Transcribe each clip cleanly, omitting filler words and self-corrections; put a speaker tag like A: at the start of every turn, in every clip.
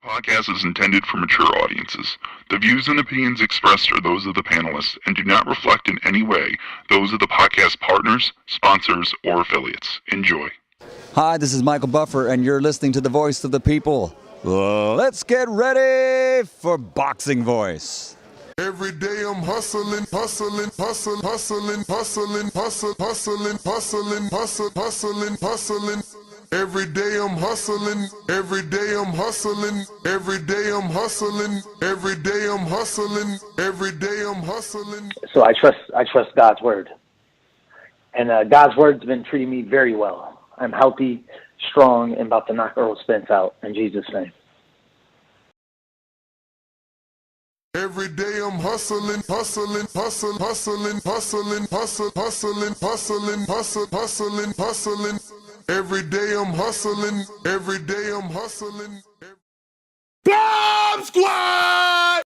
A: Podcast is intended for mature audiences. The views and opinions expressed are those of the panelists and do not reflect in any way those of the podcast partners, sponsors, or affiliates. Enjoy.
B: Hi, this is Michael Buffer, and you're listening to the Voice of the People. Let's get ready for Boxing Voice.
C: Every day I'm hustling, hustling, hustling, hustling, hustling, hustling, hustling, hustling, hustling, hustling, hustling. Every day I'm hustling, every day I'm hustling, every day I'm hustling, every day I'm hustling, every day I'm hustling.
D: So I trust God's word, and God's word's been treating me very well. I'm healthy, strong, and about to knock Errol Spence out in Jesus' name.
C: Every day I'm hustling, hustling, hustling, hustling, hustling, hustling, hustling, hustling, hustling, hustling, hustling. Every day I'm hustling, every day I'm hustling. Bomb Squad!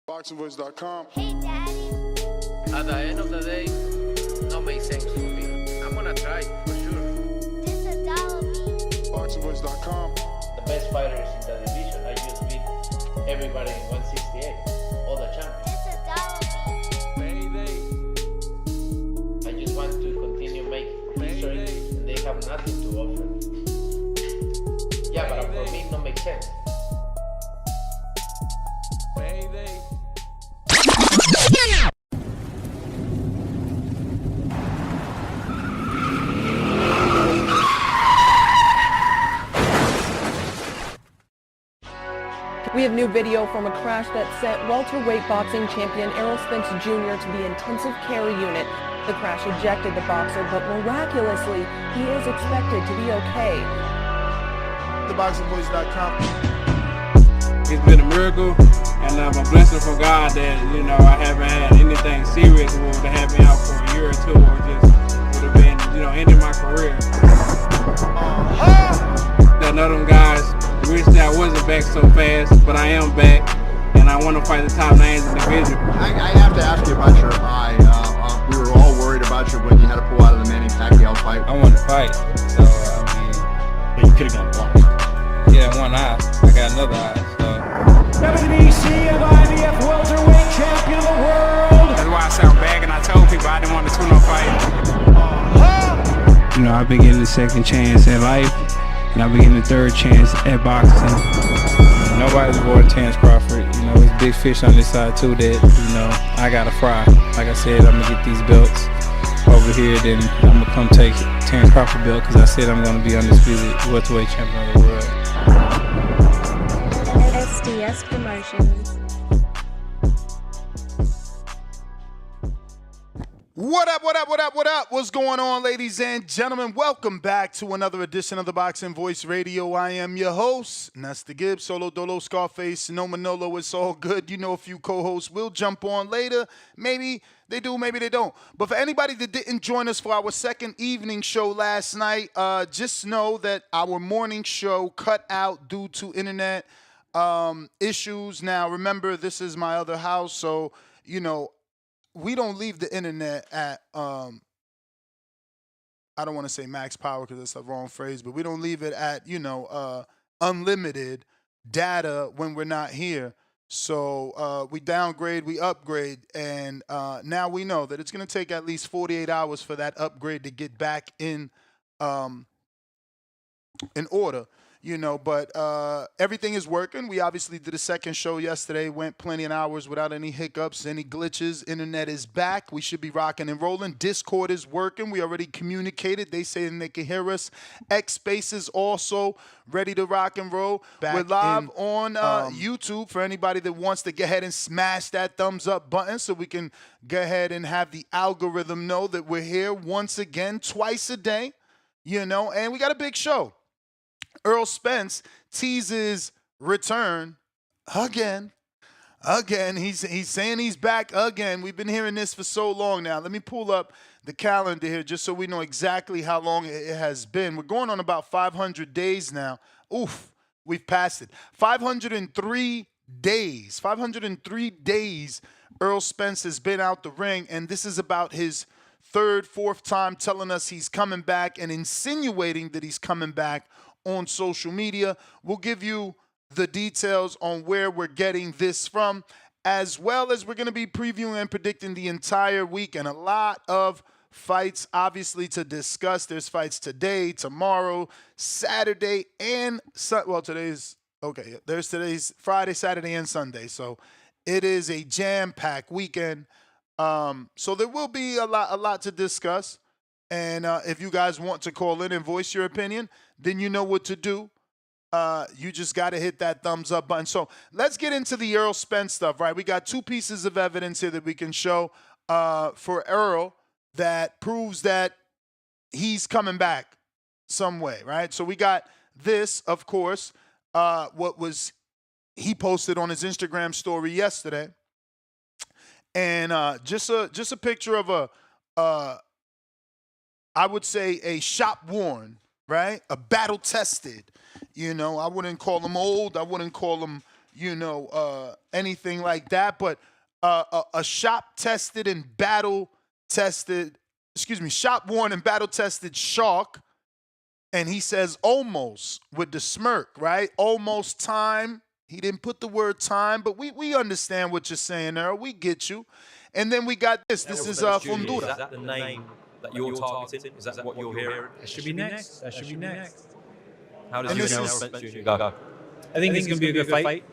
C: BoxingVoice.com.
E: Hey, Daddy.
F: At the end of the day, no makes sense to me. I'm gonna try for sure.
E: This is $1.
C: BoxingVoice.com.
F: The best fighters in the division. I just beat everybody in 168. All the champions.
E: This is $1.
F: I just want to continue making history, and they have nothing to offer. Yeah, but for me, it don't make sense.
G: We have new video from a crash that sent welterweight boxing champion Errol Spence Jr. to the intensive care unit. The crash ejected the boxer, but miraculously, he is expected to be okay.
C: TheBoxingVoice.com.
H: It's been a miracle, and I'm a blessing from God that, I haven't had anything serious that would have had me out for a year or two, or just would have been, ending my career. That none of them guys wish that I wasn't back so fast, but I am back, and I want to fight the top names in the division.
I: I have to ask you about your eye. We were all worried about you when you had to pull out of the Manny Pacquiao fight.
H: I want to fight, so
I: But you could have gone blind.
H: yeah, one eye. I got another eye, so.
J: WBC of IBF welterweight champion of the world.
H: That's why I sound bad, and I told people I didn't want to tune-up fight. I've been getting the second chance at life, and I've been getting the third chance at boxing. Nobody's avoiding Terrence Crawford. There's big fish on this side too that, I gotta fry. Like I said, I'm gonna get these belts over here, then I'm gonna come take Terrence Crawford belt because I said I'm gonna be undisputed welterweight champion of the world.
E: SDS Promotions.
K: What up, what up, what up, what up? What's going on, ladies and gentlemen? Welcome back to another edition of the Boxing Voice Radio. I am your host, Nesta Gibbs, Solo Dolo, Scarface, No Manolo. It's all good. A few co-hosts will jump on later. Maybe they do, maybe they don't. But for anybody that didn't join us for our second evening show last night, just know that our morning show cut out due to internet issues. Now, remember, this is my other house, so, we don't leave the internet at, I don't want to say max power because that's the wrong phrase, but we don't leave it at, unlimited data when we're not here. So we downgrade, we upgrade, and now we know that it's going to take at least 48 hours for that upgrade to get back in order. But everything is working. We obviously did a second show yesterday, went plenty of hours without any hiccups, any glitches. Internet is back. We should be rocking and rolling. Discord is working. We already communicated. They say they can hear us. X Space is also ready to rock and roll. We're live on YouTube for anybody that wants to go ahead and smash that thumbs up button so we can go ahead and have the algorithm know that we're here once again, twice a day, and we got a big show. Errol Spence Teases return again. He's saying he's back again. We've been hearing this for so long now. Let me pull up the calendar here just so we know exactly how long it has been. We're going on about 500 days now. Oof, we've passed it. 503 days. 503 days Errol Spence has been out the ring, and this is about his third, fourth time telling us he's coming back and insinuating that he's coming back on social media. We'll give you the details on where we're getting this from, as well as we're going to be previewing and predicting the entire week, and a lot of fights, obviously, to discuss. There's fights today, tomorrow, Saturday, and today's Friday, Saturday, and Sunday. So it is a jam-packed weekend. So there will be a lot to discuss. And if you guys want to call in and voice your opinion, then you know what to do. You just got to hit that thumbs up button. So let's get into the Errol Spence stuff, right? We got two pieces of evidence here that we can show for Errol that proves that he's coming back some way, right? So we got this, of course, he posted on his Instagram story yesterday. And just a picture of I would say a shop worn, right? A battle tested. I wouldn't call them old. I wouldn't call them, anything like that. But a shop tested and battle tested, shop worn and battle tested Shark. And he says almost with the smirk, right? Almost time. He didn't put the word time, but we understand what you're saying, Errol. We get you. And then we got this. This is Fundura.
L: Is that the name that you're targeting? Is that what you're hearing?
M: That should be next. That should be next.
L: How does you and Errol Spence Jr. go?
M: I think it's going to be a good fight.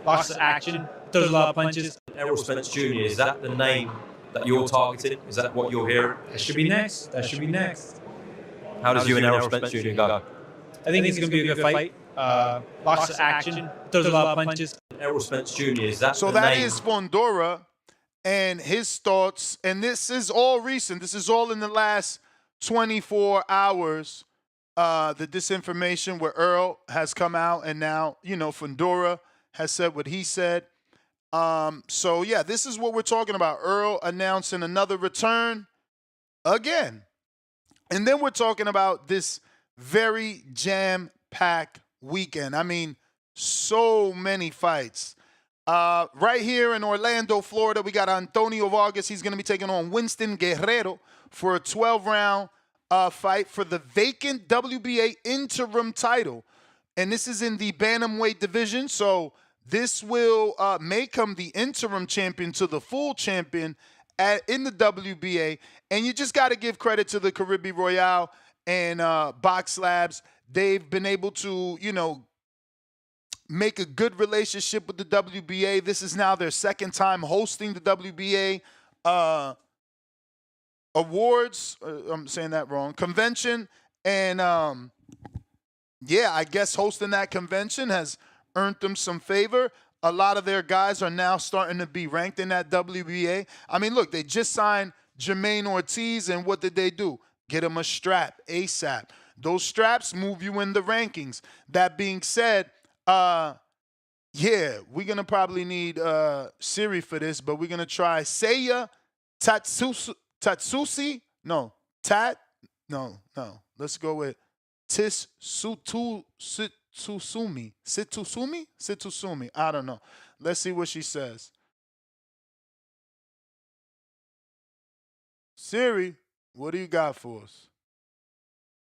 M: Lots of action. Throws a lot of punches.
L: Errol Spence Jr., is that the name that you're targeting? Is that what you're hearing?
M: That should be next. That should be next.
L: How does you and Errol Spence Jr. go?
M: I think it's going to be a good fight. Lots of action. Throws a lot of punches.
L: Errol Spence Jr., is that
K: so
L: the
K: that
L: name?
K: is Fundura and his thoughts. And this is all recent. This is all in the last 24 hours. The disinformation where Errol has come out, and now, Fundura has said what he said. So, yeah, this is what we're talking about. Errol announcing another return again. And then we're talking about this very jam-packed weekend. I mean, so many fights. Right here in Orlando, Florida, we got Antonio Vargas. He's going to be taking on Winston Guerrero for a 12-round fight for the vacant WBA interim title. And this is in the bantamweight division. So this will make him the interim champion to the full champion in the WBA. And you just got to give credit to the Caribbean Royale and Box Labs. They've been able to, make a good relationship with the WBA. This is now their second time hosting the WBA awards. I'm saying that wrong. Convention. And, I guess hosting that convention has earned them some favor. A lot of their guys are now starting to be ranked in that WBA. I mean, look, they just signed Jermaine Ortiz, and what did they do? Get him a strap ASAP. Those straps move you in the rankings. That being said, we're going to probably need Siri for this, but we're going to try Seiya Tatsusi. No. Let's go with Situsumi. I don't know. Let's see what she says. Siri, what do you got for us?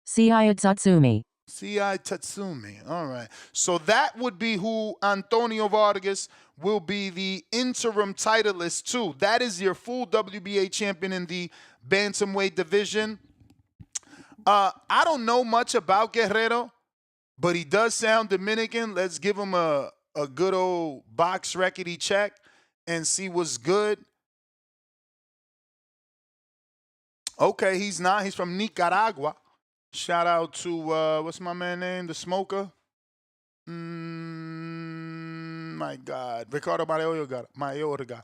N: Seiya Tatsumi.
K: Seiya Tatsumi. All right. So that would be who Antonio Vargas will be the interim titleist too. That is your full WBA champion in the bantamweight division. I don't know much about Guerrero, but he does sound Dominican. Let's give him a good old box recordy check and see what's good. Okay, he's not. He's from Nicaragua. Shout out to, what's my man name? The Smoker? My God. Ricardo Mayorga.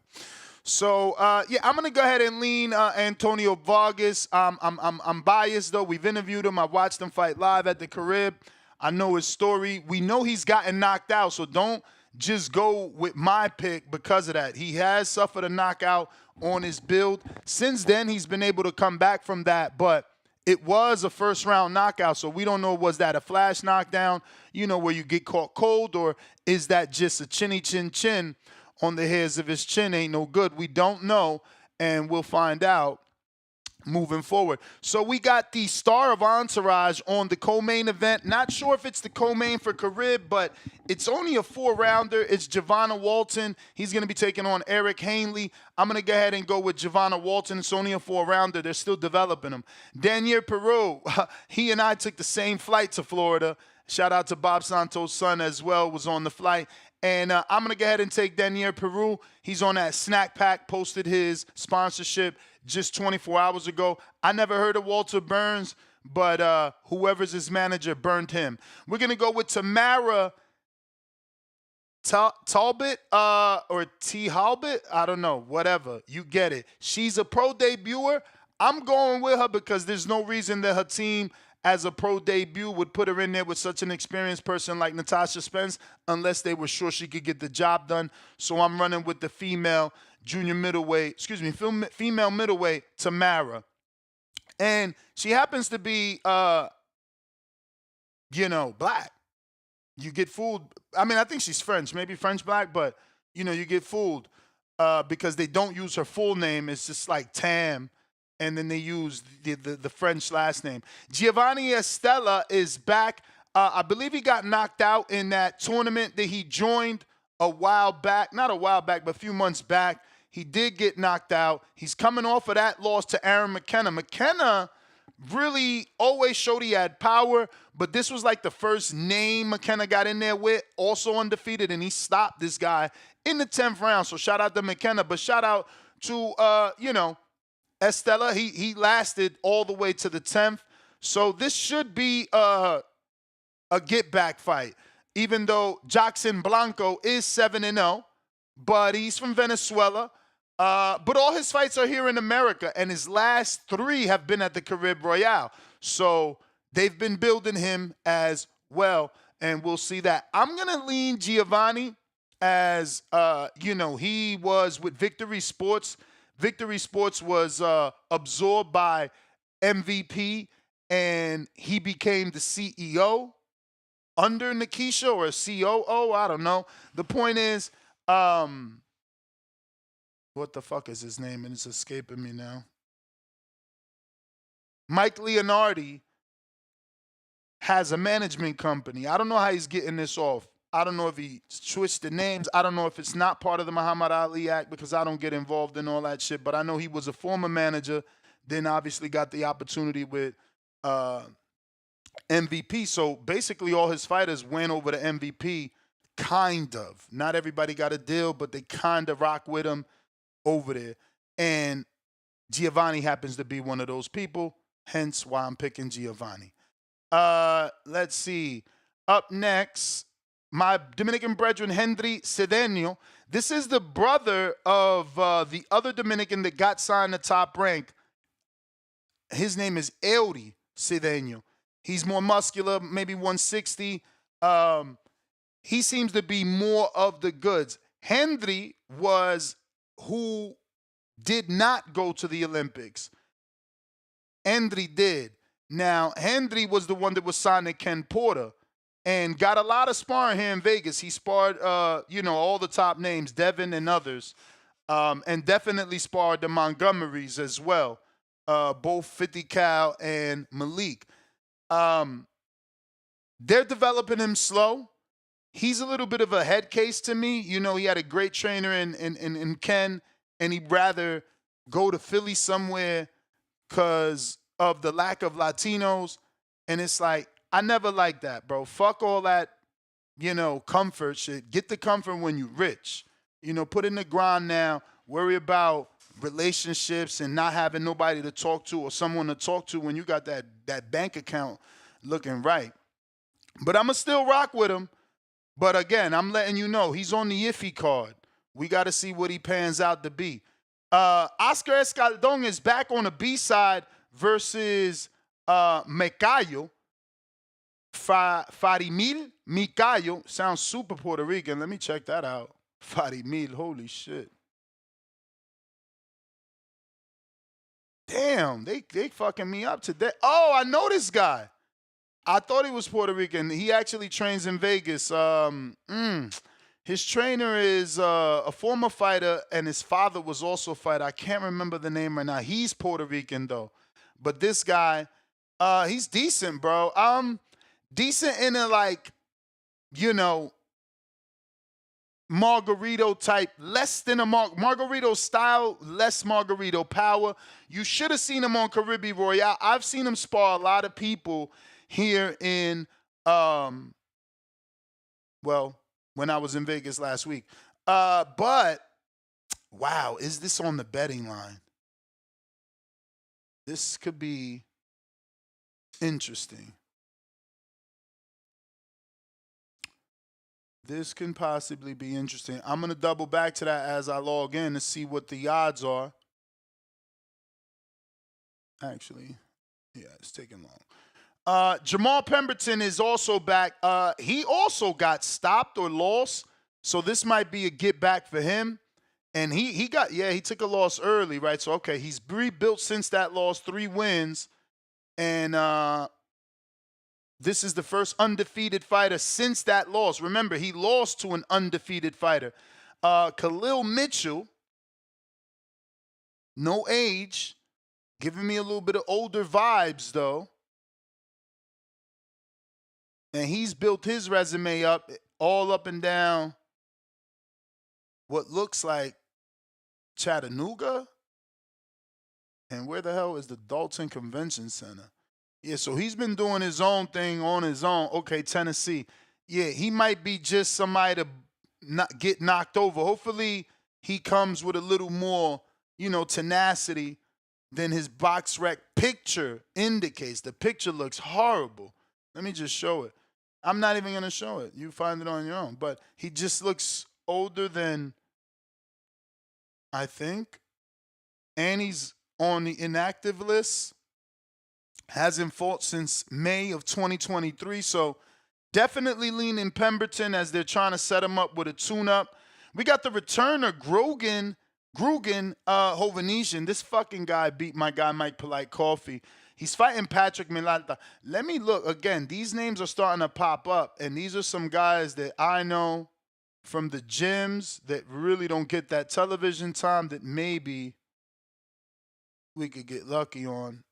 K: So, I'm going to go ahead and lean Antonio Vargas. I'm biased, though. We've interviewed him. I watched him fight live at the Carib. I know his story. We know he's gotten knocked out, so don't just go with my pick because of that. He has suffered a knockout on his build. Since then, he's been able to come back from that, but it was a first-round knockout, so we don't know, was that a flash knockdown, where you get caught cold, or is that just a chinny chin on the hairs of his chin ain't no good? We don't know, and we'll find out. moving forward. So we got the star of Entourage on the co-main event. Not sure if it's the co-main for Carib, but it's only a 4-rounder. It's Javonna Walton. He's going to be taking on Eric Hanley. I'm going to go ahead and go with Javonna Walton. It's only a 4-rounder. They're still developing him. Daniel Peru, he and I took the same flight to Florida. Shout out to Bob Santos' son as well, was on the flight. And I'm going to go ahead and take Daniel Peru. He's on that snack pack, posted his sponsorship just 24 hours ago. I never heard of Walter Burns, but whoever's his manager burned him. We're going to go with Tamara Talbot or T. Halbert. I don't know. Whatever. You get it. She's a pro debuter. I'm going with her because there's no reason that her team as a pro debut would put her in there with such an experienced person like Natasha Spence unless they were sure she could get the job done. So I'm running with the female middleweight, Tamara. And she happens to be, black. You get fooled. I mean, I think she's French, maybe French black, but, you get fooled because they don't use her full name. It's just like Tam. And then they use the French last name. Giovanni Estella is back. I believe he got knocked out in that tournament that he joined a while back. Not a while back, but a few months back. He did get knocked out. He's coming off of that loss to Aaron McKenna. McKenna really always showed he had power, but this was like the first name McKenna got in there with, also undefeated, and he stopped this guy in the 10th round. So shout out to McKenna, but shout out to, Estella. He lasted all the way to the 10th. So this should be a get-back fight, even though Jackson Blanco is 7-0, but he's from Venezuela. But all his fights are here in America, and his last 3 have been at the Carib Royale. So they've been building him as well, and we'll see that. I'm going to lean Giovanni as, he was with Victory Sports. Victory Sports was absorbed by MVP, and he became the CEO under Nikisha or COO. I don't know. The point is, what the fuck is his name? And it's escaping me now. Mike Leonardi has a management company. I don't know how he's getting this off. I don't know if he switched the names. I don't know if it's not part of the Muhammad Ali Act because I don't get involved in all that shit. But I know he was a former manager, then obviously got the opportunity with MVP. So basically all his fighters went over to MVP, kind of. Not everybody got a deal, but they kind of rock with him over there. And Giovanni happens to be one of those people, hence why I'm picking Giovanni. Let's see. Up next, my Dominican brethren, Henry Cedeno. This is the brother of the other Dominican that got signed to Top Rank. His name is Eury Cedeno. He's more muscular, maybe 160. He seems to be more of the goods. Henry was who did not go to the Olympics. Henry did. Now, Henry was the one that was signed to Ken Porter and got a lot of sparring here in Vegas. He sparred, all the top names, Devin and others, and definitely sparred the Montgomerys as well, both 50 Cal and Malik. They're developing him slow. He's a little bit of a head case to me. He had a great trainer in Ken, and he'd rather go to Philly somewhere because of the lack of Latinos. And it's like, I never liked that, bro. Fuck all that, comfort shit. Get the comfort when you're rich. Put in the grind now. Worry about relationships and not having nobody to talk to or someone to talk to when you got that bank account looking right. But I'm going to still rock with him. But again, I'm letting you know, he's on the iffy card. We got to see what he pans out to be. Oscar Escaldón is back on the B-side versus Micayo. Farimil Micayo. Sounds super Puerto Rican. Let me check that out. Farimil, holy shit. Damn, they fucking me up today. Oh, I know this guy. I thought he was Puerto Rican. He actually trains in Vegas. His trainer is a former fighter, and his father was also a fighter. I can't remember the name right now. He's Puerto Rican, though. But this guy, he's decent, bro. Decent in a, like, you know, Margarito type, less than a Margarito style, less Margarito power. You should have seen him on Caribbean Royale. I've seen him spar a lot of people here in, well, when I was in Vegas last week. But, wow, is this on the betting line? This could be interesting. This can possibly be interesting. I'm going to double back to that as I log in to see what the odds are. Actually, yeah, it's taking long. Jamal Pemberton is also back. He also got stopped or lost, so this might be a get back for him. And he took a loss early, right? So, okay, he's rebuilt since that loss, 3 wins. And this is the first undefeated fighter since that loss. Remember, he lost to an undefeated fighter. Khalil Mitchell, no age, giving me a little bit of older vibes, though. And he's built his resume up, all up and down what looks like Chattanooga. And where the hell is the Dalton Convention Center? Yeah, so he's been doing his own thing on his own. Okay, Tennessee. Yeah, he might be just somebody to not get knocked over. Hopefully he comes with a little more, tenacity than his box rec picture indicates. The picture looks horrible. Let me just show it. I'm not even going to show it. You find it on your own. But he just looks older than, I think. And he's on the inactive list. Hasn't fought since May of 2023. So definitely leaning Pemberton as they're trying to set him up with a tune-up. We got the returner, Grugan Hovhannisyan. This fucking guy beat my guy Mike Polite Coffee. He's fighting Patrick Milata. Let me look. Again, these names are starting to pop up. And these are some guys that I know from the gyms that really don't get that television time that maybe we could get lucky on.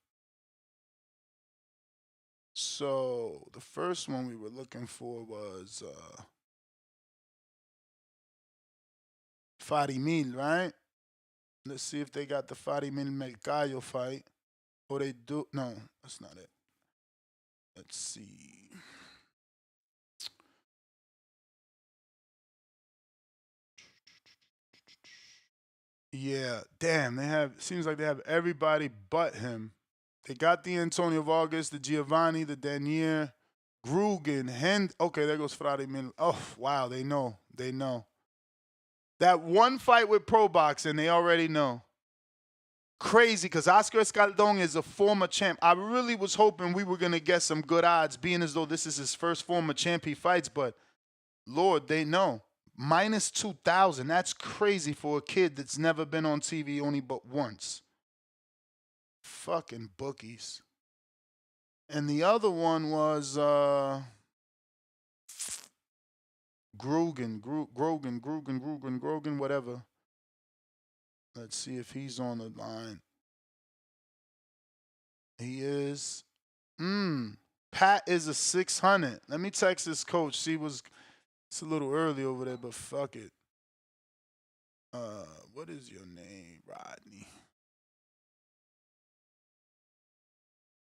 K: So the first one we were looking for was Farimil, right? Let's see if they got the Farimil Melcayo fight. Or they do. No, that's not it. Let's see. Yeah, damn, seems like they have everybody but him. They got the Antonio Vargas, the Giovanni, the Danier, Grugan, okay, there goes Friday Min. Oh, wow, they know. That one fight with Pro Boxing, they already know. Crazy, because Oscar Escaldón is a former champ. I really was hoping we were going to get some good odds, being as though this is his first former champ he fights, but Lord, they know. Minus 2,000. That's crazy for a kid that's never been on TV only but once. Fucking bookies. And the other one was Grogan, whatever. Let's see if he's on the line. He is. Pat is a 600. Let me text this coach. It's a little early over there, but fuck it. What is your name, Rodney?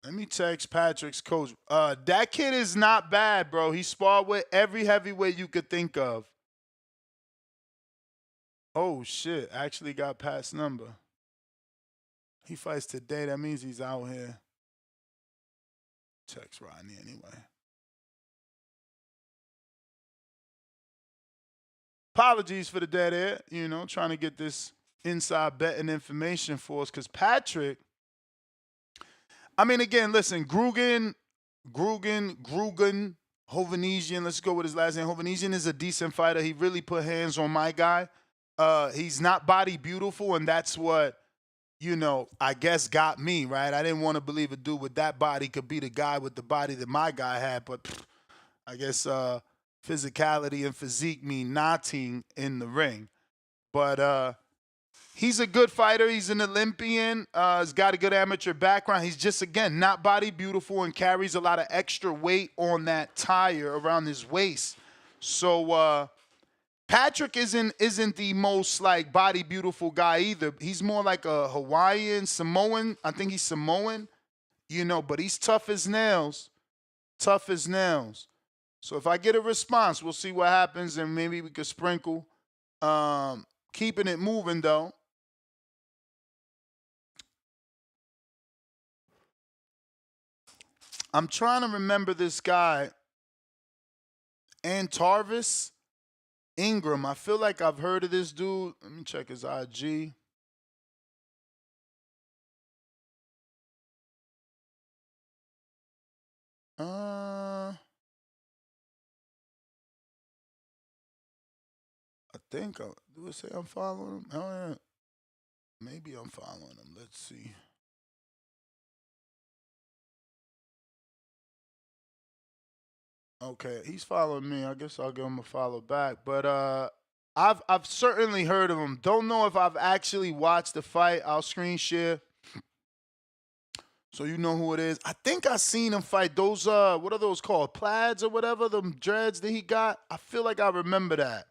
K: Let me text Patrick's coach. That kid is not bad, bro. He sparred with every heavyweight you could think of. Oh, shit. Actually got Pat's number. He fights today. That means he's out here. Text Rodney anyway. Apologies for the dead air, trying to get this inside betting information for us. Because Patrick, again, listen, Grugan, Hovhannisyan, let's go with his last name. Hovhannisyan is a decent fighter. He really put hands on my guy. He's not body beautiful, and that's what, I guess got me, right? I didn't want to believe a dude with that body could be the guy with the body that my guy had, but I guess physicality and physique mean nothing in the ring. But he's a good fighter. He's an Olympian. He's got a good amateur background. He's just, again, not body beautiful and carries a lot of extra weight on that tire around his waist. So Patrick isn't the most like body beautiful guy either. He's more like a Hawaiian, Samoan. I think he's Samoan, but he's tough as nails. Tough as nails. So if I get a response, we'll see what happens, and maybe we could sprinkle. Keeping it moving, though. I'm trying to remember this guy, Antarvis Ingram. I feel like I've heard of this dude. Let me check his IG. I think do it say I'm following him? Oh, yeah. Maybe I'm following him. Let's see. Okay, he's following me. I guess I'll give him a follow back. But I've certainly heard of him. Don't know if I've actually watched the fight. I'll screen share so you know who it is. I think I seen him fight those what are those called? Plaids or whatever, them dreads that he got. I feel like I remember that.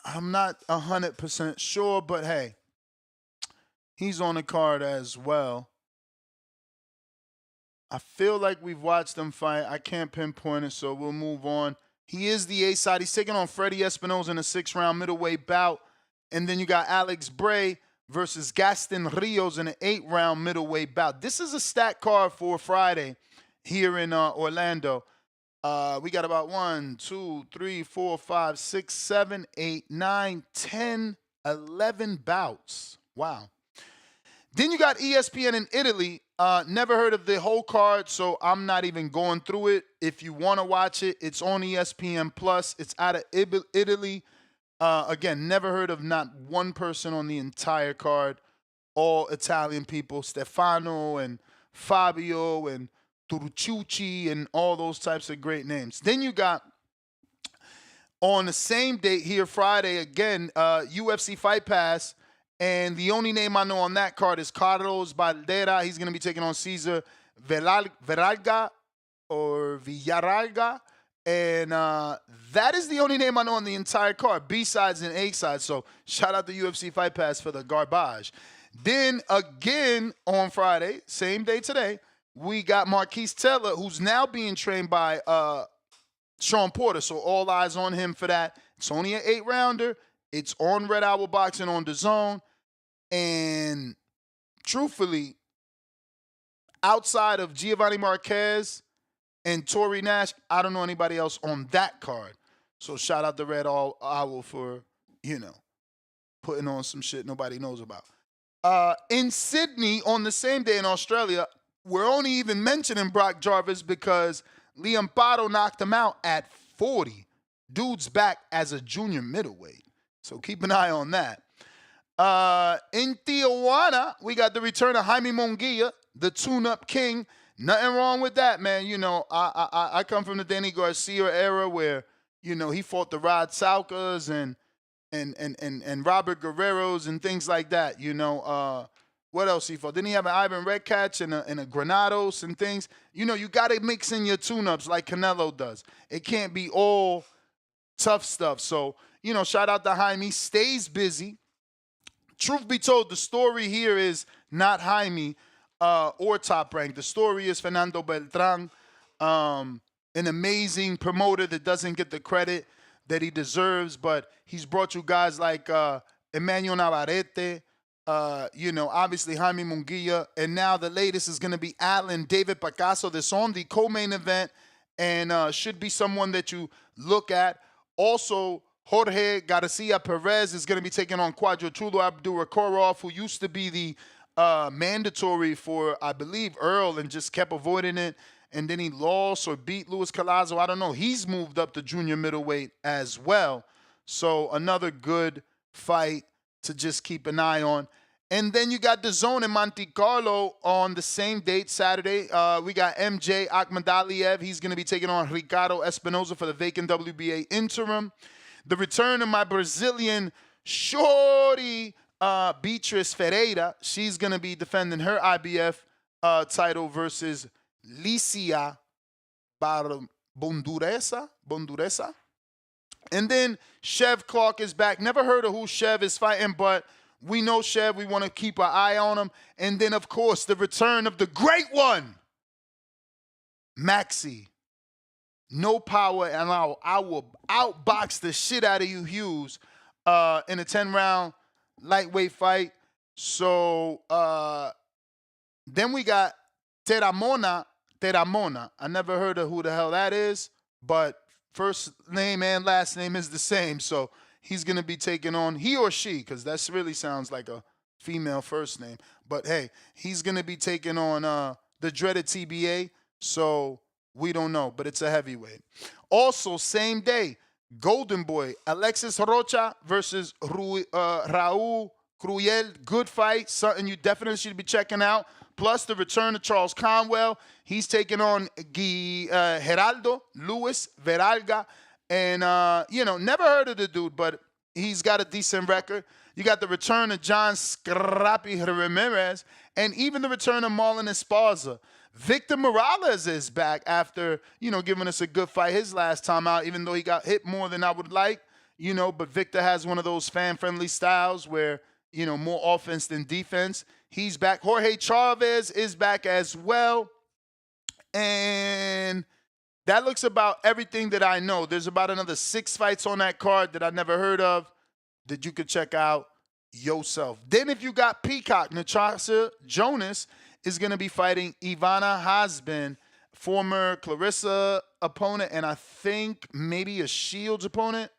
K: I'm not 100% sure, but hey, he's on the card as well. I feel like we've watched him fight. I can't pinpoint it, so we'll move on. He is the A side. He's taking on Freddie Espinoza in a 6-round middleweight bout. And then you got Alex Bray versus Gaston Rios in an 8-round middleweight bout. This is a stat card for Friday here in Orlando. We got about 1, 2, 3, 4, 5, 6, 7, 8, 9, 10, 11 bouts. Wow. Then you got ESPN in Italy. Never heard of the whole card, so I'm not even going through it. If you want to watch it, it's on ESPN Plus. It's out of Italy. Again, never heard of not one person on the entire card. All Italian people, Stefano and Fabio and Turciucci and all those types of great names. Then you got, on the same date here, Friday, again, UFC Fight Pass. And the only name I know on that card is Carlos Baldera. He's going to be taking on Cesar Villarreal or Villarreal. And that is the only name I know on the entire card, B-sides and A-sides. So shout out to UFC Fight Pass for the garbage. Then again on Friday, same day today, we got Marquise Taylor, who's now being trained by Sean Porter. So all eyes on him for that. It's only an 8-rounder. It's on Red Owl Boxing on DAZN. And truthfully, outside of Giovanni Marquez and Tory Nash, I don't know anybody else on that card. So shout out to Red Owl for, putting on some shit nobody knows about. In Sydney, on the same day in Australia, we're only even mentioning Brock Jarvis because Liam Paro knocked him out at 40. Dude's back as a junior middleweight. So keep an eye on that. In Tijuana, we got the return of Jaime Munguia, the tune-up king. Nothing wrong with that, man. I come from the Danny Garcia era where, he fought the Rod Salkas and Robert Guerreros and things like that. What else he fought? Didn't he have an Ivan Redkach and a Granados and things? You got to mix in your tune-ups like Canelo does. It can't be all tough stuff. So, shout out to Jaime. Stays busy. Truth be told, the story here is not Jaime or Top Rank. The story is Fernando Beltran, an amazing promoter that doesn't get the credit that he deserves, but he's brought you guys like Emmanuel Navarrete, obviously Jaime Munguia, and now the latest is going to be Alan David Picasso that's on the co-main event and should be someone that you look at. Also, Jorge Garcia Perez is going to be taking on Quadratrulo Abdurakhorov, who used to be the mandatory for, I believe, Earl and just kept avoiding it. And then he lost or beat Luis Collazo. I don't know. He's moved up to junior middleweight as well. So another good fight to just keep an eye on. And then you got the Zone in Monte Carlo on the same date, Saturday. We got MJ Akhmadaliev. He's going to be taking on Ricardo Espinoza for the vacant WBA interim. The return of my Brazilian shorty, Beatriz Ferreira. She's going to be defending her IBF title versus Licia Bonduresa. And then Chev Clark is back. Never heard of who Chev is fighting, but we know Chev. We want to keep our eye on him. And then, of course, the return of the great one, Maxi. No power, and I will outbox the shit out of you, Hughes, in a 10-round lightweight fight. So then we got Teramona. I never heard of who the hell that is, but first name and last name is the same. So he's going to be taking on, he or she, because that really sounds like a female first name. But hey, he's going to be taking on the dreaded TBA. So we don't know, but it's a heavyweight. Also, same day, Golden Boy, Alexis Rocha versus Raul Cruyel. Good fight, something you definitely should be checking out. Plus the return of Charles Conwell. He's taking on Geraldo Luis Veralga. And, never heard of the dude, but he's got a decent record. You got the return of John Scrappy Ramirez, and even the return of Marlon Esparza. Victor Morales is back after, giving us a good fight his last time out, even though he got hit more than I would like, but Victor has one of those fan-friendly styles where, more offense than defense. He's back. Jorge Chavez is back as well. And that looks about everything that I know. There's about another 6 fights on that card that I never heard of that you could check out yourself. Then if you got Peacock, Natasha Jonas is going to be fighting Ivana Hasbin, former Clarissa opponent, and I think maybe a Shields opponent.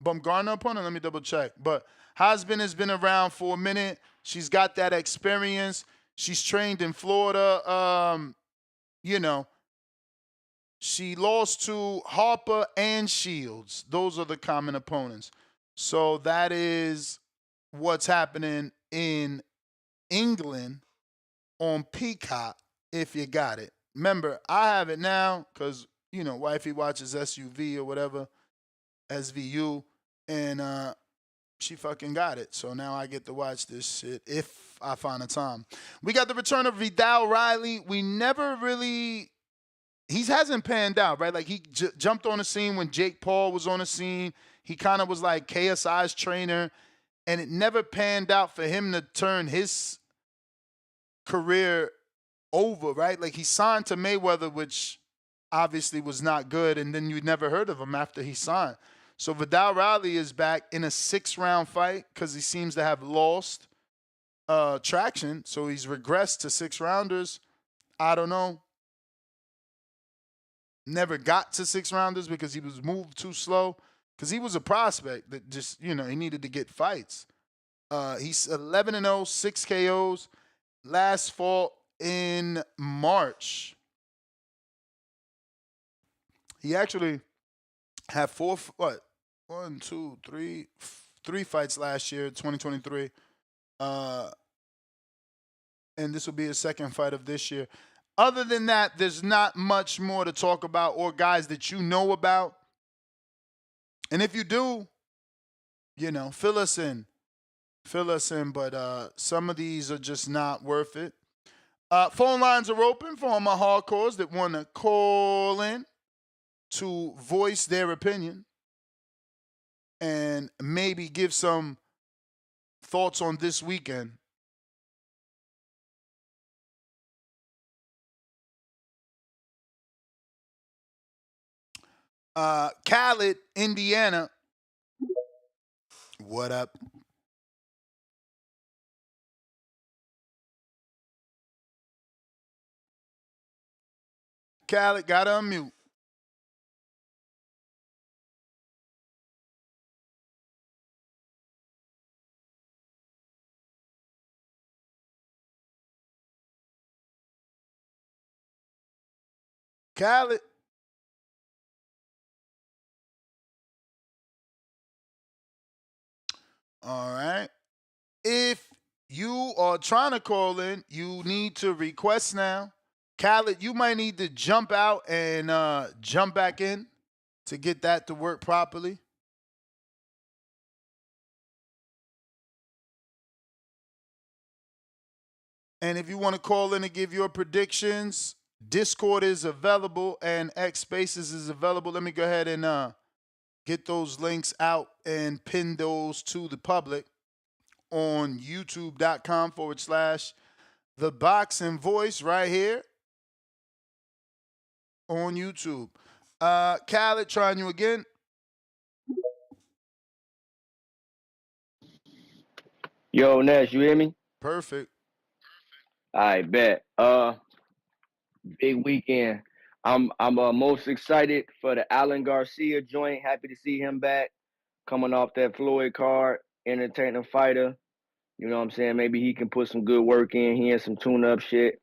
K: Bumgarner opponent. Let me double check. But Hasbin has been around for a minute. She's got that experience. She's trained in Florida. She lost to Harper and Shields. Those are the common opponents. So that is what's happening in England on Peacock, if you got it. Remember, I have it now because, wifey watches SUV or whatever, SVU, and she fucking got it. So now I get to watch this shit if I find a time. We got the return of Vidal Riley. We never really... He hasn't panned out, right? Like, he jumped on the scene when Jake Paul was on the scene. He kind of was like KSI's trainer, and it never panned out for him to turn his career over, right? Like, he signed to Mayweather, which obviously was not good, and then you never heard of him after he signed. So Vidal Riley is back in a 6-round fight because he seems to have lost traction. So he's regressed to 6-rounders. I don't know. Never got to 6-rounders because he was moved too slow. Because he was a prospect that just, he needed to get fights. He's 11-0, 6 KOs. Last fought in March. He actually had 3 fights last year, 2023. And this will be his 2nd fight of this year. Other than that, there's not much more to talk about or guys that you know about. And if you do, fill us in. But some of these are just not worth it. Phone lines are open for all my hardcores that want to call in to voice their opinion and maybe give some thoughts on this weekend. Khaled, Indiana. What up? Khaled, gotta unmute. Khaled. All right. If are trying to call in, you need to request now. Khaled, you might need to jump out and jump back in to get that to work properly. And if you want to call in and give your predictions, Discord is available and X Spaces is available. Let me go ahead and get those links out and pin those to the public on youtube.com/The Boxing Voice right here on YouTube. Khaled, trying you again.
O: Yo, Nash, you hear me?
K: Perfect.
O: I bet. Big weekend. I'm most excited for the Alan Garcia joint. Happy to see him back, coming off that Floyd card, entertaining fighter. You know what I'm saying? Maybe he can put some good work in. He had some tune-up shit.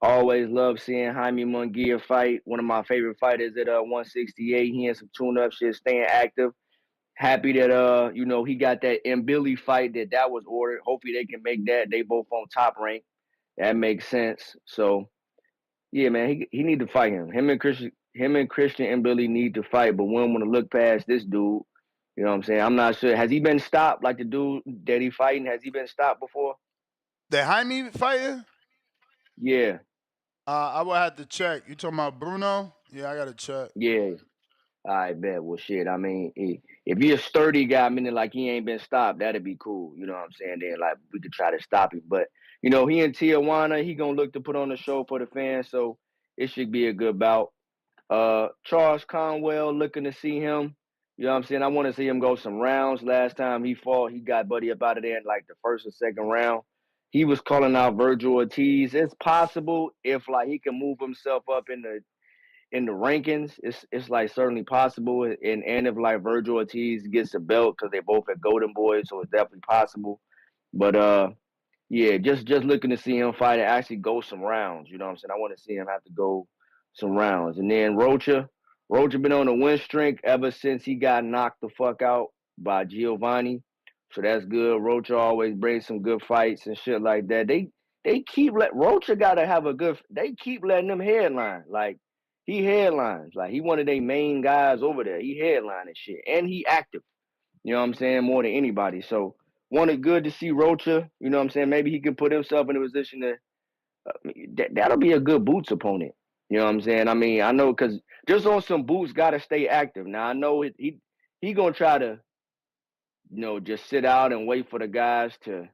O: Always love seeing Jaime Munguia fight. One of my favorite fighters at 168. He had some tune-up shit, staying active. Happy that he got that Billy fight that was ordered. Hopefully they can make that. They both on Top Rank. That makes sense. So yeah, man, he need to fight him. Him and Christian and Billy need to fight, but we don't want to look past this dude. You know what I'm saying? I'm not sure. Has he been stopped? Like the dude that he fighting, has he been stopped before?
K: The Jaime fighter?
O: Yeah.
K: I will have to check. You talking about Bruno? Yeah, I gotta check.
O: Yeah. I bet. Well, shit. I mean, if he a sturdy guy, meaning like he ain't been stopped, that'd be cool. You know what I'm saying? Then like we could try to stop him. But he in Tijuana, he gonna look to put on a show for the fans, so it should be a good bout. Charles Conwell, looking to see him. You know what I'm saying? I want to see him go some rounds. Last time he fought, he got Buddy up out of there in like the first or second round. He was calling out Virgil Ortiz. It's possible if like he can move himself up in the rankings, it's like certainly possible. And if like Virgil Ortiz gets a belt because they both at Golden Boy, so it's definitely possible. But yeah, just looking to see him fight and actually go some rounds. You know what I'm saying? I want to see him have to go some rounds. And then Rocha been on a win streak ever since he got knocked the fuck out by Giovanni. So that's good. Rocha always brings some good fights and shit like that. They keep Rocha gotta have a good. They keep letting him headline. Like he headlines. Like he one of their main guys over there. He headlining shit, and he active. You know what I'm saying? More than anybody. So wanted good to see Rocha. You know what I'm saying? Maybe he can put himself in a position to. That'll be a good Boots opponent. You know what I'm saying? I mean, I know because just on some Boots got to stay active. Now I know he gonna try to, just sit out and wait for the guys to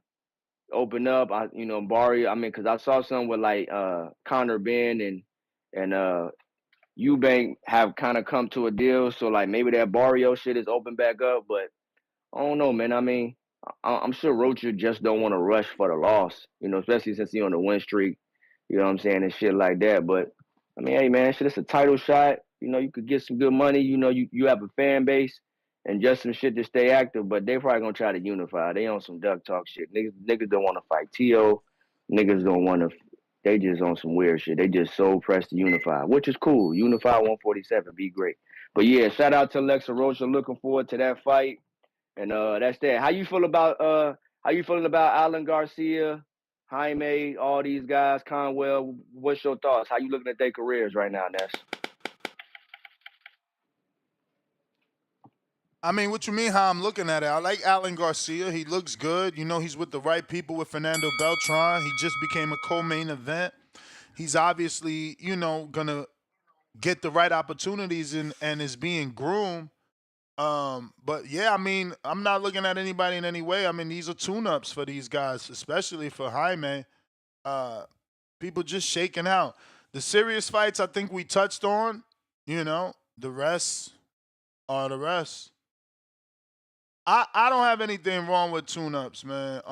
O: open up. Barrio. I mean, because I saw some with like Connor Ben and Eubank have kind of come to a deal. So like maybe that Barrio shit is open back up, but I don't know, man. I mean, I'm sure Rocha just don't want to rush for the loss, especially since he on the win streak, you know what I'm saying, and shit like that. But I mean, hey, man, shit, it's a title shot. You could get some good money. You have a fan base and just some shit to stay active. But they probably gonna try to unify. They on some duck talk shit. Niggas don't want to fight T.O. Niggas don't want to. They just on some weird shit. They just so pressed to unify, which is cool. Unify 147, be great. But yeah, shout out to Alexa Rocha. Looking forward to that fight. And that's that. How you feeling about Alan Garcia, Jaime, all these guys, Conwell? What's your thoughts? How you looking at their careers right now, Ness?
K: I mean, what you mean how I'm looking at it? I like Alan Garcia. He looks good. He's with the right people with Fernando Beltran. He just became a co-main event. He's obviously, gonna get the right opportunities and is being groomed. But yeah, I mean, I'm not looking at anybody in any way. I mean, these are tune-ups for these guys, especially for Jaime. People just shaking out. The serious fights I think we touched on, the rest are the rest. I don't have anything wrong with tune-ups, man.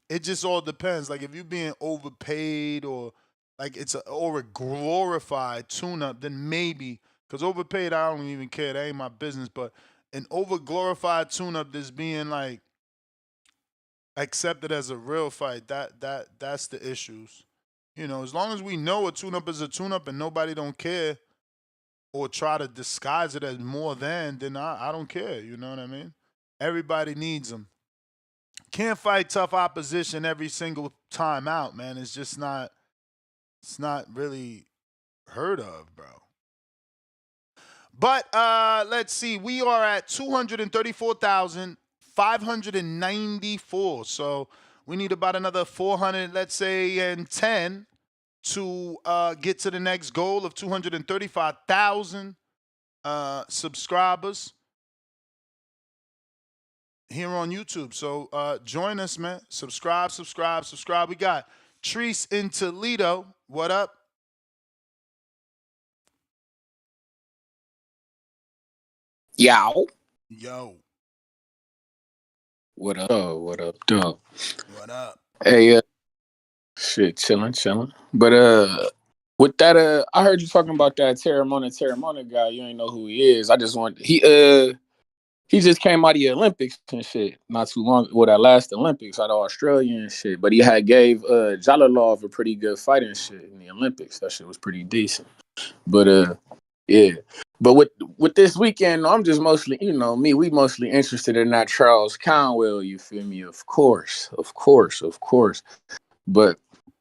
K: It just all depends. Like if you're being overpaid or like or a glorified tune-up, then maybe. Because overpaid, I don't even care. That ain't my business. But an over-glorified tune-up that's being like accepted as a real fight, that's the issues. As long as we know a tune-up is a tune-up and nobody don't care or try to disguise it as more than, then I don't care. You know what I mean? Everybody needs them. can't fight tough opposition every single time out, man. It's just not. It's not really heard of, bro. But let's see. We are at 234,594. So we need about another 400, let's say, and 10 to get to the next goal of 235,000 subscribers here on YouTube. So join us, man. Subscribe. We got Treese in Toledo. What up?
P: Yo.
K: What up,
P: dog?
K: What up?
P: Hey, shit, chilling. But with that, I heard you talking about that Terramona guy. You ain't know who he is. I just want he just came out of the Olympics and shit not too long. Well, that last Olympics out of Australia and shit. But he had gave Jalalov a pretty good fight and shit in the Olympics. That shit was pretty decent. But yeah. But with this weekend, I'm just mostly, we mostly interested in that Charles Conwell, you feel me? Of course. But,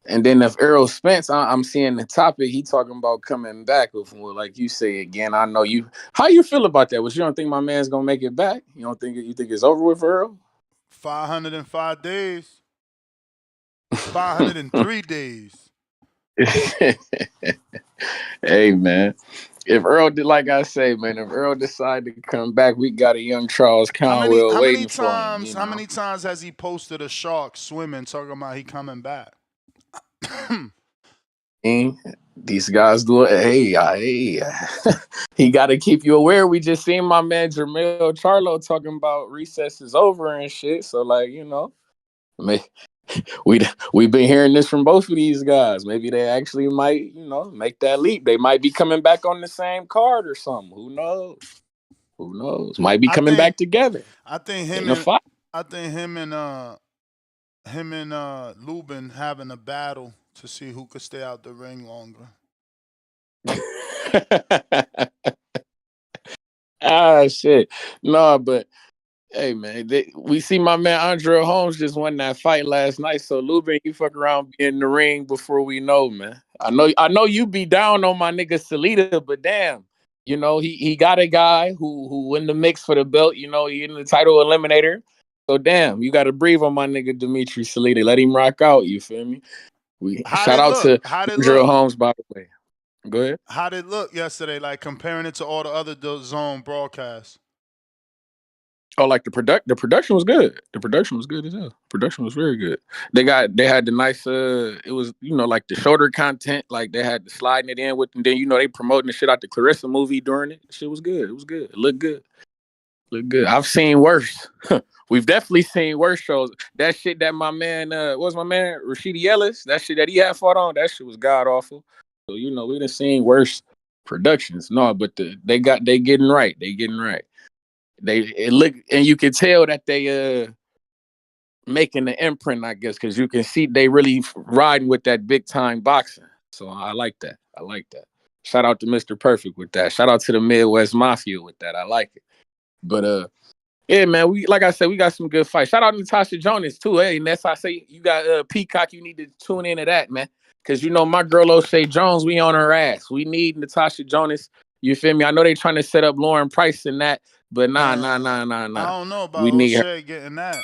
P: and then if Errol Spence, I'm seeing the topic, he talking about coming back with, well, like you say again, I know you, how you feel about that? You don't think my man's going to make it back? You think it's over with Errol?
K: 505 days. 503 days.
P: Hey, man. If Earl did, like I say, man, if Earl decided to come back, we got a young Charles Conwell waiting for him.
K: How many times has he posted a shark swimming talking about he coming back?
P: These guys do it. Hey, he got to keep you aware. We just seen my man Jermell Charlo talking about recess is over and shit. So, like, we've been hearing this from both of these guys. Maybe they actually might, make that leap. They might be coming back on the same card or something. Who knows? Might be coming back together.
K: I think him and Lubin having a battle to see who could stay out the ring longer.
P: Shit. No, but hey, man, we see my man Andre Holmes just won that fight last night. So, Lubin, you fuck around be in the ring before we know, man. I know you be down on my nigga Salita, but damn, he got a guy who in the mix for the belt. He in the title eliminator. So, damn, you got to breathe on my nigga Dimitri Salita. Let him rock out. You feel me? Shout out to Andre Holmes, by the way. Go ahead.
K: How did it look yesterday? Like comparing it to all the other zone broadcasts.
P: Oh, like the production was good. The production was good as hell. Production was very good. They had the nice it was, like the shoulder content, like they had the sliding it in with, and then they promoting the shit out the Clarissa movie during it. Shit was good. It was good. It looked good. I've seen worse. We've definitely seen worse shows. That shit that my man Rashidi Ellis, that shit that he had fought on, that shit was god awful. So we done seen worse productions. No, but they getting right. They getting right. It look, and you can tell that they making the imprint, I guess, because you can see they really riding with that big time boxing. So I like that. Shout out to Mr. Perfect with that. Shout out to the Midwest Mafia with that. I like it. But yeah, man, we got some good fights. Shout out to Natasha Jonas too. Hey, and that's I say you got Peacock. You need to tune into that, man, because my girl O'Shea Jones, we on her ass. We need Natasha Jonas. You feel me? I know they trying to set up Lauren Price in that. But nah.
K: I don't know about O'Shea getting that.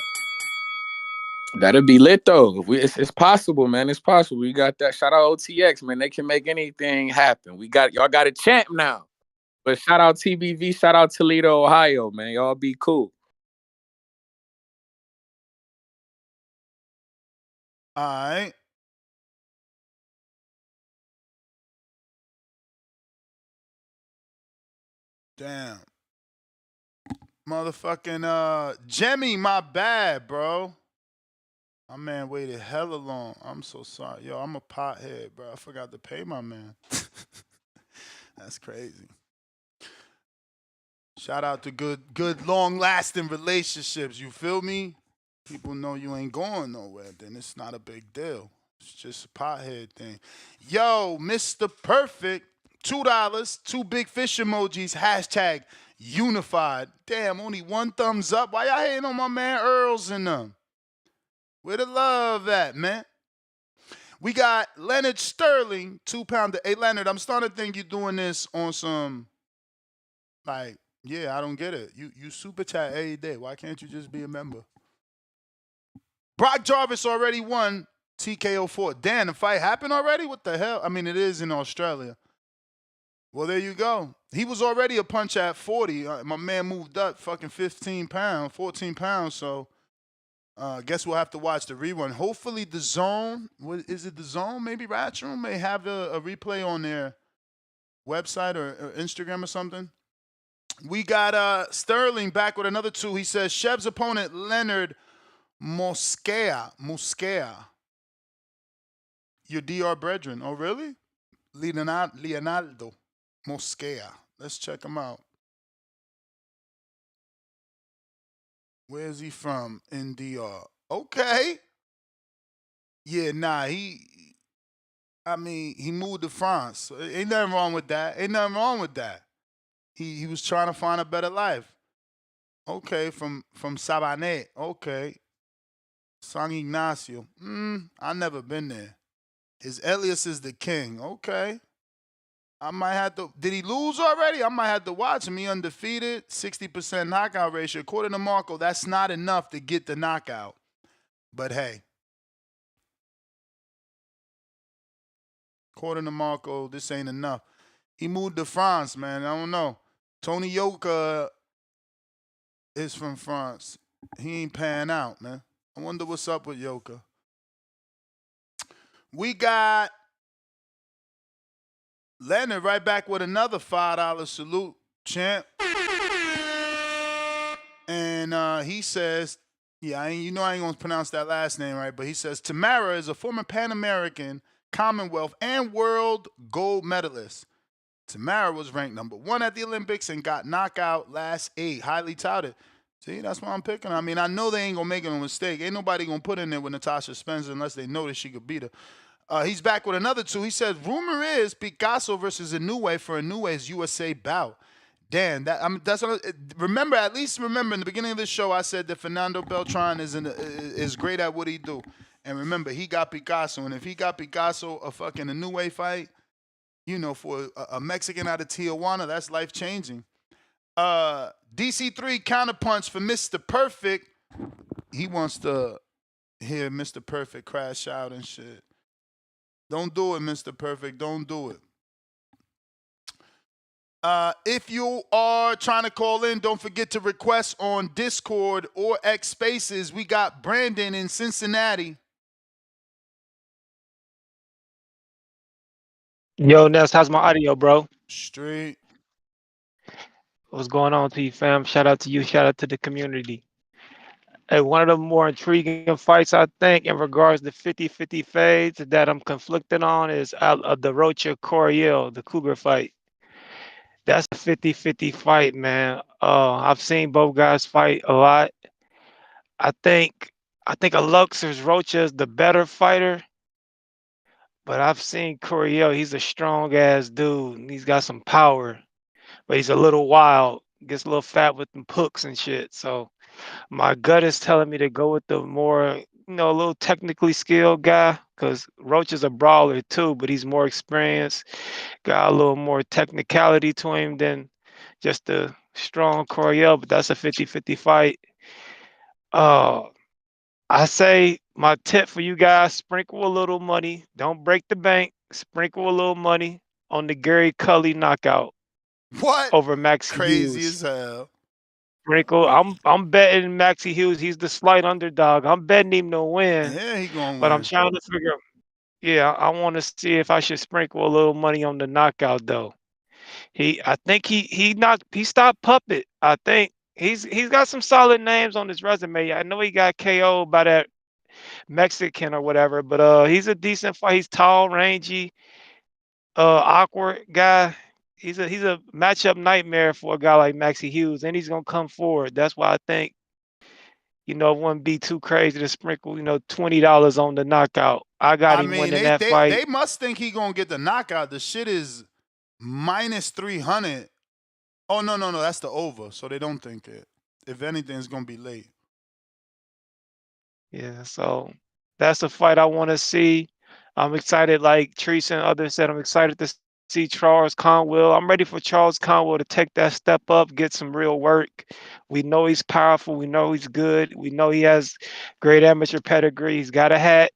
P: That'd be lit though. It's possible, man. It's possible. We got that. Shout out OTX, man. They can make anything happen. Y'all got a champ now. But shout out TBV. Shout out Toledo, Ohio, man. Y'all be cool.
K: All right. Damn. Motherfucking Jemmy, my bad, bro. My man waited hella long. I'm so sorry. Yo, I'm a pothead, bro. I forgot to pay my man. That's crazy. Shout out to good long-lasting relationships. You feel me? People know you ain't going nowhere. Then it's not a big deal. It's just a pothead thing. Yo, Mr. Perfect, $2, 2 big fish emojis, hashtag unified. Damn, only 1 thumbs up. Why y'all hating on my man Earls and them? Where the love at, man? We got Leonard Sterling, 2-pounder. Hey, Leonard, I'm starting to think you're doing this on some, like, yeah, I don't get it. You super chat every day. Why can't you just be a member? Brock Jarvis already won TKO 4. Damn, the fight happened already? What the hell? I mean, it is in Australia. Well, there you go. He was already a punch at 40. My man moved up fucking 15 pounds, 14 pounds. So guess we'll have to watch the rerun. Hopefully the Zone, is it the Zone? Maybe Ratroom may have a replay on their website or Instagram or something. We got Sterling back with another 2. He says, Shev's opponent, Leonard Mosquea. Your DR brethren. Oh, really? Leonardo Mosquea. Let's check him out. Where's he from? In DR. Okay. Yeah, nah, he moved to France. So ain't nothing wrong with that. He was trying to find a better life. Okay, from Sabanet. Okay. San Ignacio. I never been there. His alias is the King. Okay. I might have to. Did he lose already? I might have to watch him. He undefeated, 60% knockout ratio. According to Marco, that's not enough to get the knockout. But hey, according to Marco, this ain't enough. He moved to France, man. I don't know. Tony Yoka is from France. He ain't pan out, man. I wonder what's up with Yoka. We got Leonard right back with another $5 salute, champ. And he says, I ain't gonna pronounce that last name right, but he says Tamara is a former Pan American, Commonwealth, and World gold medalist. Tamara was ranked number 1 at the Olympics and got knockout last 8, highly touted. See, that's why I'm picking. I mean, I know they ain't gonna make a mistake. Ain't nobody gonna put in there with Natasha Spencer unless they know that she could beat her. He's back with another 2. He says, rumor is Picasso versus Inoue for Inoue's USA bout. Damn, that's what remember. At least remember in the beginning of the show, I said that Fernando Beltran is great at what he do. And remember, he got Picasso, and if he got Picasso a fucking Inoue fight, for a Mexican out of Tijuana, that's life changing. DC3 counterpunch for Mr. Perfect. He wants to hear Mr. Perfect crash out and shit. Don't do it, Mr. Perfect. Don't do it. If you are trying to call in, don't forget to request on Discord or X Spaces. We got Brandon in Cincinnati.
Q: Yo, Ness, how's my audio, bro?
K: Straight.
Q: What's going on to you, fam? Shout out to you. Shout out to the community. Hey, one of the more intriguing fights, I think, in regards to 50-50 fades that I'm conflicted on is the Rocha Coriel, the Cougar fight. That's a 50-50 fight, man. I've seen both guys fight a lot. I think Aluxer's Rocha is the better fighter, but I've seen Coriel. He's a strong ass dude. He's got some power, but he's a little wild. Gets a little fat with them hooks and shit. So my gut is telling me to go with the more, a little technically skilled guy, because Roach is a brawler too, but he's more experienced, got a little more technicality to him than just the strong Coriel, but that's a 50-50 fight. I say my tip for you guys, sprinkle a little money. Don't break the bank. Sprinkle a little money on the Gary Cully knockout.
K: What?
Q: Over Maxie
K: Crazy
Q: Hughes.
K: as hell.
Q: Sprinkle. I'm betting Maxie Hughes. He's the slight underdog. I'm betting him to win.
K: Yeah, he gonna
Q: but
K: win.
Q: I'm trying to figure. Yeah, I want to see if I should sprinkle a little money on the knockout though. I think he stopped Puppet. I think he's got some solid names on his resume. I know he got KO'd by that Mexican or whatever, but he's a decent fight. He's tall, rangy, awkward guy. He's a matchup nightmare for a guy like Maxie Hughes, and he's gonna come forward. That's why I think, it wouldn't be too crazy to sprinkle, $20 on the knockout. I got him winning that fight.
K: They must think he gonna get the knockout. The shit is minus 300. Oh no, that's the over. So they don't think it. If anything, it's gonna be late.
Q: Yeah, so that's a fight I want to see. I'm excited, like Teresa and others said, I'm excited to see Charles Conwell. I'm ready for Charles Conwell to take that step up, get some real work. We know he's powerful. We know he's good. We know he has great amateur pedigree. He's got a hat,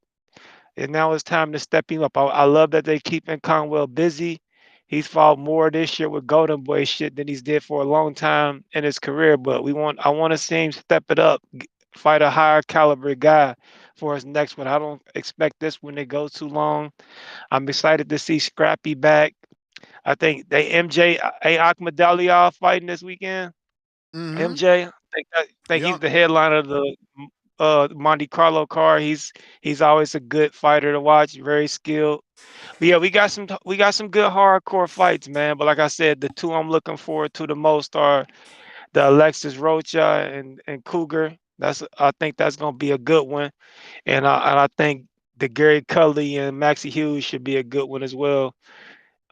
Q: and now it's time to step him up. I love that they keeping Conwell busy. He's fought more this year with Golden Boy shit than he's did for a long time in his career. But I want to see him step it up, fight a higher caliber guy for his next one. I don't expect this one to go too long. I'm excited to see Scrappy back. I think they MJ Ahmed Aliyah fighting this weekend.
K: Mm-hmm.
Q: MJ, think he's
K: Yep.
Q: the headliner of the Monte Carlo card. He's always a good fighter to watch, very skilled. But yeah, we got some good hardcore fights, man. But like I said, the two I'm looking forward to the most are the Alexis Rocha and Cougar. I think that's gonna be a good one, and I think the Gary Cully and Maxie Hughes should be a good one as well.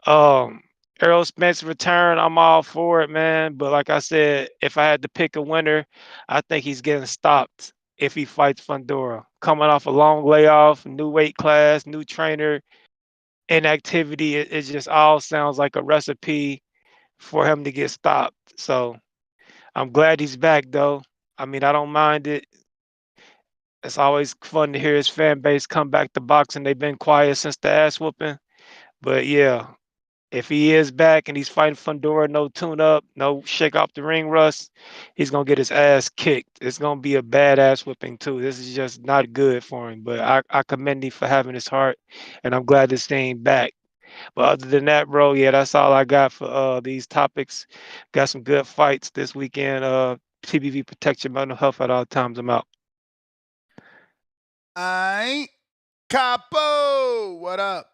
Q: Um, Errol Spence return, I'm all for it, man. But like I said, if I had to pick a winner, I think he's getting stopped if he fights Fundora. Coming off a long layoff, new weight class, new trainer, inactivity, it just all sounds like a recipe for him to get stopped. So I'm glad he's back, though. I mean, I don't mind it. It's always fun to hear his fan base come back to boxing. They've been quiet since the ass whooping. But yeah, if he is back and he's fighting Fundora, no tune up, no shake off the ring rust, he's going to get his ass kicked. It's going to be a bad ass whipping, too. This is just not good for him. But I commend him for having his heart, and I'm glad to see him back. But other than that, bro, yeah, that's all I got for these topics. Got some good fights this weekend. TBV, protect your mental health at all times. I'm out.
K: Aight. Capo, what up?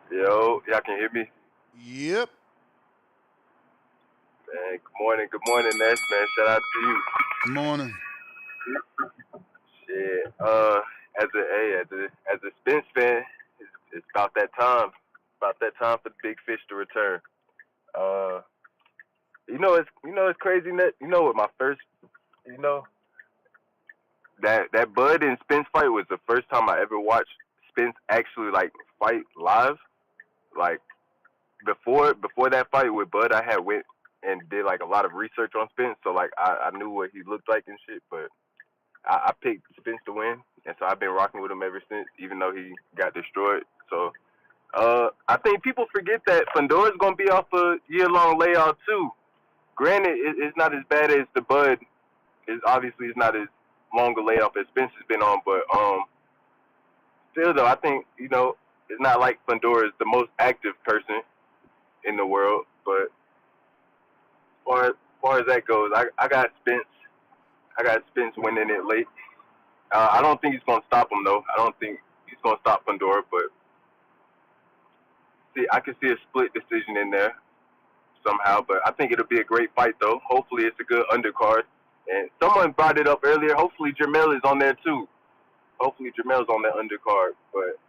R: Yo, y'all can hear me?
K: Yep.
R: Man, good morning, Ness, man. Shout out to you.
K: Good morning.
R: Shit, as a Spence fan, it's about that time. About that time for the big fish to return. Uh, it's crazy, Ness. You know what my first, you know, that Bud and Spence fight was the first time I ever watched Spence actually like fight live. Like before that fight with Bud, I had went and did like a lot of research on Spence, so like I knew what he looked like and shit. But I picked Spence to win, and so I've been rocking with him ever since, even though he got destroyed. So I think people forget that Fundora's gonna be off a year-long layoff too. Granted, it's not as bad as the Bud. It's not as long a layoff as Spence has been on, but still though, I think it's not like Fundora is the most active person in the world, but far as that goes, I got Spence. I got Spence winning it late. I don't think he's gonna stop him though. I don't think he's gonna stop Fundora, but I can see a split decision in there somehow. But I think it'll be a great fight though. Hopefully it's a good undercard. And someone brought it up earlier. Hopefully Jermel is on there too. Hopefully Jermel's on that undercard. But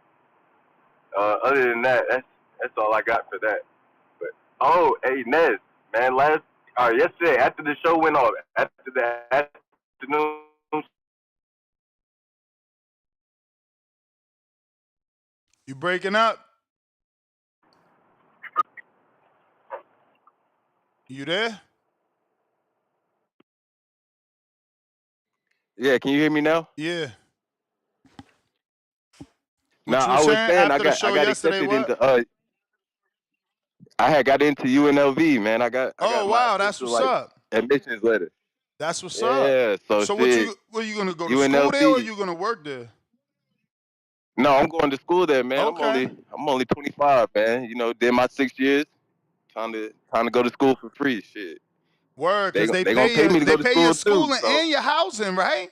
R: other than that, that's all I got for that. But hey Nez, man, yesterday after the show went off, after the afternoon.
K: You breaking up? You there?
R: Yeah, can you hear me now?
K: Yeah.
R: No,
K: What you
R: I was
K: saying
R: saying
K: after the show yesterday? What?
R: I had got into UNLV, man. I got
K: wow,
R: my
K: that's what's
R: like
K: up.
R: admissions letter.
K: That's what's up.
R: Yeah, so
K: what you gonna go to
R: UNLV.
K: school there, or you gonna work there?
R: No, I'm going to school there, man.
K: Okay.
R: I'm only 25, man. Did my 6 years. Trying to go to school for free, shit.
K: Word, because they
R: gonna pay me to go to school
K: your
R: too.
K: And your housing, right?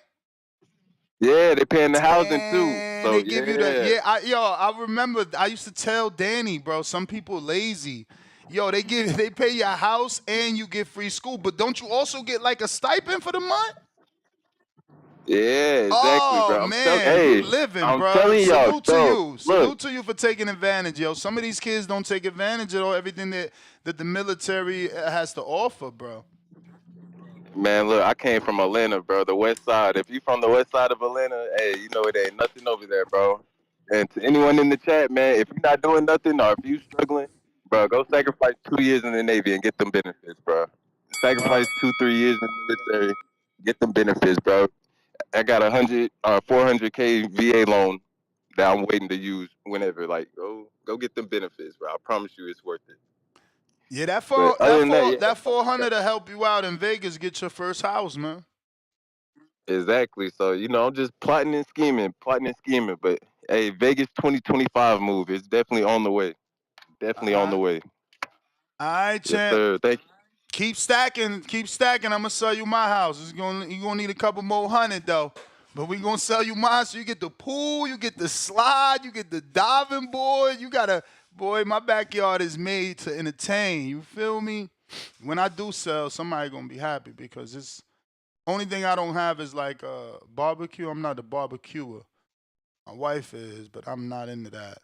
R: Yeah, they paying the housing too. So
K: they give you the I remember I used to tell Danny, bro, some people lazy. Yo, they pay your house and you get free school, but don't you also get like a stipend for the month?
R: Yeah, exactly,
K: Oh
R: bro.
K: man, you living,
R: I'm
K: bro.
R: telling y'all,
K: Salute to
R: bro.
K: you.
R: Look,
K: Salute to you for taking advantage, yo. Some of these kids don't take advantage of everything that the military has to offer, bro.
R: man, look, I came from Atlanta, bro. The West Side. If you from the West Side of Atlanta, hey, you know it ain't nothing over there, bro. And to anyone in the chat, man, if you're not doing nothing or if you struggling, bro, go sacrifice 2 years in the Navy and get them benefits, bro. Sacrifice 2-3 years in the military, get them benefits, bro. I got 400K VA loan that I'm waiting to use whenever. Like, go get them benefits, bro. I promise you, it's worth it.
K: Yeah, that
R: But other than that, yeah,
K: that 400 to help you out in Vegas get your first house, man.
R: exactly. So I'm just plotting and scheming. But hey, Vegas 2025 move is definitely on the way. Definitely on the way.
K: All right,
R: Yes,
K: champ.
R: sir. Thank you.
K: Keep stacking. I'm gonna sell you my house. You're gonna need a couple more hundred though. But we gonna sell you mine so you get the pool, you get the slide, you get the diving board. Boy, my backyard is made to entertain. You feel me? When I do sell, somebody gonna be happy because it's only thing I don't have is like barbecue. I'm not a barbecuer. My wife is, but I'm not into that.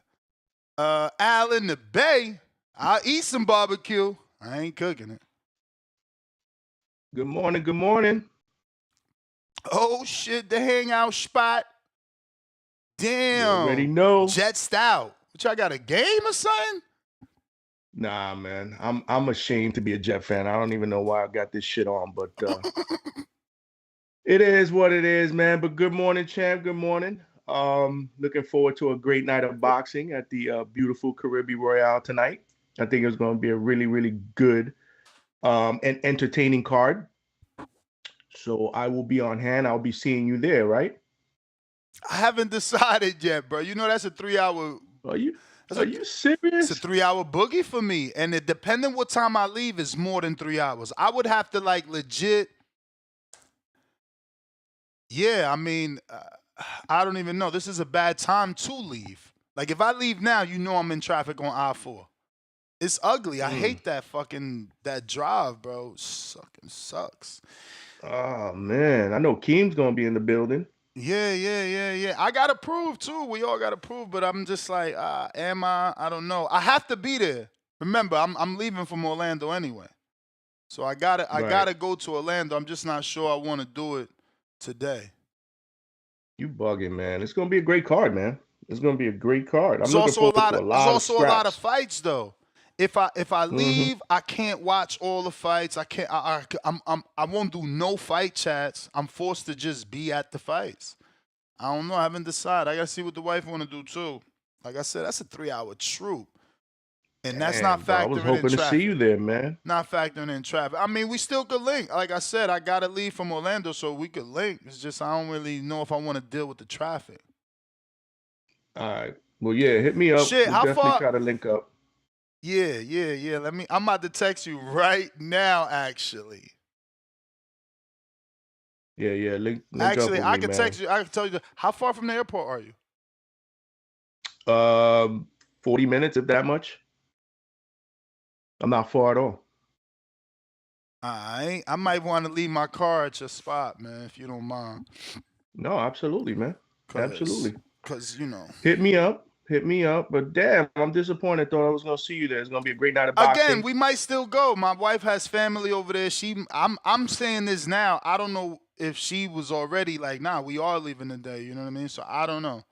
K: Al in the Bay, I'll eat some barbecue. I ain't cooking it.
S: Good morning. Good morning.
K: Oh shit, the hangout spot. Damn.
S: You already know.
K: Jetsed out. What y'all got a game or something?
S: Nah, man. I'm ashamed to be a Jet fan. I don't even know why I got this shit on, but it is what it is, man. But good morning, champ. Good morning. Looking forward to a great night of boxing at the beautiful Caribbean Royale tonight. I think it's going to be a really, really good and entertaining card. So I will be on hand. I'll be seeing you there, right?
K: I haven't decided yet, bro. You know that's a 3-hour.
S: Are you serious?
K: It's a 3-hour boogie for me, and it depending what time I leave is more than 3 hours. I would have to like legit. Yeah, I mean, I don't even know. This is a bad time to leave. Like if I leave now, I'm in traffic on I-4. It's ugly. I hate that drive, bro. Fucking sucks.
S: Oh man, I know Keem's gonna be in the building.
K: Yeah. I got approved too. We all got approved, but I'm just like, am I? I don't know. I have to be there. Remember, I'm leaving from Orlando anyway, so I gotta go to Orlando. I'm just not sure I want to do it today.
S: You bugging, man. It's gonna be a great card, man. It's gonna be a great card.
K: There's also a lot of fights though. If I leave, I can't watch all the fights. I can't. I won't do no fight chats. I'm forced to just be at the fights. I don't know. I haven't decided. I gotta see what the wife want to do too. Like I said, that's a 3-hour troop, and that's not factoring in traffic.
S: I was hoping to see you there, man.
K: Not factoring in traffic. I mean, we still could link. Like I said, I gotta leave from Orlando so we could link. It's just I don't really know if I want to deal with the traffic.
S: All right. Well, yeah. Hit me up.
K: Shit,
S: we'll
K: how
S: definitely
K: far?
S: try to link up.
K: Yeah. I'm about to text you right now, actually.
S: Yeah. Link
K: Actually,
S: up
K: I
S: with
K: can
S: me,
K: text you. I can tell you how far from the airport are you?
S: 40 minutes, if that much. I'm not far at all.
K: I might want to leave my car at your spot, man, if you don't mind.
S: No, absolutely, man. Absolutely.
K: Because,
S: Hit me up. But damn, I'm disappointed. Thought I was going to see you there. It's going to be a great night of boxing.
K: Again, we might still go. My wife has family over there. I'm saying this now. I don't know if she was already like, nah, we are leaving today. You know what I mean? So I don't know.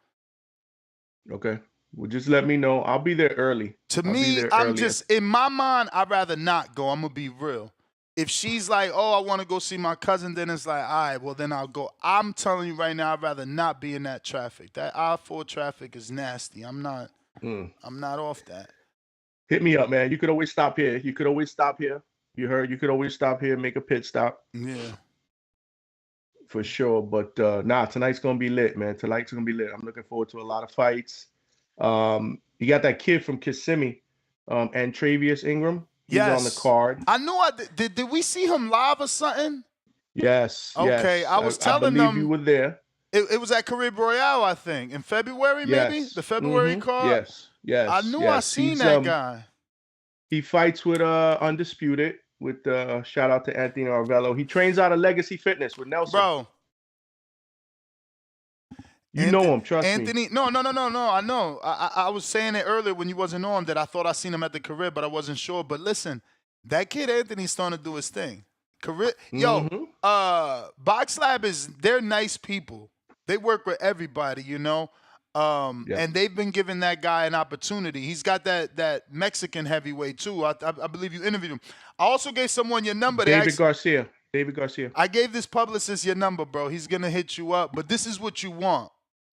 S: Okay. Well, just let me know. I'll be there early.
K: To me, I'm just, in my mind, I'd rather not go. I'm going to be real. If she's like, oh, I want to go see my cousin, then it's like, all right, well, then I'll go. I'm telling you right now, I'd rather not be in that traffic. That I-4 traffic is nasty. I'm not off that.
S: Hit me up, man. You could always stop here. You heard? You could always stop here and make a pit stop.
K: Yeah.
S: For sure. But tonight's going to be lit, man. Tonight's going to be lit. I'm looking forward to a lot of fights. You got that kid from Kissimmee, Antravius Ingram. He's on the card.
K: I knew did we see him live or something?
S: Yes.
K: Okay, I was telling
S: them. I
K: them
S: you were there.
K: It was at Caribbean Royale, I think, in February, maybe? The February card?
S: Yes.
K: I knew I seen that guy.
S: He fights with Undisputed, with shout out to Anthony Arvello. He trains out of Legacy Fitness with Nelson.
K: Bro,
S: You know him, trust me.
K: Anthony, no. I know. I was saying it earlier when you wasn't on that I thought I seen him at the career, but I wasn't sure. But listen, that kid Anthony's starting to do his thing. Box Lab they're nice people. They work with everybody, you know. And they've been giving that guy an opportunity. He's got that Mexican heavyweight too. I believe you interviewed him. I also gave someone your number.
S: David Garcia.
K: I gave this publicist your number, bro. He's gonna hit you up, but this is what you want.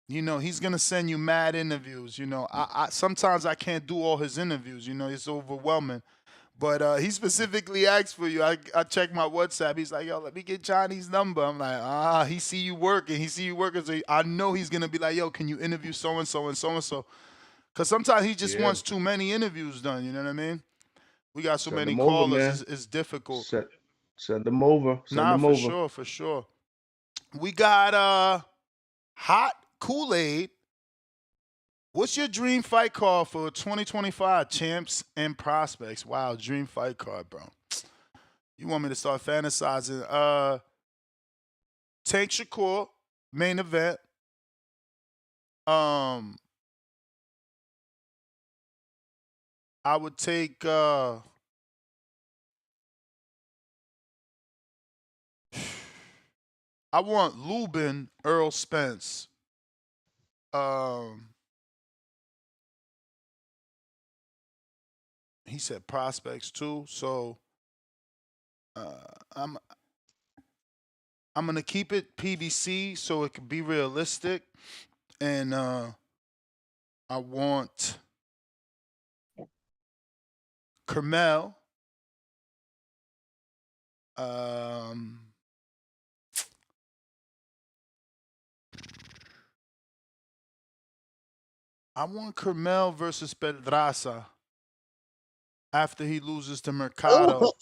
K: You know, he's gonna send you mad interviews. You know, I sometimes I can't do all his interviews. You know, it's overwhelming. But he specifically asked for you. I checked my WhatsApp. He's like, yo, let me get Johnny's number. I'm like, he see you working. So I know he's going to be like, yo, can you interview so-and-so and so-and-so? Because sometimes he just wants too many interviews done. You know what I mean? We got so many callers. It's difficult.
S: Send them over.
K: For sure. We got Hot Kool-Aid. What's your dream fight card for 2025 champs and prospects? Wow, dream fight card, bro. You want me to start fantasizing? Tank Shakur, main event. I would take I want Lubin, Errol Spence. He said prospects too, so I'm gonna keep it PBC so it can be realistic, and I want Kermel. I want Kermel versus Pedraza. After he loses to Mercado.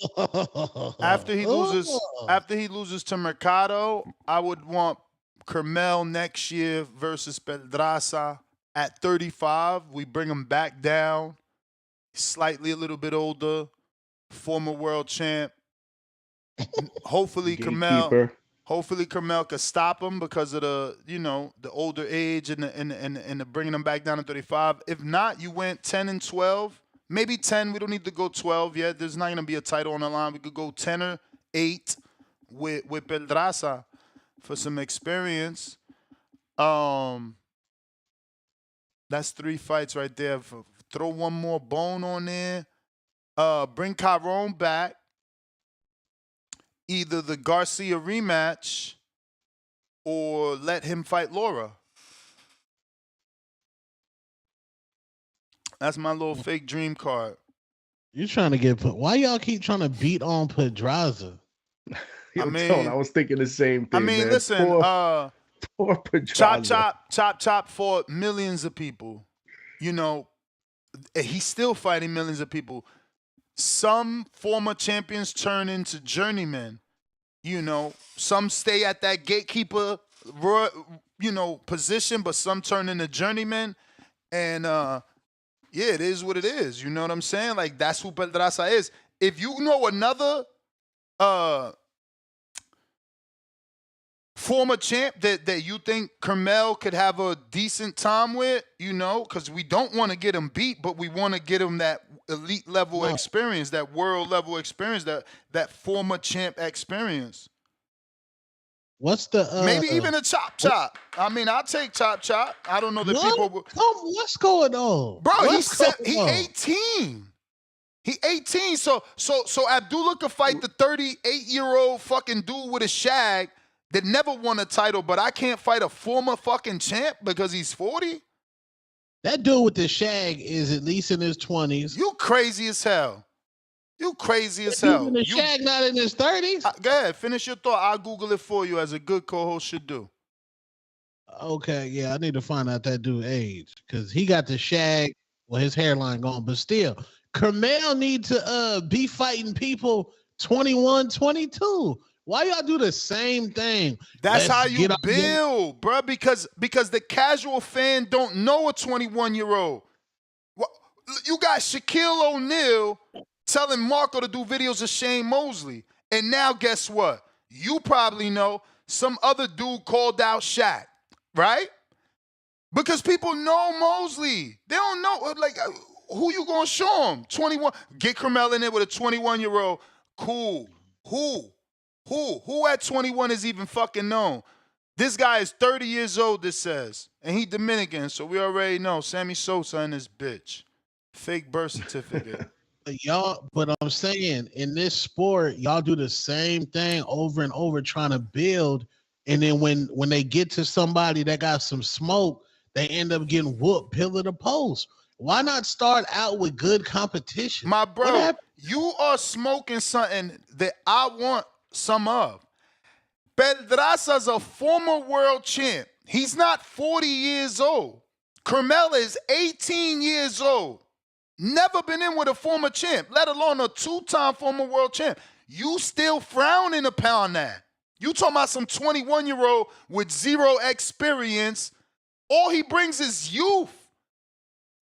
K: After he loses to Mercado, I would want Kermel next year versus Pedraza at 35. We bring him back down, slightly a little bit older, former world champ. Hopefully Kermel could stop him because of the older age and the bringing him back down to 35. If not, you went 10 and 12. Maybe 10. We don't need to go 12 yet. There's not going to be a title on the line. We could go 10 or 8 with Pedraza for some experience. That's 3 fights right there. Throw one more bone on there. Bring Chiron back. Either the Garcia rematch or let him fight Laura. That's my little fake dream card.
T: You're trying to get put. Why y'all keep trying to beat on Pedraza?
S: I was thinking the same thing.
K: I mean,
S: man.
K: listen,
S: poor Pedraza.
K: chop for millions of people. You know, he's still fighting millions of people. Some former champions turn into journeymen. You know, some stay at that gatekeeper, position, but some turn into journeymen. And yeah, it is what it is. You know what I'm saying? Like, that's who Pedraza is. If you know another former champ that you think Kermel could have a decent time with, because we don't want to get him beat, but we want to get him that elite level experience, that world level experience, that former champ experience.
T: What's the
K: maybe even a chop? I mean, I'll take chop. I don't know that people.
T: What's going on,
K: bro? He 18. He 18. So Abdullah could fight the 38-year-old fucking dude with a shag that never won a title, but I can't fight a former fucking champ because he's 40.
T: That dude with the shag is at least in his 20s.
K: You crazy as hell. You crazy as hell.
T: The shag not in his 30s?
K: Go ahead, finish your thought. I'll Google it for you as a good co-host should do.
T: Okay, yeah, I need to find out that dude's age because he got the shag, his hairline gone, but still, Kermel need to be fighting people 21, 22. Why y'all do the same thing?
K: That's how you build, bro, because the casual fan don't know a 21-year-old. You got Shaquille O'Neal telling Marco to do videos of Shane Mosley. And now guess what? You probably know some other dude called out Shaq, right? Because people know Mosley. They don't know, like, who you gonna show them? 21. Get Carmel in there with a 21-year-old. Cool. Who at 21 is even fucking known? This guy is 30 years old, this says. And he Dominican, so we already know. Sammy Sosa and this bitch. Fake birth certificate.
T: But I'm saying, in this sport, y'all do the same thing over and over trying to build. And then when they get to somebody that got some smoke, they end up getting whooped pillar to post. Why not start out with good competition?
K: My bro, you are smoking something that I want some of. Pedraza's a former world champ. He's not 40 years old. Carmel is 18 years old. Never been in with a former champ, let alone a two-time former world champ. You still frowning upon that. You talking about some 21-year-old with zero experience. All he brings is youth.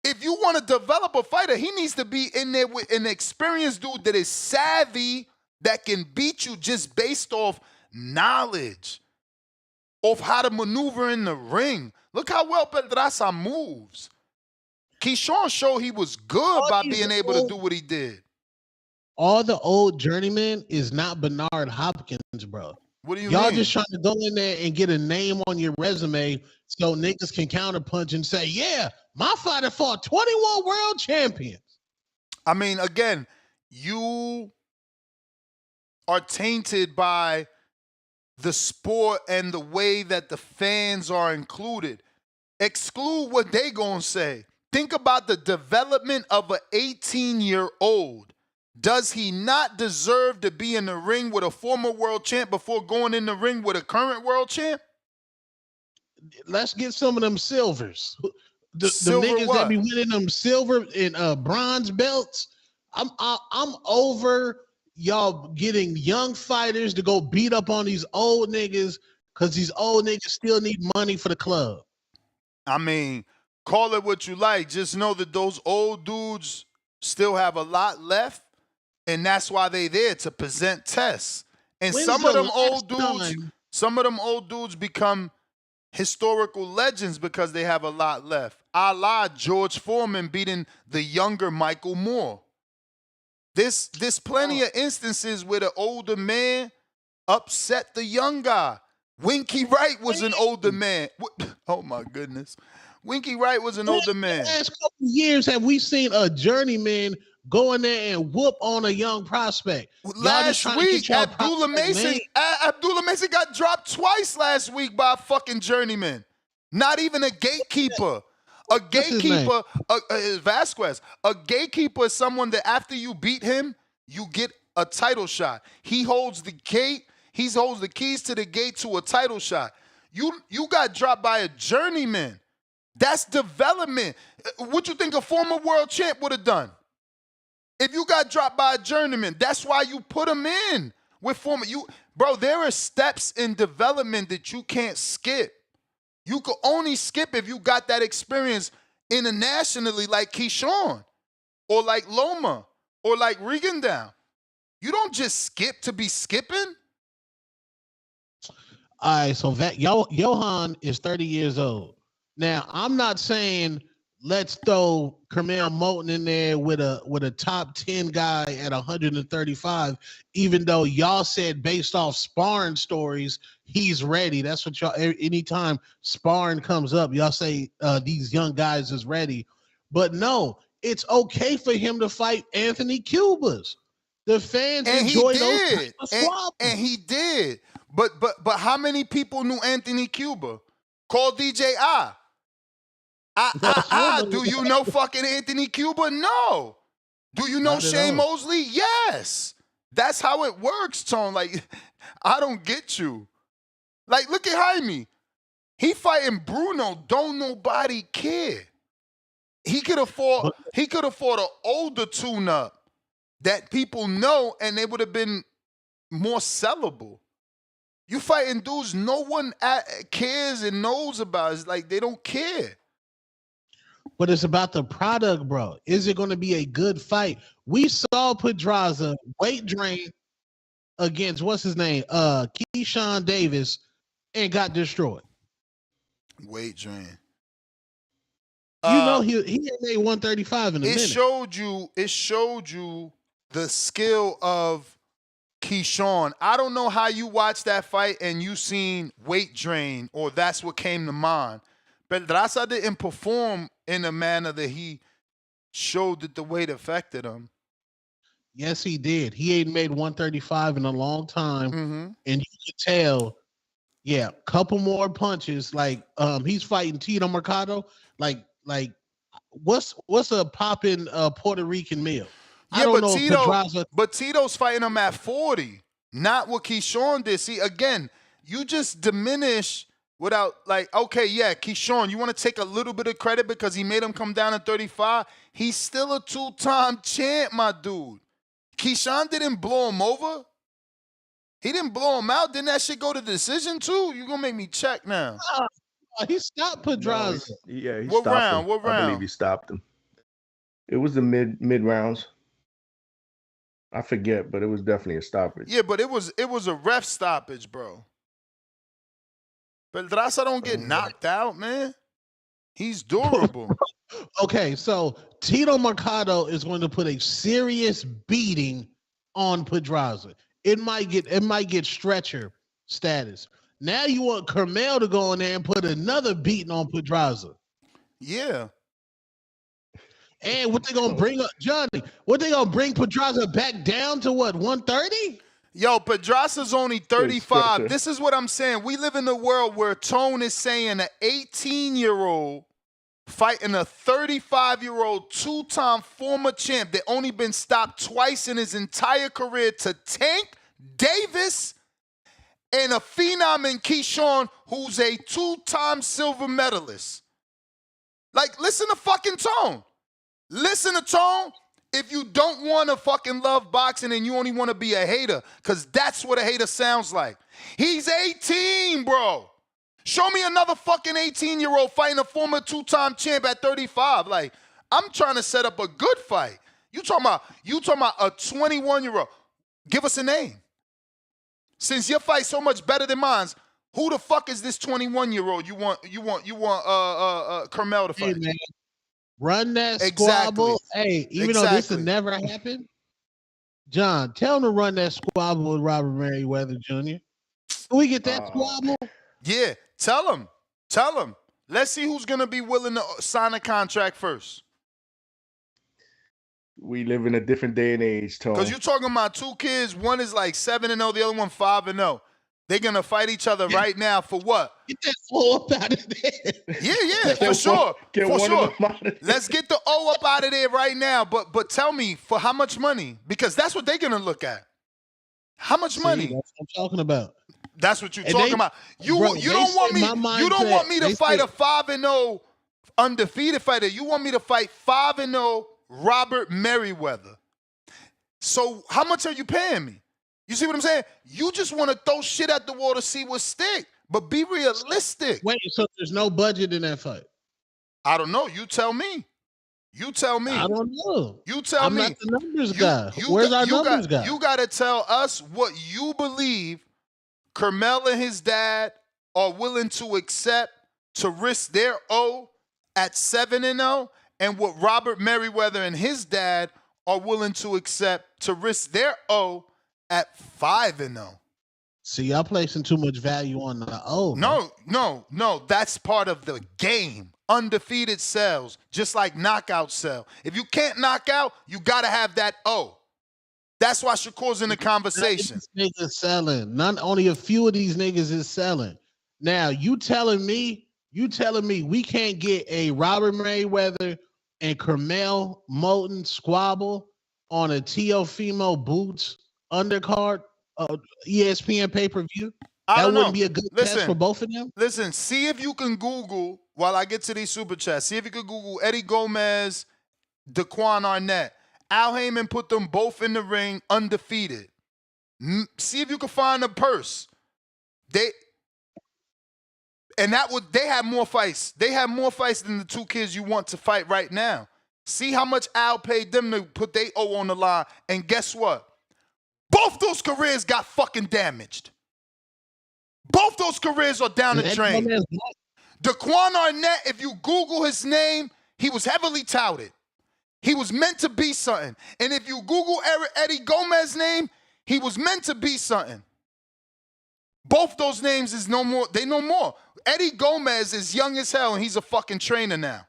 K: If you want to develop a fighter, he needs to be in there with an experienced dude that is savvy, that can beat you just based off knowledge of how to maneuver in the ring. Look how well Pedraza moves. Keyshawn showed he was good by being able to do what he did.
T: All the old journeymen is not Bernard Hopkins, bro.
K: What do you
T: Y'all
K: mean?
T: just trying to go in there and get a name on your resume so niggas can counterpunch and say, yeah, my fighter fought 21 world champions.
K: I mean, again, you are tainted by the sport and the way that the fans are included. Exclude what they gonna say. Think about the development of an 18-year-old. Does he not deserve to be in the ring with a former world champ before going in the ring with a current world champ?
T: Let's get some of them silvers. The
K: Silver
T: niggas
K: what?
T: that be winning them silver and bronze belts. I'm over y'all getting young fighters to go beat up on these old niggas because these old niggas still need money for the club.
K: I mean, call it what you like. Just know that those old dudes still have a lot left, and that's why they there to present tests. And
T: When's
K: some of
T: the
K: them old
T: last
K: dudes, some of them old dudes become historical legends because they have a lot left. A la George Foreman beating the younger Michael Moore. There's plenty of instances where the older man upset the young guy. Winky Wright was an older man. Oh my goodness. Winky Wright was an older man.
T: The last couple of years have we seen a journeyman go in there and whoop on a young prospect?
K: Last week, Abdullah Mason got dropped twice last week by a fucking journeyman. Not even a gatekeeper. A gatekeeper, Vasquez. A gatekeeper is someone that after you beat him, you get a title shot. He holds the gate. He holds the keys to the gate to a title shot. You got dropped by a journeyman. That's development. What you think a former world champ would have done? If you got dropped by a journeyman, that's why you put him in with former. Bro, there are steps in development that you can't skip. You could only skip if you got that experience internationally like Keyshawn or like Loma or like Regendown. You don't just skip to be skipping.
T: All right, so Johan is 30 years old. Now, I'm not saying let's throw Carmel Moulton in there with a top 10 guy at 135, even though y'all said based off sparring stories, he's ready. That's what y'all, anytime sparring comes up, y'all say these young guys is ready. But no, it's okay for him to fight Anthony Cubas. The fans enjoy those.
K: And he did. But how many people knew Anthony Cuba? Call DJ I. Do you know fucking Anthony Cuba? No. Do you know Shane Mosley? Yes. That's how it works, Tone. Like, I don't get you. Like, look at Jaime. He fighting Bruno. Don't nobody care. He could have fought an older tune-up that people know, and they would have been more sellable. You fighting dudes no one cares and knows about. It's like they don't care.
T: But it's about the product, bro. Is it going to be a good fight? We saw Pedraza weight drain against what's his name, Keyshawn Davis, and got destroyed.
K: Weight drain.
T: You know he ain't made 135 in a minute.
K: It showed you the skill of Keyshawn. I don't know how you watched that fight and you seen weight drain or that's what came to mind. But Pedraza didn't perform in a manner that he showed that the weight affected him.
T: Yes, he did. He ain't made 135 in a long time.
K: Mm-hmm.
T: And you could tell, yeah, couple more punches. Like he's fighting Tito Mercado. Like what's a poppin' Puerto Rican meal?
K: Yeah,
T: I don't know if Pedraza.
K: But Tito's fighting him at 40, not what Keyshawn did. See, again, you just diminish without okay, yeah, Keyshawn, you want to take a little bit of credit because he made him come down to 35. He's still a 2-time champ, my dude. Keyshawn didn't blow him over. He didn't blow him out. Didn't that shit go to decision too? You gonna make me check now?
T: He stopped Pedraza.
S: No, he
K: What
S: stopped
K: round?
S: him.
K: What
S: I believe
K: round?
S: he stopped him. It was the mid rounds. I forget, but it was definitely a stoppage.
K: Yeah, but it was a ref stoppage, bro. Pedraza don't get knocked out, man. He's durable.
T: Okay, so Tito Mercado is going to put a serious beating on Pedraza. It might get stretcher status. Now you want Carmel to go in there and put another beating on Pedraza.
K: Yeah.
T: And what they gonna bring up, Johnny? What they gonna bring Pedraza back down to what, 130?
K: Yo, Pedraza's only 35. This is what I'm saying. We live in a world where Tone is saying an 18-year-old fighting a 35-year-old two-time former champ that only been stopped twice in his entire career to Tank Davis and a phenom in Keyshawn who's a two-time silver medalist. Like, listen to fucking Tone. Listen to Tone. If you don't want to fucking love boxing and you only want to be a hater, because that's what a hater sounds like. He's 18, bro. Show me another fucking 18-year-old fighting a former two-time champ at 35. Like, I'm trying to set up a good fight. You talking about a 21-year-old. Give us a name. Since your fight's so much better than mine, who the fuck is this 21-year-old you want Carmel to fight?
T: Hey, man. Run that squabble. Hey, even though this will never happen, John, tell him to run that squabble with Robert Merriweather Jr. Can we get that squabble?
K: Yeah, tell him. Let's see who's going to be willing to sign a contract first.
S: We live in a different day and age, Tone.
K: Because you're talking about two kids. One is like 7-0, the other one 5-0. They're going to fight each other right now for what?
T: Get that O up out of there.
K: Yeah, for sure. Let's get the O up out of there right now. But tell me, for how much money? Because that's what they're going to look at. How much money?
T: That's what I'm talking about.
K: That's what you're talking about. You don't want me to fight a 5-0 undefeated fighter. You want me to fight 5-0 Robert Merriweather. So how much are you paying me? You see what I'm saying? You just want to throw shit at the wall to see what stick, but be realistic.
T: Wait, so there's no budget in that fight?
K: I don't know. You tell me.
T: I don't know.
K: You tell me.
T: I'm not the numbers guy. Where's our numbers guy?
K: You got to tell us what you believe Carmel and his dad are willing to accept to risk their O at 7-0 and what Robert Merriweather and his dad are willing to accept to risk their O at 5-0.
T: See, y'all placing too much value on the O.
K: No. That's part of the game. Undefeated sells, just like knockout sell. If you can't knock out, you got to have that O. That's why Shakur's in the conversation.
T: These niggas selling. Only a few of these niggas is selling. Now, you telling me we can't get a Robert Merriweather and Carmel Moulton squabble on a Teofimo Boots undercard ESPN pay-per-view? That wouldn't be a good test for both of them?
K: Listen, see if you can Google, while I get to these super chats, see if you can Google Eddie Gomez, Daquan Arnett. Al Heyman put them both in the ring undefeated. See if you can find a purse. They had more fights. They had more fights than the two kids you want to fight right now. See how much Al paid them to put their O on the line. And guess what? Both those careers got fucking damaged. Both those careers are down the drain. Daquan Arnett, if you Google his name, He was heavily touted. He was meant to be something. And if you Google Eddie Gomez's name, he was meant to be something. Both those names is no more. They no more. Eddie Gomez is young as hell, and he's a fucking trainer now.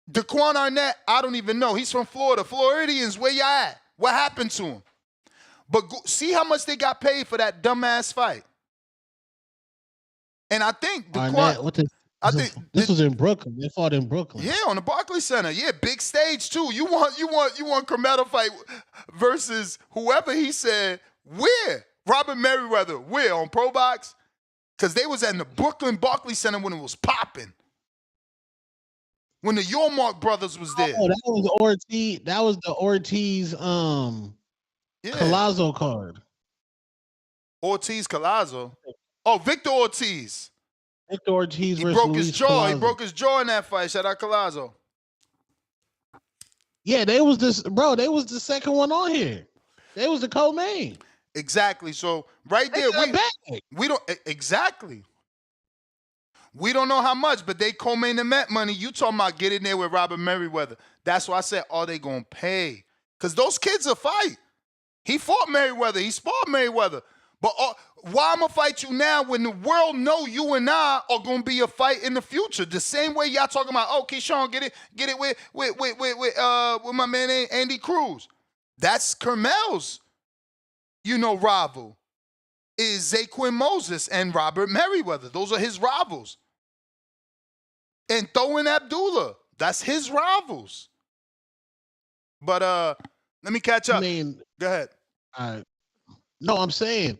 K: Daquan Arnett, I don't even know. He's from Florida. Floridians, where y'all at? What happened to him? But see how much they got paid for that dumbass fight. And I think Daquan...
T: This was in Brooklyn. They fought in Brooklyn.
K: Yeah, on the Barclays Center. Yeah, big stage too. You want Carmelo fight versus whoever he said where? Robert Merriweather, where? On Pro Box? Because they was at the Brooklyn Barclays Center when it was popping. When the Yormark brothers was there.
T: Oh, that was Ortiz. That was the Ortiz Collazo card.
K: Ortiz Collazo. Oh, Victor Ortiz.
T: Victor Ortiz
K: He
T: versus
K: broke
T: Luis
K: his jaw.
T: Collazo.
K: He broke his jaw in that fight. Shout out Collazo.
T: Yeah, they was the second one on here. They was the co-main.
K: Exactly. So right there, we don't exactly. We don't know how much, but they co-main event money. You talking about get in there with Robert Merriweather. That's why I said, are they gonna pay? Because those kids will fight. He fought Merriweather. He sparred Merriweather. But why I'm gonna fight you now when the world know you and I are gonna be a fight in the future? The same way y'all talking about, oh, Keyshawn, get it with my man Andy Cruz. That's Carmel's, rival. Is Zaquin Moses and Robert Merriweather. Those are his rivals. And Throwing Abdullah, that's his rivals. But let me catch up. Go ahead.
T: No, I'm saying,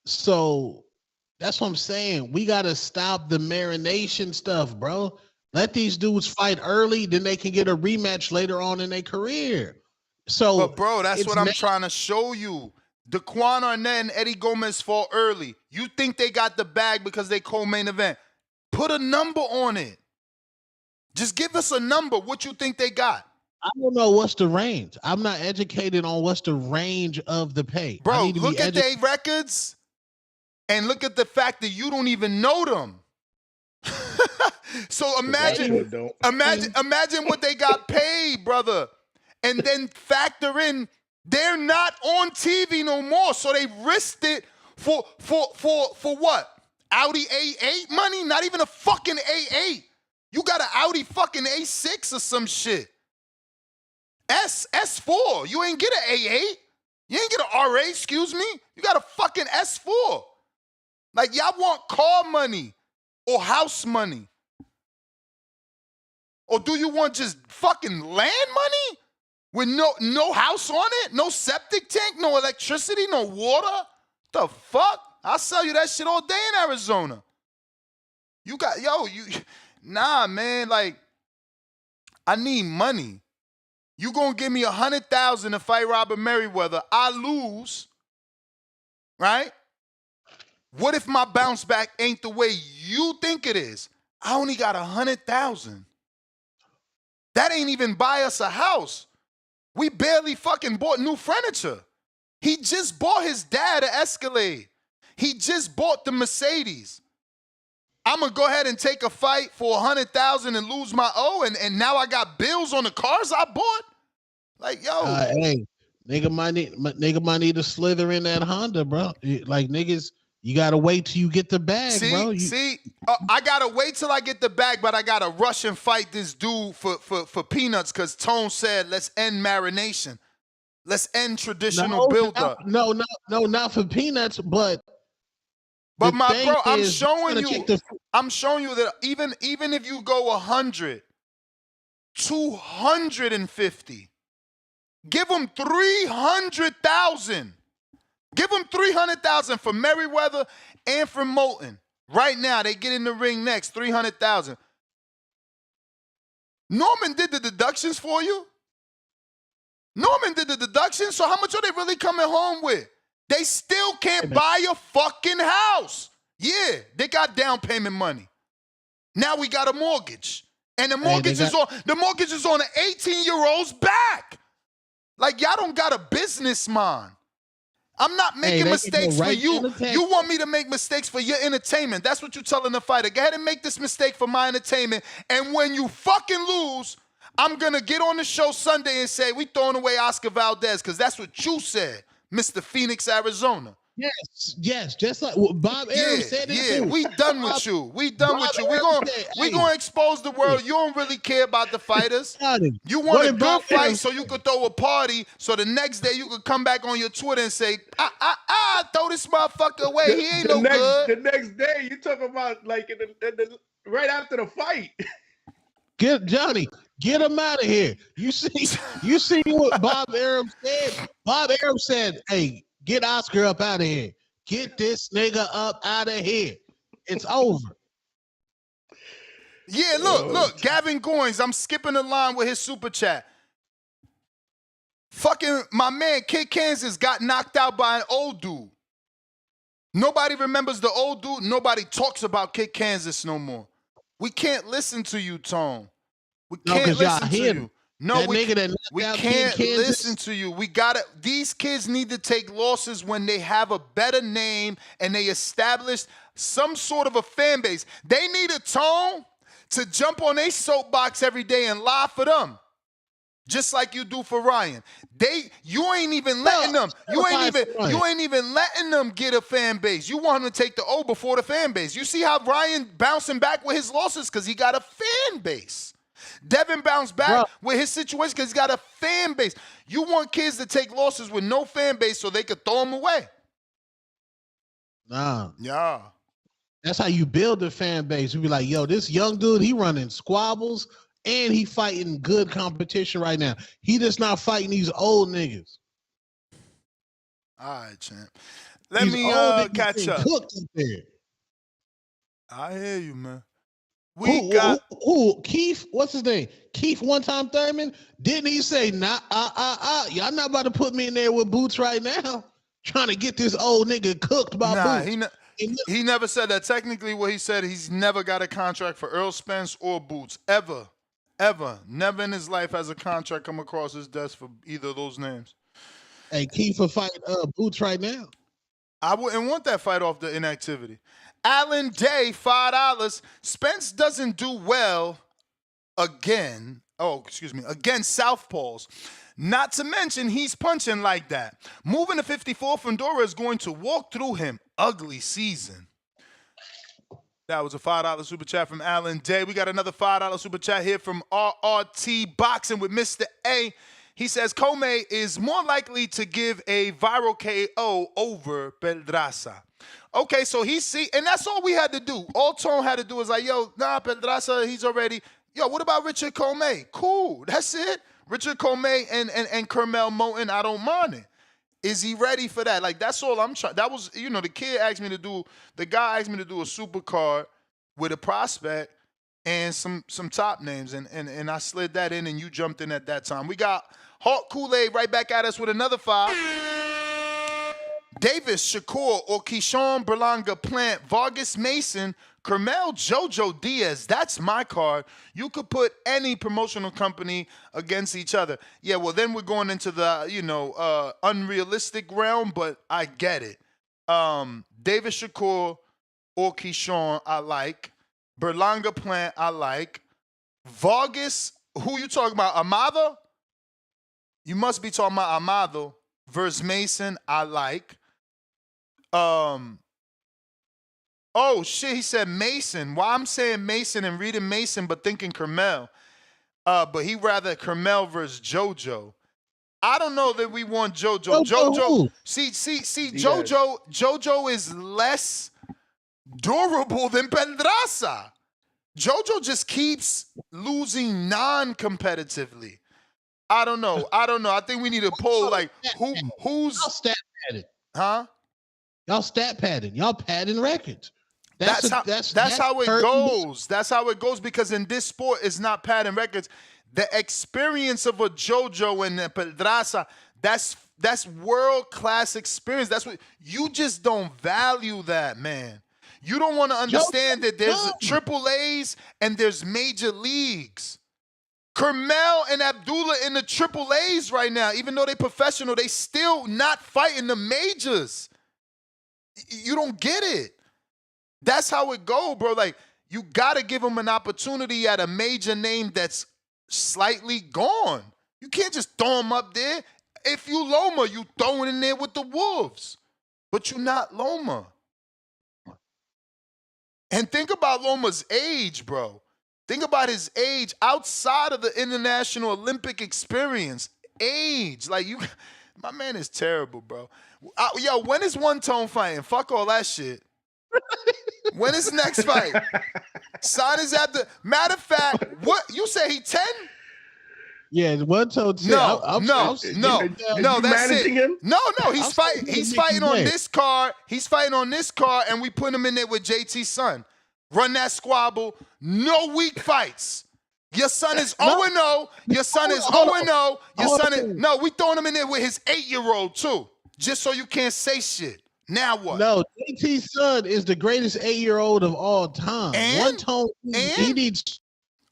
T: so that's what I'm saying. We got to stop the marination stuff, bro. Let these dudes fight early, then they can get a rematch later on in their career. So,
K: but bro, that's what I'm trying to show you. Daquan Arnett and Eddie Gomez fought early. You think they got the bag because they co-main event. Put a number on it. Just give us a number. What you think they got?
T: I don't know what's the range. I'm not educated on what's the range of the pay.
K: Bro, look at their records and look at the fact that you don't even know them. So imagine what they got paid, brother. And then factor in they're not on TV no more. So they risked it for what? Audi A8 money? Not even a fucking A8. You got an Audi fucking A6 or some shit. S4. You ain't get an A8. You ain't get an R8, excuse me. You got a fucking S4. Like, y'all want car money or house money? Or do you want just fucking land money? With no house on it? No septic tank? No electricity? No water? The fuck? I'll sell you that shit all day in Arizona. Nah, man, like, I need money. You gonna give me $100,000 to fight Robert Merriweather. I lose, right? What if my bounce back ain't the way you think it is? I only got $100,000. That ain't even buy us a house. We barely fucking bought new furniture. He just bought his dad an Escalade. He just bought the Mercedes. I'm going to go ahead and take a fight for $100,000 and lose my O, and now I got bills on the cars I bought? Like, yo.
T: Hey, nigga might need to slither in that Honda, bro. Like, niggas, you got to wait till you get the bag, bro.
K: I got to wait till I get the bag, but I got to rush and fight this dude for peanuts because Tone said, let's end marination. Let's end traditional build-up.
T: No, not for peanuts, but
K: my bro, I'm showing you that even if you go 100, 250, give him 300,000. Give him 300,000 for Merriweather and for Moulton. Right now, they get in the ring next, 300,000. Norman did the deductions for you. Norman did the deductions, so how much are they really coming home with? They still can't buy a fucking house. Yeah, they got down payment money. Now we got a mortgage. And the mortgage is on an 18-year-old's back. Like, y'all don't got a business, man. I'm not making
T: they can go
K: mistakes for
T: right
K: you.
T: down the text.
K: You want me to make mistakes for your entertainment. That's what you're telling the fighter. Go ahead and make this mistake for my entertainment. And when you fucking lose, I'm going to get on the show Sunday and say, we throwing away Oscar Valdez, because that's what you said, Mr. Phoenix, Arizona.
T: Yes, just like Bob Arum said it too.
K: We done with you. We done with you. We gonna expose the world. You don't really care about the fighters. You want a good fight so you could throw a party, so the next day you could come back on your Twitter and say, throw this motherfucker away. He ain't no good.
S: The next day, you talk about like right after the fight.
T: Get him out of here. You see what Bob Arum said? Bob Arum said, hey, get Oscar up out of here. Get this nigga up out of here. It's over.
K: Yeah, look, Gavin Goins, I'm skipping the line with his super chat. Fucking my man, Kid Kansas, got knocked out by an old dude. Nobody remembers the old dude. Nobody talks about Kid Kansas no more. We can't listen to you, Tone. We can't listen to you. No, we can't listen to you. These kids need to take losses when they have a better name and they establish some sort of a fan base. They need a Tone to jump on a soapbox every day and lie for them. Just like you do for Ryan. You ain't even letting them. You ain't even letting them get a fan base. You want him to take the O before the fan base. You see how Ryan bouncing back with his losses because he got a fan base. Devin bounced back with his situation because he's got a fan base. You want kids to take losses with no fan base so they could throw them away.
T: Nah.
K: Yeah.
T: That's how you build a fan base. You be like, yo, this young dude, he running squabbles and he fighting good competition right now. He just not fighting these old niggas.
K: All right, champ. Let me catch up. I hear you, man.
T: Keith, what's his name? Keith one-time Thurman? Didn't he say, y'all not about to put me in there with Boots right now? Trying to get this old nigga cooked by Boots.
K: He never said that. Technically, what he said, he's never got a contract for Errol Spence or Boots. Ever. Never in his life has a contract come across his desk for either of those names.
T: Hey, Keith will fight Boots right now.
K: I wouldn't want that fight off the inactivity. Alan Day, $5. Spence doesn't do well against southpaws. Not to mention, he's punching like that. Moving to 54, Fundora is going to walk through him. Ugly season. That was a $5 super chat from Alan Day. We got another $5 super chat here from RRT Boxing with Mr. A. He says, Comey is more likely to give a viral KO over Pedraza. Okay, so and that's all we had to do. All Tone had to do was like, Pedraza, he's already, what about Richard Comey? Cool, that's it. Richard Comey and Kermel Moton, I don't mind it. Is he ready for that? Like, that's all I'm trying. That was, the guy asked me to do a super card with a prospect and some top names, and I slid that in and you jumped in at that time. We got Hawk Kool-Aid right back at us with another 5. Davis, Shakur, or Keyshawn Berlanga Plant, Vargas Mason, Kermel Jojo Diaz. That's my card. You could put any promotional company against each other. Yeah, well, then we're going into the, unrealistic realm, but I get it. Davis, Shakur, or Keyshawn, I like. Berlanga Plant, I like. Vargas, who you talking about? Amado? You must be talking about Amado versus Mason, I like. Oh shit, he said Mason. Why I'm saying Mason and reading Mason but thinking Kermel. But he rather Kermel versus JoJo. I don't know that we want JoJo. JoJo. See, JoJo is less durable than Pedraza. JoJo just keeps losing non-competitively. I don't know. I think we need to poll like who's
T: stat padding.
K: Huh?
T: Y'all stat padding. Y'all padding records.
K: That's how it goes. That's how it goes because in this sport, it's not padding records. The experience of a JoJo and a Pedraza, that's world-class experience. That's what you just don't value that, man. You don't want to understand that there's triple A's and there's major leagues. Carmel and Abdullah in the triple A's right now. Even though they professional, they still not fighting the majors. You don't get it. That's how it go, bro. Like, you got to give them an opportunity at a major name that's slightly gone. You can't just throw them up there. If you Loma, you throw it in there with the Wolves. But you're not Loma. And think about Loma's age, bro. Think about his age outside of the international Olympic experience. Age. Like, my man is terrible, bro. Yo, when is One Tone fighting? Fuck all that shit. When is the next fight? Sign is at the. Matter of fact, what you say he 10?
T: Yeah, One Tone 10.
K: No,
S: You
K: that's
S: managing
K: it.
S: him?
K: No, he's fighting. He's fighting on this card. He's fighting on this card, and we put him in there with JT's son. Run that squabble. No weak fights. Your son is 0-0. Your son is 0-0. Your son is no. We throwing him in there with his 8-year-old too, just so you can't say shit. Now what?
T: No, JT's son is the greatest 8-year-old of all time.
K: And?
T: One Tone, he needs.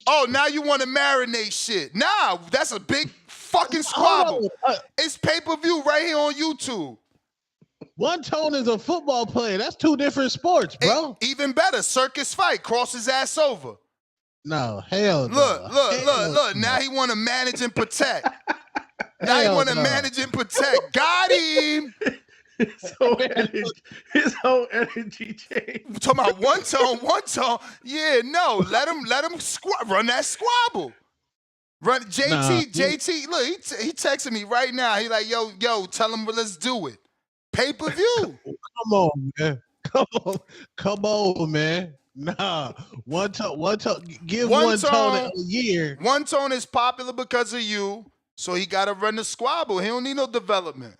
K: Oh, now you want to marinate shit. Nah, that's a big fucking squabble. It's pay-per-view right here on YouTube.
T: One Tone is a football player. That's two different sports, bro.
K: Even better, circus fight. Cross his ass over.
T: No, hell no.
K: Look. Now he want to manage and protect. Now he want to manage and protect. Got him.
S: His whole energy change.
K: We're talking about one tone. Yeah, no. Let him run that squabble. Run JT. Look, he texting me right now. He like, yo, tell him let's do it. Pay-per-view.
T: Come on, man. Come on, man. Nah, one tone. Give one tone a year.
K: One Tone is popular because of you, so he got to run the squabble. He don't need no development.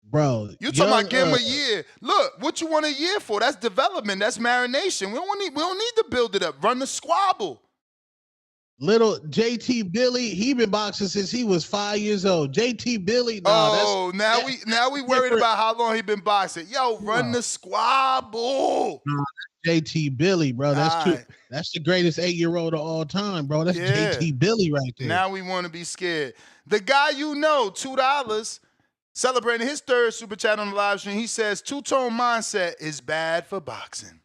T: Bro,
K: you talking about give him a year? Look, what you want a year for? That's development. That's marination. We don't need to build it up. Run the squabble.
T: Little JT Billy, he been boxing since he was 5 years old. JT Billy,
K: now we worried about how long he been boxing. Yo, run the squabble.
T: JT Billy, bro. That's the greatest 8-year-old of all time, bro. That's JT Billy right there.
K: Now we want to be scared. The guy you know, $2, celebrating his third super chat on the live stream. He says, two-tone mindset is bad for boxing.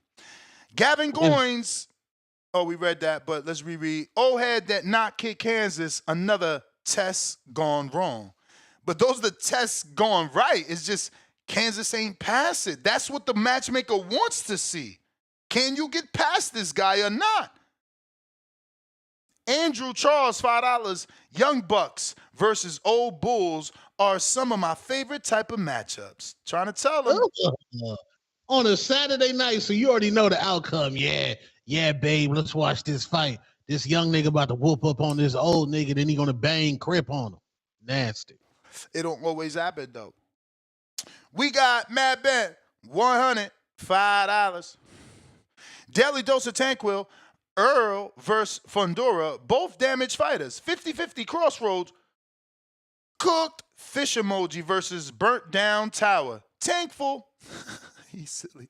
K: Gavin Goins. Oh, we read that, but let's reread. Head that not kick Kansas, another test gone wrong. But those are the tests gone right. It's just Kansas ain't pass it. That's what the matchmaker wants to see. Can you get past this guy or not? Andrew Charles, $5. Young Bucks versus Old Bulls are some of my favorite type of matchups. Trying to tell them.
T: On a Saturday night, so you already know the outcome. Yeah, babe, let's watch this fight. This young nigga about to whoop up on this old nigga, then he gonna bang Crip on him. Nasty.
K: It don't always happen, though. We got Mad Ben, $105. Daily Dose of Tanquil, Earl versus Fundora, both damaged fighters. 50-50 crossroads. Cooked fish emoji versus burnt down tower. Tankful. He's silly.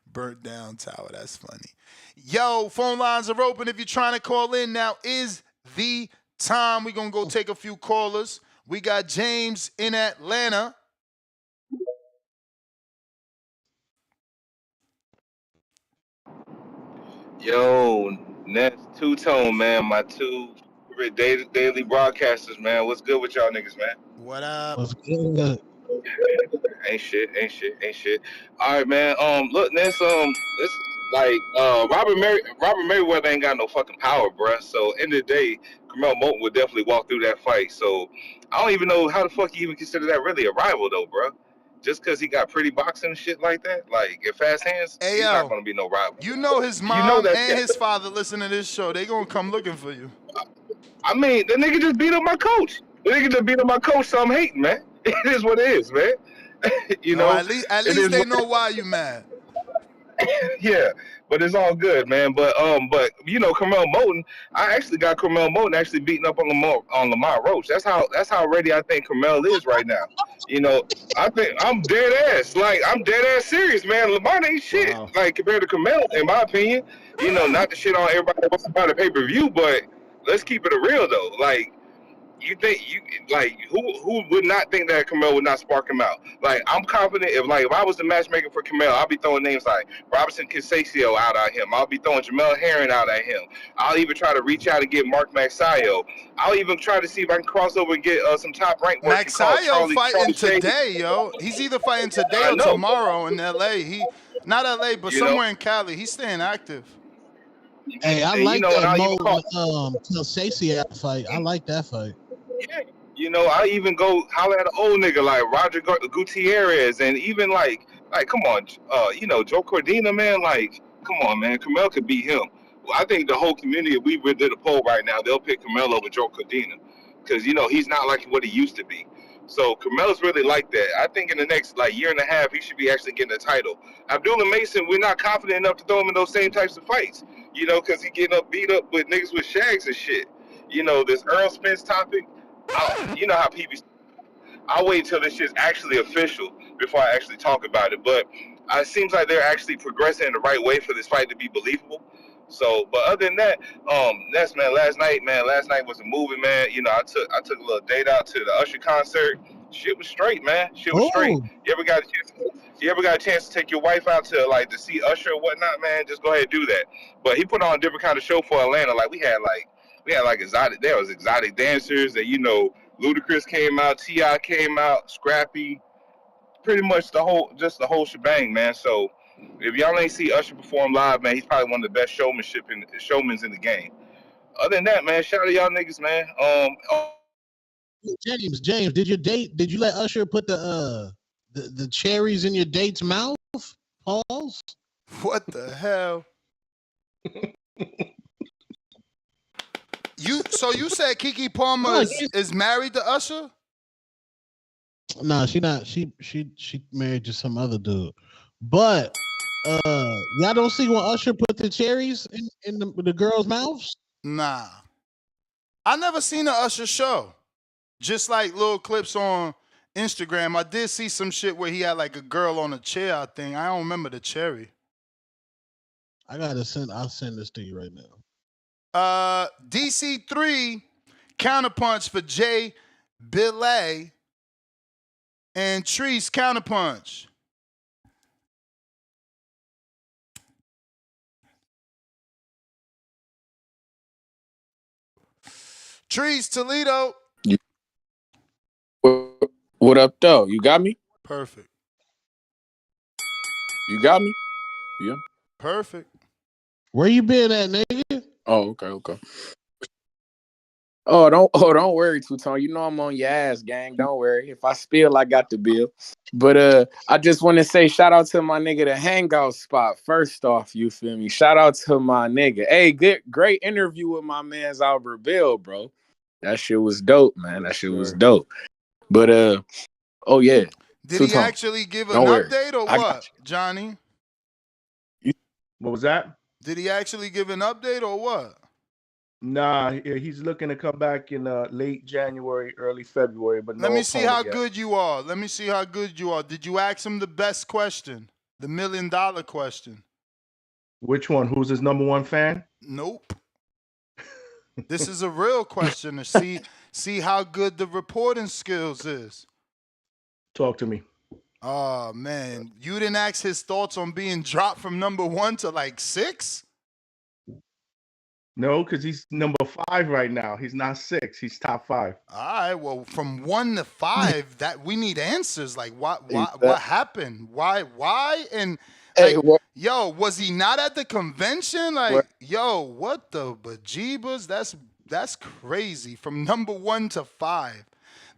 K: Burnt down tower. That's funny. Yo, phone lines are open if you're trying to call in. Now is the time. We're going to go take a few callers. We got James in Atlanta.
U: Yo, Nets, two-tone, man. My two daily broadcasters, man. What's good with y'all niggas, man?
K: What up?
T: What's good?
U: Ain't shit. All right, man. Look, Nets, it's like Robert Merriweather ain't got no fucking power, bruh. So end of the day, Carmel Moulton would definitely walk through that fight. So I don't even know how the fuck you even consider that really a rival, though, bruh. Just because he got pretty boxing and shit like that, like in fast hands, he's not gonna be no rival.
K: You know his mom and his father listen to this show. They gonna come looking for you.
U: I mean, the nigga just beat up my coach. So I'm hating, man. It is what it is, man. You know.
K: At least they know why you mad.
U: Yeah, but it's all good, man. But you know, Carmel Moulton, I actually got Carmel Moulton actually beating up on Lamar Roach. That's how ready I think Carmel is right now. You know, I think I'm dead ass. Like I'm dead ass serious, man. Lamar ain't shit. Wow. Like compared to Carmel, in my opinion. You know, not to shit on everybody that wants to buy the pay-per-view, but let's keep it real though. Like, you think who would not think that Camille would not spark him out? Like, I'm confident if I was the matchmaker for Camille, I'll be throwing names like Robinson Casasio out at him. I'll be throwing Jamel Herring out at him. I'll even try to reach out and get Mark Maxayo. I'll even try to see if I can cross over and get some top ranked work.
K: Maxayo fighting today, yo. He's either fighting today or tomorrow in L.A. Not L.A., but somewhere in Cali. He's staying active.
T: Hey, I like that Mo Casasio fight. I like that fight.
U: Yeah, I even go holler at an old nigga like Roger Gutierrez, and even like come on, Joe Cordina, man, like, come on, man, Camille could beat him. Well, I think the whole community, if we did a poll right now, they'll pick Camille over Joe Cordina, because he's not like what he used to be. So Camel's really like that. I think in the next year and a half, he should be actually getting a title. Abdullah Mason, we're not confident enough to throw him in those same types of fights, because he getting beat up with niggas with shags and shit. This Errol Spence topic. You know how people. I'll wait till this shit's actually official before I actually talk about it. But it seems like they're actually progressing in the right way for this fight to be believable. So, but other than that, last night was a movie, man. I took a little date out to the Usher concert. Shit was straight, man. Shit was straight. You ever got a chance to take your wife out to see Usher or whatnot, man? Just go ahead and do that. But he put on a different kind of show for Atlanta. We had exotic dancers that Ludacris came out, T.I. came out, Scrappy, pretty much the whole shebang, man. So if y'all ain't see Usher perform live, man, he's probably one of the best showmans in the game. Other than that, man, shout out to y'all niggas, man.
T: James, did you let Usher put the cherries in your date's mouth? Pause.
K: What the hell? You said Keke Palmer is married to Usher?
T: No, she not. She married to some other dude. But y'all don't see when Usher put the cherries in the girls' mouths?
K: Nah. I never seen an Usher show. Just like little clips on Instagram. I did see some shit where he had a girl on a chair, I think. I don't remember the cherry.
T: I'll send this to you right now.
K: DC3 counterpunch for Jay Billet and Treese counterpunch. Treese Toledo.
P: What up, though? You got me?
K: Perfect.
P: You got me? Yeah.
K: Perfect.
T: Where you been at, nigga?
P: Oh, okay. Oh, don't worry, Two-Tone. I'm on your ass, gang. Don't worry. If I spill, I got the bill. But I just want to say shout out to my nigga, the hangout spot. First off, you feel me? Shout out to my nigga. Hey, great interview with my man's Albert Bill, bro. That shit was dope, man. That shit was dope. But oh yeah.
K: Did he actually give an update or what, Johnny?
S: What was that?
K: Did he actually give an update or what?
S: Nah, he's looking to come back in late January, early February. But
K: let me see how good you are. Did you ask him the best question, the $1 million question?
S: Which one? Who's his number one fan?
K: Nope. This is a real question to see how good the reporting skills is.
S: Talk to me.
K: Oh man, you didn't ask his thoughts on being dropped from number 1 to 6?
S: No, because he's number 5 right now. He's not 6. He's top 5.
K: All right. Well, from 1 to 5, that we need answers. What happened? Why? And yo, was he not at the convention? Yo, what the bejeebers? That's crazy. From number 1 to 5,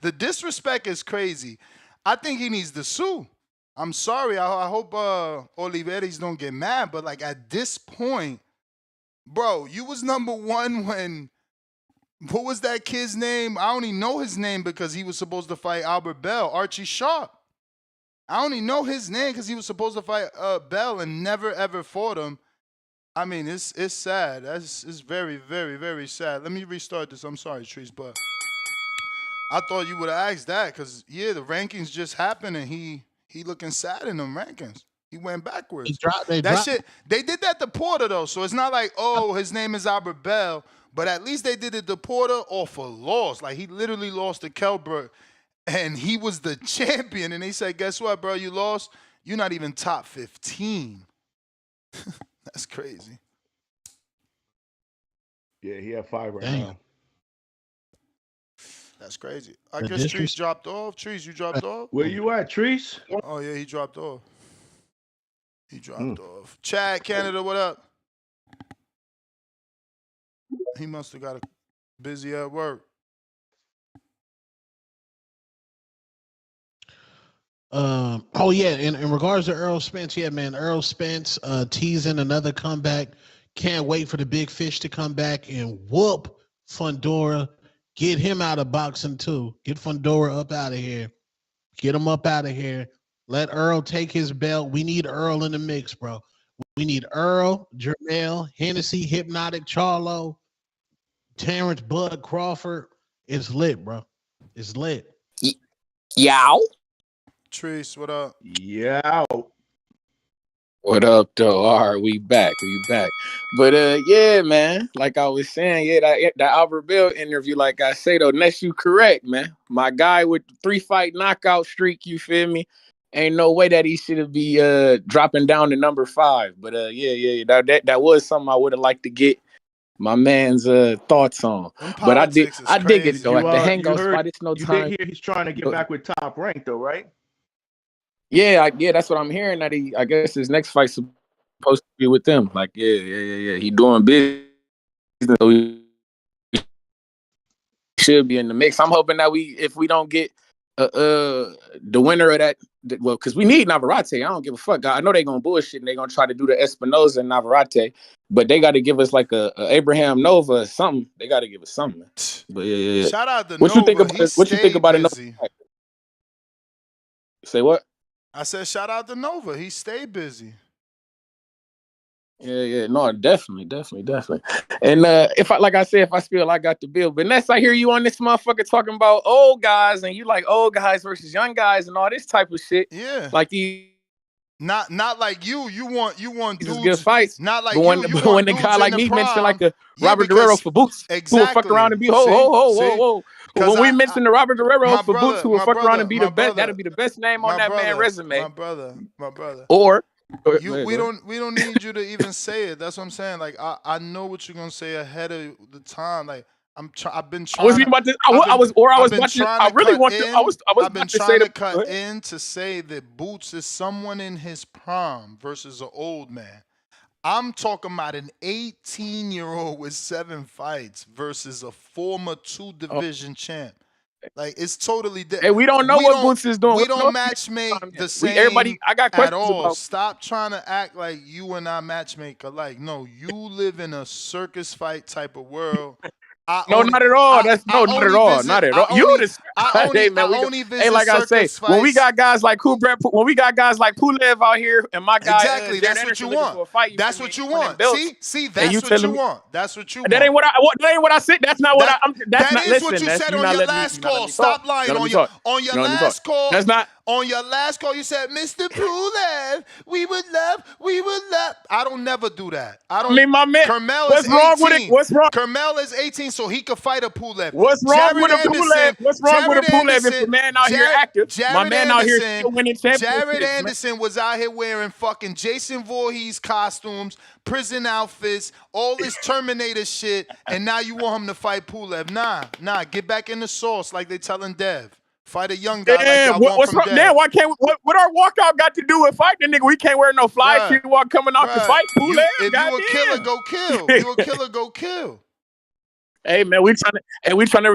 K: the disrespect is crazy. I think he needs to sue. I'm sorry. I hope Oliveris don't get mad, but at this point. Bro, you was number 1 when, what was that kid's name? I only know his name because he was supposed to fight Albert Bell, Archie Sharp. I only know his name because he was supposed to fight Bell and never ever fought him. I mean, it's sad. It's very, very, very sad. Let me restart this. I'm sorry, Treese, but I thought you would have asked that because, the rankings just happened and he looking sad in them rankings. He went backwards. They did that to Porter, though. So it's not his name is Albert Bell, But at least they did the Deporter off a loss. Like, he literally lost to Kelberg, and he was the champion. And they said, guess what, bro? You lost. You're not even top 15. That's crazy.
S: Yeah, he had 5 right
T: Damn.
S: now.
K: That's crazy. I
T: The
K: guess
T: district-
K: Trees dropped off. Trees, you dropped off?
S: Where you at, Trees?
K: Oh, yeah, he dropped off. He dropped off. Chad, Canada, what up? He must have got busy at work.
T: Oh yeah, in regards to Errol Spence, yeah, man, Errol Spence teasing another comeback. Can't wait for the big fish to come back and whoop Fundora. Get him out of boxing too. Get Fundora up out of here. Get him up out of here. Let Earl take his belt. We need Earl in the mix, bro. We need Earl, Jermell, Hennessy, Hypnotic, Charlo, Terrence, Bud, Crawford. It's lit, bro. It's lit.
P: Yow.
K: Trees, what up?
S: Yeah.
P: What up, though? All right, we back. But yeah, man. Like I was saying, yeah, that Albert Bill interview, like I say though, Ness, you correct, man. My guy with the 3-fight knockout streak, you feel me? Ain't no way that he should be dropping down to number 5. But yeah, that was something I would have liked to get my man's thoughts on. But I dig it though. At the hangout spot, it's no time.
S: You did hear he's trying to get back with Top Rank though, right?
P: Yeah, that's what I'm hearing. That I guess his next fight's supposed to be with them. Like, yeah. He doing business, so he should be in the mix. I'm hoping that if we don't get the winner of that, well, because we need Navarrete. I don't give a fuck. I know they're gonna bullshit and they're gonna try to do the Espinoza and Navarrete, but they got to give us like a Abraham Nova or something. They got to give us something. Man. But yeah.
K: Shout out to
P: what
K: Nova.
P: You think about what you think about
K: busy.
P: it? Say what?
K: I said shout out to Nova. He stayed busy.
P: Yeah. No, definitely. And if I feel I got the bill. But next I hear you on this motherfucker talking about old guys and you like old guys versus young guys and all this type of shit.
K: Yeah.
P: Like you
K: not like you. You want dudes
P: good fights.
K: Not like
P: but when,
K: you.
P: But when the guy like me mentioned like a Robert Guerrero for boots,
K: exactly.
P: who will fuck around and be whoa. When we mention the Robert Guerrero for boots, who will fuck around and be the best, that'll be the best name on that man's resume.
K: My brother.
P: Or
K: we don't need you to even say it. That's what I'm saying. Like I know what you're gonna say ahead of the time. Like I've been trying.
P: I've been
K: trying to cut in to say that Boots is someone in his prime versus an old man. I'm talking about an 18-year-old with 7 fights versus a former 2-division champ. Like, it's totally different.
P: Hey, we don't know what Boots is doing.
K: We don't matchmake the same
P: I got questions
K: at all.
P: about.
K: Stop trying to act like you and I matchmake alike. No, you live in a circus fight type of world.
P: Not at all. Not at all. You just hey man, like I say, when we got guys like Pulev out here, and my guy
K: exactly, that's what you want. That's what you want. See, that's what you want. That's what you want.
P: That ain't what I said. That's not what I'm.
K: That is what you said on your last call. Stop lying on your last call.
P: That's not.
K: On your last call, you said, Mr. Pulev, we would love. I don't never do that. I mean,
P: my man.
K: Carmel
P: what's
K: is
P: wrong
K: 18.
P: with it? What's wrong?
K: Carmel is 18, so he could fight a Pulev.
P: What's wrong with a Pulev? What's wrong with a Pulev if the man out here active? My man out here still winning championships.
K: Jared Anderson was out here wearing fucking Jason Voorhees costumes, prison outfits, all this Terminator shit, and now you want him to fight Pulev. Nah, get back in the sauce like they telling Dev. Fight a young guy like
P: what's wrong? Damn, why can't what our walkout got to do with fighting the nigga? We can't wear no fly shit while coming off the fight. Pulev,
K: if you a killer, go kill. You a killer, go kill.
P: Hey man, we trying to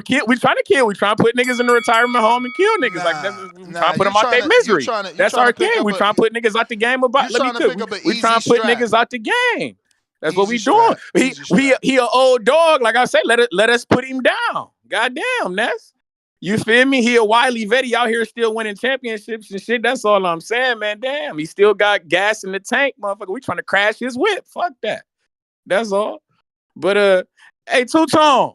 P: kill. We trying to put niggas in the retirement home and kill niggas. We trying to put them out their misery. That's our game. We trying to put niggas out the game. We trying to put niggas out the game. That's what we doing. He an old dog. Like I say, let us put him down. Goddamn, Ness. You feel me? He a wily Vetty out here still winning championships and shit. That's all I'm saying, man. Damn, he still got gas in the tank, motherfucker. We trying to crash his whip. Fuck that. That's all. But hey, Two-Tone.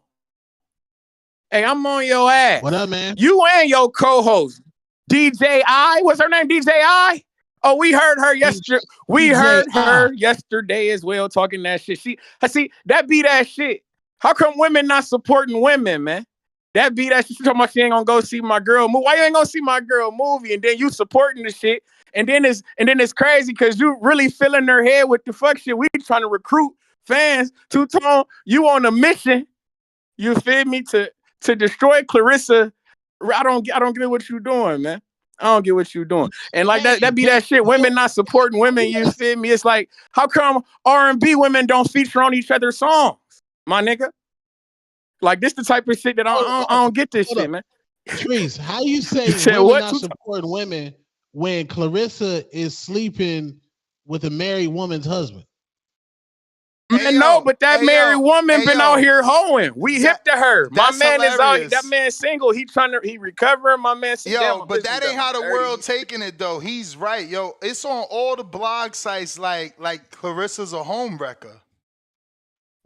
P: Hey, I'm on your ass.
T: What up, man?
P: You and your co-host, DJI. What's her name? DJI? Oh, we heard her yesterday. We heard her yesterday as well talking that shit. See, that be that shit. How come women not supporting women, man? That be that shit. You talking about she ain't gonna go see my girl movie. Why you ain't gonna see my girl movie? And then you supporting the shit. And then it's crazy because you really filling their head with the fuck shit. We trying to recruit fans. Two-Tone, you on a mission. You feel me? To destroy Clarissa. I don't get what you doing, man. I don't get what you doing. And like that be that shit. Women not supporting women. You feel me? It's like, how come R&B women don't feature on each other's songs, my nigga? Like, this the type of shit that I don't get this shit, man.
T: Trees, how you say women not supporting women when Clarissa is sleeping with a married woman's husband?
P: Man, no, but that married woman been out here hoeing. We hip to her. My man is out. That man's single. He recovering. My man.
K: Yo, but that ain't how the world taking it though. He's right, yo. It's on all the blog sites like Clarissa's a home wrecker.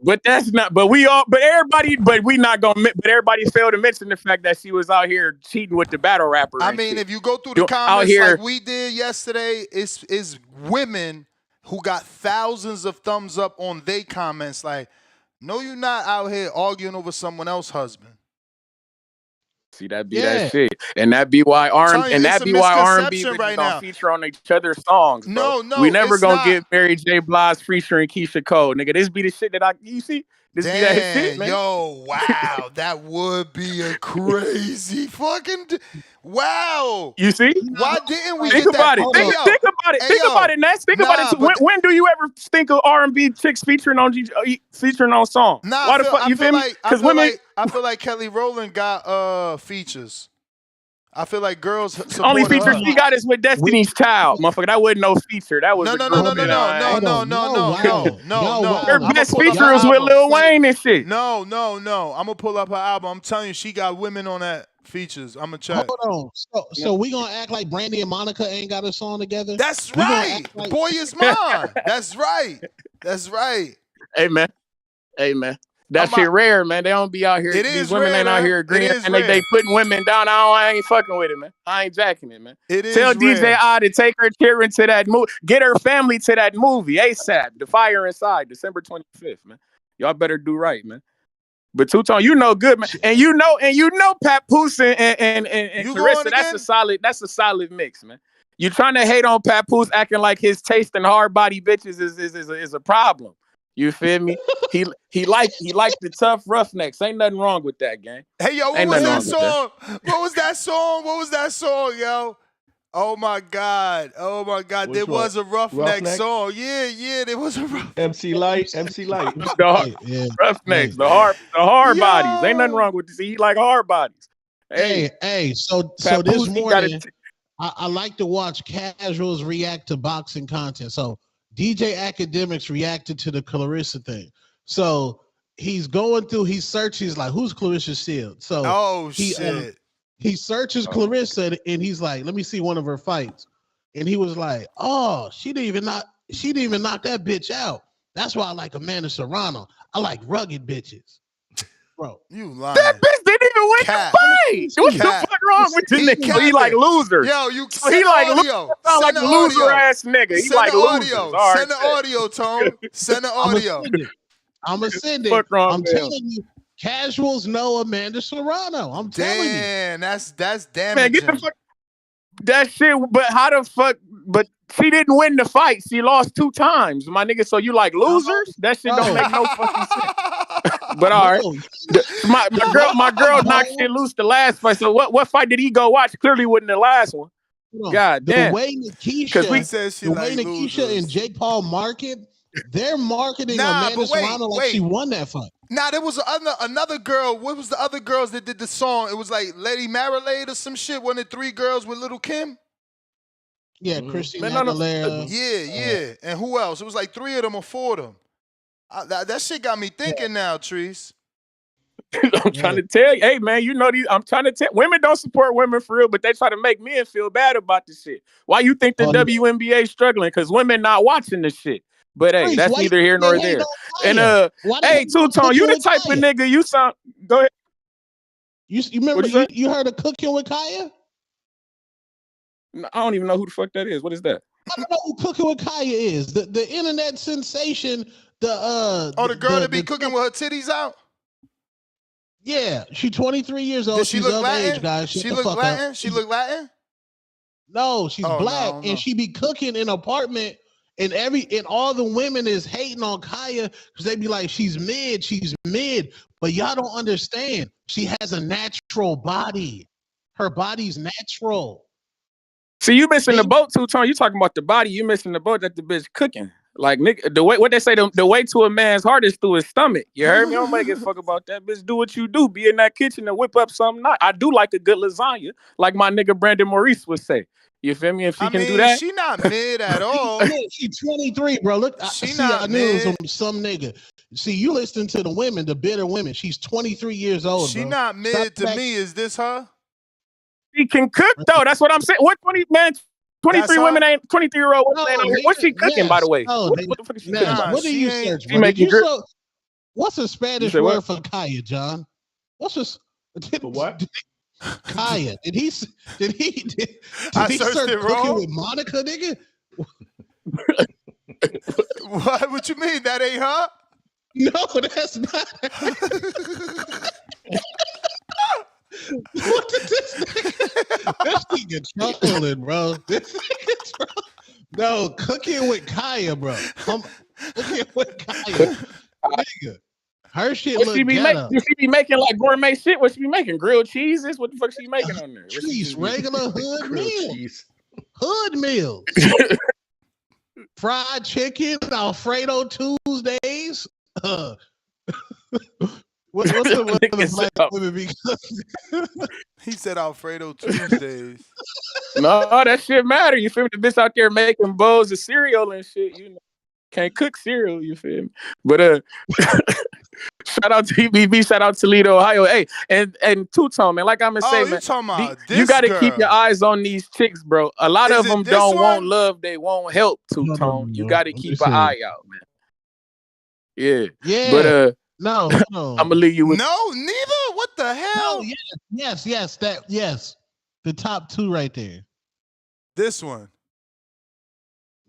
P: But that's not. But we all. But everybody. But we not gonna. But everybody failed to mention the fact that she was out here cheating with the battle rapper.
K: I mean, if you go through the comments like we did yesterday, it's women who got thousands of thumbs up on their comments. Like, no, you're not out here arguing over someone else's husband.
P: See, that be that shit, and that be why R&B right don't feature on each other's songs. Bro. No, we never gonna get Mary J. Blige featuring Keisha Cole, nigga. This be the shit that you see. This be that shit, man.
K: Yo, wow, that would be a crazy fucking. Wow.
P: You see?
K: Why didn't we
P: think
K: get
P: about
K: that?
P: It? Think about it. Think about it, Ness. Think about it. When do you ever think of R&B chicks featuring on songs?
K: Nah,
P: why the fuck? You feel me? Because women.
K: I feel like Kelly Rowland got features. I feel like girls
P: only feature she got is with Destiny's Child, motherfucker. That wasn't no feature. That was
K: no.
P: Her best feature was with Lil Wayne and shit.
K: No. I'm gonna pull up her album. I'm telling you, she got women on that features. I'm gonna check.
T: Hold on. So we gonna act like Brandy and Monica ain't got a song together?
K: That's right. Boy is mine. That's right.
P: Hey man. That shit rare, man. They don't be out here. These women ain't out here agreeing, and they putting women down. I ain't fucking with it, man. I ain't jacking it, man. Tell DJ I to take her children to that movie. Get her family to that movie ASAP. The Fire Inside, December 25th, man. Y'all better do right, man. But Two-Tone, you know good, man, and you know Papoose and Clarissa. That's a solid mix, man. You trying to hate on Papoose, acting like his taste in hard body bitches is a problem. You feel me? He like the tough roughnecks. Ain't nothing wrong with that, gang.
K: Hey, yo, what was that song? What was that song, yo? Oh my God. There was a roughneck song. Yeah, there was a rough.
S: MC Light.
P: The roughnecks, the hard bodies. Ain't nothing wrong with this. He like hard bodies.
T: Hey, so this morning, I like to watch casuals react to boxing content. So DJ Academics reacted to the Clarissa thing. So he's going through, he searches like, who's Clarissa Shields? So he searches Clarissa and he's like, let me see one of her fights. And he was like, oh, she didn't even knock that bitch out. That's why I like Amanda Serrano. I like rugged bitches. Bro.
K: You lying.
P: That bitch didn't even win the fight. What the fuck wrong with this nigga? He like losers.
K: Yo, you
P: he like audio. Sound like a loser ass nigga. He like losers.
K: Send the audio, Tone. Send the audio.
T: I'm gonna send it. I'm telling you, casuals know Amanda Serrano. I'm telling you.
K: Damn, that's damaging.
P: Man, get the fuck that shit. But how the fuck? But she didn't win the fight. She lost 2 times, my nigga. So you like losers? That shit don't make no fucking sense. But all right, my girl knocked shit loose the last fight. So what fight did he go watch? Clearly wasn't the last one. God damn.
T: The way Nikisha and Jake Paul market, they're marketing Amanda Serrano like she won that fight.
K: Nah, there was another girl. What was the other girls that did the song? It was like Lady Marmalade or some shit. One of the 3 girls with Little Kim.
T: Yeah, Christina Aguilera.
K: Yeah. And who else? It was like 3 of them or 4 of them. That shit got me thinking now, Trees.
P: I'm trying to tell you, hey man, you know these. I'm trying to tell women don't support women for real, but they try to make men feel bad about this shit. Why you think the WNBA struggling? Because women not watching this shit. But hey, that's neither here nor there. And hey, Two-Tone, you the type of nigga you sound. Go ahead.
T: You remember you heard of Cooking with Kaya?
P: I don't even know who the fuck that is. What is that?
T: I don't know who Cooking with Kaya is. The internet sensation. The
K: girl that be cooking with her titties out.
T: Yeah, she's 23 years old.
K: Does she
T: She's
K: look
T: of
K: Latin?
T: age, guys. Shut
K: She
T: the
K: look
T: fuck
K: Latin?
T: up.
K: She look Latin?
T: No, she's
K: Oh,
T: black,
K: no.
T: and she be cooking in an apartment, and all the women is hating on Kaya because they be like, she's mid, but y'all don't understand. She has a natural body. Her body's natural.
P: See, you missing the boat, Two-Tone. You talking about the body. You missing the boat that the bitch cooking. Like, nigga, the way what they say, the way to a man's heart is through his stomach. You heard me? I don't give a fuck about that. Bitch, do what you do. Be in that kitchen and whip up something nice. I do like a good lasagna, like my nigga Brandon Maurice would say. You feel me? If she can do that.
K: She not mid at all.
T: She's 23, bro. Look, I knew it was some nigga. See, you listen to the women, the bitter women. She's 23 years old,
K: She
T: bro.
K: not mid to me. Is this her?
P: She can cook, though. That's what I'm saying. What 23 women ain't 23-year-old women ain't on here. What's she cooking, by the way? What the fuck is she cooking?
T: What do you search?
P: She making
T: what's a Spanish
P: word
T: for Kaya, John? What's
S: what?
T: Kaya. Did he search
K: it wrong?
T: cooking with Monica, nigga?
K: What you mean? That ain't her?
T: No, that's not. What did this nigga trolling, bro? This nigga trolling. No, cooking with Kaya, bro. Cooking with Kaya, nigga. Her shit look ghetto.
P: Does she be making like gourmet shit? What she be making? Grilled cheeses? What the fuck she making on there?
T: Cheese, regular hood meals. Hood meals. Fried chicken, Alfredo Tuesdays. What's the black women be cooking?
K: He said Alfredo Tuesdays.
P: No, that shit matter. You feel me? The bitch out there making bowls of cereal and shit. You know, can't cook cereal. You feel me? But shout out to EBB. Shout out to Toledo, Ohio. Hey, and Two-Tone, man. Like I'm gonna say, man,
K: talking about
P: you
K: this
P: gotta keep your eyes on these chicks, bro. A lot of them don't want love. They won't help. Two-Tone. You gotta keep an eye out, man. Yeah.
T: Yeah.
P: But
T: no.
P: I'm gonna leave you with
K: no, neither. What the hell?
T: No, yes. The top two right there.
K: This one.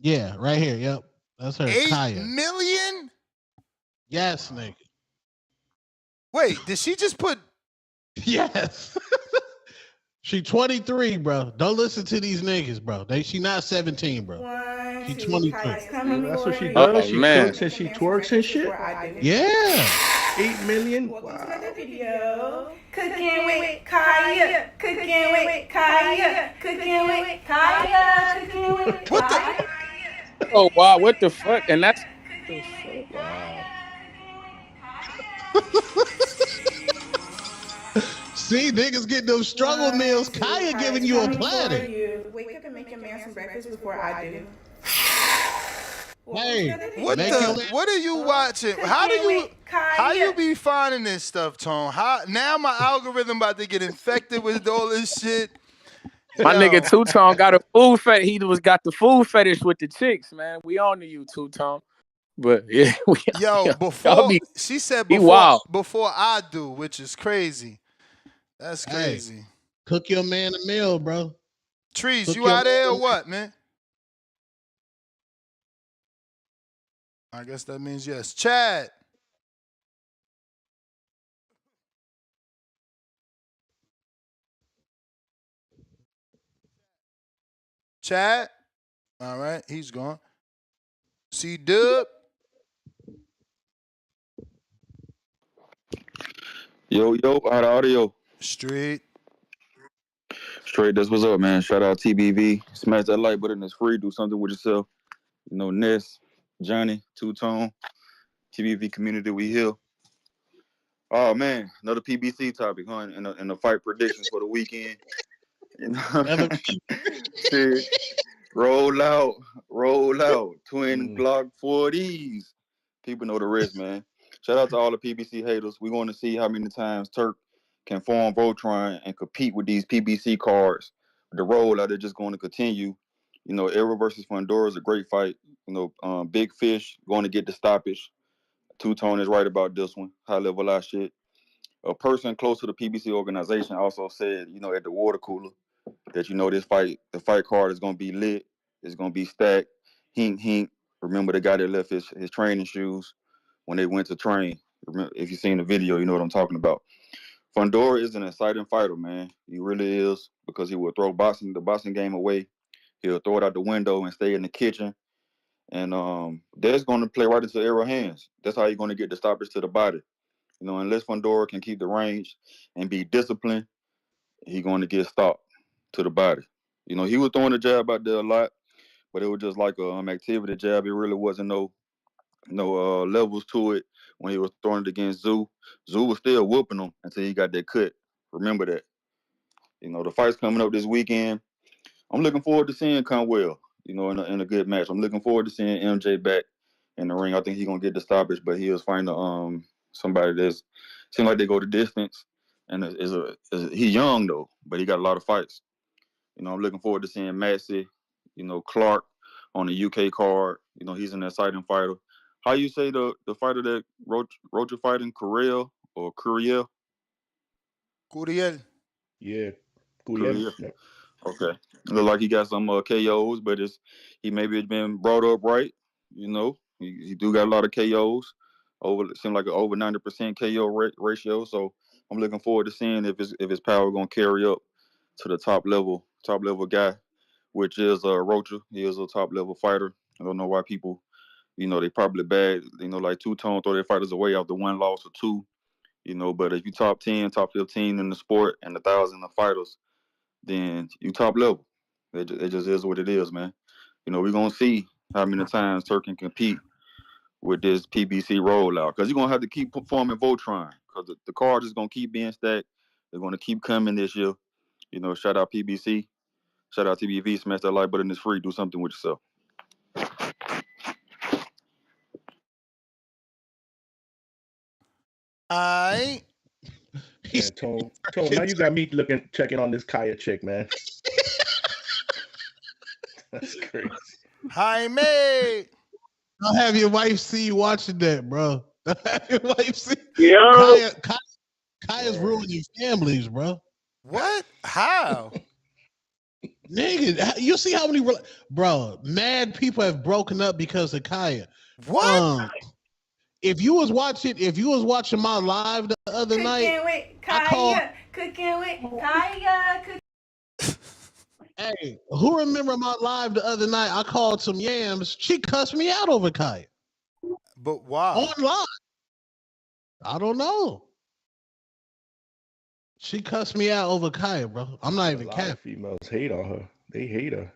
T: Yeah, right here. Yep. That's her.
K: 8
T: Kaya.
K: million?
T: Yes, nigga.
K: Wait, did she just put?
T: Yes. She 23, bro. Don't listen to these niggas, bro. She not 17, bro. She 23.
S: That's what she does. She cooks and she twerks and shit.
T: Yeah.
S: 8 million.
A: Wow. Video. Cooking with Kaya. Cooking with Kaya. Cooking with Kaya. Cooking with Kaya.
P: oh wow, what the fuck? And that's
S: wow.
T: See, niggas get those struggle meals. Kaya giving you a platter.
A: Wake up and make your man some breakfast before I do.
T: Hey,
K: what are you watching? How you be finding this stuff, Tone? Now my algorithm about to get infected with all this shit.
P: My nigga Two-Tone got a food fetish. He got the food fetish with the chicks, man. We on to you, Two-Tone. But yeah,
K: she said before I do, which is crazy. That's crazy.
T: Hey, cook your man a meal, bro.
K: Trees, you out there or what, man? I guess that means yes. Chad. Chad. All right, he's gone. C-Dub.
V: Yo, out of audio.
K: Straight,
V: that's what's up, man. Shout out TBV. Smash that like button. It's free. Do something with yourself. You know, Ness, Johnny, Two-Tone, TBV community, we here. Oh, man. Another PBC topic, huh? And the fight predictions for the weekend. You know? Shit. Roll out. Twin Glock 40s. People know the rest, man. Shout out to all the PBC haters. We're going to see how many times Turk can form Voltron and compete with these PBC cards. The rollout, they're just going to continue. You know, Errol versus Fundora is a great fight. You know, Big Fish going to get the stoppage. Two-Tone is right about this one. High level lot shit. A person close to the PBC organization also said, you know, at the water cooler that, you know, the fight card is going to be lit. It's going to be stacked. Hink. Remember the guy that left his training shoes when they went to train. Remember, if you've seen the video, you know what I'm talking about. Fundora is an exciting fighter, man. He really is, because he will throw the boxing game away. He'll throw it out the window and stay in the kitchen. And that's going to play right into Errol's hands. That's how you're going to get the stoppage to the body. You know, unless Fundora can keep the range and be disciplined, he's going to get stopped to the body. You know, he was throwing the jab out there a lot, but it was just like a activity jab. It really wasn't no levels to it when he was throwing it against Zoo. Zoo was still whooping him until he got that cut. Remember that. You know, the fight's coming up this weekend. I'm looking forward to seeing Conwell, you know, in a good match. I'm looking forward to seeing MJ back in the ring. I think he's going to get the stoppage, but he was fighting somebody that's seems like they go the distance. And he's young, though, but he got a lot of fights. You know, I'm looking forward to seeing Massey, you know, Clark on the UK card. You know, he's an exciting fighter. How you say the fighter that Rocha fighting, Curiel or Curiel?
K: Curiel.
S: Yeah, Curiel.
V: Curiel. Okay. Look like he got some KOs, but he maybe been brought up right. You know, he do got a lot of KOs. Seems like an over 90% KO ratio. So I'm looking forward to seeing if his power gonna carry up to the top level guy, which is Rocha. He is a top level fighter. I don't know why people, you know, they probably bad. You know, like two-tone throw their fighters away after one loss or two. You know, but if you top 10, top 15 in the sport and 1,000 of fighters, then you top level. It just is what it is, man. You know, we're going to see how many times Turk can compete with this PBC rollout, because you're going to have to keep performing Voltron, because the card is going to keep being stacked. They're going to keep coming this year. You know, shout out PBC. Shout out TBV. Smash that like button. It's free. Do something with yourself.
S: Yeah, Tone, now you got me checking on this Kaya chick, man. That's crazy.
K: Jaime.
T: Don't have your wife see you watching that, bro. Don't have your wife see.
B: Yo.
T: Kaya's ruining families, bro.
K: What? How?
T: Nigga, you see how many mad people have broken up because of Kaya.
K: What?
T: If you was watching my live the other night,
A: Cooking with Kaya.
T: Hey, who remember my live the other night? I called some yams. She cussed me out over Kaya.
K: But why?
T: Online. I don't know. She cussed me out over Kaya, bro. I'm not even capping.
S: Females hate on her. They hate her.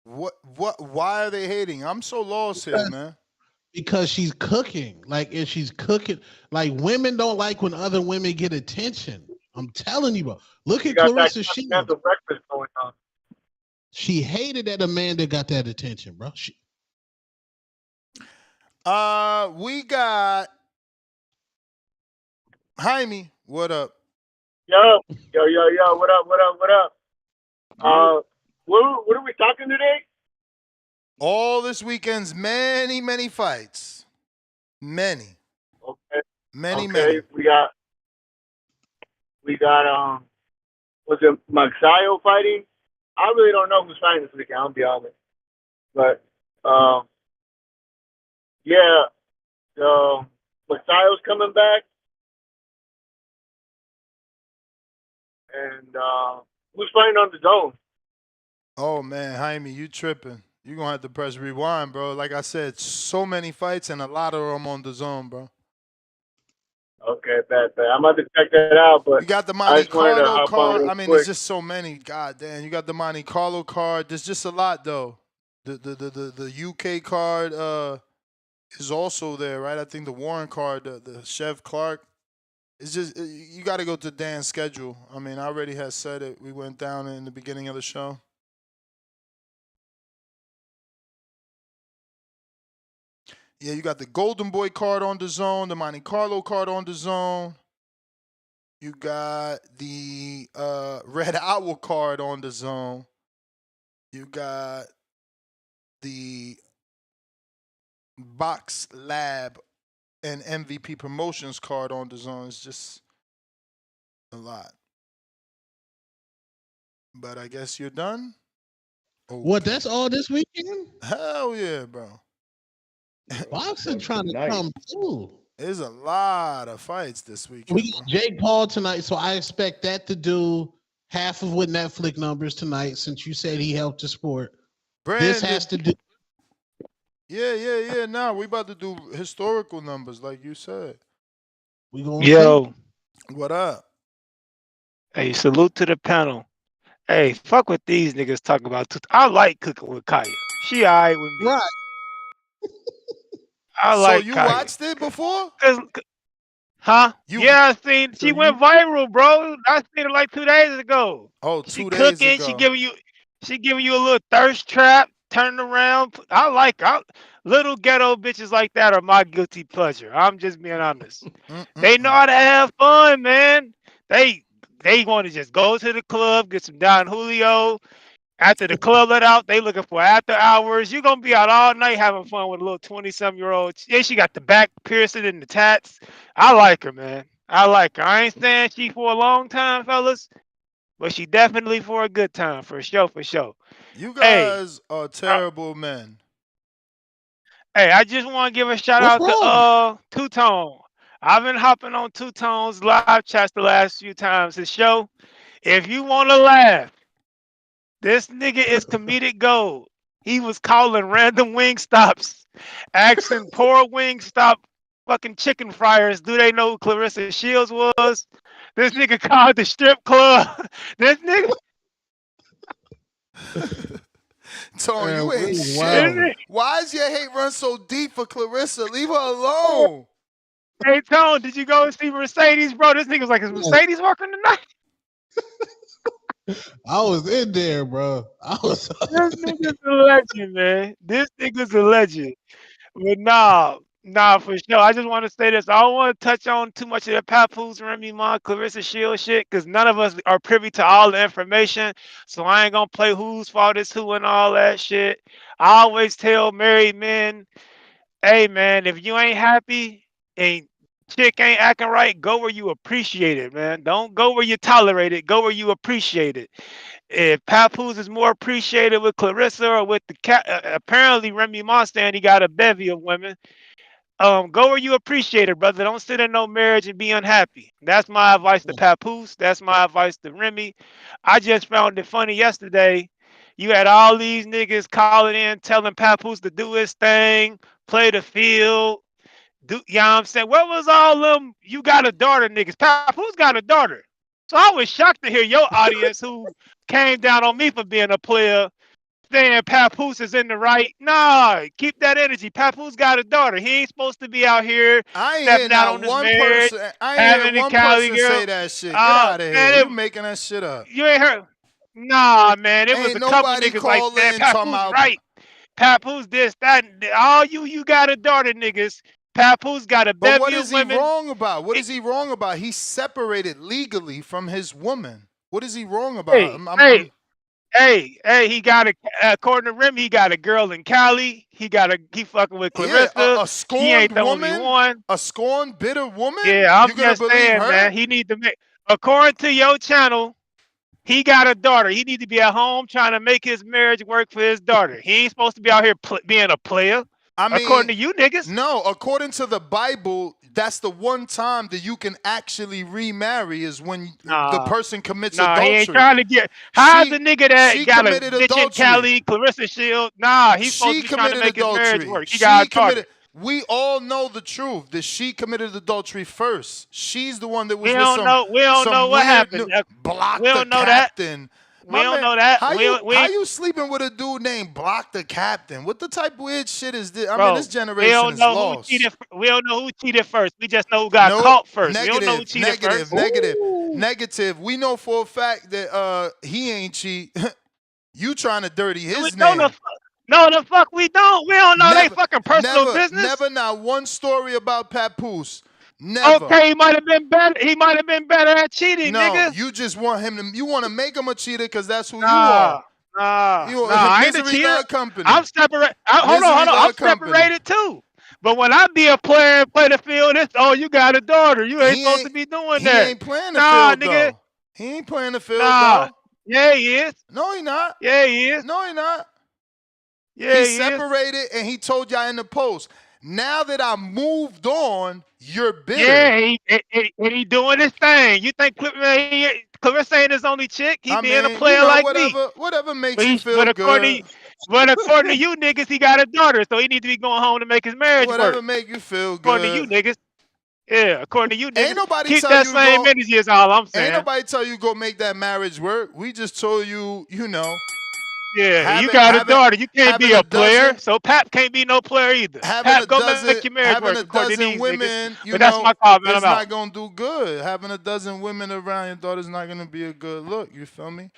K: What? Why are they hating? I'm so lost here, man.
T: Because she's cooking. Like, if she's cooking, like, women don't like when other women get attention. I'm telling you, bro. Look at Clarissa Shields.
B: Breakfast going on.
T: She hated that Amanda got that attention, bro.
K: We got Jaime. What up?
B: Yo. What up? What are we talking today?
K: All this weekend's many fights. Many.
B: Okay.
K: Many.
B: We got was it Magsayo fighting? I really don't know who's fighting this weekend, I'll be honest. But Magsayo's coming back. And who's fighting on the zone?
K: Oh man, Jaime, you tripping. You're gonna have to press rewind, bro. Like I said, so many fights and a lot of them on the zone, bro.
B: Okay, bad. I'm about to check that out, but
K: you got the Monte Carlo card. I mean, there's just so many. God damn, you got the Monte Carlo card. There's just a lot, though. The UK card is also there, right? I think the Warren card, the Chef Clark. It's just you got to go to Dan's schedule. I mean, I already had said it. We went down in the beginning of the show. Yeah, you got the Golden Boy card on the zone, the Monte Carlo card on the zone. You got the Red Owl card on the zone. You got the Box Lab and MVP Promotions card on the zone. It's just a lot. But I guess you're done? Okay.
T: What, that's all this weekend?
K: Hell yeah, bro.
T: Boxing trying to come through.
K: There's a lot of fights this weekend.
T: We got Jake Paul tonight, so I expect that to do half of what Netflix numbers tonight. Since you said he helped the sport, this has to do.
K: Yeah. Nah, we about to do historical numbers, like you said.
T: We gonna
Q: Yo.
K: What up?
Q: Hey, salute to the panel. Hey, fuck what these niggas talk about. I like cooking with Kaya. She alright with me.
T: Right.
Q: I
K: So
Q: like
K: you
Q: Kaya.
K: watched it before?
Q: Huh? Yeah, I seen. She went viral, bro. I seen her like 2 days ago.
K: Oh,
Q: she
K: 2 days
Q: cooking.
K: ago.
Q: She giving you a little thirst trap. Turning around. I like little ghetto bitches like that are my guilty pleasure. I'm just being honest. They know how to have fun, man. They want to just go to the club, get some Don Julio. After the club let out, they looking for after hours. You gonna be out all night having fun with a little 20-some-year-old. Yeah, she got the back piercing and the tats. I like her, man. I like her. I ain't saying she for a long time, fellas, but she definitely for a good time, for sure, for sure.
K: You guys are terrible men.
Q: Hey, I just want to give a shout out to Two Tone. I've been hopping on Two Tone's live chats the last few times. His show. If you want to laugh, this nigga is comedic gold. He was calling random wing stops, asking poor wing stop fucking chicken fryers, do they know who Clarissa Shields was? This nigga called the strip club. This nigga.
K: Tone, you hate shit. Why is your hate run so deep for Clarissa? Leave her alone.
Q: Hey, Tone, did you go and see Mercedes, bro? This nigga's like, is Mercedes working tonight?
T: I was in there, bro.
Q: This nigga's a legend, man. This nigga's a legend. But nah, for sure. I just want to say this. I don't want to touch on too much of the Papoose, Remy Ma, Clarissa Shields shit, because none of us are privy to all the information. So I ain't gonna play whose fault is who and all that shit. I always tell married men, hey man, if you ain't happy and chick ain't acting right, go where you appreciate it, man. Don't go where you tolerate it. Go where you appreciate it. If Papoose is more appreciated with Clarissa or with the cat, apparently Remy Ma saying he got a bevy of women. Go where you appreciate it, brother. Don't sit in no marriage and be unhappy. That's my advice to Papoose. That's my advice to Remy. I just found it funny yesterday. You had all these niggas calling in, telling Papoose to do his thing, play the field. You know what I'm saying? What was all them you got a daughter niggas? Papoose got a daughter. So I was shocked to hear your audience who came down on me for being a player saying Papoose is in the right. Nah, keep that energy. Papoose got a daughter. He ain't supposed to be out here stepping out on his marriage, having a Cali girl.
K: Say that shit. Get out of here. You making that shit up.
Q: You ain't heard. Nah, man. It was a couple niggas like that. Papoose right. Papoose this, that. All you got a daughter niggas. Papoose got a bevy of women.
K: But what is he wrong about? What is he wrong about? He's separated legally from his woman. What is he wrong about?
Q: Hey, he got according to Remy, he got a girl in Cali. He fucking with Clarissa.
K: Yeah, a scorned
Q: he ain't the
K: woman?
Q: only one.
K: A scorned, bitter woman?
Q: Yeah, I'm just saying, man. He need to make. According to your channel, he got a daughter. He need to be at home trying to make his marriage work for his daughter. He ain't supposed to be out here being a player.
K: I mean,
Q: according to you niggas.
K: No, according to the Bible, that's the one time that you can actually remarry is when the person commits adultery.
Q: He ain't trying to get. How's the nigga that got a bitch in Cali, Clarissa Shields? Nah, he's supposed to be trying to make his marriage work. He got a daughter.
K: We all know the truth that she committed adultery first. She's the one that was
Q: we don't know what happened.
K: Block
Q: we don't
K: the
Q: know
K: captain.
Q: That. We don't know that.
K: How you sleeping with a dude named Block the Captain? What the type of weird shit is this? I mean, this generation is lost.
Q: We don't know who cheated first. We just know who got caught first. We don't know who cheated first.
K: Negative. We know for a fact that he ain't cheat. You trying to dirty his name.
Q: No, the fuck we don't. We don't know they fucking personal business.
K: Never not one story about Papoose. Never.
Q: Okay, he might have been better. He might have been better at cheating, nigga.
K: You just want him to. You want to make him a cheater because that's who you are.
Q: I ain't a cheater.
K: Company.
Q: I'm separated. Hold on. I'm separated too. But when I be a player and play the field, it's you got a daughter. You ain't supposed to be doing that.
K: He ain't playing the field,
Q: nigga.
K: Though. He ain't playing the field, though.
Q: Yeah, he is.
K: No, he not.
Q: Yeah, he is.
K: No, he not.
Q: Yeah,
K: he separated and he told y'all in the post. Now that I moved on, you're bitter.
Q: Yeah, he doing his thing. You think Clarissa ain't his only chick? He being a player like me.
K: Whatever makes
Q: But
K: you feel good.
Q: According to you niggas, he got a daughter, so he need to be going home to make his marriage
K: Whatever
Q: work.
K: make you feel good.
Q: According to you niggas. Yeah, according to you niggas.
K: Ain't nobody
Q: keep
K: tell
Q: that
K: you
Q: same
K: go,
Q: energy is all I'm saying.
K: Ain't nobody tell you go make that marriage work. We just told you,
Q: Yeah, you got a daughter. You can't be a player. So Pap can't be no player either. Pap, go make your marriage work according to these
K: women,
Q: niggas. But that's my call, man.
K: it's
Q: I'm
K: not
Q: out.
K: gonna do good. Having a dozen women around your daughter's not gonna be a good look. You feel me?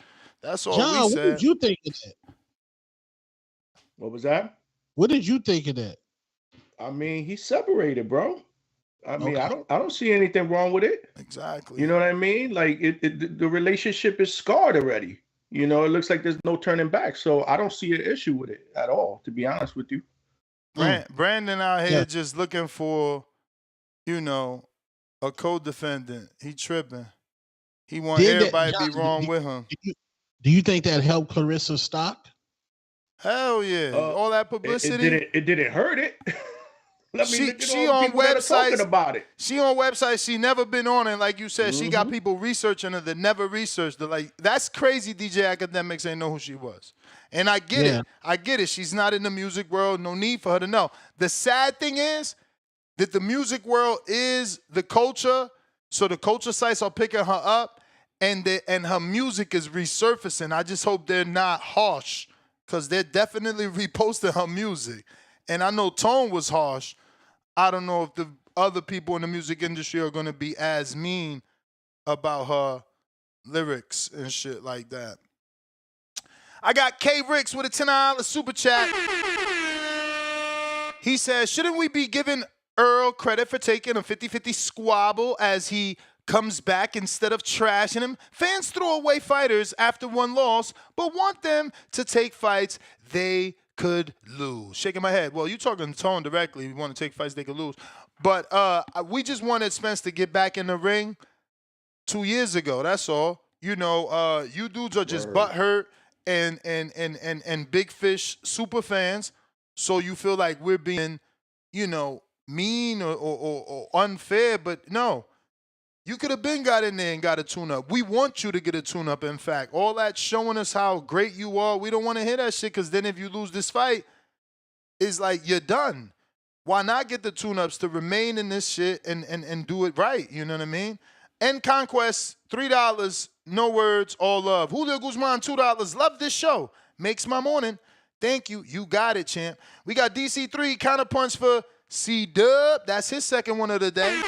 K: That's all
T: John,
K: we said.
T: what did you think of that?
S: What was that?
T: What did you think of that?
S: I mean, he's separated, bro. I mean,
T: Okay.
S: I don't see anything wrong with it.
K: Exactly.
S: You know what I mean? Like the relationship is scarred already. You know, it looks like there's no turning back. So I don't see an issue with it at all, to be honest with you.
K: Brandon out here just looking for, a co-defendant. He tripping. He want everybody to be wrong with him.
T: Do you think that helped Clarissa's stock?
K: Hell yeah. All that publicity.
S: It didn't hurt it.
K: She on websites
S: about it.
K: She on websites she never been on, and like you said, she got people researching her that never researched her. Like, that's crazy. DJ Academics ain't know who she was, and I get it. I get it. She's not in the music world. No need for her to know. The sad thing is that the music world is the culture, so the culture sites are picking her up, and her music is resurfacing. I just hope they're not harsh, because they're definitely reposting her music. And I know Tone was harsh. I don't know if the other people in the music industry are going to be as mean about her lyrics and shit like that. I got K Ricks with a $10 super chat. He says, shouldn't we be giving Earl credit for taking a 50-50 squabble as he comes back instead of trashing him? Fans throw away fighters after one loss, but want them to take fights they could lose. Shaking my head. Well, you talking Tone directly. We want to take fights they could lose. But we just wanted Spence to get back in the ring 2 years ago. That's all. You dudes are just butthurt and Big Fish super fans. So you feel like we're being, mean or unfair. But no. You could have been got in there and got a tune-up. We want you to get a tune-up, in fact. All that showing us how great you are, we don't want to hear that shit, because then if you lose this fight, it's like you're done. Why not get the tune-ups to remain in this shit and do it right? You know what I mean? End Conquest, $3, no words, all love. Julio Guzman, $2. Love this show. Makes my morning. Thank you. You got it, champ. We got DC3, counterpunch for C-Dub. That's his second one of the day.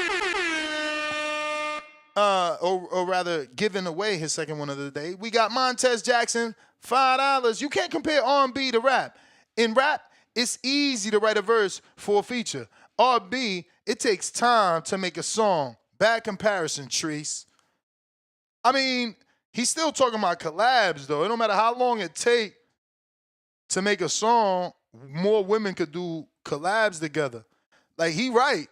K: Or rather, giving away his second one of the day. We got Montez Jackson, $5. You can't compare R&B to rap. In rap, it's easy to write a verse for a feature. R&B, it takes time to make a song. Bad comparison, Treese. I mean, he's still talking about collabs, though. It don't matter how long it take to make a song, more women could do collabs together. Like, he right.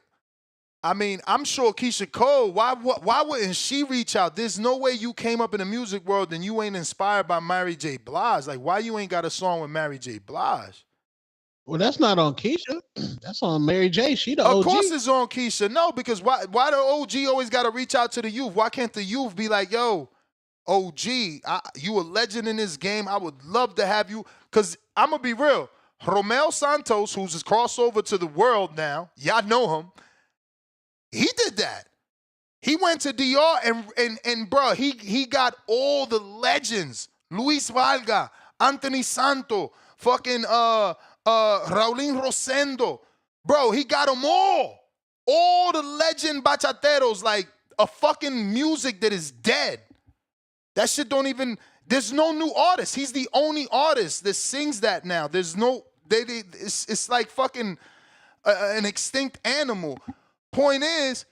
K: I mean, I'm sure Keisha Cole, why wouldn't she reach out? There's no way you came up in the music world and you ain't inspired by Mary J. Blige. Like, why you ain't got a song with Mary J. Blige?
T: Well, that's not on Keisha. That's on Mary J. She the OG.
K: Of course it's on Keisha. No, because why the OG always got to reach out to the youth? Why can't the youth be like, yo, OG, you a legend in this game. I would love to have you. Because I'm going to be real. Romeo Santos, who's just crossed over to the world now, y'all know him. He did that. He went to DR and bro, he got all the legends. Luis Valga, Anthony Santo, fucking Raulín Rosendo. Bro, he got them all. All the legend bachateros, like a fucking music that is dead. That shit don't even, there's no new artist. He's the only artist that sings that now. There's no, it's like fucking an extinct animal. Point is,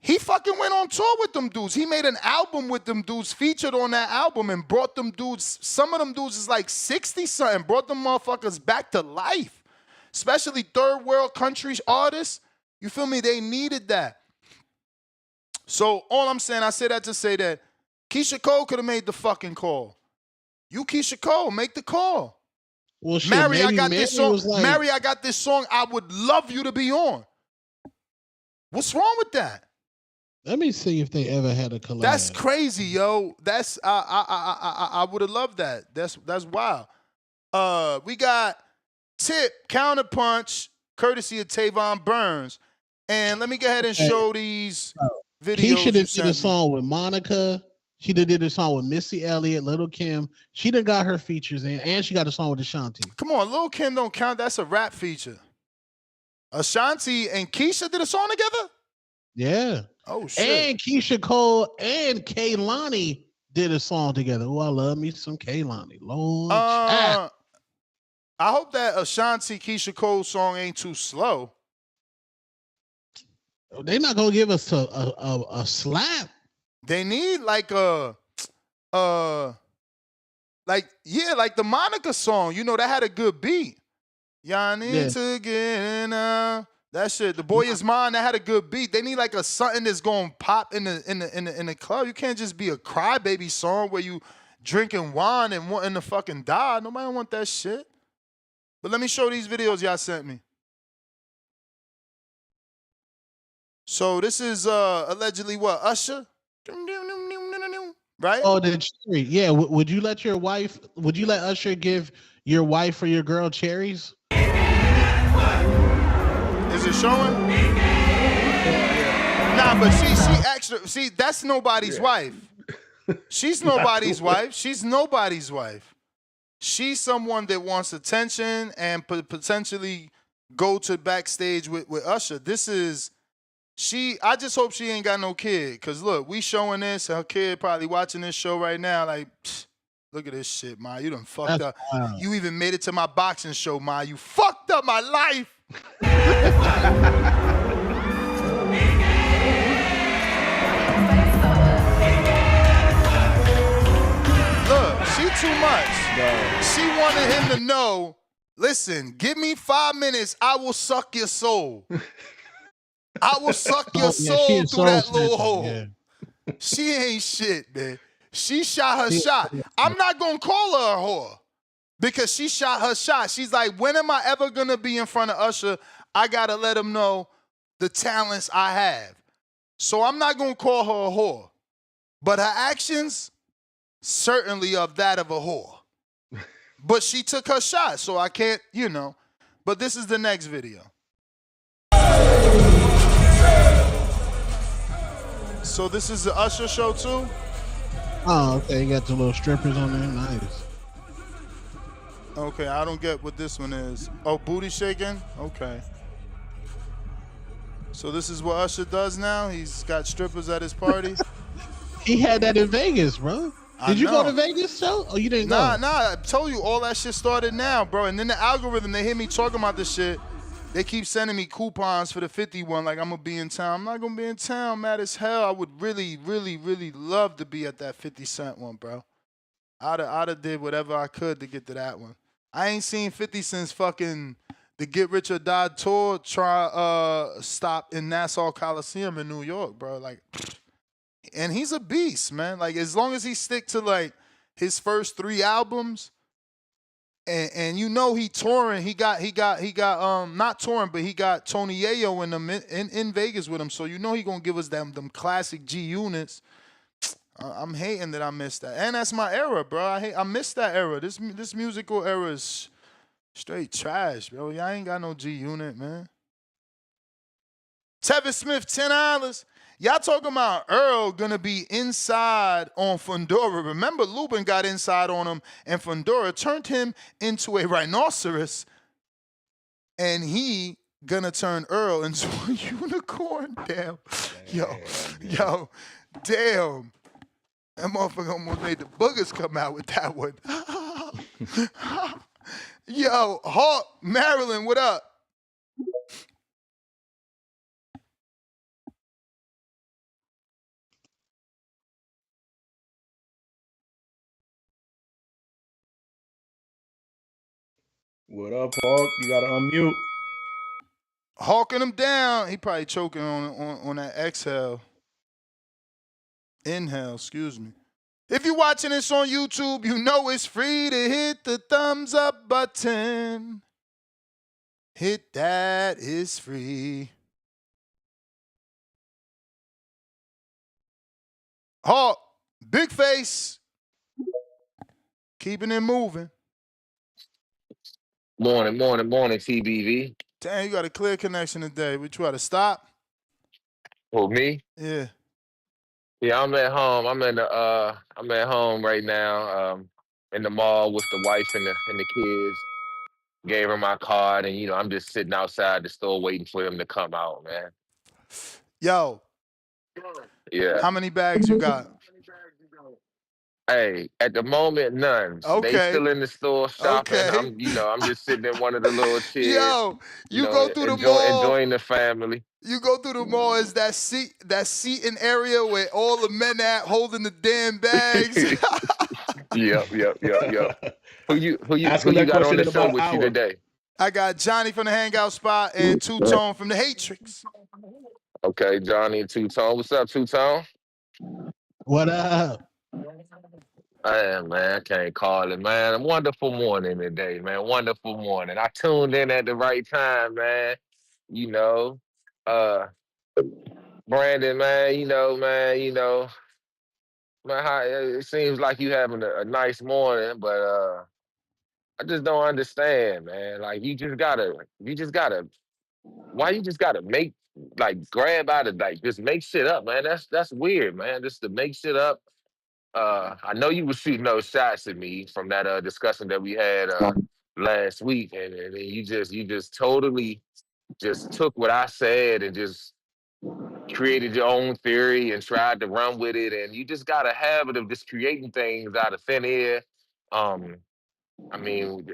K: he fucking went on tour with them dudes. He made an album with them dudes, featured on that album, and brought them dudes, some of them dudes is like 60-something, brought them motherfuckers back to life. Especially third world country artists. You feel me? They needed that. So all I'm saying, I say that to say that Keisha Cole could have made the fucking call. You, Keisha Cole, make the call.
T: Well, shit,
K: Mary, I
T: maybe
K: got
T: Mary
K: this song.
T: was like,
K: Mary, I got this song. I would love you to be on. What's wrong with that?
T: let me see if they ever had a collab.
K: That's crazy, yo. That's I would have loved that. That's wild. We got Tip Counterpunch, courtesy of Tavon Burns. And let me go ahead and show these videos.
T: Keisha
K: you
T: did
K: sent
T: a
K: me.
T: song with Monica. She did a song with Missy Elliott, Little Kim. She done got her features in, and she got a song with Ashanti.
K: Come on, Lil Kim don't count. That's a rap feature. Ashanti and Keisha did a song together?
T: Yeah.
K: Oh, shit.
T: And Keisha Cole and Kaylani did a song together. Oh, I love me some Kaylani. Lord.
K: I hope that Ashanti Keisha Cole song ain't too slow.
T: They're not gonna give us a slap.
K: They need like the Monica song. You know, that had a good beat. Y'all need to get in that shit. The Boy Is Mine, that had a good beat. They need like a something that's gonna pop in the club. You can't just be a crybaby song where you drinking wine and wanting to fucking die. Nobody want that shit. But let me show these videos y'all sent me. So this is allegedly what, Usher? Right?
T: Oh, the cherry. Yeah. Would you let Usher give your wife or your girl cherries?
K: Is it showing? Nah, but she actually, that's nobody's wife. She's nobody's wife. She's nobody's wife. She's someone that wants attention and potentially go to backstage with Usher. This is, I just hope she ain't got no kid. Because look, we showing this, her kid probably watching this show right now like, look at this shit, Ma. You done fucked up.
T: Wow.
K: You even made it to my boxing show, Ma. You fucked up my life. Look, she too much. She wanted him to know, listen, give me 5 minutes, I will suck your soul. I will suck your soul through that little hole.
T: Yeah.
K: She ain't shit, man. She shot her shot. I'm not going to call her a whore because she shot her shot. She's like, when am I ever going to be in front of Usher? I got to let him know the talents I have. So I'm not going to call her a whore. But her actions, certainly of that of a whore. But she took her shot, so I can't, But this is the next video. So this is the Usher show too?
T: Oh, okay. You got the little strippers on there. Nice.
K: Okay, I don't get what this one is. Oh, booty shaking? Okay. So this is what Usher does now? He's got strippers at his party?
T: He had that in Vegas, bro. Did you go to Vegas show? Oh, you didn't go?
K: Nah, I told you all that shit started now, bro. And then the algorithm, they hear me talking about this shit. They keep sending me coupons for the 51, like I'm going to be in town. I'm not going to be in town, mad as hell. I would really, really, really love to be at that 50 Cent one, bro. I'd have did whatever I could to get to that one. I ain't seen 50 since fucking the Get Rich or Die tour stop in Nassau Coliseum in New York, bro. Like, and he's a beast, man. Like, as long as he stick to, like, his first 3 albums, and he touring. He got not touring, but he got Tony Yayo in Vegas with him. So he gonna give us them classic G units. I'm hating that I missed that, and that's my era, bro. I missed that era. This musical era is straight trash, bro. Y'all ain't got no G unit, man. Tevin Smith, $10. Y'all talking about Earl gonna be inside on Fundora. Remember, Lubin got inside on him, and Fundora turned him into a rhinoceros, and he gonna turn Earl into a unicorn. Damn. Yo, damn. That motherfucker almost made the boogers come out with that one. Yo, Hawk, Maryland, what up?
S: What up, Hawk? You gotta unmute.
K: Hawking him down. He probably choking on that exhale. Inhale, excuse me. If you're watching this on YouTube, you know it's free to hit the thumbs up button. Hit that, is free. Hawk, big face. Keeping it moving.
D: Morning, TBV.
K: Damn, you got a clear connection today. We try to stop.
D: Who, me?
K: Yeah.
D: Yeah, I'm at home. I'm at home right now. In the mall with the wife and the kids. Gave her my card, and I'm just sitting outside the store waiting for them to come out, man.
K: Yo.
D: Yeah.
K: How many bags you got?
D: Hey, at the moment, none.
K: Okay.
D: They still in the store shopping.
K: Okay.
D: I'm just sitting in one of the little chairs.
K: Yo, you go through the mall.
D: Enjoying the family.
K: You go through the mall as that seating area where all the men at holding the damn bags.
D: Yep. Who you got on the show with you today?
K: I got Johnny from the Hangout Spot and Two Tone from the Hatrix.
D: Okay, Johnny and Two Tone. What's up, Two Tone?
T: What up?
D: Man, I can't call it, man. A wonderful morning today, man. Wonderful morning. I tuned in at the right time, man. Brandon, man, man, it seems like you having a nice morning, but I just don't understand, man. Like why you just gotta grab out of just make shit up, man. That's weird, man. Just to make shit up. I know you were shooting those shots at me from that discussion that we had last week, and you just totally just took what I said and just created your own theory and tried to run with it, and you just got a habit of just creating things out of thin air. I mean,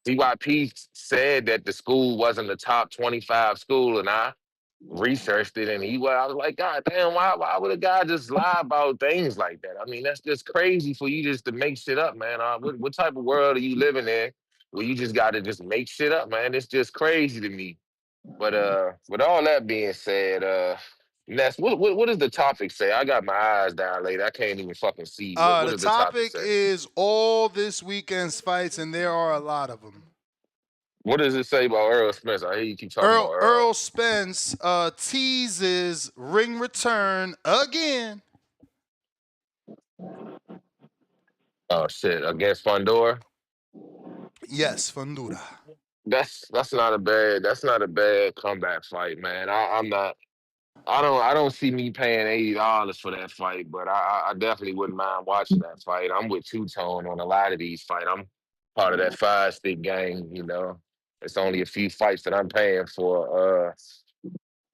D: CYP said that the school wasn't the top 25 school, and I researched it, and I was like, God damn, why would a guy just lie about things like that? I mean, that's just crazy for you just to make shit up, man. What type of world are you living in where you just got to just make shit up, man? It's just crazy to me. But with all that being said, Ness, what does the topic say? I got my eyes down late. I can't even fucking see. What
K: The
D: does the topic
K: topic
D: say?
K: is all this weekend's fights, and there are a lot of them.
D: What does it say about Errol Spence? I hear you keep talking about Errol.
K: Errol Spence teases ring return again.
D: Oh shit! Against Fundora.
K: Yes, Fundora.
D: That's not a bad comeback fight, man. I don't see me paying $80 for that fight, but I definitely wouldn't mind watching that fight. I'm with Two Tone on a lot of these fights. I'm part of that 5-stick gang, It's only a few fights that I'm paying for.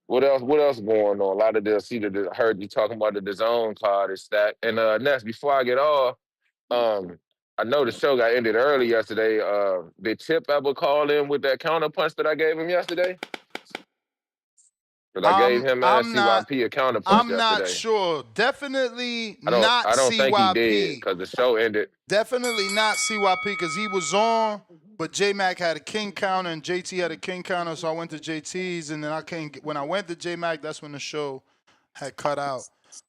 D: What else going on? A lot of I heard you talking about the DAZN card is stacked. And Ness, before I get off, I know the show got ended early yesterday. Did Chip ever call in with that counter punch that I gave him yesterday? Because I gave him CYP a counter punch yesterday.
K: I'm not sure. Definitely
D: I
K: not
D: don't
K: CYP.
D: think he did because the show ended.
K: Definitely not CYP because he was on, but J-Mac had a king counter and JT had a king counter, so I went to JT's, and then when I went to J-Mac, that's when the show had cut out.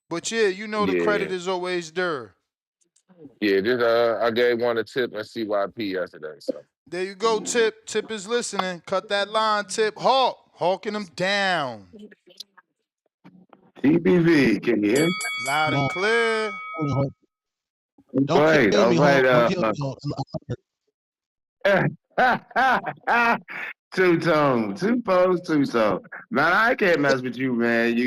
K: But yeah, the credit is always there.
D: Yeah, I gave one a Tip and CYP yesterday. So
K: there you go, Tip. Tip is listening. Cut that line, Tip. Hawking them down.
F: TBV, can you hear?
K: Loud and clear.
F: Don't kill me, Two Tone, two foes, Two Tone. Man, I can't mess with you, man.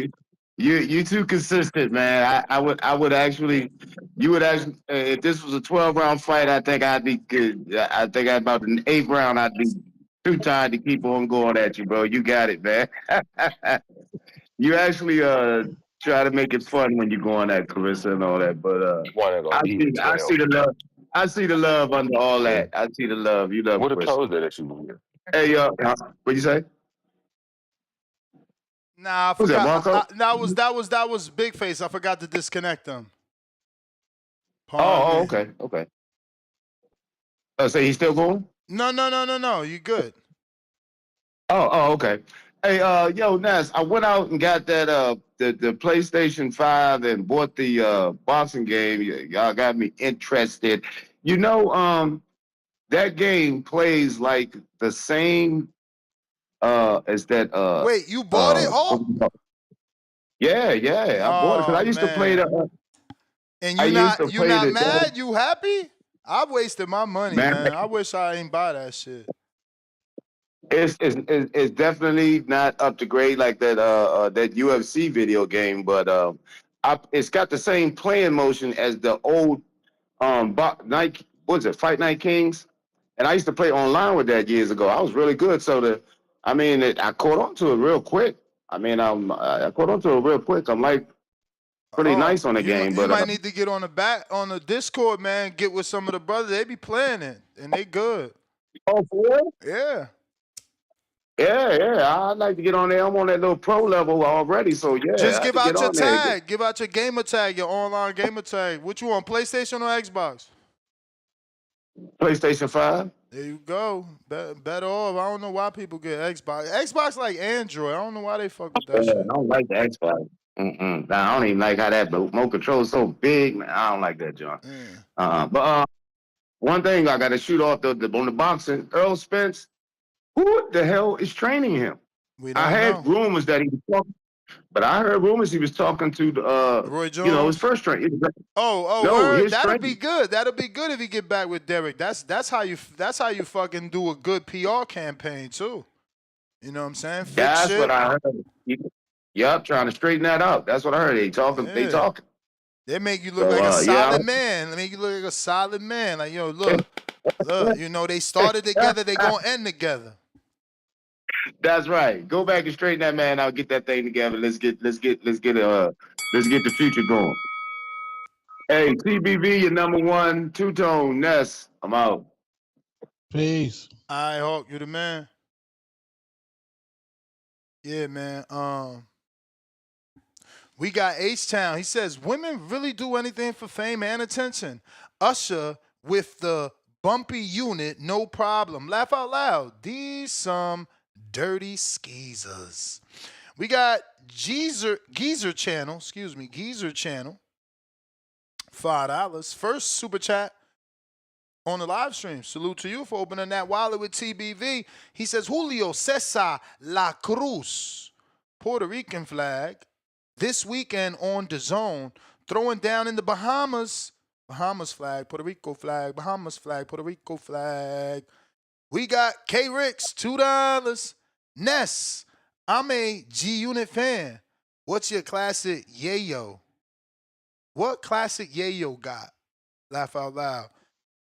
F: You too consistent, man. You would actually, if this was a 12-round fight, I think I'd be good. I think about the 8th round, I'd be too tired to keep on going at you, bro. You got it, man. You actually try to make it fun when you're going at Clarissa and all that, but I see the love. I see the love under all that. I see the love. You love.
D: What a close that you believe.
F: Hey, what you say?
K: Nah, I forgot. That was Big Face. I forgot to disconnect them.
F: Okay. So he's still going?
K: No. You good?
F: Oh, okay. Hey, yo, Ness, I went out and got that the PlayStation 5 and bought the boxing game. Y'all got me interested. You know, that game plays like the same as that.
K: Wait, you bought it, Hulk?
F: Yeah, I bought it because I used to play the.
K: And
F: I
K: you
F: used to
K: not you
F: play
K: not
F: the.
K: mad? You happy? I wasted my money,
F: Man.
K: man. I wish I ain't buy that shit.
F: It's definitely not up to grade like that that UFC video game, but it's got the same playing motion as the old Night, what's it, Fight Night Kings, and I used to play online with that years ago. I was really good, so I caught on to it real quick. I caught on to it real quick. I'm like pretty nice on the game,
K: You
F: but
K: might need to get on the Discord, man. Get with some of the brothers. They be playing it, and they good.
F: Oh, for real?
K: Yeah.
F: Yeah. I'd like to get on there. I'm on that little pro level already, so yeah.
K: Just
F: I
K: give
F: have to
K: out
F: get
K: your
F: on there.
K: tag. Give out your gamer tag, your online gamer tag. What you on, PlayStation or Xbox?
F: PlayStation 5.
K: There you go. Better off. I don't know why people get Xbox. Xbox like Android. I don't know why they fuck with that shit.
F: I don't like the Xbox. Nah, I don't even like how that remote control is so big, man. I don't like that, John. But one thing I got to shoot off on the boxing. Errol Spence, who the hell is training him? I had rumors that he was talking, but I heard rumors he was talking to
K: Roy Jones.
F: You know, his first trainer.
K: No,
F: his
K: that'll
F: trainer.
K: be good. That'll be good if he get back with Derek. That's how you fucking do a good PR campaign too. You know what I'm saying?
F: That's what I heard. Yup, trying to straighten that out. That's what I heard. They talking.
K: They make you look like a solid man. They make you look like a solid man. Like, yo, look. You know, they started together. They gonna end together.
F: That's right. Go back and straighten that man out. Get that thing together. Let's get the future going. Hey, TBV, your number one two-tone. Ness, I'm out.
T: Peace.
K: All right, Hawk, you the man. Yeah, man. We got H-Town. He says, women really do anything for fame and attention. Usher with the bumpy unit, no problem. Laugh out loud. These some dirty skeezers. We got Geezer Channel. $5. First super chat on the live stream. Salute to you for opening that wallet with TBV. He says, Julio Cesar La Cruz, Puerto Rican flag, this weekend on DAZN, throwing down in the Bahamas. Bahamas flag, Puerto Rico flag, Bahamas flag, Puerto Rico flag. We got K Ricks, $2. Ness, I'm a G-Unit fan. What's your classic yayo? What classic yayo got? Laugh out loud.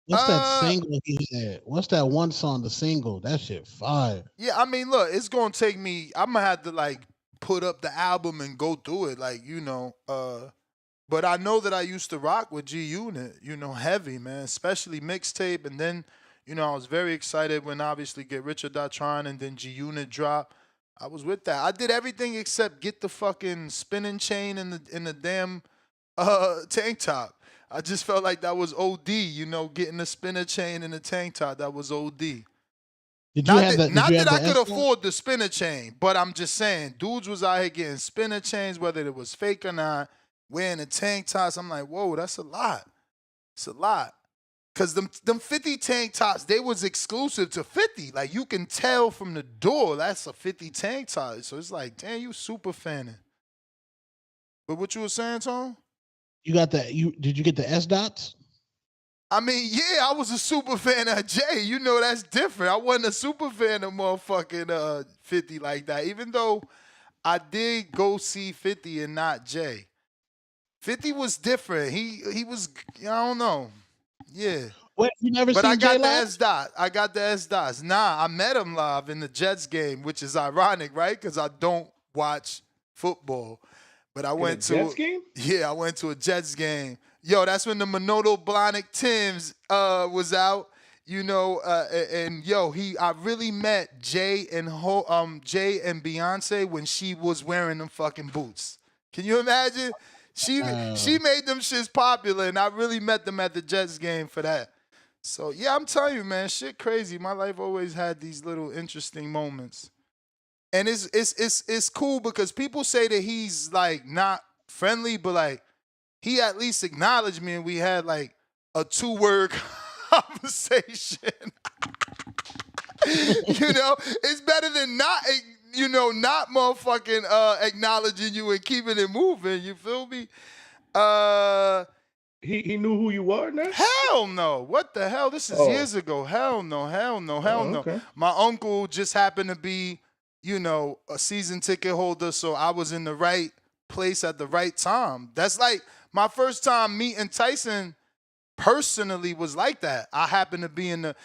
T: What's that single he had? What's that one song, the single? That shit fire.
K: Yeah, I mean, look, it's going to take me, I'm going to have to, like, put up the album and go through it, like, you know. But I know that I used to rock with G-Unit, you know, heavy, man, especially mixtape. And then, you know, I was very excited when obviously Get Rich or Die Trying and then G-Unit dropped. I was with that. I did everything except get the fucking spinning chain in the damn tank top. I just felt like that was OD, you know, getting the spinner chain in the tank top. That was OD.
T: Did you have the?
K: Not that I could afford the spinner chain, but I'm just saying, dudes was out here getting spinner chains, whether it was fake or not, wearing the tank tops. I'm like, whoa, that's a lot. It's a lot. Because them 50 tank tops, they was exclusive to 50. Like, you can tell from the door that's a 50 tank top. So it's like, damn, you super fanning. But what you were saying, Tom?
T: You got that? Did you get the S dots?
K: I mean, yeah, I was a super fan of Jay. You know that's different. I wasn't a super fan of motherfucking 50 like that, even though I did go see 50 and not Jay. 50 was different. He was, I don't know. Yeah.
T: Wait, you never
K: but
T: seen
K: I got
T: Jay
K: the
T: live?
K: S dot. I got the S dots. Nah, I met him live in the Jets game, which is ironic, right? Because I don't watch football. But I went to
S: Jets game?
K: Yeah, I went to a Jets game. Yo, that's when the Monoto Blonic Tims was out. You know, and yo, I really met Jay and Beyonce when she was wearing them fucking boots. Can you imagine? She made them shits popular, and I really met them at the Jets game for that. So yeah, I'm telling you, man, shit crazy. My life always had these little interesting moments. And it's cool because people say that he's like not friendly, but like he at least acknowledged me and we had like a 2-word conversation. You know, it's better than not, not motherfucking acknowledging you and keeping it moving. You feel me?
S: He knew who you were, now?
K: Hell no. What the hell? This is years ago. Hell no. Hell no. Hell no.
S: Okay.
K: My uncle just happened to be, a season ticket holder, so I was in the right place at the right time. That's like my first time meeting Tyson personally was like that. I happened to be in the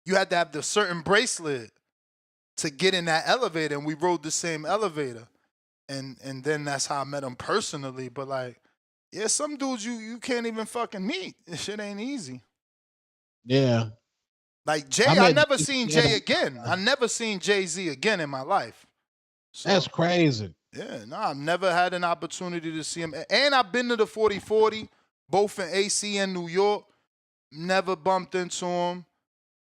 K: you had to have the certain bracelet to get in that elevator, and we rode the same elevator. And then that's how I met him personally. But like, yeah, some dudes you can't even fucking meet. This shit ain't easy.
T: Yeah.
K: Like Jay, I never seen Jay again. I never seen Jay-Z again in my life. So,
T: that's crazy.
K: Yeah, no, I've never had an opportunity to see him. And I've been to the 4040, both in AC and New York. Never bumped into him.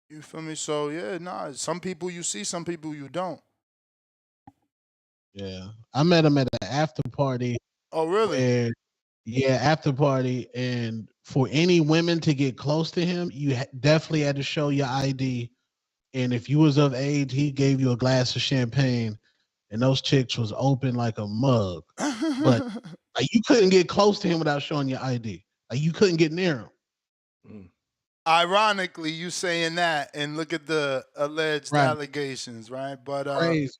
K: You feel me? So yeah, nah. Some people you see, some people you don't.
T: Yeah, I met him at an after party.
K: Oh, really?
T: Yeah, after party, and for any women to get close to him, you definitely had to show your ID. And if you was of age, he gave you a glass of champagne, and those chicks was open like a mug. But like, you couldn't get close to him without showing your ID. Like you couldn't get near him.
K: Ironically, you saying that, and look at the alleged allegations, right? But
T: Crazy.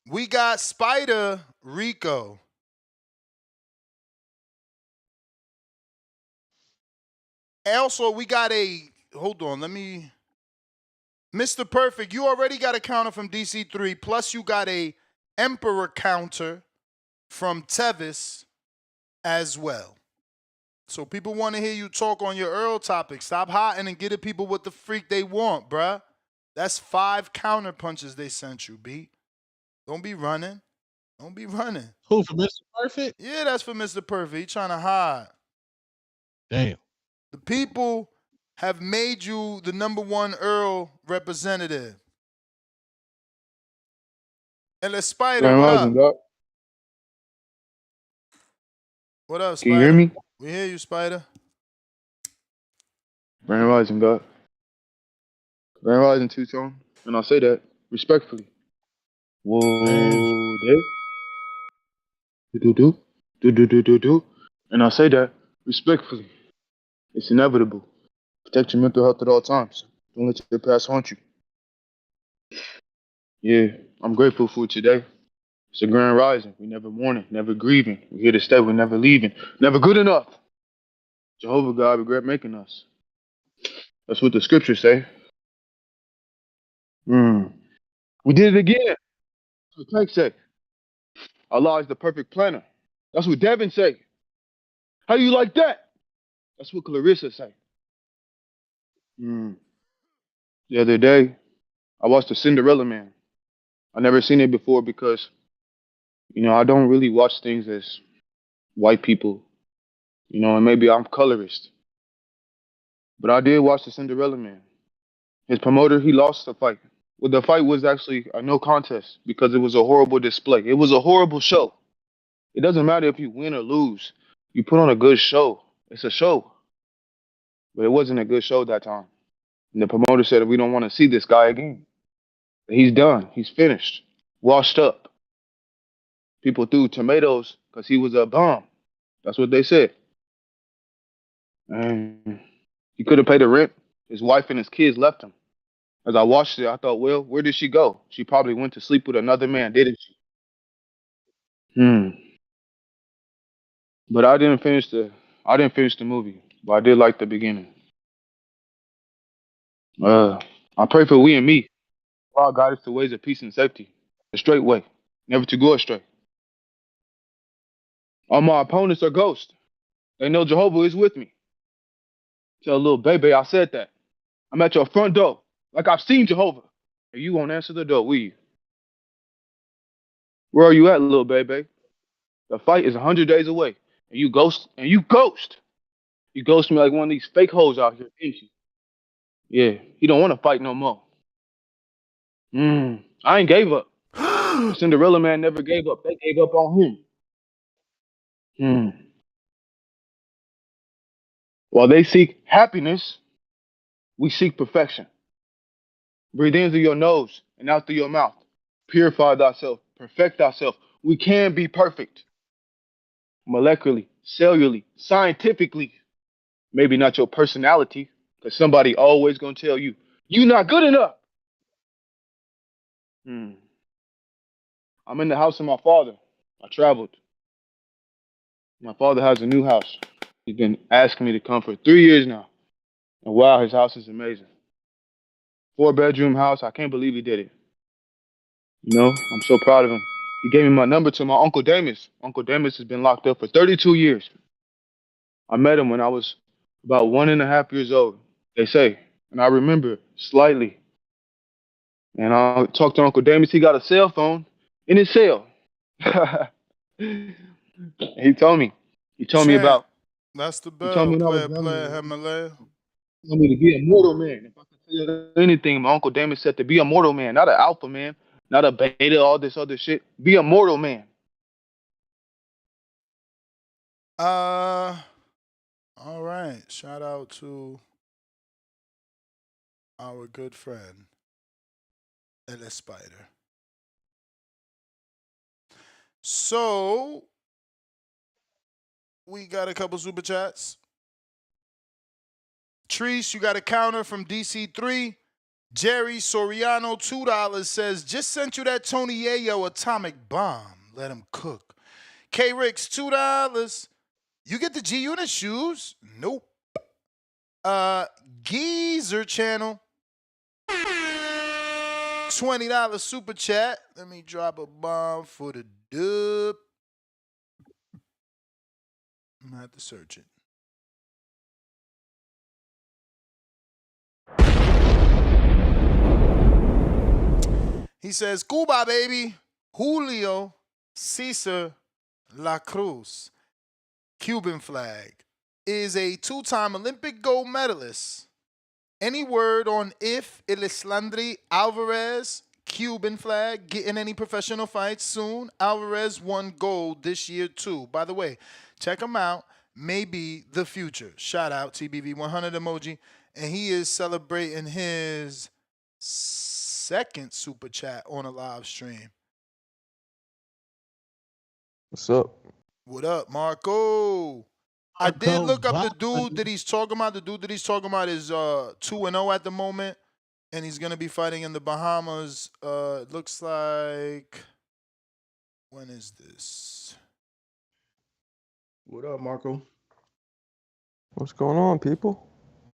K: We got Spider Rico. Also, we got hold on, Mr. Perfect, you already got a counter from DC3, plus you got a Emperor counter from Tevis as well. So people want to hear you talk on your Earl topic. Stop hiding and get the people what the freak they want, bruh. That's 5 counter punches they sent you, B. Don't be running. Don't be running.
T: Who, for Mr. Perfect?
K: Yeah, that's for Mr. Perfect. He trying to hide.
T: Damn.
K: The people have made you the #1 Earl representative. And the Spider, what up? What up, Spider?
B: Can you hear me?
K: We hear you, Spider.
B: Grand Rising, God. Grand Rising, Two-Tone. And I'll say that respectfully. Whoa, there. Do. And I'll say that respectfully. It's inevitable. Protect your mental health at all times. Don't let your past haunt you. Yeah, I'm grateful for today. It's a grand rising. We never mourning, never grieving. We're here to stay. We're never leaving. Never good enough. Jehovah God regret making us. That's what the scriptures say. We did it again. That's what Tank say. Allah is the perfect planner. That's what Devin say. How you like that? That's what Clarissa say. The other day, I watched The Cinderella Man. I never seen it before because, I don't really watch things as white people, and maybe I'm colorist. But I did watch The Cinderella Man. His promoter, he lost the fight. Well, the fight was actually a no contest because it was a horrible display. It was a horrible show. It doesn't matter if you win or lose. You put on a good show. It's a show. But it wasn't a good show that time. And the promoter said, we don't want to see this guy again. He's done. He's finished. Washed up. People threw tomatoes because he was a bum. That's what they said. And he couldn't pay the rent. His wife and his kids left him. As I watched it, I thought, well, where did she go? She probably went to sleep with another man, didn't she? But I didn't finish the movie, but I did like the beginning. I pray for we and me. God guide us to ways of peace and safety. The straight way, never to go astray. All my opponents are ghosts. They know Jehovah is with me. Tell little baby I said that. I'm at your front door, like I've seen Jehovah. And you won't answer the door, will you? Where are you at, little baby? The fight is 100 days away. And you ghost. You ghost me like one of these fake hoes out here, didn't you? Yeah, you don't want to fight no more. I ain't gave up. The Cinderella man never gave up. They gave up on him. While they seek happiness, we seek perfection. Breathe in through your nose and out through your mouth. Purify thyself. Perfect thyself. We can be perfect. Molecularly, cellularly, scientifically. Maybe not your personality, because somebody always gonna tell you, you're not good enough. I'm in the house of my father. I traveled. My father has a new house. He's been asking me to come for 3 years now. And wow, his house is amazing. 4-bedroom house. I can't believe he did it. You know, I'm so proud of him. He gave me my number to my Uncle Damus. Uncle Damus has been locked up for 32 years. I met him when I was about 1.5 years old, they say. And I remember slightly. And I talked to Uncle Damus. He got a cell phone in his cell. He told me. He told me about.
K: That's the
B: He told
K: bell.
B: me when I was
K: Player
B: young.
K: Himalaya.
B: He told me to be a mortal man. If I could tell you anything, my Uncle Damus said to be a mortal man, not an alpha man, not a beta, all this other shit. Be a mortal man.
K: All right. Shout out to our good friend, El Spider. So, we got a couple super chats. Treese, you got a counter from DC3. Jerry Soriano, $2, says, just sent you that Tony Yayo atomic bomb. Let him cook. K Ricks, $2. You get the G Unit shoes? Nope. Geezer Channel, $20 super chat. Let me drop a bomb for the dub. I'm gonna have to search it. He says, Cuba, baby. Julio Cesar La Cruz, Cuban flag, is a 2-time Olympic gold medalist. Any word on if Elislandri Alvarez, Cuban flag, getting any professional fights soon? Alvarez won gold this year too. By the way, check him out. Maybe the future. Shout out TBV 100 emoji. And he is celebrating his second super chat on a live stream.
C: What's up?
K: What up, Marco? I did look up the dude that he's talking about. The dude that he's talking about is 2-0 at the moment, and he's gonna be fighting in the Bahamas. It looks like, when is this?
S: What up, Marco?
C: What's going on, people?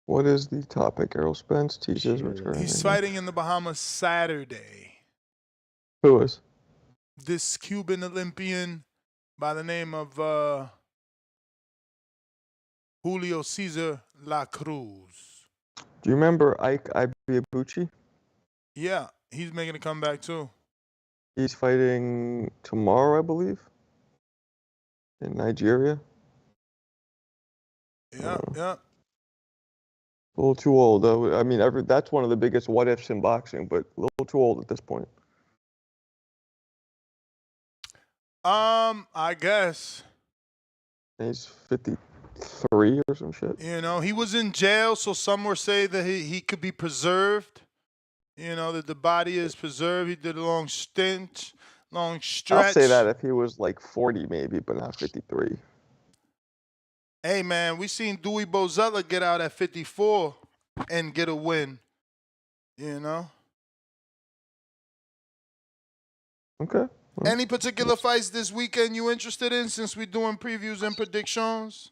C: What is the topic? Errol Spence Teases returning.
K: He's fighting in the Bahamas Saturday.
C: Who is?
K: This Cuban Olympian by the name of Julio Cesar La Cruz.
C: Do you remember Ike Ibeabuchi?
K: Yeah, he's making a comeback too.
C: He's fighting tomorrow, I believe, in Nigeria.
K: Yeah, yeah.
C: A little too old. I mean, that's one of the biggest what ifs in boxing, but a little too old at this point.
K: I guess.
C: He's 53 or some shit.
K: You know, he was in jail, so some were saying that he could be preserved. You know, that the body is preserved. He did a long stretch.
C: I'll say that if he was like 40 maybe, but not 53.
K: Hey, man, we seen Dewey Bozella get out at 54 and get a win. You know?
C: Okay.
K: Any particular fights this weekend you interested in since we're doing previews and predictions?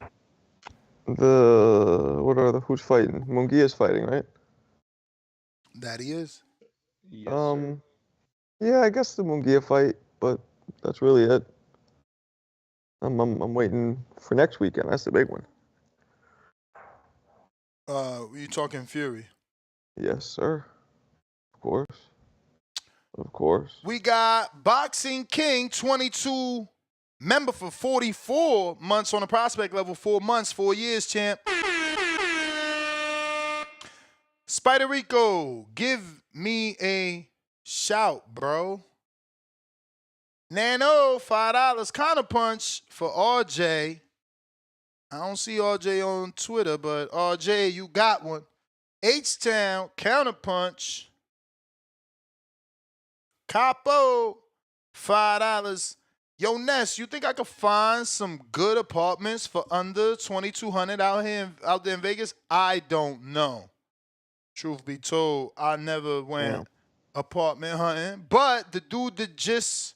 C: Who's fighting? Munguia's fighting, right?
K: That he is.
S: Yes, sir.
C: Yeah, I guess the Munguia fight, but that's really it. I'm waiting for next weekend. That's the big one.
K: You talking Fury?
C: Yes, sir. Of course. Of course.
K: We got Boxing King 22 member for 44 months on the prospect level, 4 months, 4 years, champ. Spider Rico, give me a Shout, bro. Nano, $5 counterpunch for RJ. I don't see RJ on Twitter, but RJ, you got one. H-Town, counterpunch. Capo, $5. Yo, Ness, you think I could find some good apartments for under $2,200 out there in Vegas? I don't know. Truth be told, I never went apartment hunting, but the dude that just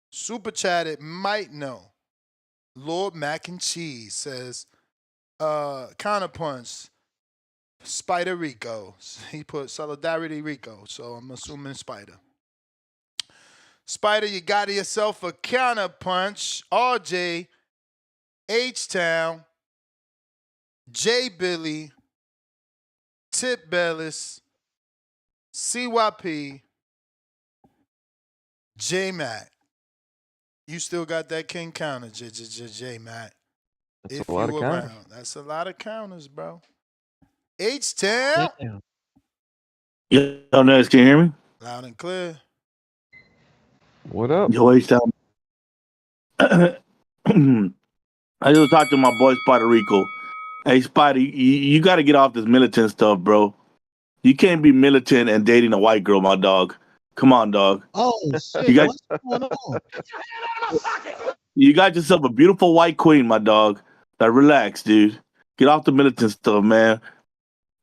K: super chatted might know. Lord Mac and Cheese says, counterpunch, Spider Rico. He put Solidarity Rico, so I'm assuming Spider. Spider, you got yourself a counterpunch. RJ, H-Town, J Billy, Tip Bellis, CYP, J Mac. You still got that king counter, J Mac.
C: That's a lot of counters.
K: That's a lot of counters, bro. H-Town.
G: Yo, Ness, can you hear me?
K: Loud and clear.
C: What up?
G: Yo, H-Town. I just talked to my boy Spider Rico. Hey, Spider, you got to get off this militant stuff, bro. You can't be militant and dating a white girl, my dog. Come on, dog.
T: Oh, shit. What's going on?
G: You got yourself a beautiful white queen, my dog. Now, relax, dude. Get off the militant stuff, man.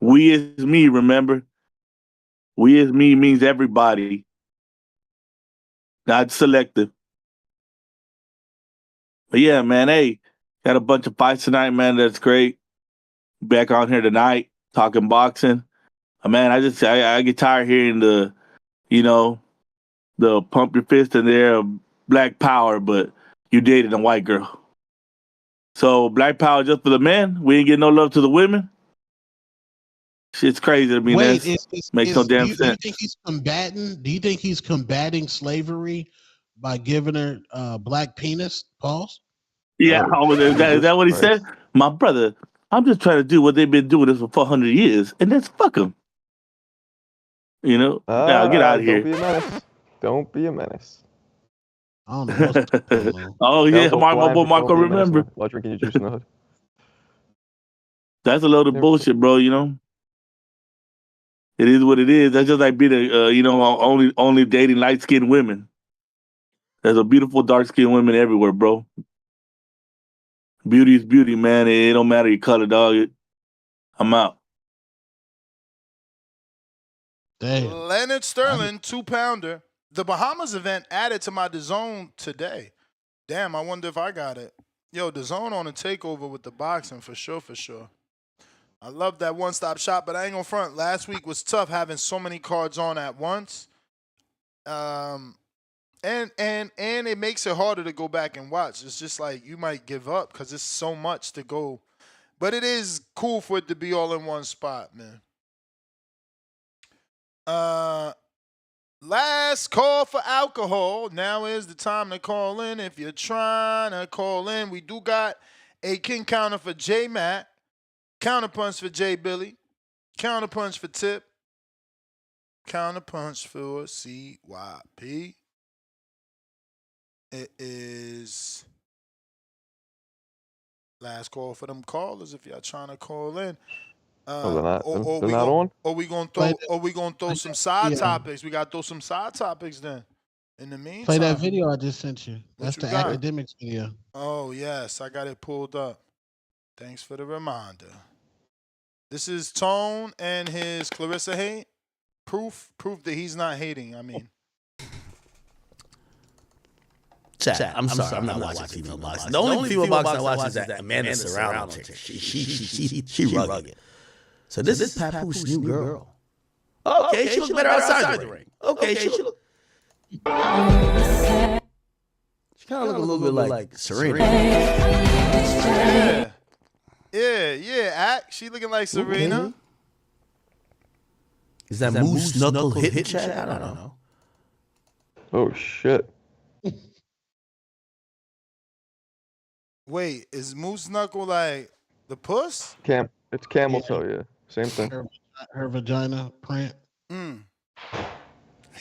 G: We is me, remember? We is me means everybody. Not selective. But yeah, man, hey, got a bunch of fights tonight, man. That's great. Back on here tonight, talking boxing. Man, I get tired hearing the pump your fist in there, black power, but you dated a white girl. So black power just for the men? We ain't getting no love to the women? Shit's crazy to me.
T: Wait,
G: makes no damn sense.
T: Do you think he's combating slavery by giving her black penis? Pause.
G: Yeah, is that what he said? My brother, I'm just trying to do what they've been doing this for 400 years, and that's fuck them. You know? Now get out of here.
C: Don't be a menace. Don't be a menace.
T: I don't know what's going on.
G: Oh, yeah, my boy Marco, remember.
C: While drinking your juice in the hood.
G: That's a load of bullshit, bro, you know? It is what it is. That's just like being only dating light-skinned women. There's a beautiful dark-skinned women everywhere, bro. Beauty is beauty, man. It don't matter your color, dog. I'm out.
T: Damn.
K: Leonard Sterling, 2-pounder. The Bahamas event added to my DAZN today. Damn, I wonder if I got it. Yo, DAZN on a takeover with the boxing for sure. I love that one-stop shop, but I ain't gonna front. Last week was tough having so many cards on at once. And it makes it harder to go back and watch. It's just like you might give up because it's so much to go. But it is cool for it to be all in one spot, man. Last call for alcohol. Now is the time to call in. If you're trying to call in, we do got a king counter for J Matt, counterpunch for J Billy, counterpunch for Tip, counterpunch for CYP. It is last call for them callers if y'all trying to call in.
C: They're not on?
K: Or we gonna throw some side topics. We gotta throw some side topics then. In the meantime,
T: Play that video I just sent you. That's
K: you
T: the
K: got?
T: academics video.
K: Oh yes, I got it pulled up. Thanks for the reminder. This is Tone and his Clarissa hate. Proof that he's not hating. I mean.
I: Chat, I'm sorry, I'm not watching female boxing. The only female boxing I watch is that Amanda Serrano chick. She rugged. So this is Papoose' new girl. Okay, she looks better outside the ring. Okay, she look. She kind of look a little bit like Serena.
K: Yeah. Act. She looking like Serena.
I: Okay. Is that Moose Knuckle hit chat? I don't know.
C: Oh shit.
K: Wait, is Moose Knuckle like the puss?
C: It's camel toe, yeah. Same thing.
T: Her vagina print.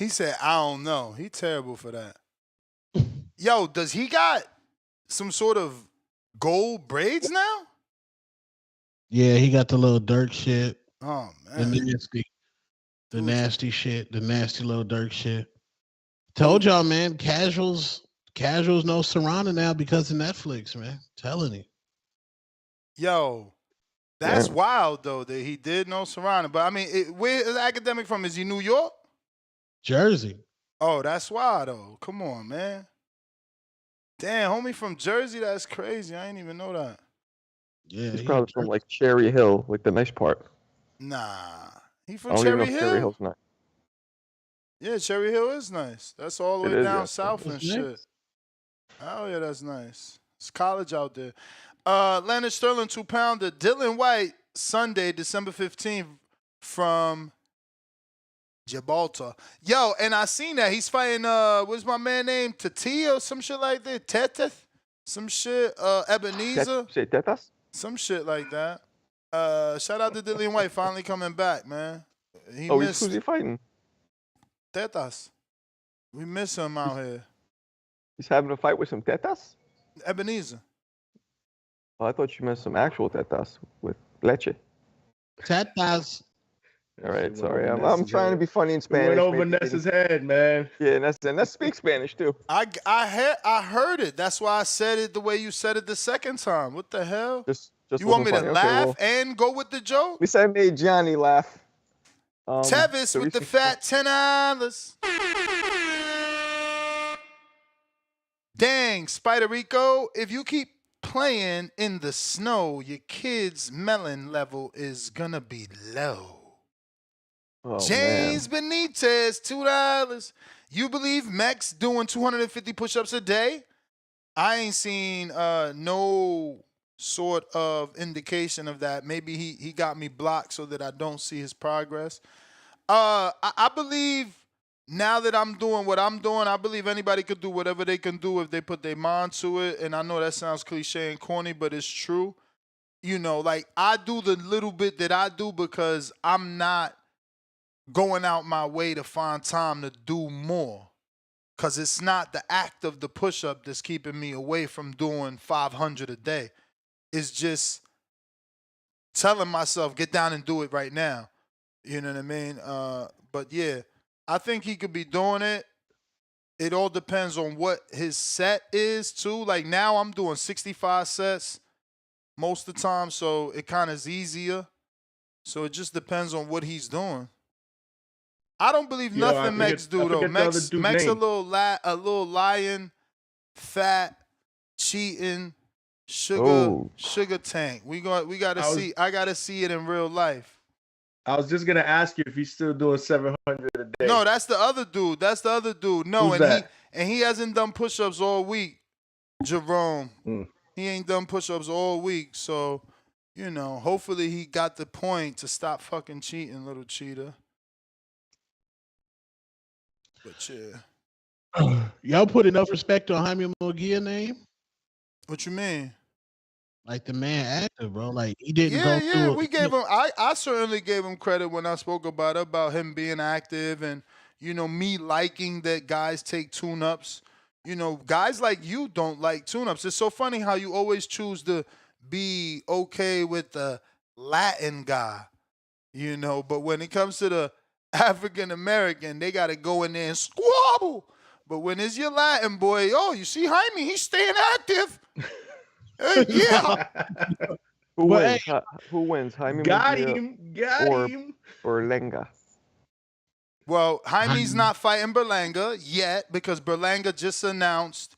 K: He said, I don't know. He terrible for that. Yo, does he got some sort of gold braids now?
T: Yeah, he got the little Dirk shit.
K: Oh
T: The
K: man.
T: nasty shit. The nasty little Dirk shit. Told y'all, man, casuals know Serrano now because of Netflix, man. Telling you.
K: Yo, that's wild though that he did know Serrano. But I mean, where is Academic from? Is he New York?
T: Jersey.
K: Oh, that's wild though. Come on, man. Damn, homie from Jersey, that's crazy. I didn't even know that.
T: Yeah,
C: He's probably from like Cherry Hill, like the nice part.
K: Nah. He
C: I
K: from
C: don't even know
K: Cherry
C: if Cherry
K: Hill?
C: Hill's nice.
K: Yeah, Cherry Hill is nice. That's all the
C: It
K: way
C: is,
K: down
C: yeah.
K: south and
T: That's
K: shit.
T: nice.
K: Oh yeah, that's nice. It's college out there. Leonard Sterling 2-pounder. Dylan White, Sunday, December 15th from Gibraltar. Yo, and I seen that. He's fighting what's my man name? Tati or some shit like that. Teteth? Some shit. Ebenezer.
C: Say Tetas?
K: Some shit like that. Shout out to Dylan White finally coming back, man.
C: Who's he fighting?
K: Tetas. We miss him out here.
C: He's having a fight with some Tetas?
K: Ebenezer.
C: Oh, I thought you meant some actual Tetas with leche.
T: Tetas.
C: All right,
S: went
C: sorry.
S: over
C: I'm
S: Nessa's
C: trying to
S: head.
C: be funny in
S: It
C: Spanish.
S: went over
C: maybe
S: Nessa's head, man.
C: Yeah, and let's speak Spanish too.
K: I heard it. That's why I said it the way you said it the second time. What the hell?
C: Just
K: You want me
C: wasn't
K: to
C: funny. Okay,
K: laugh
C: well,
K: and go with the joke?
C: at least I made Johnny laugh.
K: Tevis
C: so
K: with the
C: recently-
K: fat $10. Dang, Spider Rico, if you keep playing in the snow, your kid's melon level is gonna be low.
C: Oh,
K: James Benitez, $2. You believe Mex doing 250 push-ups a day? I ain't seen no sort of indication of that. Maybe he got me blocked so that I don't see his progress. I believe now that I'm doing what I'm doing, I believe anybody could do whatever they can do if they put their mind to it. And I know that sounds cliche and corny, but it's true. You know, like I do the little bit that I do because I'm not going out my way to find time to do more. Because it's not the act of the push-up that's keeping me away from doing 500 a day. It's just telling myself, get down and do it right now. You know what I mean? But yeah, I think he could be doing it. It all depends on what his set is too. Like now I'm doing 65 sets most of the time, so it kind of is easier. So it just depends on what he's doing. I don't believe
S: Yo, I
K: nothing
S: forget-
K: Mex do
S: I
K: though.
S: forget the other
K: Mex
S: dude's
K: a
S: name.
K: little lion, fat, cheating, sugar tank. We gotta see. I gotta see it in real life.
S: I was just gonna ask you if he's still doing 700 a day.
K: No, that's the other dude. No,
S: Who's
K: and
S: that?
K: he hasn't done push-ups all week. Jerome. He ain't done push-ups all week. So, you know, hopefully he got the point to stop fucking cheating, little cheater. But yeah.
T: Y'all put enough respect on Jaime Munguia name?
K: What you mean?
T: Like the man active, bro. Like he didn't go
K: Yeah,
T: through.
K: we gave him. I certainly gave him credit when I spoke about him being active and you know me liking that guys take tune-ups. You know, guys like you don't like tune-ups. It's so funny how you always choose to be okay with the Latin guy. You know, but when it comes to the African American, they got to go in there and squabble. But when it's your Latin boy, oh, you see Jaime, he's staying active. Yeah.
C: Who
T: But
C: wins? Who wins? Jaime
S: Got
C: Munguia
S: him. Got
C: or
S: him.
C: or Lenga?
K: Well, Jaime's not fighting Berlanga yet because Berlanga just announced,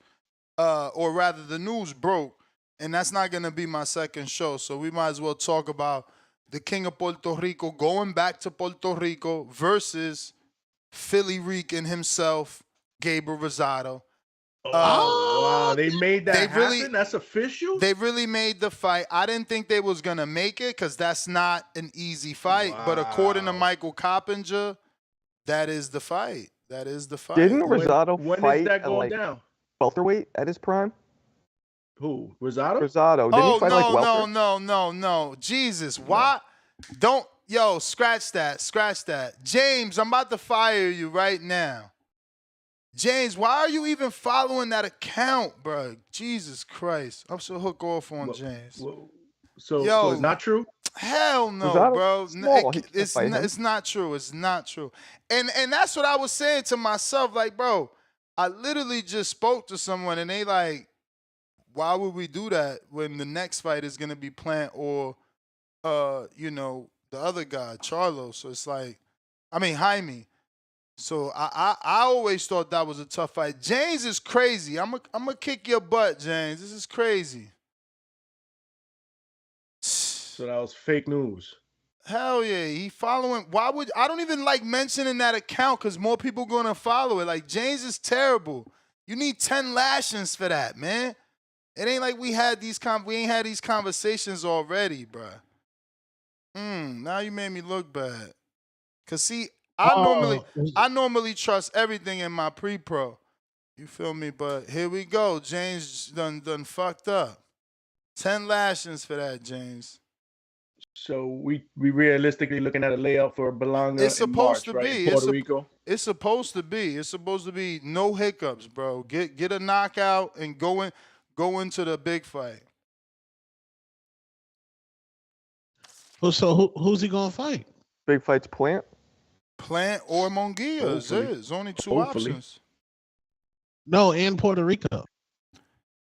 K: or rather the news broke, and that's not going to be my second show. So we might as well talk about the King of Puerto Rico going back to Puerto Rico versus Philly Rican himself, Gabriel Rosado.
S: Wow, they made that happen?
K: really-
S: That's official?
K: They really made the fight. I didn't think they was going to make it because that's not an easy fight. But according to Michael Coppinger, that is the fight. That is the fight.
C: Didn't Rosado
S: when is
C: fight
S: that
C: at
S: going
C: like
S: down?
C: welterweight at his prime?
S: Who? Rosado?
C: Rosado. Didn't
K: Oh,
C: he fight like welter?
K: no. Jesus. Why? Don't. Yo, scratch that. Scratch that. James, I'm about to fire you right now. James, why are you even following that account, bro? Jesus Christ. I'm so hook off on James.
S: So it's not true?
K: Hell no,
C: Rosado
K: bro.
C: small. He can't fight him.
K: It's not true. It's not true. And that's what I was saying to myself. Like, bro, I literally just spoke to someone and they like, why would we do that when the next fight is gonna be Plant or you know, the other guy, Charlo. So it's like, I mean Jaime. So I always thought that was a tough fight. James is crazy. I'm gonna kick your butt, James. This is crazy.
S: So that was fake news.
K: Hell yeah, he following. Why would I don't even like mentioning that account because more people gonna follow it. Like James is terrible. You need 10 lashings for that, man. It ain't like we ain't had these conversations already, bruh. Now you made me look bad. Cause see, I normally trust everything in my pre-pro. You feel me? But here we go. James done fucked up. 10 lashings for that, James.
S: So we realistically looking at a layup for Belonga
K: It's
S: in March,
K: supposed to
S: right?
K: be.
S: In Puerto Rico.
K: It's supposed to be. It's supposed to be no hiccups, bro. Get a knockout and go into the big fight.
T: Well, so who's he gonna fight?
C: Big fight's Plant.
K: Plant or Munguia. There's only two options.
T: No, in Puerto Rico.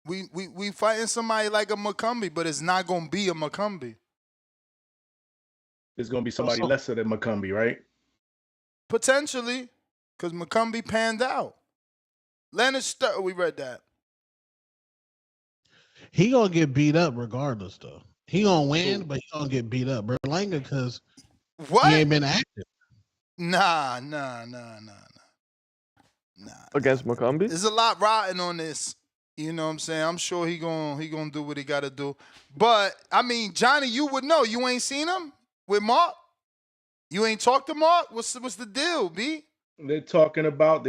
K: We fighting somebody like a Macumbi, but it's not gonna be a Macumbi.
S: It's gonna be somebody lesser than Macumbi, right?
K: Potentially, because Macumbi panned out. Leonard we read that.
T: He gonna get beat up regardless, though. He gonna win, but he gonna get beat up. Berlanga, because he ain't been active.
K: Nah.
C: Against Macumbi?
K: There's a lot riding on this. You know what I'm saying? I'm sure he gonna do what he gotta do. But I mean, Johnny, you would know. You ain't seen him with Mark? You ain't talked to Mark? What's the deal, B?
S: They're talking about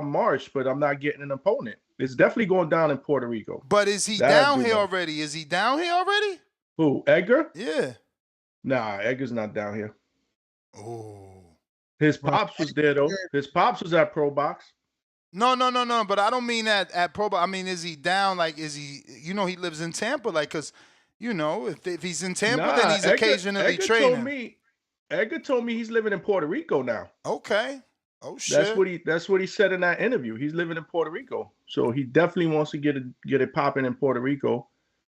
S: March, but I'm not getting an opponent. It's definitely going down in Puerto Rico.
K: But is he down here already? Is he down here already?
S: Who? Edgar?
K: Yeah.
S: Nah, Edgar's not down here.
K: Oh.
S: His pops was there though. His pops was at Pro Box.
K: No. But I don't mean that at Pro Box. I mean, is he down? Like, is he? You know, he lives in Tampa. Like, cause you know, if he's in Tampa, then he's occasionally training.
S: Edgar told me he's living in Puerto Rico now.
K: Okay. Oh shit.
S: That's what he said in that interview. He's living in Puerto Rico, so he definitely wants to get it popping in Puerto Rico.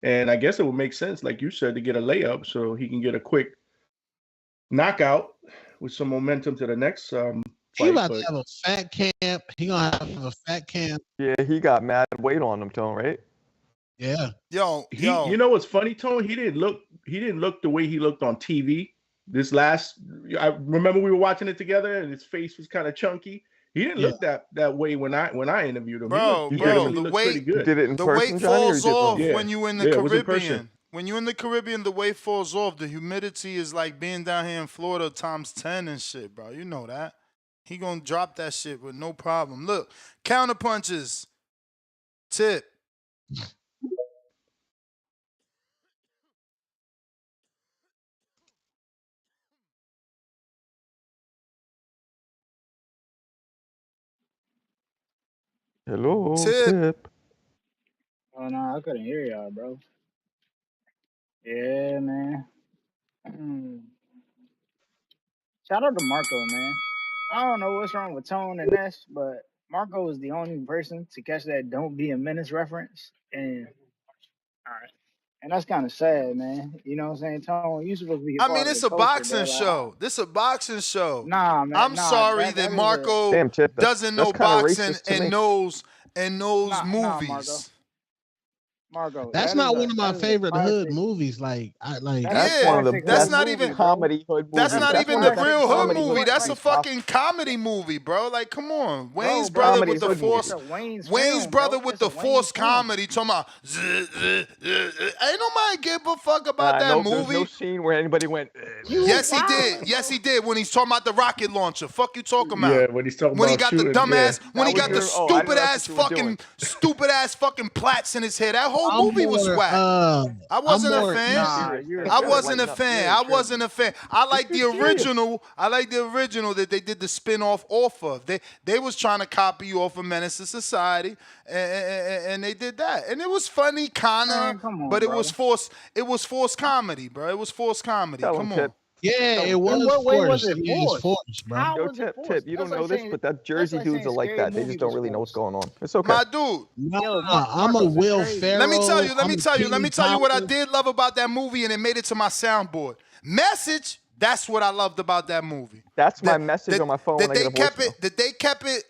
S: And I guess it would make sense, like you said, to get a layup so he can get a quick knockout with some momentum to the next fight.
T: He about to have a fat camp. He gonna have a fat camp.
C: Yeah, he got mad weight on him, Tone, right?
T: Yeah.
K: Yo.
S: You know what's funny, Tone? He didn't look the way he looked on TV. I remember we were watching it together and his face was kind of chunky. He didn't look that way when I interviewed him.
K: The weight
S: good.
C: Did it in
K: the
C: person,
K: weight
C: Johnny,
K: falls off when you in the Caribbean.
S: person.
K: When you're in the Caribbean, the weight falls off. The humidity is like being down here in Florida times 10 and shit, bro. You know that. He gonna drop that shit with no problem. Look, counter punches. Tip.
C: Hello, Tip.
H: Oh no, I couldn't hear y'all, bro. Yeah, man. Shout out to Marco, man. I don't know what's wrong with Tone and Ness, but Marco is the only person to catch that "Don't Be a Menace" reference, and all right, and that's kind of sad, man. You know what I'm saying, Tone? You supposed to be.
K: It's a boxing show. This a boxing show.
H: Nah, man.
K: I'm sorry that Marco doesn't know boxing and knows movies.
H: Marco,
T: that's not one of my favorite hood movies. Like,
C: that's one of the best
K: that's not even
C: comedy hood movies.
K: That's not even the real hood movie. That's a fucking comedy movie, bro. Like, come on, Wayne's brother with the force. Wayne's brother with the forced comedy. Talking about, ain't nobody give a fuck about that movie.
C: There's no scene where anybody went.
K: Yes, he did. Yes, he did. When he's talking about the rocket launcher. Fuck you talking about?
S: Yeah, when he's talking
K: when
S: about
K: he got
S: shooting,
K: the dumbass.
S: yeah.
K: When he got the stupid ass fucking plaits in his head. That whole whole
T: I'm
K: movie was
T: more,
K: whack. I wasn't
T: more
K: a fan.
T: Nah,
K: I wasn't a fan. I wasn't a fan. I like the original. I like the original that they did the spin-off off of. They was trying to copy you off of Menace to Society, and they did that. And it was funny, kinda,
H: Man, come on,
K: but it
H: bro.
K: was forced. It was forced comedy, bro. It was forced comedy. Come on.
T: Yeah, it
H: In
T: was
H: what way was
T: forced.
H: it
T: Yeah, it's
H: forced?
T: forced, bro.
H: How
C: Yo,
H: was it
C: Tip,
H: forced?
C: you don't
H: That's
C: know
H: like
C: this,
H: saying-
C: but that
H: that's
C: Jersey
H: like
C: dudes
H: saying
C: are like
H: Scary
C: that. They
H: Movie
C: just don't
H: was
C: really know what's
H: forced.
C: going on. It's okay.
K: My dude.
T: I'm a Will Ferrell.
K: Let me tell you.
T: I'm
K: Let me tell you what I did love about that movie, and it made it to my soundboard. Message. That's what I loved about that movie.
C: That's my message on my phone when I get a voicemail.
K: That they kept it,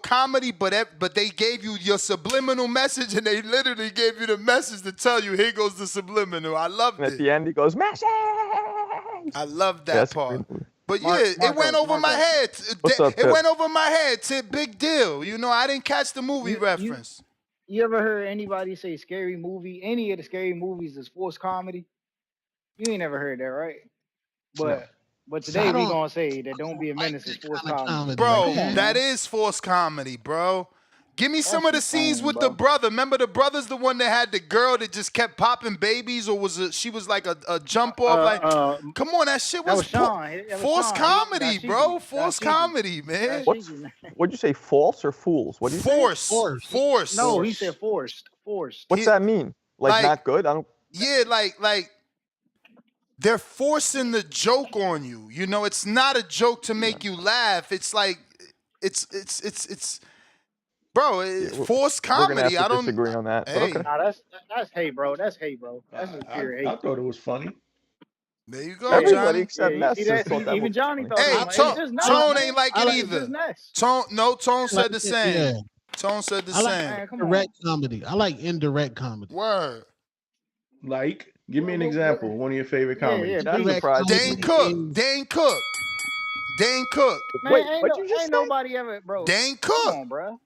K: comedy, but they gave you your subliminal message, and they literally gave you the message to tell you, here goes the subliminal. I loved
C: And
K: it.
C: at the end, he goes, "Message."
K: I loved that
C: That's
K: part.
C: great.
K: But
H: Mark-
K: yeah, it went over my head.
C: What's up,
K: It
C: Tip?
K: went over my head. To big deal. I didn't catch the movie reference.
H: You ever heard anybody say Scary Movie? Any of the Scary Movies is forced comedy? You ain't never heard that, right? But today we gonna say that Don't Be a Menace is forced comedy.
K: Bro,
H: Come on,
K: that
H: man.
K: is forced comedy, bro. Give me some of the
H: That's
K: scenes
H: insane,
K: with
H: bro.
K: the brother. Remember the brother's the one that had the girl that just kept popping babies, or she was like a jump off? Come on, that shit
H: That
K: was
H: was Sean. That was
K: forced
H: Sean.
K: comedy, bro. Forced
H: Dashiki.
K: comedy, man.
C: What'd you say? False or fools? What do you say?
K: Forced.
H: No, he said forced. Forced.
C: What's that mean? Like not good? I don't.
K: Yeah, like they're forcing the joke on you. It's not a joke to make you laugh. It's like it's bro, it's forced
C: We're gonna
K: comedy.
C: have
K: I
C: to
K: don't
C: disagree on that. But
K: Hey.
C: okay.
H: Nah, that's hate, bro. That's hate, bro. That's just pure hate.
S: I thought it was funny.
K: There you go,
C: Everybody
K: Johnny.
C: except
H: you
C: Ness
H: see that?
C: thought that
H: Even
C: was
H: Johnny
C: funny.
H: thought
K: Hey,
H: it was funny. It's just Ness,
K: Tone
H: man.
K: ain't like it
H: It's
K: either.
H: just Ness.
K: Tone said the
T: it,
K: same.
T: yeah.
K: Tone said the
T: I like
K: same.
H: Man, come on.
T: indirect comedy. I like indirect comedy.
K: Word.
S: Like, give me an example. One of your favorite comedies.
C: That's
T: Indirect
C: surprising.
K: Dane
T: comedy
K: Cook.
T: is-
K: Dane Cook. Dane Cook.
H: Man,
C: Wait,
H: ain't,
C: what'd you just
H: ain't
C: say?
H: nobody ever, bro.
K: Dane
H: Come
K: Cook.
H: on, bro.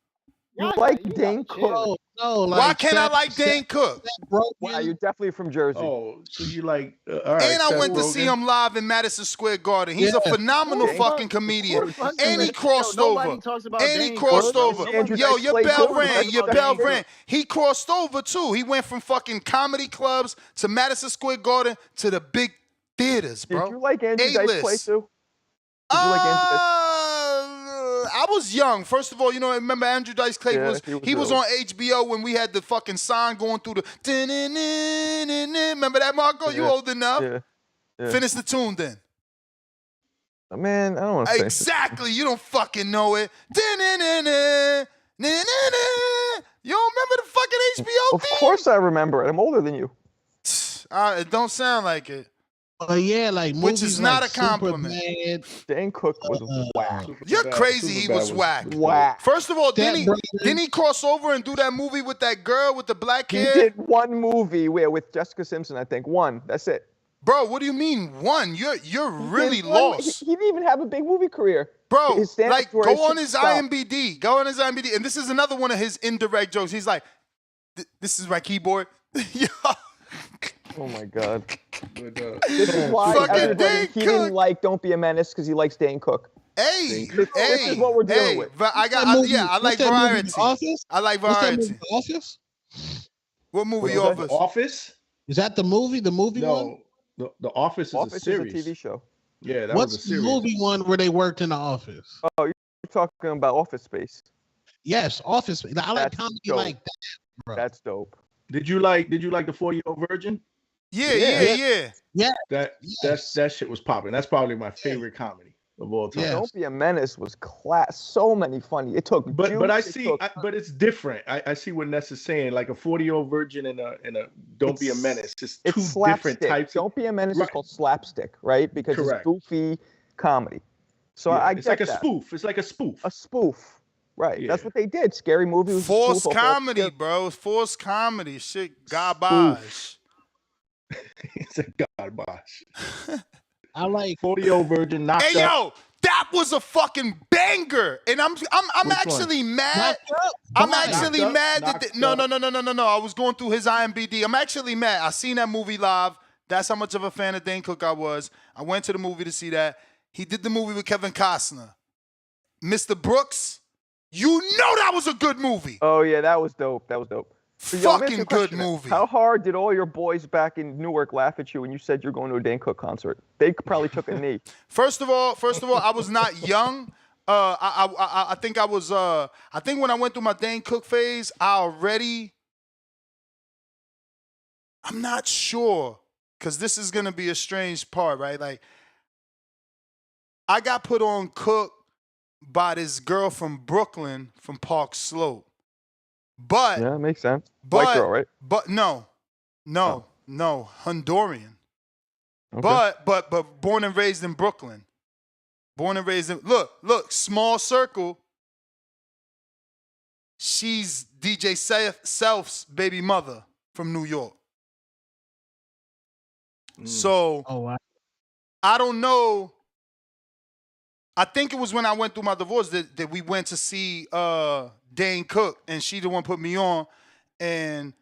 C: You
H: Y'all
C: like
H: gotta
C: Dane
H: chill.
C: Cook?
T: No, like
K: Why can't I
T: Seth-
K: like Dane Cook?
T: Seth Rogen.
C: Wow, you're definitely from Jersey.
S: Oh, so you like? All right.
K: And I
S: Seth
K: went to see
S: Rogen.
K: him live in Madison Square Garden. He's a
T: Yeah.
K: phenomenal
H: Who the
K: fucking
H: fuck-
K: comedian.
H: who the fuck
K: And he
H: is-
K: crossed
H: Yo, nobody
K: over.
H: talks about
K: And he
H: Dane
K: crossed
H: Cook.
K: over.
C: Andrew
K: Yo,
C: Dice
K: your
C: Clay
K: bell
C: too.
K: rang.
C: That's
K: Your
C: Dane
K: bell
C: Cook.
K: rang. He crossed over too. He went from fucking comedy clubs to Madison Square Garden to the big theaters, bro.
C: Did you like Andrew Dice Clay
K: A-list.
C: too? Did you like Andrew Dice?
K: I was young. First of all, remember Andrew Dice Clay
C: Yeah,
K: was
C: he was
K: on
C: old.
K: HBO when we had the fucking sign going through the. Remember that, Marco? You
C: Yeah.
K: old enough?
C: Yeah.
K: Finish the tune then.
C: Man, I don't want to finish.
K: Exactly. You don't fucking know it. You don't remember the fucking HBO
C: Of course I remember it. I'm older than you.
K: theme? It don't sound like it.
T: Yeah, like
K: Which
T: movies
K: is not
T: like
K: a compliment.
T: Superbad.
C: Dane Cook was whack.
K: You're crazy. He was whack.
C: Whack.
K: First of all,
T: Step
K: didn't
T: Brothers.
K: he cross over and do that movie with that girl with the black
C: He
K: hair?
C: did one movie with Jessica Simpson, I think. One. That's it.
K: Bro, what do you mean one? You're
C: He
K: really
C: did one-
K: lost.
C: He didn't even have a big movie career.
K: Bro,
C: His stand-ups
K: like,
C: were
K: go
C: his
K: on
C: shit
K: his
C: stuff.
K: IMDb. Go on his IMDb. And this is another one of his indirect jokes. He's like, this is my keyboard. Yo,
C: Oh my God.
S: But,
C: This is why
K: Fucking
C: everybody,
K: Dane
C: he didn't
K: Cook.
C: like Don't Be a Menace because he likes Dane Cook.
K: hey,
C: This is what we're dealing with.
K: But I
T: That movie-
K: I like
T: what's that movie,
K: variety.
T: The Office?
K: I like
T: What's that
K: variety.
T: movie, The Office?
K: What movie
S: was that
K: Office?
S: The Office?
T: Is that the movie? The movie one?
S: No, the Office is
C: Office
S: a
C: is a
S: series.
C: TV show.
S: Yeah, that
T: What's
S: was a
T: the
S: series.
T: movie one where they worked in the office?
C: Oh, you're talking about Office Space.
T: Yes, Office. I like
C: That's
T: comedy
C: dope.
T: like that, bro.
C: That's dope.
S: Did you like the 4-Year-Old Virgin?
K: Yeah.
T: Yeah.
S: That shit was popping. That's probably my favorite comedy of all time.
T: Yeah.
C: Don't Be a Menace was class. So many funny. It took.
S: But I
C: juice, it
S: see,
C: took-
S: but it's different. I see what Ness is saying. Like a 40-Year-Old Virgin and a Don't Be a Menace. It's two
C: it's
S: different
C: slapstick.
S: types.
C: Don't Be a Menace is
S: Right.
C: called slapstick, right? Because
S: Correct.
C: it's goofy comedy. So
S: Yeah,
C: I
S: it's
C: get
S: like a
C: that.
S: spoof. It's like a spoof.
C: A spoof. Right.
S: Yeah.
C: That's what they did. Scary Movie was a
K: Forced
C: spoof of
K: comedy,
C: all-
K: bro. Forced comedy. Shit, garbage.
S: It's a garbage.
T: I like
S: 40-Year-Old Virgin knocked
K: Hey,
S: up.
K: yo, that was a fucking banger. And I'm
S: Which
K: actually mad.
T: Knocked Up.
K: I'm
T: Why?
K: actually
S: Knocked Up?
K: mad that
S: Knocked
K: no.
S: Up.
K: I was going through his IMDb. I'm actually mad. I seen that movie live. That's how much of a fan of Dane Cook I was. I went to the movie to see that. He did the movie with Kevin Costner. Mr. Brooks, you know that was a good movie.
C: Oh yeah, that was dope. That was dope. So, yo, let me ask you
K: Fucking
C: a
K: good
C: question.
K: movie.
C: How hard did all your boys back in Newark laugh at you when you said you're going to a Dane Cook concert? They probably took a knee.
K: First of all, I was not young. I think I was. I think when I went through my Dane Cook phase, I'm not sure, because this is gonna be a strange part, right? Like, I got put on Cook by this girl from Brooklyn, from Park Slope. But
C: Yeah, makes sense. White girl, right?
K: But no, Honduran.
C: Okay.
K: But born and raised in Brooklyn. Born and raised in look, small circle. She's DJ Self's baby mother from New York. So
T: wow.
K: I don't know. I think it was when I went through my divorce that we went to see Dane Cook, and she the one put me on. And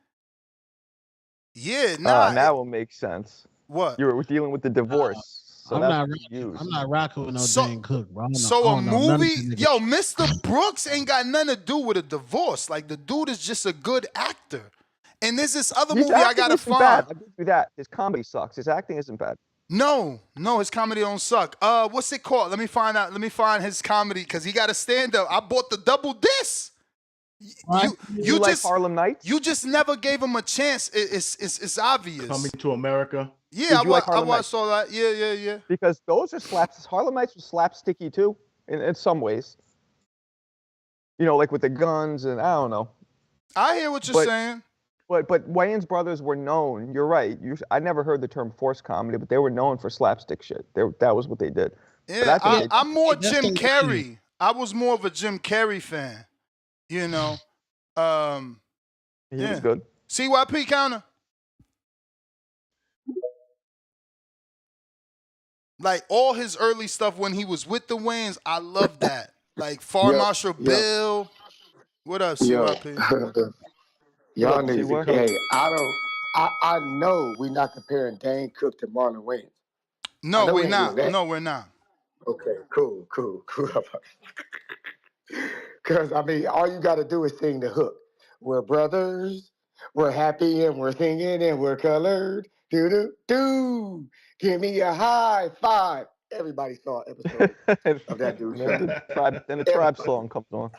K: yeah,
C: Now it makes sense.
K: What?
C: You were dealing with the divorce. So
T: I'm
C: that's
T: not
C: what you used.
T: I'm not rocking with no Dane Cook, bro.
K: So a movie,
T: yo,
K: Mr. Brooks ain't got nothing to do with a divorce. Like, the dude is just a good actor. And there's this other
C: His
K: movie I
C: acting
K: gotta
C: isn't
K: find.
C: bad. I'll give you that. His comedy sucks. His acting isn't bad.
K: No, his comedy don't suck. What's it called? Let me find out. Let me find his comedy, because he got a stand up. I bought the double disc. You
C: like
K: just
C: Harlem Nights?
K: You just never gave him a chance. It's obvious.
S: Coming to America.
K: Yeah,
C: Did
K: I
C: you like Harlem
K: watched all that. Yeah.
C: Because those are slaps. Harlem Nights was slapsticky too, in some ways. You know, like with the guns and I don't know.
K: I hear what you're saying.
C: But Wayans brothers were known. You're right. I never heard the term forced comedy, but they were known for slapstick shit. That was what they did.
K: Yeah, I'm more Jim Carrey. I was more of a Jim Carrey fan. You know.
C: He was good.
K: CYP counter. Like, all his early stuff when he was with the Wayans, I love that. Like Far Marshal Bill. What up, CYP?
E: Y'all niggas, hey, I know we're not comparing Dane Cook to Marlon Wayans.
K: No, we're not.
E: That.
K: No, we're not.
E: Okay, cool. Because, I mean, all you got to do is sing the hook. We're brothers, we're happy, and we're singing, and we're colored. Do-do-do. Give me a high five. Everybody saw an episode of that dude.
C: Then the tribe song comes on.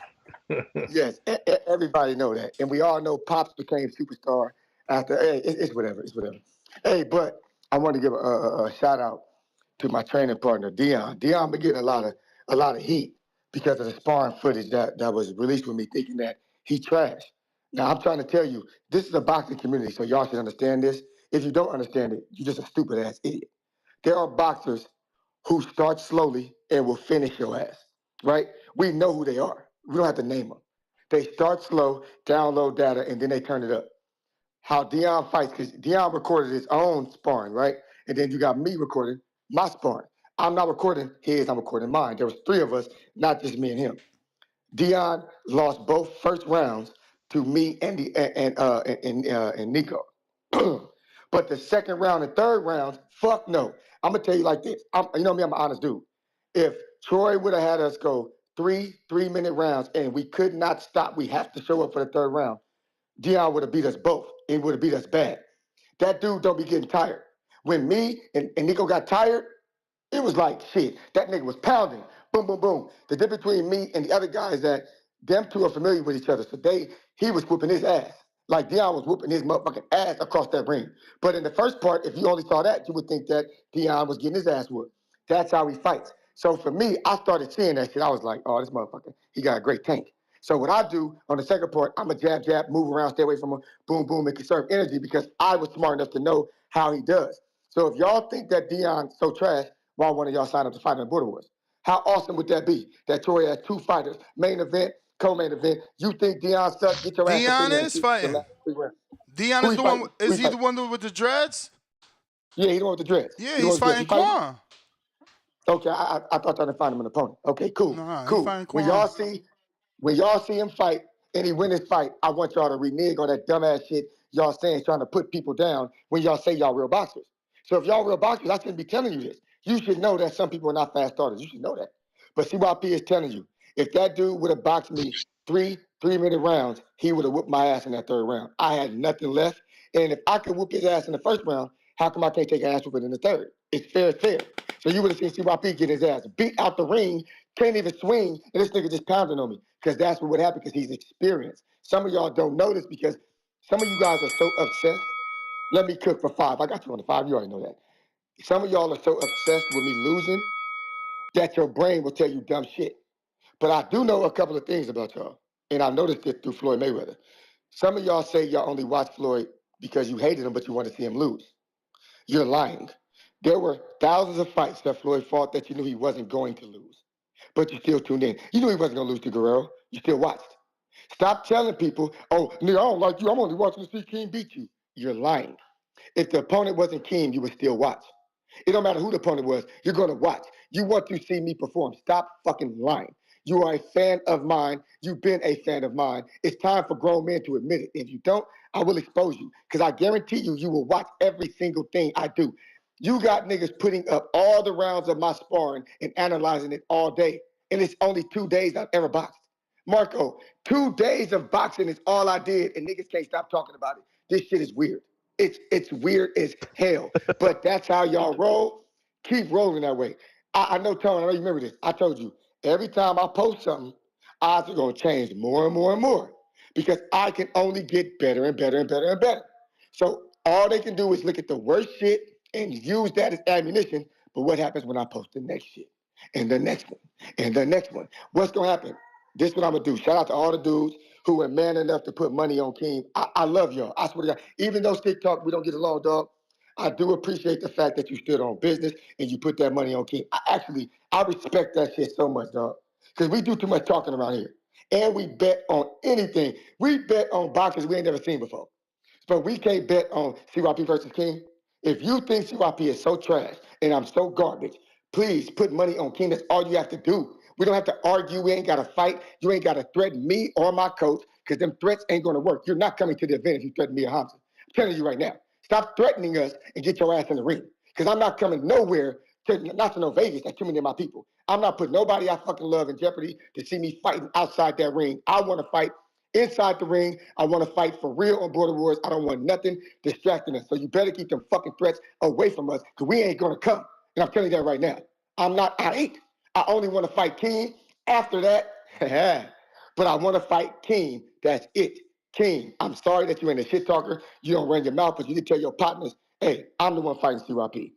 E: Yes, everybody know that. And we all know Pops became superstar after, hey, it's whatever. Hey, but I want to give a shout out to my training partner, Dion. Dion been getting a lot of heat because of the sparring footage that was released with me, thinking that he trashed. Now, I'm trying to tell you, this is a boxing community, so y'all should understand this. If you don't understand it, you're just a stupid-ass idiot. There are boxers who start slowly and will finish your ass, right? We know who they are. We don't have to name them. They start slow, download data, and then they turn it up. How Dion fights, because Dion recorded his own sparring, right? And then you got me recording my sparring. I'm not recording his, I'm recording mine. There was 3 of us, not just me and him. Dion lost both first rounds to me and Nico. But the second round and third rounds, fuck no. I'm gonna tell you like this. You know me, I'm an honest dude. If Troy would have had us go 3 3-minute rounds and we could not stop, we have to show up for the third round, Dion would have beat us both. It would have beat us bad. That dude don't be getting tired. When me and Nico got tired, it was like, shit, that nigga was pounding. Boom, boom, boom. The difference between me and the other guy is that them two are familiar with each other. So he was whooping his ass. Like Dion was whooping his motherfucking ass across that ring. But in the first part, if you only saw that, you would think that Dion was getting his ass whooped. That's how he fights. So for me, I started seeing that shit. I was like, oh, this motherfucker, he got a great tank. So what I do on the second part, I'm a jab, move around, stay away from him, boom, boom, and conserve energy because I was smart enough to know how he does. So if y'all think that Dion's so trash, why one of y'all sign up to fight in the Border Wars? How awesome would that be? That Troy has 2 fighters, main event, co-main event. You think Dion sucks? Get your ass
K: Dion is fighting. Dion is the one. Is he the one with the dreads?
E: Yeah, he's the one with the dreads.
K: Yeah, he's fighting Quan.
E: Okay, I thought y'all didn't find him an opponent. Okay, cool. Cool. When y'all see him fight and he win his fight, I want y'all to renege on that dumbass shit y'all saying, trying to put people down when y'all say y'all real boxers. So if y'all real boxers, I shouldn't be telling you this. You should know that some people are not fast starters. You should know that. But CYP is telling you, if that dude would have boxed me 3 3-minute rounds, he would have whooped my ass in that third round. I had nothing left. And if I could whoop his ass in the first round, how come I can't take an ass whooping in the third? It's fair, fair. So you would have seen CYP get his ass beat out the ring, can't even swing, and this nigga just pounding on me. Because that's what would happen, because he's experienced. Some of y'all don't know this because some of you guys are so obsessed. Let me cook for 5. I got you on the 5. You already know that. Some of y'all are so obsessed with me losing that your brain will tell you dumb shit. But I do know a couple of things about y'all, and I noticed it through Floyd Mayweather. Some of y'all say y'all only watch Floyd because you hated him, but you want to see him lose. You're lying. There were thousands of fights that Floyd fought that you knew he wasn't going to lose, but you still tuned in. You knew he wasn't going to lose to Guerrero. You still watched. Stop telling people, oh, nigga, I don't like you. I'm only watching to see King beat you. You're lying. If the opponent wasn't King, you would still watch. It don't matter who the opponent was. You're going to watch. You want to see me perform. Stop fucking lying. You are a fan of mine. You've been a fan of mine. It's time for grown men to admit it. If you don't, I will expose you. Because I guarantee you, you will watch every single thing I do. You got niggas putting up all the rounds of my sparring and analyzing it all day. And it's only 2 days I've ever boxed. Marco, 2 days of boxing is all I did, and niggas can't stop talking about it. This shit is weird. It's weird as hell. But that's how y'all roll. Keep rolling that way. I know, Tony, I know you remember this. I told you, every time I post something, odds are going to change more and more and more because I can only get better and better and better and better. So all they can do is look at the worst shit and use that as ammunition. But what happens when I post the next shit and the next one and the next one? What's going to happen? This is what I'm going to do. Shout out to all the dudes who were man enough to put money on King. I love y'all. I swear to God. Even though stick talk, we don't get along, dog. I do appreciate the fact that you stood on business and you put that money on King. I respect that shit so much, dog. Because we do too much talking around here. And we bet on anything. We bet on boxers we ain't never seen before. But we can't bet on CYP versus King. If you think CYP is so trash and I'm so garbage, please put money on King. That's all you have to do. We don't have to argue. We ain't got to fight. You ain't got to threaten me or my coach because them threats ain't going to work. You're not coming to the event if you threaten me or Hamza. I'm telling you right now. Stop threatening us and get your ass in the ring because I'm not coming nowhere, not to no Vegas. That's too many of my people. I'm not putting nobody I fucking love in jeopardy to see me fighting outside that ring. I want to fight inside the ring. I want to fight for real on Border Wars. I don't want nothing distracting us. So you better keep them fucking threats away from us because we ain't going to come. And I'm telling you that right now. I only want to fight King. After that, but I want to fight King. That's it. King, I'm sorry that you ain't a shit talker. You don't run your mouth, but you can tell your partners, hey, I'm the one fighting CYP.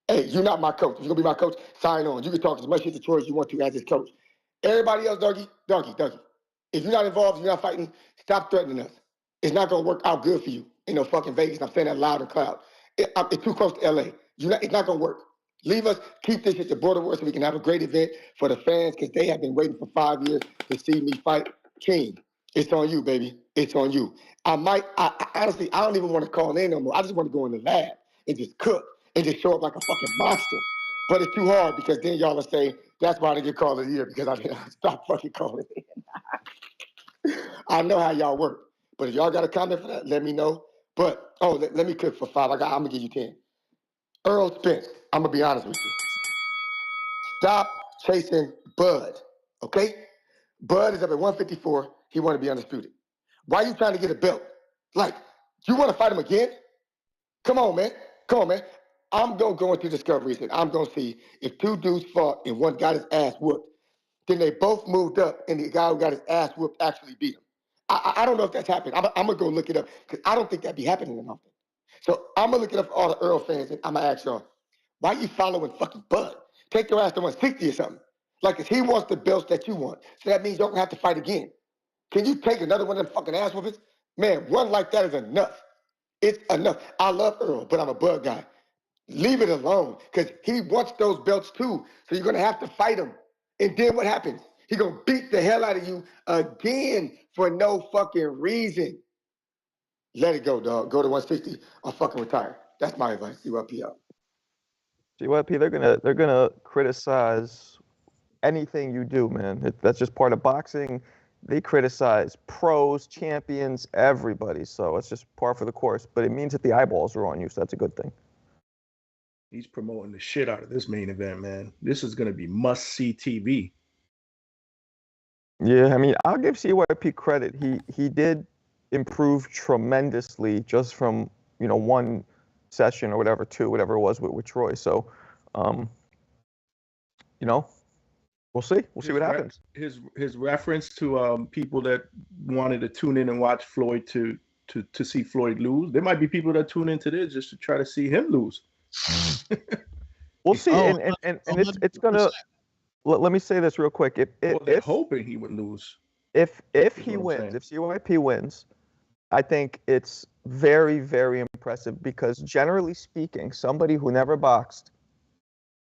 E: Hey, you're not my coach. If you're going to be my coach, sign on. You can talk as much shit to Troy as you want to as his coach. Everybody else, Dougie. If you're not involved, you're not fighting, stop threatening us. It's not going to work out good for you in no fucking Vegas. I'm saying that loud and cloud. It's too close to LA. It's not going to work. Leave us, keep this at the Border Wars so we can have a great event for the fans because they have been waiting for 5 years to see me fight King. It's on you, baby. It's on you. Honestly, I don't even want to call in no more. I just want to go in the lab and just cook and just show up like a fucking monster. But it's too hard because then y'all will say, that's why I didn't get called of the year because I didn't stop fucking calling in. I know how y'all work. But if y'all got a comment for that, let me know. But, let me cook for 5. I'm going to give you 10. Errol Spence, I'm going to be honest with you. Stop chasing Bud, okay? Bud is up at 154. He want to be undisputed. Why are you trying to get a belt? Like, you want to fight him again? Come on, man. I'm going to go into discoveries and I'm going to see if 2 dudes fought and one got his ass whooped. Then they both moved up and the guy who got his ass whooped actually beat him. I don't know if that's happened. I'm going to go look it up because I don't think that be happening enough. So I'm going to look it up for all the Earl fans and I'm going to ask y'all, why are you following fucking Bud? Take your ass to 160 or something. Like, if he wants the belts that you want, so that means you don't have to fight again. Can you take another one of them fucking ass whoopings? Man, one like that is enough. It's enough. I love Earl, but I'm a Bud guy. Leave it alone, because he wants those belts too. So you're going to have to fight him. And then what happens? He's going to beat the hell out of you again for no fucking reason. Let it go, dog. Go to 160 or fucking retire. That's my advice. CYP out.
C: CYP, they're gonna criticize anything you do, man. That's just part of boxing. They criticize pros, champions, everybody. So it's just par for the course. But it means that the eyeballs are on you, so that's a good thing.
S: He's promoting the shit out of this main event, man. This is gonna be must-see TV.
C: Yeah, I mean, I'll give CYP credit. He did improve tremendously just from, one session or whatever, two, whatever it was with Troy. So, we'll see. We'll see what happens.
S: His reference to people that wanted to tune in and watch Floyd to see Floyd lose. There might be people that tune into this just to try to see him lose.
C: We'll see, and it's gonna. Let me say this real quick.
S: They're hoping he would lose.
C: If he wins, if CYP wins, I think it's very, very impressive because generally speaking, somebody who never boxed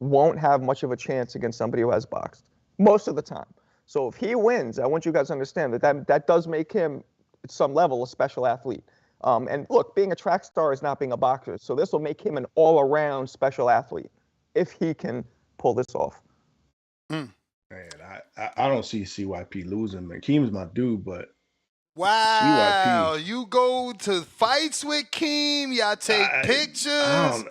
C: won't have much of a chance against somebody who has boxed most of the time. So if he wins, I want you guys to understand that does make him, at some level, a special athlete. And look, being a track star is not being a boxer. So this will make him an all-around special athlete if he can pull this off.
S: Man, I don't see CYP losing, man. Keem's my dude, but
K: wow,
S: CYP.
K: you go to fights with Keem, y'all take pictures.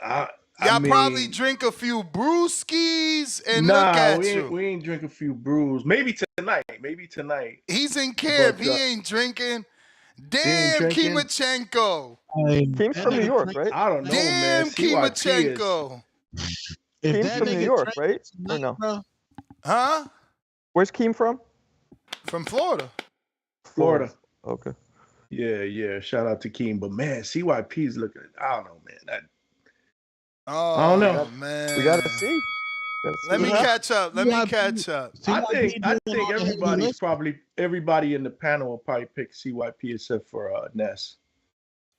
S: Y'all
K: probably drink a few brewskis and
S: look
K: at
S: we
K: you.
S: We ain't drink a few brews. Maybe tonight.
K: He's in camp. He ain't drinking. Damn, Kimachenko.
C: Keem's from New York, right?
S: I don't know, man.
K: Damn, Kimachenko.
C: Keem's from New York, right? Or no?
K: Huh?
C: Where's Keem from?
K: From Florida.
S: Florida.
C: Okay.
S: Yeah. Shout out to Keem. But man, CYP's looking. I don't know, man.
K: I
S: don't know,
K: man.
C: We gotta see.
K: Let me catch up.
S: I think everybody in the panel will probably pick CYP except for Ness.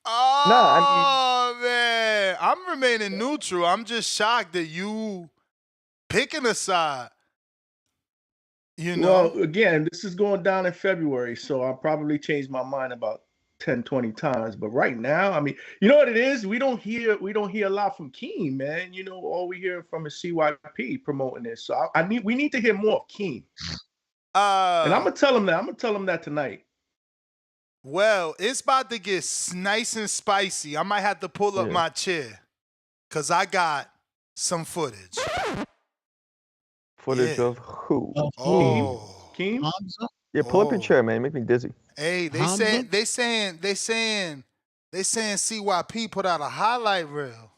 K: Oh, man. I'm remaining neutral. I'm just shocked that you picking a side.
S: Well, again, this is going down in February, so I'll probably change my mind about 10, 20 times. But right now, I mean, you know what it is? We don't hear a lot from Keem, man. All we hear from is CYP promoting this. So we need to hear more of Keem. And I'm gonna tell him that. I'm gonna tell him that tonight.
K: Well, it's about to get nice and spicy. I might have to pull up my chair because I got some footage.
C: Footage of who?
S: Keem?
C: Yeah, pull up your chair, man. Make me dizzy.
K: Hey, they saying CYP put out a highlight reel.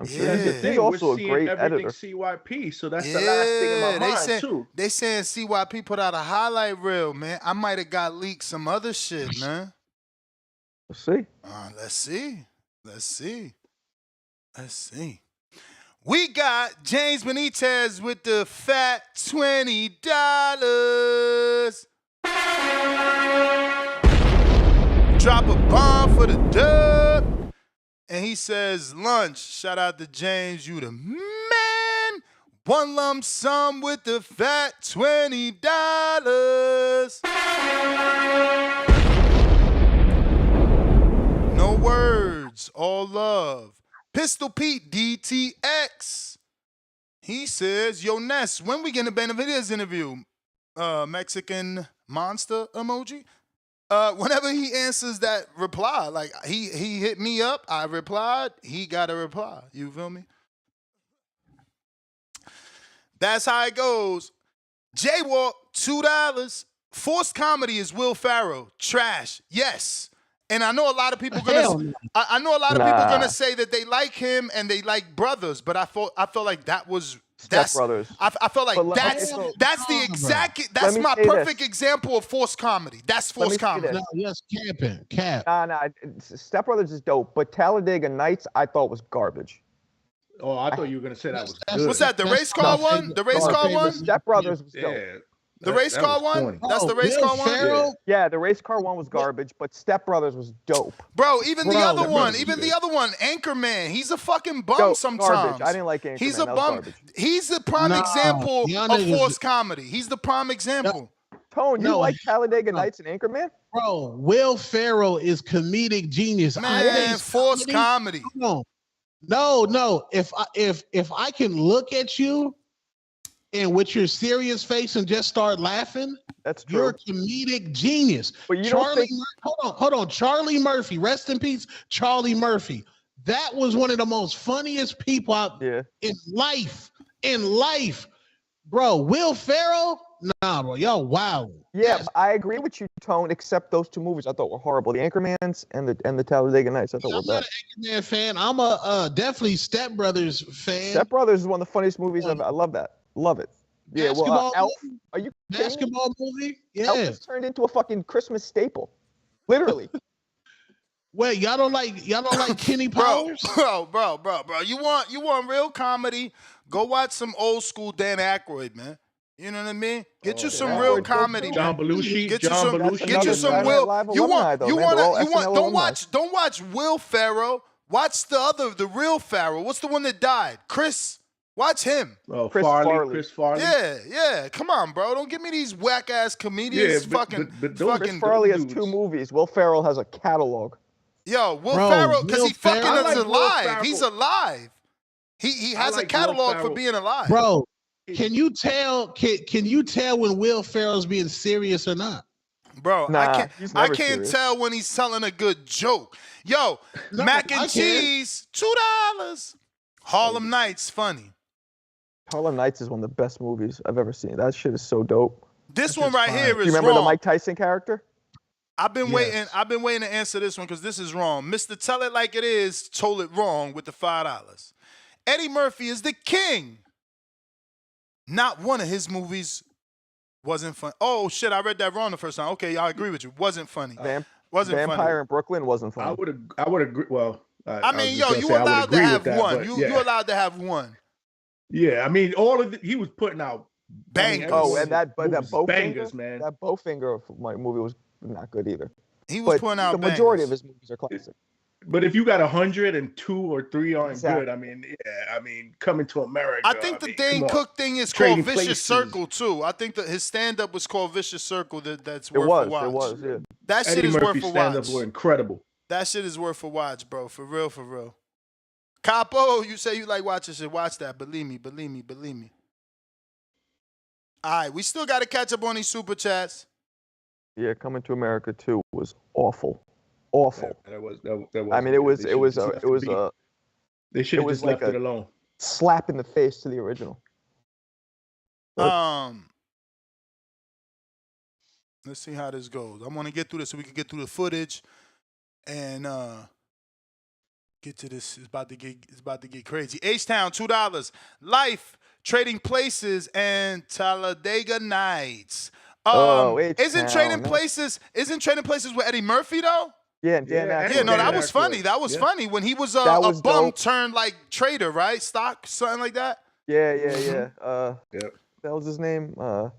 C: I'm sure he's also a great editor.
S: CYP, so that's the last thing in my mind too.
K: They saying CYP put out a highlight reel, man. I might have got leaked some other shit, man.
C: Let's see.
K: Let's see. We got James Benitez with the fat $20. Drop a bomb for the dub. And he says, lunch. Shout out to James. You the man. One lump sum with the fat $20. No words, all love. Pistol Pete DTX. He says, yo, Ness, when we get a Benavides interview? Mexican monster emoji. Whenever he answers that reply, like he hit me up, I replied, he got a reply. You feel me? That's how it goes. Jaywalk, $2. Forced comedy is Will Ferrell. Trash. Yes. And I know a lot of people I know a lot of people gonna say that they like him and they like Brothers, but I felt like that was
C: Step Brothers.
K: I felt like that's my perfect example of forced comedy. That's forced comedy.
T: No, yes, camping.
C: Nah. Step Brothers is dope, but Talladega Nights I thought was garbage.
S: Oh, I thought you were gonna say that was good.
K: What's that? The race car one? The race car one?
C: Step Brothers was dope.
S: Yeah.
K: The race car one? That's the race car one?
C: Yeah, the race car one was garbage, but Step Brothers was dope.
K: Bro, even the other one, Anchorman, he's a fucking bum sometimes.
C: Garbage. I didn't like Anchorman.
K: He's a bum. He's the prime example of forced comedy. He's the prime example.
C: Tone, you like Talladega Nights and Anchorman?
T: Bro, Will Ferrell is comedic genius.
K: Man, forced comedy.
T: No. If I can look at you and with your serious face and just start laughing,
C: that's true.
T: You're a comedic genius.
C: But you don't think...
T: Hold on. Charlie Murphy, rest in peace, Charlie Murphy. That was one of the most funniest people out in life. Bro, Will Ferrell, Nah, bro, y'all wow.
C: Yeah, I agree with you, Tone. Except those two movies I thought were horrible: The Anchormans and the Talladega Nights. I thought were
T: I'm not
C: bad.
T: an Anchorman fan. I'm a definitely Step Brothers fan.
C: Step Brothers is one of the funniest movies ever. I love that. Love it. Yeah, well,
T: Basketball
C: Elf.
T: movie?
C: Are you kidding me?
T: Basketball movie?
C: Elf
T: Yeah.
C: has turned into a fucking Christmas staple. Literally.
T: Wait, y'all don't like Kenny Powers?
K: Bro. You want real comedy? Go watch some old school Dan Aykroyd, man. You know what I mean? Get you some real comedy, man.
S: John Belushi.
K: Get you
S: John
K: some.
S: Belushi.
K: Get you some
C: Saturday
K: Will.
C: Night Live
K: You
C: alumni,
K: want.
C: though,
K: You
C: man.
K: want.
C: They're all
K: You want.
C: SNL
K: Don't
C: alumni.
K: watch. Don't watch Will Ferrell. Watch the real Ferrell. What's the one that died? Chris. Watch him.
S: Oh,
C: Chris
S: Farley. Chris Farley.
K: Yeah. Come on, bro. Don't give me these whack ass comedians.
S: but those
C: Chris Farley has 2 movies. Will Ferrell has a catalog.
K: Yo, Will
T: Bro,
K: Ferrell, because
T: Will
K: he fucking
T: Ferrell- I
K: is
T: like Will
K: alive.
T: Ferrell.
K: He's alive. He has a
S: like Will
K: catalog for
S: Ferrell.
K: being alive.
T: Bro, can you tell when Will Ferrell's being serious or not?
K: Bro,
C: Nah, he's
K: I
C: never
K: can't
C: serious.
K: tell when he's telling a good joke. Yo,
T: No,
K: mac
T: I
K: and
T: can.
K: cheese, $2. Harlem Nights, funny.
C: Harlem Nights is one of the best movies I've ever seen. That shit is so dope.
K: This one right here
C: Do
K: is
C: you remember
K: wrong.
C: the Mike Tyson character?
K: I've been waiting to answer this one because this is wrong. Mr. Tell It Like It Is told it wrong with the $5. Eddie Murphy is the king. Not one of his movies wasn't fun. Oh shit, I read that wrong the first time. Okay, I agree with you. Wasn't funny. Wasn't
C: Vampire
K: funny.
C: in Brooklyn wasn't funny.
S: I would agree. Well,
K: I mean, yo, you allowed to have one. You allowed to have one.
S: Yeah, I mean, all of he was putting out
K: bangers.
C: And that Bowfinger,
S: bangers, man.
C: That Bowfinger movie was not good either.
K: He was putting out
C: the majority
K: bangers.
C: of his movies are classic.
S: But if you got 100 and 2 or 3 aren't good, I mean, Coming to America.
K: I think the Dane Cook thing is
S: Trading
K: called Vicious
S: Places.
K: Circle too. I think that his stand-up was called Vicious Circle. That's worth a watch.
C: It was, yeah.
K: That shit
S: Eddie
K: is
S: Murphy's
K: worth a
S: stand-ups
K: watch.
S: were incredible.
K: That shit is worth a watch, bro. For real. Capo, you say you like watching shit. Watch that. Believe me. All right, we still got to catch up on these super chats.
C: Yeah, Coming to America 2 was awful. Awful.
S: That was
C: I mean, it was
S: They should have just
C: like
S: left it alone.
C: slap in the face to the original.
K: Let's see how this goes. I want to get through this so we can get through the footage and get to this. It's about to get crazy. H-Town, $2. Life, Trading Places, and Talladega Nights. Isn't Trading Places with Eddie Murphy though?
C: Yeah, Dan Aykroyd.
K: Yeah, no, that was funny. That was funny when he was a bum turned like trader, right? Stock, something like that.
C: Yeah. That was his name. What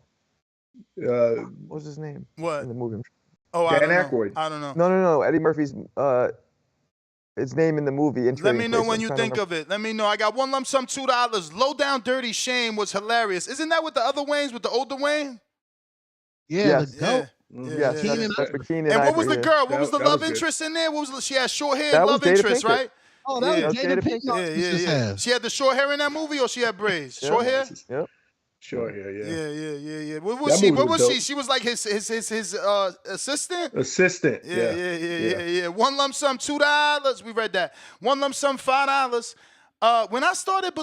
C: was his name?
K: What?
C: In the movie?
K: Oh,
S: Dan Aykroyd.
K: I don't know.
C: No. Eddie Murphy's his name in the movie.
K: Let me know when you think of it. Let me know. I got one lump sum, $2. Low Down Dirty Shame was hilarious. Isn't that with the other Waynes, with the older Wayne?
T: Yeah, the goat.
C: Yes, that's the Keenan.
K: And what was the
C: Ivory,
K: girl? What was the
S: that
K: love
S: was good.
K: interest in there? What was she had short hair?
C: That was
K: Love
C: Jada
K: interest,
C: Pinkett.
K: right?
T: Oh, that was Jada Pinkett.
K: Yeah. She had the short hair in that movie, or she had braids? Short hair.
C: Yep.
S: Sure, yeah.
K: Yeah. What was
S: That
K: she?
S: movie
K: What
S: was
K: was she?
S: dope.
K: She was like his assistant.
S: Assistant.
K: Yeah. One lump sum, $2. We read that. One lump sum, $5. When I started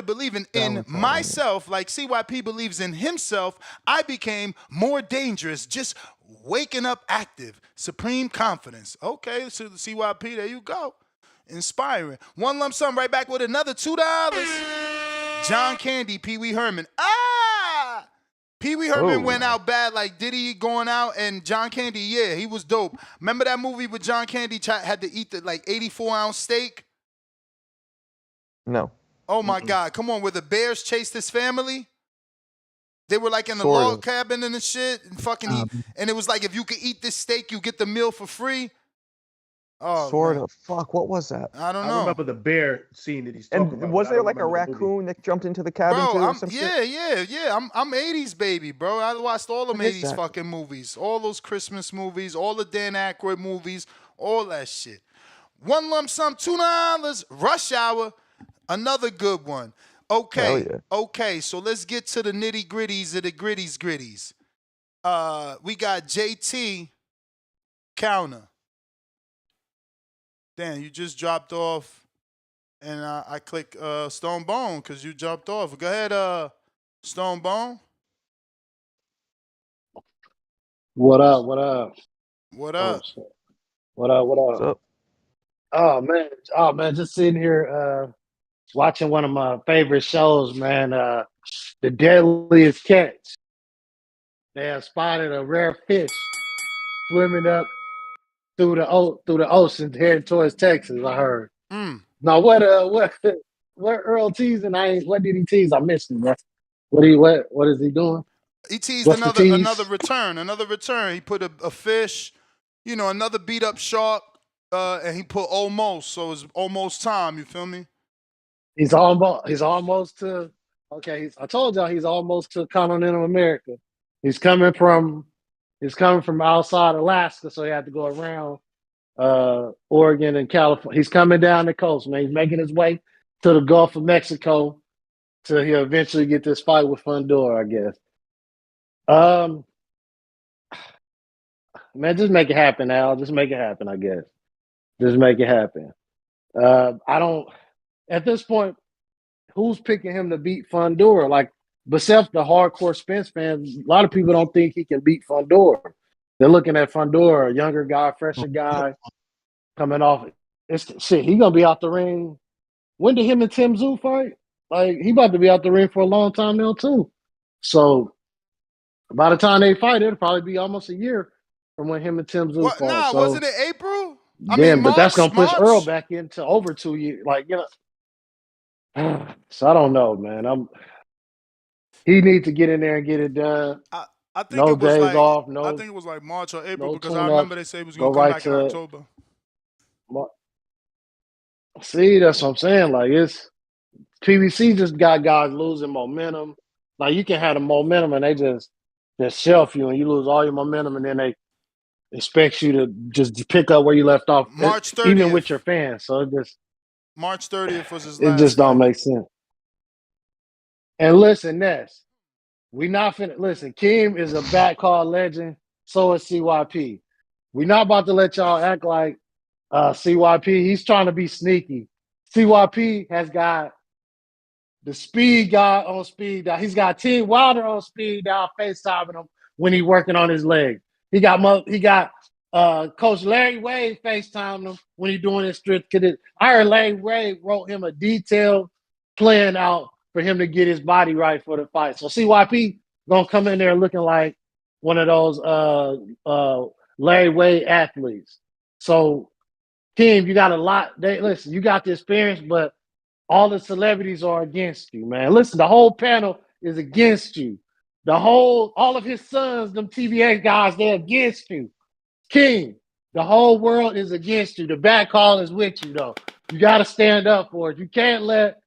K: believing in myself, like CYP believes in himself, I became more dangerous. Just waking up active. Supreme confidence. Okay, so the CYP, there you go. Inspiring. One lump sum, right back with another $2. John Candy, Pee Wee Herman. Pee Wee Herman went out bad, like Diddy going out, and John Candy, yeah, he was dope. Remember that movie with John Candy had to eat the 84-ounce steak?
C: No.
K: Oh my God, come on, where the bears chased his family? They were like in the log cabin and the shit, and fucking and it was like, if you could eat this steak, you get the meal for free. Oh,
C: sort of. Fuck, what was that?
K: I don't
S: I
K: know.
S: remember the bear scene that he's talking about.
C: And was
S: but I
C: there
S: don't
C: like a
S: remember the movie.
C: raccoon that jumped into the cabin
K: Bro,
C: too? Or some shit?
K: yeah. I'm 80s baby, bro. I watched all them
C: What is
K: 80s
C: that?
K: fucking movies, all those Christmas movies, all the Dan Aykroyd movies, all that shit. One lump sum, $2. Rush Hour, another good one. Okay, so let's get to the nitty gritties of the gritties. We got JT Counter. Damn, you just dropped off, and I click Stone Bone because you jumped off. Go ahead, Stone Bone.
J: What up? What up?
K: What
J: Oh,
K: up?
J: shit. What up? What
C: What's
J: up?
C: up?
J: Oh man, just sitting here watching one of my favorite shows, man. The Deadliest Catch. They have spotted a rare fish swimming up through the ocean heading towards Texas. I heard.
K: Mm.
J: Now what Earl teasing? What did he tease? I missed him. Bro. What is he doing?
K: He teased
J: What's the
K: another
J: tease?
K: return, another return. He put a fish, another beat up shark, and he put almost. So it's almost time. You feel me?
J: He's almost to okay. I told y'all he's almost to continental America. He's coming from outside Alaska, so he had to go around Oregon and California. He's coming down the coast, man. He's making his way to the Gulf of Mexico till he'll eventually get this fight with Fundora, I guess. Man, just make it happen, Al. Just make it happen, I guess. Just make it happen. I don't at this point, who's picking him to beat Fundora? Like, besides the hardcore Spence fans, a lot of people don't think he can beat Fundora. They're looking at Fundora, a younger guy, fresher guy, coming off. It's shit. He gonna be out the ring. When did him and Tim Zoo fight? Like, he about to be out the ring for a long time now too. So by the time they fight, it'll probably be almost a year from when him and Tim Zoo
K: What?
J: fought.
K: Nah,
J: So
K: wasn't it April?
J: but that's
K: March.
J: gonna push Earl back into over 2 years. So I don't know, man. He needs to get in there and get it done.
K: I think
J: No
K: it was
J: days
K: like
J: off,
K: March or April
J: no
K: because I
J: tune ups.
K: remember they said he was
J: Go
K: gonna come
J: right
K: back in
J: to
K: October.
J: see, that's what I'm saying. Like, it's PBC just got guys losing momentum. Like, you can have the momentum and they just shelf you and you lose all your momentum, and then they expect you to just pick up where you left off,
K: March
J: even with
K: 30th.
J: your fans. So
K: March 30th was his
J: it
K: last
J: just don't
K: fight.
J: make sense. And listen, Ness, we not finna listen. Keem is a back call legend. So is CYP. We not about to let y'all act like CYP. He's trying to be sneaky. CYP has got the speed guy on speed dial. He's got T Wilder on speed dial, FaceTiming him when he working on his leg. He got Coach Larry Wade FaceTiming him when he doing his strict. I heard Larry Wade wrote him a detailed plan out for him to get his body right for the fight. So CYP gonna come in there looking like one of those Larry Wade athletes. So Kim, you got a lot. Listen, you got the experience, but all the celebrities are against you, man. Listen, the whole panel is against you. All of his sons, them TBA guys, they're against you. King, the whole world is against you. The back call is with you, though. You got to stand up for it. You can't let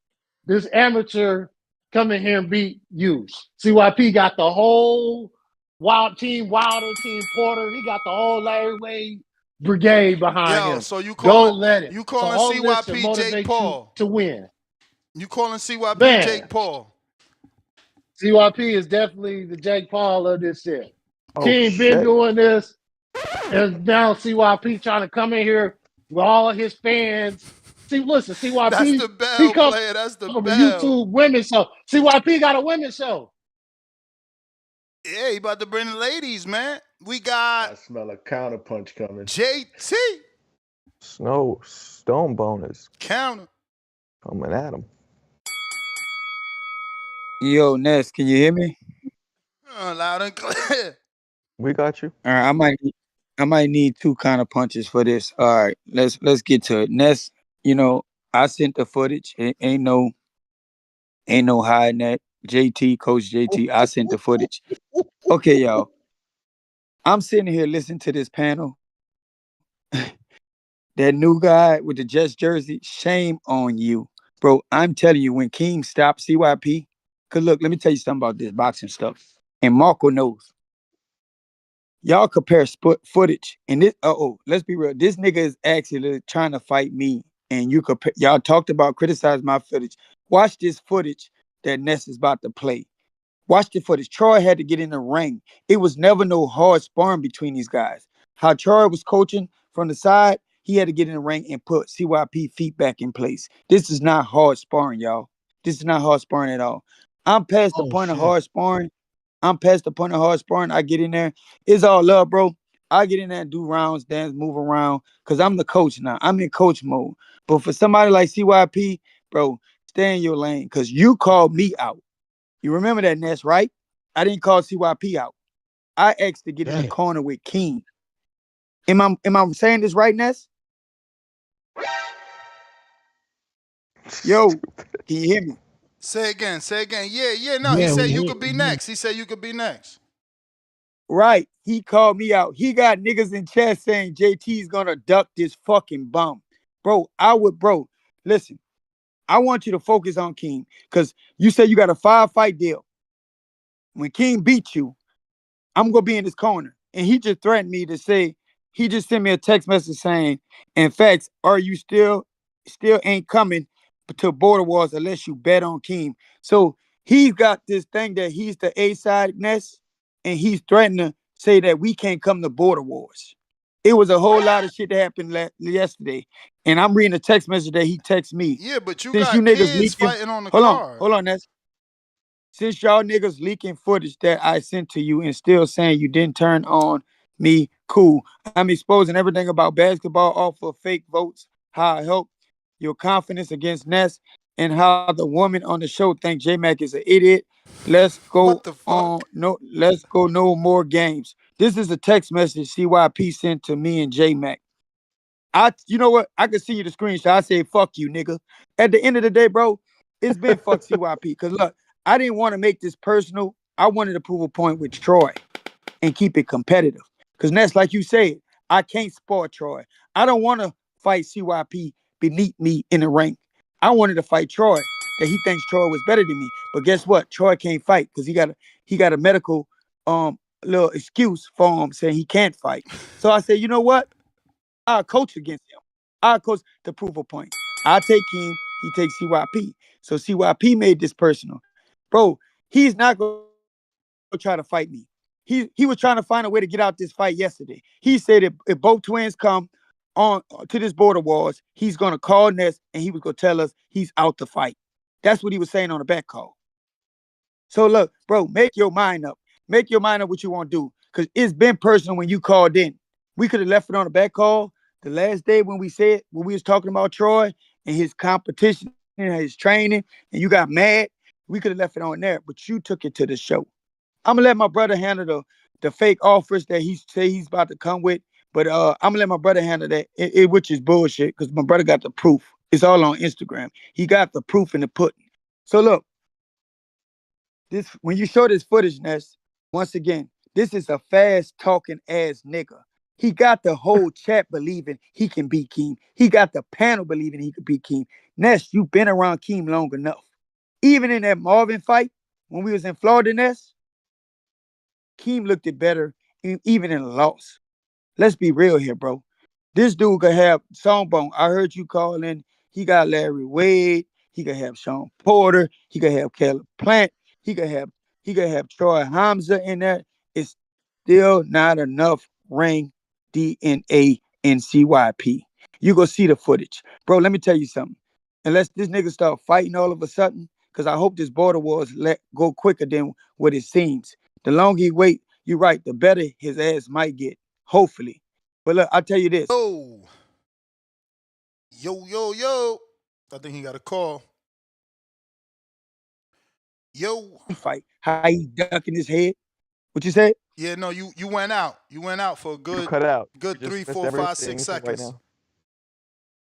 J: this amateur come in here and beat you. CYP got the whole Wilder, Team Porter. He got the whole Larry Wade brigade behind
K: Yo,
J: him.
K: so you
J: Don't
K: calling
J: let it. So all of this should
K: CYP Jake
J: motivate you
K: Paul?
J: to win.
K: You calling CYP
J: Man,
K: Jake Paul?
J: CYP is definitely the Jake Paul of this shit.
C: Oh
J: King been
C: shit.
J: doing this, and now CYP trying to come in here with all his fans. Listen, CYP,
K: That's the
J: he
K: bell
J: comes
K: player. That's the
J: from a
K: bell.
J: YouTube women's show. CYP got a women's show.
K: Yeah, he about to bring the ladies, man. We
S: I
K: got
S: smell a counterpunch coming.
K: JT.
C: Stone Bone is
K: Counter.
C: coming at him.
M: Yo, Ness, can you hear me?
K: Loud and clear.
C: We got you.
M: All right, I might need two kind of punches for this. All right, let's get to it. Ness, I sent the footage. Ain't no hiding that. Coach JT, I sent the footage. Okay, y'all. I'm sitting here listening to this panel. That new guy with the Jets jersey, shame on you. Bro, I'm telling you, when King stopped CYP, because look, let me tell you something about this boxing stuff. And Marco knows. Y'all compare footage, and this, let's be real. This nigga is actually trying to fight me, and y'all talked about criticizing my footage. Watch this footage that Ness is about to play. Watch the footage. Troy had to get in the ring. It was never no hard sparring between these guys. How Troy was coaching from the side, he had to get in the ring and put CYP feet back in place. This is not hard sparring, y'all. This is not hard sparring at all. I'm past the
T: Oh
M: point of
T: shit.
M: hard sparring. I'm past the point of hard sparring. I get in there. It's all love, bro. I get in there and do rounds, dance, move around, because I'm the coach now. I'm in coach mode. But for somebody like CYP, bro, stay in your lane, because you called me out. You remember that, Ness, right? I didn't call CYP out. I asked to get in the
T: Damn.
M: corner with King. Am I saying this right, Ness? Yo, can you hear me?
K: Say again. Say again. Yeah, yeah. No, he
T: Yeah,
K: said
T: we
K: you
T: hear
K: could be
T: you.
K: next. He said you could be next.
M: Right. He called me out. He got niggas in chat saying JT's gonna duck this fucking bum. Bro, listen, I want you to focus on King. Cause you said you got a 5-fight deal. When King beat you, I'm gonna be in his corner. And he just threatened me to say, he just sent me a text message saying, in fact, are you still ain't coming to Border Wars unless you bet on King. So he's got this thing that he's the A side Ness, and he's threatening to say that we can't come to Border Wars. It was a whole lot of shit that happened yesterday. And I'm reading a text message that he texted me.
K: Yeah, but you
M: Since you
K: got
M: niggas
K: kids
M: leaking,
K: fighting on the
M: hold on,
K: card.
M: hold on, Ness. Since y'all niggas leaking footage that I sent to you and still saying you didn't turn on me, cool. I'm exposing everything about basketball off of fake votes, how I help your confidence against Ness, and how the woman on the show think J-Mac is an idiot. Let's
K: What
M: go
K: the fuck?
M: on. No, let's go no more games. This is a text message CYP sent to me and J-Mac. You know what? I can see you the screenshot. I say, fuck you, nigga. At the end of the day, bro, it's been fuck CYP. Cause look, I didn't want to make this personal. I wanted to prove a point with Troy and keep it competitive. Cause that's like you said, I can't sport Troy. I don't want to fight CYP beneath me in the ring. I wanted to fight Troy that he thinks Troy was better than me. But guess what? Troy can't fight because he got a medical little excuse for him saying he can't fight. So I said, you know what? I'll coach against him. I'll coach to prove a point. I take him, he takes CYP. So CYP made this personal. Bro, he's not going to try to fight me. He was trying to find a way to get out this fight yesterday. He said if both twins come on to this Border Wars, he's going to call Ness and he was going to tell us he's out the fight. That's what he was saying on the back call. So look, bro, make your mind up. Make your mind up what you want to do. Because it's been personal when you called in. We could have left it on the back call the last day when we was talking about Troy and his competition and his training, and you got mad. We could have left it on there, but you took it to the show. I'm gonna let my brother handle the fake offers that he say he's about to come with. But I'm gonna let my brother handle that, which is bullshit, because my brother got the proof. It's all on Instagram. He got the proof in the pudding. So look, this when you show this footage, Ness, once again, this is a fast talking ass nigga. He got the whole chat believing he can beat Keem. He got the panel believing he could beat Keem. Ness, you been around Keem long enough. Even in that Marvin fight, when we was in Florida, Ness, Keem looked it better, even in a loss. Let's be real here, bro. This dude could have Songbone. I heard you calling. He got Larry Wade. He could have Sean Porter. He could have Caleb Plant. He could have Troy Hamza in there. It's still not enough ring DNA in CYP. You go see the footage. Bro, let me tell you something. Unless this nigga start fighting all of a sudden, because I hope this border wars let go quicker than what it seems. The longer he wait, you're right, the better his ass might get. Hopefully. But look, I'll tell you this.
K: Oh, yo. I think he got a call. Yo.
M: Fight. How he ducking his head. What you say?
K: Yeah, no, you went out. You went out for a
C: You
K: good
C: cut out. You
K: good
C: just
K: 3,
C: missed
K: 4, 5,
C: everything
K: 6
C: he said right
K: seconds.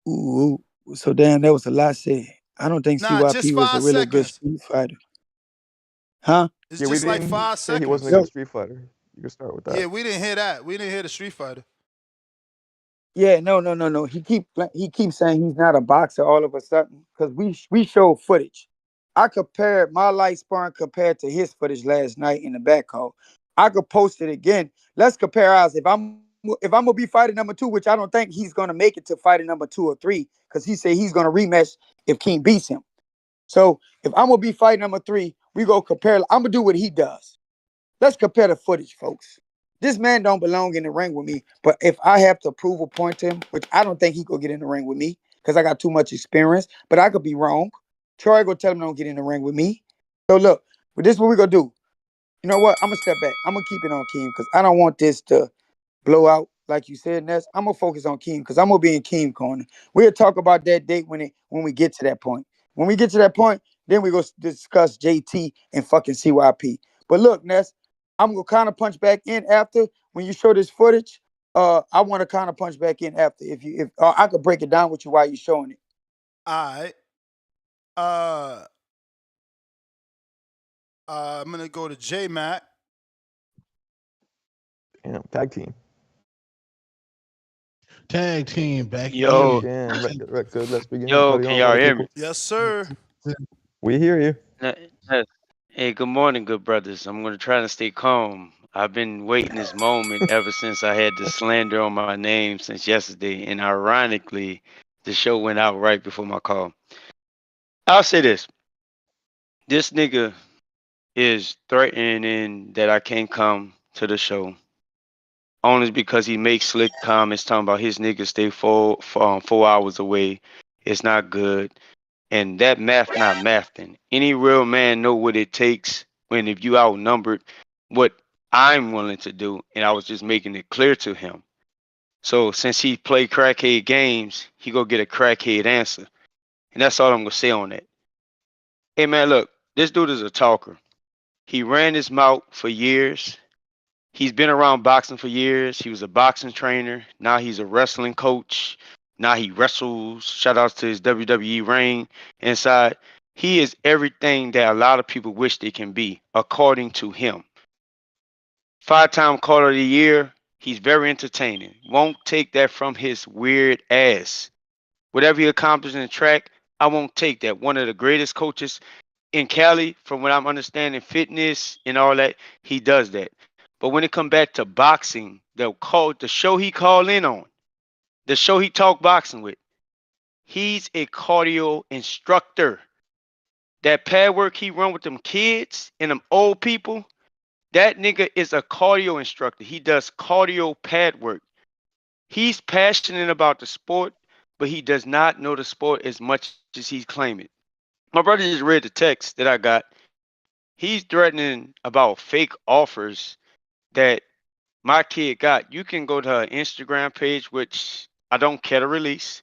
C: now.
M: Ooh. So damn, that was a lot said. I don't think
K: Nah, just
M: CYP was a
K: 5
M: really good
K: seconds.
M: street fighter. Huh?
K: It's
C: Yeah, we
K: just like
C: didn't
K: 5
C: say he wasn't a
K: seconds.
C: good street fighter. You can start with that.
K: Yeah, we didn't hear that. We didn't hear the Street Fighter.
M: Yeah, no. He keeps saying he's not a boxer all of a sudden because we showed footage. I compared my light sparring compared to his footage last night in the back hall. I could post it again. Let's compare ours. If I'm gonna be fighting number 2, which I don't think he's gonna make it to fighting number 2 or 3, because he said he's gonna rematch if King beats him. So if I'm gonna be fighting number 3, we go compare. I'm gonna do what he does. Let's compare the footage, folks. This man don't belong in the ring with me. But if I have to prove a point to him, which I don't think he could get in the ring with me because I got too much experience, but I could be wrong. Troy go tell him don't get in the ring with me. So look, but this is what we're gonna do. You know what? I'm gonna step back. I'm gonna keep it on Keem because I don't want this to blow out like you said, Ness. I'm gonna focus on Keem because I'm gonna be in Keem corner. We'll talk about that date when we get to that point. When we get to that point, then we go discuss JT and fucking CYP. But look, Ness, I'm gonna kind of punch back in after when you show this footage. I want to kind of punch back in after if I could break it down with you while you're showing it.
K: All right. I'm gonna go to J Mac.
C: Tag team.
T: Tag team back
C: Let's
T: in.
C: begin. Record. Let's begin.
L: Yo,
C: Party
L: can
C: on,
L: y'all
C: party
L: hear me?
C: people.
K: Yes, sir.
C: We hear you.
L: Hey, good morning, good brothers. I'm gonna try to stay calm. I've been waiting this moment ever since I had the slander on my name since yesterday, and ironically, the show went out right before my call. I'll say this: this nigga is threatening that I can't come to the show only because he makes slick comments talking about his niggas stay 4 hours away. It's not good. And that math not mathing. Any real man know what it takes when if you outnumbered what I'm willing to do. And I was just making it clear to him. So since he played crackhead games, he go get a crackhead answer. And that's all I'm gonna say on that. Hey man, look, this dude is a talker. He ran his mouth for years. He's been around boxing for years. He was a boxing trainer. Now he's a wrestling coach. Now he wrestles. Shout outs to his WWE reign inside. He is everything that a lot of people wish they can be, according to him. 5-time caller of the year. He's very entertaining. Won't take that from his weird ass. Whatever he accomplished in the track, I won't take that. One of the greatest coaches in Cali, from what I'm understanding, fitness and all that, he does that. But when it come back to boxing, the show he called in on, the show he talked boxing with, he's a cardio instructor. That pad work he run with them kids and them old people, that nigga is a cardio instructor. He does cardio pad work. He's passionate about the sport, but he does not know the sport as much as he's claiming. My brother just read the text that I got. He's threatening about fake offers that my kid got. You can go to her Instagram page, which I don't care to release.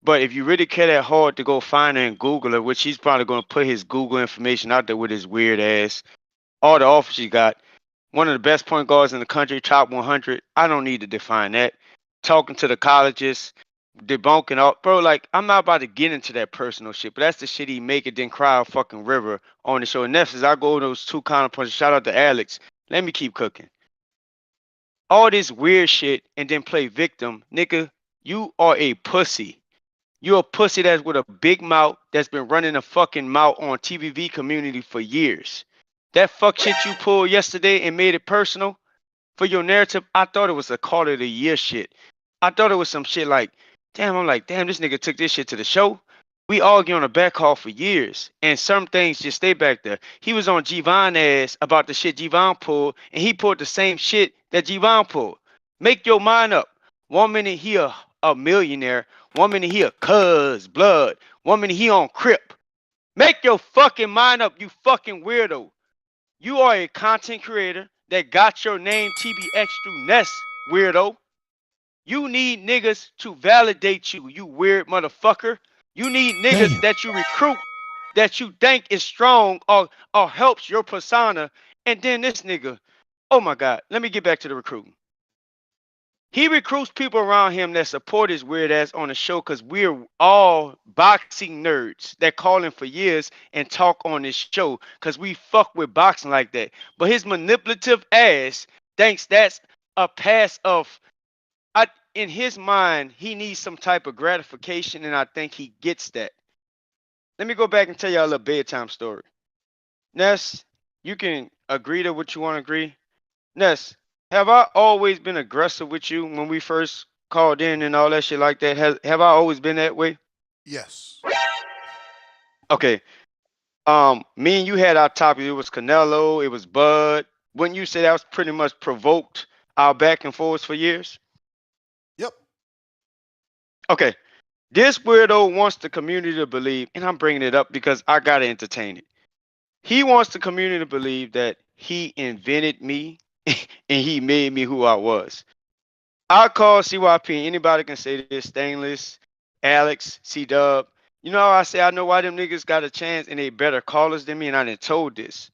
L: But if you really care that hard to go find her and Google her, which he's probably going to put his Google information out there with his weird ass, all the offers she got, one of the best point guards in the country, top 100. I don't need to define that. Talking to the colleges, debunking all, bro. Like I'm not about to get into that personal shit, but that's the shit he make it then cry a fucking river on the show. And next, as I go those two counterpunches, shout out to Alex. Let me keep cooking. All this weird shit and then play victim, nigga. You are a pussy. You're a pussy that's with a big mouth that's been running a fucking mouth on TVV community for years. That fuck shit you pulled yesterday and made it personal for your narrative, I thought it was a call of the year shit. I thought it was some shit like, damn, I'm like, damn, this nigga took this shit to the show. We argue on the back hall for years, and some things just stay back there. He was on G-Von ass about the shit G-Von pulled, and he pulled the same shit that G-Von pulled. Make your mind up. 1 minute he a millionaire, 1 minute he a cuz blood, 1 minute he on Crip. Make your fucking mind up, you fucking weirdo. You are a content creator that got your name TBX through Ness, weirdo. You need niggas to validate you, you weird motherfucker. You need niggas
T: Damn.
L: that you recruit that you think is strong or helps your persona. And then this nigga, oh my God, let me get back to the recruiting. He recruits people around him that support his weird ass on the show because we're all boxing nerds that call him for years and talk on this show because we fuck with boxing like that. But his manipulative ass thinks that's a pass of, in his mind, he needs some type of gratification, and I think he gets that. Let me go back and tell y'all a little bedtime story. Ness, you can agree to what you want to agree. Ness, have I always been aggressive with you when we first called in and all that shit like that? Have I always been that way?
K: Yes.
L: Okay. Me and you had our topic. It was Canelo. It was Bud. Wouldn't you say that was pretty much provoked our back and forth for years?
K: Yep.
L: Okay. This weirdo wants the community to believe, and I'm bringing it up because I gotta entertain it. He wants the community to believe that he invented me and he made me who I was. I call CYP. Anybody can say this. Stainless, Alex, C Dub. You know how I say I know why them niggas got a chance and they better callers than me, and I done told this.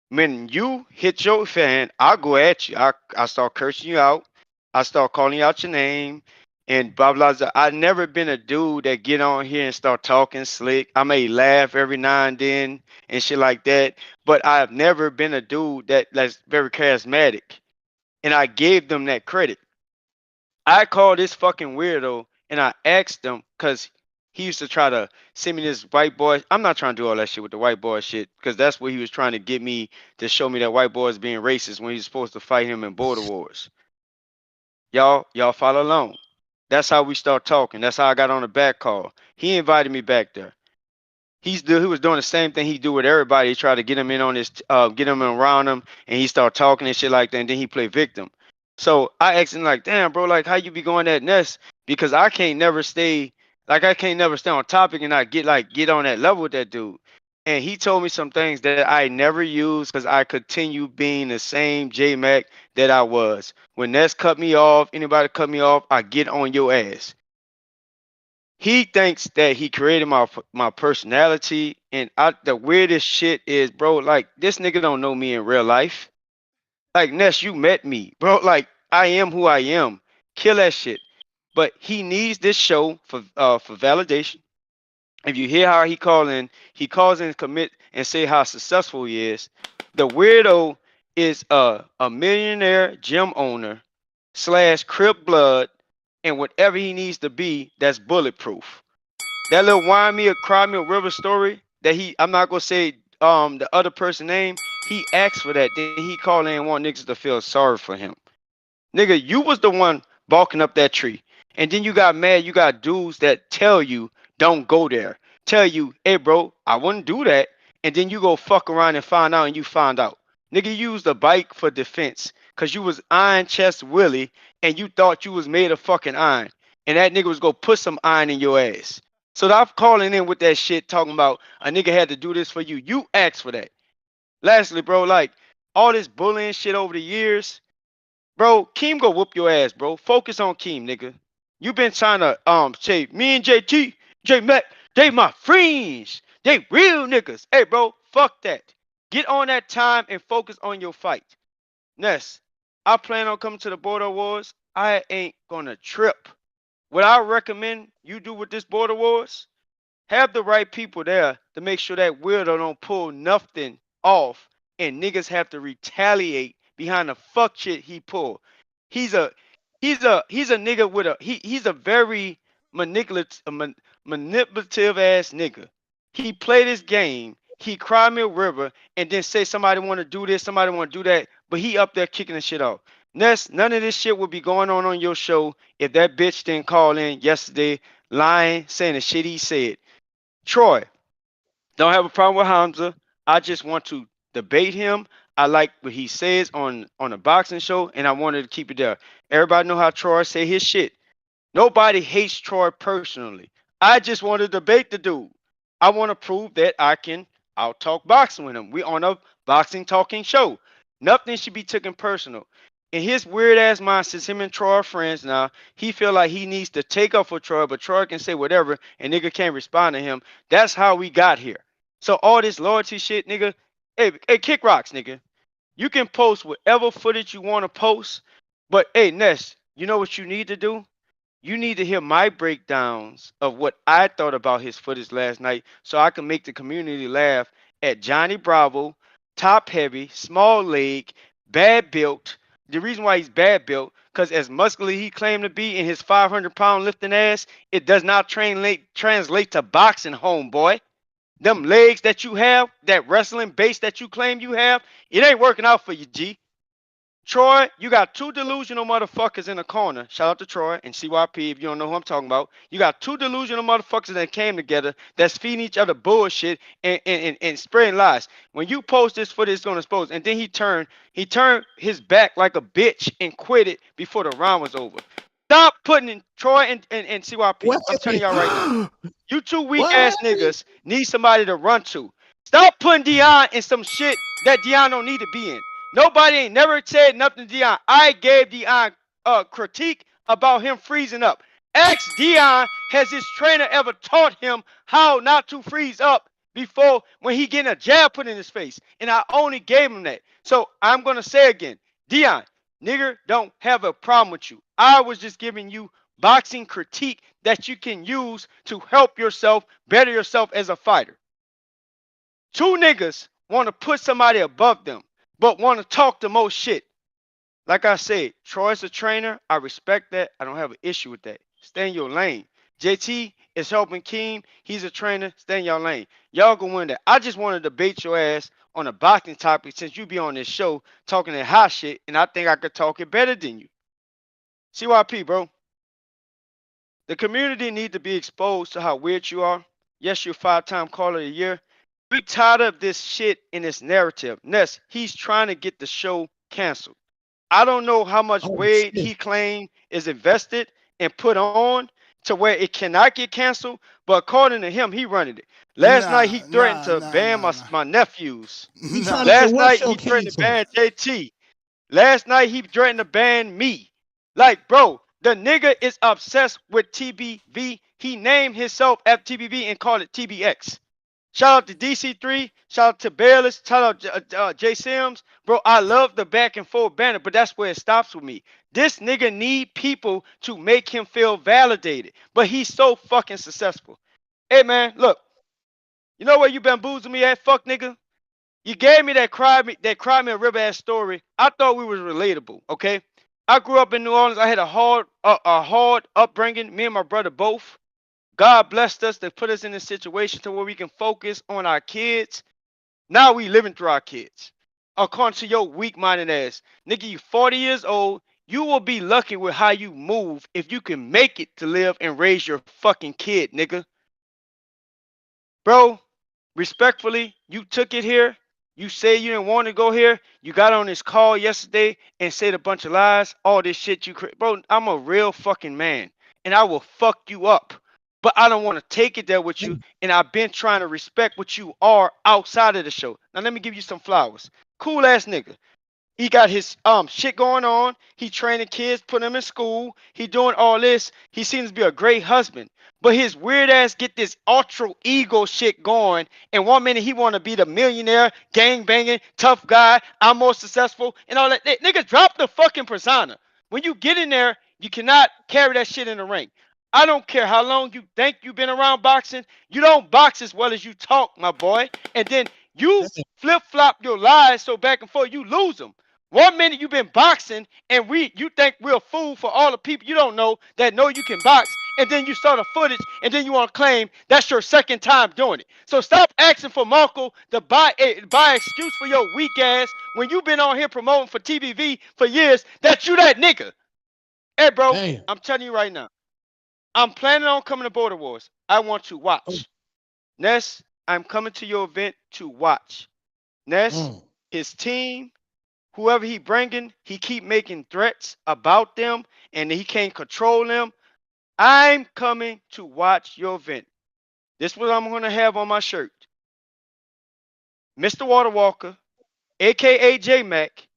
L: When you hit your fan, I go at you. I start cursing you out. I start calling out your name and blah blah blah. I've never been a dude that get on here and start talking slick. I may laugh every now and then and shit like that, but I've never been a dude that's very charismatic. And I gave them that credit. I called this fucking weirdo and I asked him because he used to try to send me this white boy. I'm not trying to do all that shit with the white boy shit because that's what he was trying to get me to show me that white boy is being racist when he's supposed to fight him in border wars. Y'all follow along. That's how we start talking. That's how I got on the back call. He invited me back there. He was doing the same thing he do with everybody. He tried to get him in on his, get him around him, and he started talking and shit like that. And then he played victim. So I asked him like, "Damn, bro, like how you be going that nest?" Because I can't never stay, I can't never stay on topic and not get on that level with that dude. And he told me some things that I never used because I continue being the same J Mac that I was. When Ness cut me off, anybody cut me off, I get on your ass. He thinks that he created my personality, and the weirdest shit is, bro, like this nigga don't know me in real life. Like Ness, you met me, bro. Like I am who I am. Kill that shit. But he needs this show for validation. If you hear how he calls in, commit, and say how successful he is. The weirdo is a millionaire gym owner / Crip blood, and whatever he needs to be, that's bulletproof. That little whine me or cry me a river story that I'm not gonna say the other person name, he asked for that. Then he called in and want niggas to feel sorry for him. Nigga, you was the one balking up that tree. And then you got mad, you got dudes that tell you don't go there. Tell you, hey bro, I wouldn't do that. And then you go fuck around and find out and you find out. Nigga, you used a bike for defense. Cause you was iron chest Willie and you thought you was made of fucking iron. And that nigga was gonna put some iron in your ass. So I'm calling in with that shit talking about a nigga had to do this for you. You asked for that. Lastly, bro, like all this bullying shit over the years, bro, Keem go whoop your ass, bro. Focus on Keem, nigga. You been trying to say me and JT, J Mac, they my friends. They real niggas. Hey, bro, fuck that. Get on that time and focus on your fight. Ness, I plan on coming to the border wars. I ain't gonna trip. What I recommend you do with this border wars, have the right people there to make sure that weirdo don't pull nothing off and niggas have to retaliate behind the fuck shit he pulled. He's a he's a nigga with he's a very manipulative ass nigga. He play this game, he cry me a river and then say somebody want to do this, somebody want to do that, but he up there kicking the shit off. Ness, none of this shit would be going on your show if that bitch didn't call in yesterday lying, saying the shit he said. Troy, don't have a problem with Hamza. I just want to debate him. I like what he says on a boxing show, and I wanted to keep it there. Everybody know how Troy say his shit. Nobody hates Troy personally. I just want to debate the dude. I want to prove that I can out talk boxing with him. We on a boxing talking show. Nothing should be taken personal. In his weird ass mind, since him and Troy are friends now, he feel like he needs to take up for Troy, but Troy can say whatever and nigga can't respond to him. That's how we got here. So all this loyalty shit, nigga. Hey, kick rocks, nigga. You can post whatever footage you want to post, but hey, Ness, you know what you need to do? You need to hear my breakdowns of what I thought about his footage last night so I can make the community laugh at Johnny Bravo, top heavy, small leg, bad built. The reason why he's bad built, because as muscular he claimed to be in his 500-pound lifting ass, it does not translate to boxing, homeboy. Them legs that you have, that wrestling base that you claim you have, it ain't working out for you, G. Troy, you got two delusional motherfuckers in the corner. Shout out to Troy and CYP if you don't know who I'm talking about. You got two delusional motherfuckers that came together that's feeding each other bullshit and spreading lies. When you post this footage, it's gonna expose. And then he turned his back like a bitch and quit it before the round was over. Stop putting in Troy and CYP. I'm telling y'all right now. You two weak ass niggas need somebody to run to.
N: Stop putting Dion in some shit that Dion don't need to be in. Nobody ain't never said nothing to Dion. I gave Dion a critique about him freezing up. Ask Dion, has his trainer ever taught him how not to freeze up before when he getting a jab put in his face? And I only gave him that. So I'm going to say again, Dion, nigger don't have a problem with you. I was just giving you boxing critique that you can use to help yourself, better yourself as a fighter. Two niggas want to put somebody above them, but want to talk the most shit. Like I said, Troy's a trainer. I respect that. I don't have an issue with that. Stay in your lane. JT is helping Keem. He's a trainer. Stay in your lane. Y'all gonna win that. I just want to debate your ass on a boxing topic since you be on this show talking that hot shit, and I think I could talk it better than you. CYP, bro. The community need to be exposed to how weird you are. Yes, you're 5-time caller of the year. We tired of this shit in this narrative. Ness, he's trying to get the show canceled. I don't know how much weight he claimed is invested and put on to where it cannot get canceled, but according to him, he running it. Last night he threatened to ban my nephews. Last night he threatened to ban JT. Last night he threatened to ban me. Like, bro, the nigga is obsessed with TBV. He named himself after TBV and called it TBX. Shout out to DC3. Shout out to Bayless. Shout out Jay Sims. Bro, I love the back and forth banner, but that's where it stops with me. This nigga need people to make him feel validated, but he's so fucking successful. Hey, man, look. You know where you bamboozled me at, fuck nigga? You gave me that cry me a river ass story. I thought we was relatable, okay? I grew up in New Orleans. I had a hard upbringing. Me and my brother both. God blessed us to put us in a situation to where we can focus on our kids. Now we living through our kids. According to your weak-minded ass. Nigga, you 40 years old. You will be lucky with how you move if you can make it to live and raise your fucking kid, nigga. Bro, respectfully, you took it here. You say you didn't want to go here. You got on this call yesterday and said a bunch of lies. All this shit you create. Bro, I'm a real fucking man. And I will fuck you up. But I don't want to take it there with you. And I've been trying to respect what you are outside of the show. Now let me give you some flowers. Cool ass nigga. He got his shit going on. He training kids, putting them in school. He doing all this. He seems to be a great husband. But his weird ass get this ultra ego shit going. And 1 minute he want to be the millionaire, gang banging, tough guy. I'm more successful and all that. Nigga, drop the fucking persona. When you get in there, you cannot carry that shit in the ring. I don't care how long you think you've been around boxing. You don't box as well as you talk, my boy. And then you flip-flop your lies so back and forth, you lose them. 1 minute you've been boxing and you think we're a fool for all the people you don't know that know you can box, and then you saw the footage and then you want to claim that's your second time doing it. So stop asking for Marco to buy excuse for your weak ass when you've been on here promoting for TBV for years that you that nigga. Hey, bro, I'm telling you right now. I'm planning on coming to Border Wars. I want to watch. Ness, I'm coming to your event to watch. Ness, his team, whoever he bringing, he keep making threats about them, and he can't control them. I'm coming to watch your event. This is what I'm going to have on my shirt. Mr. Water Walker, a.k.a. J-Mac,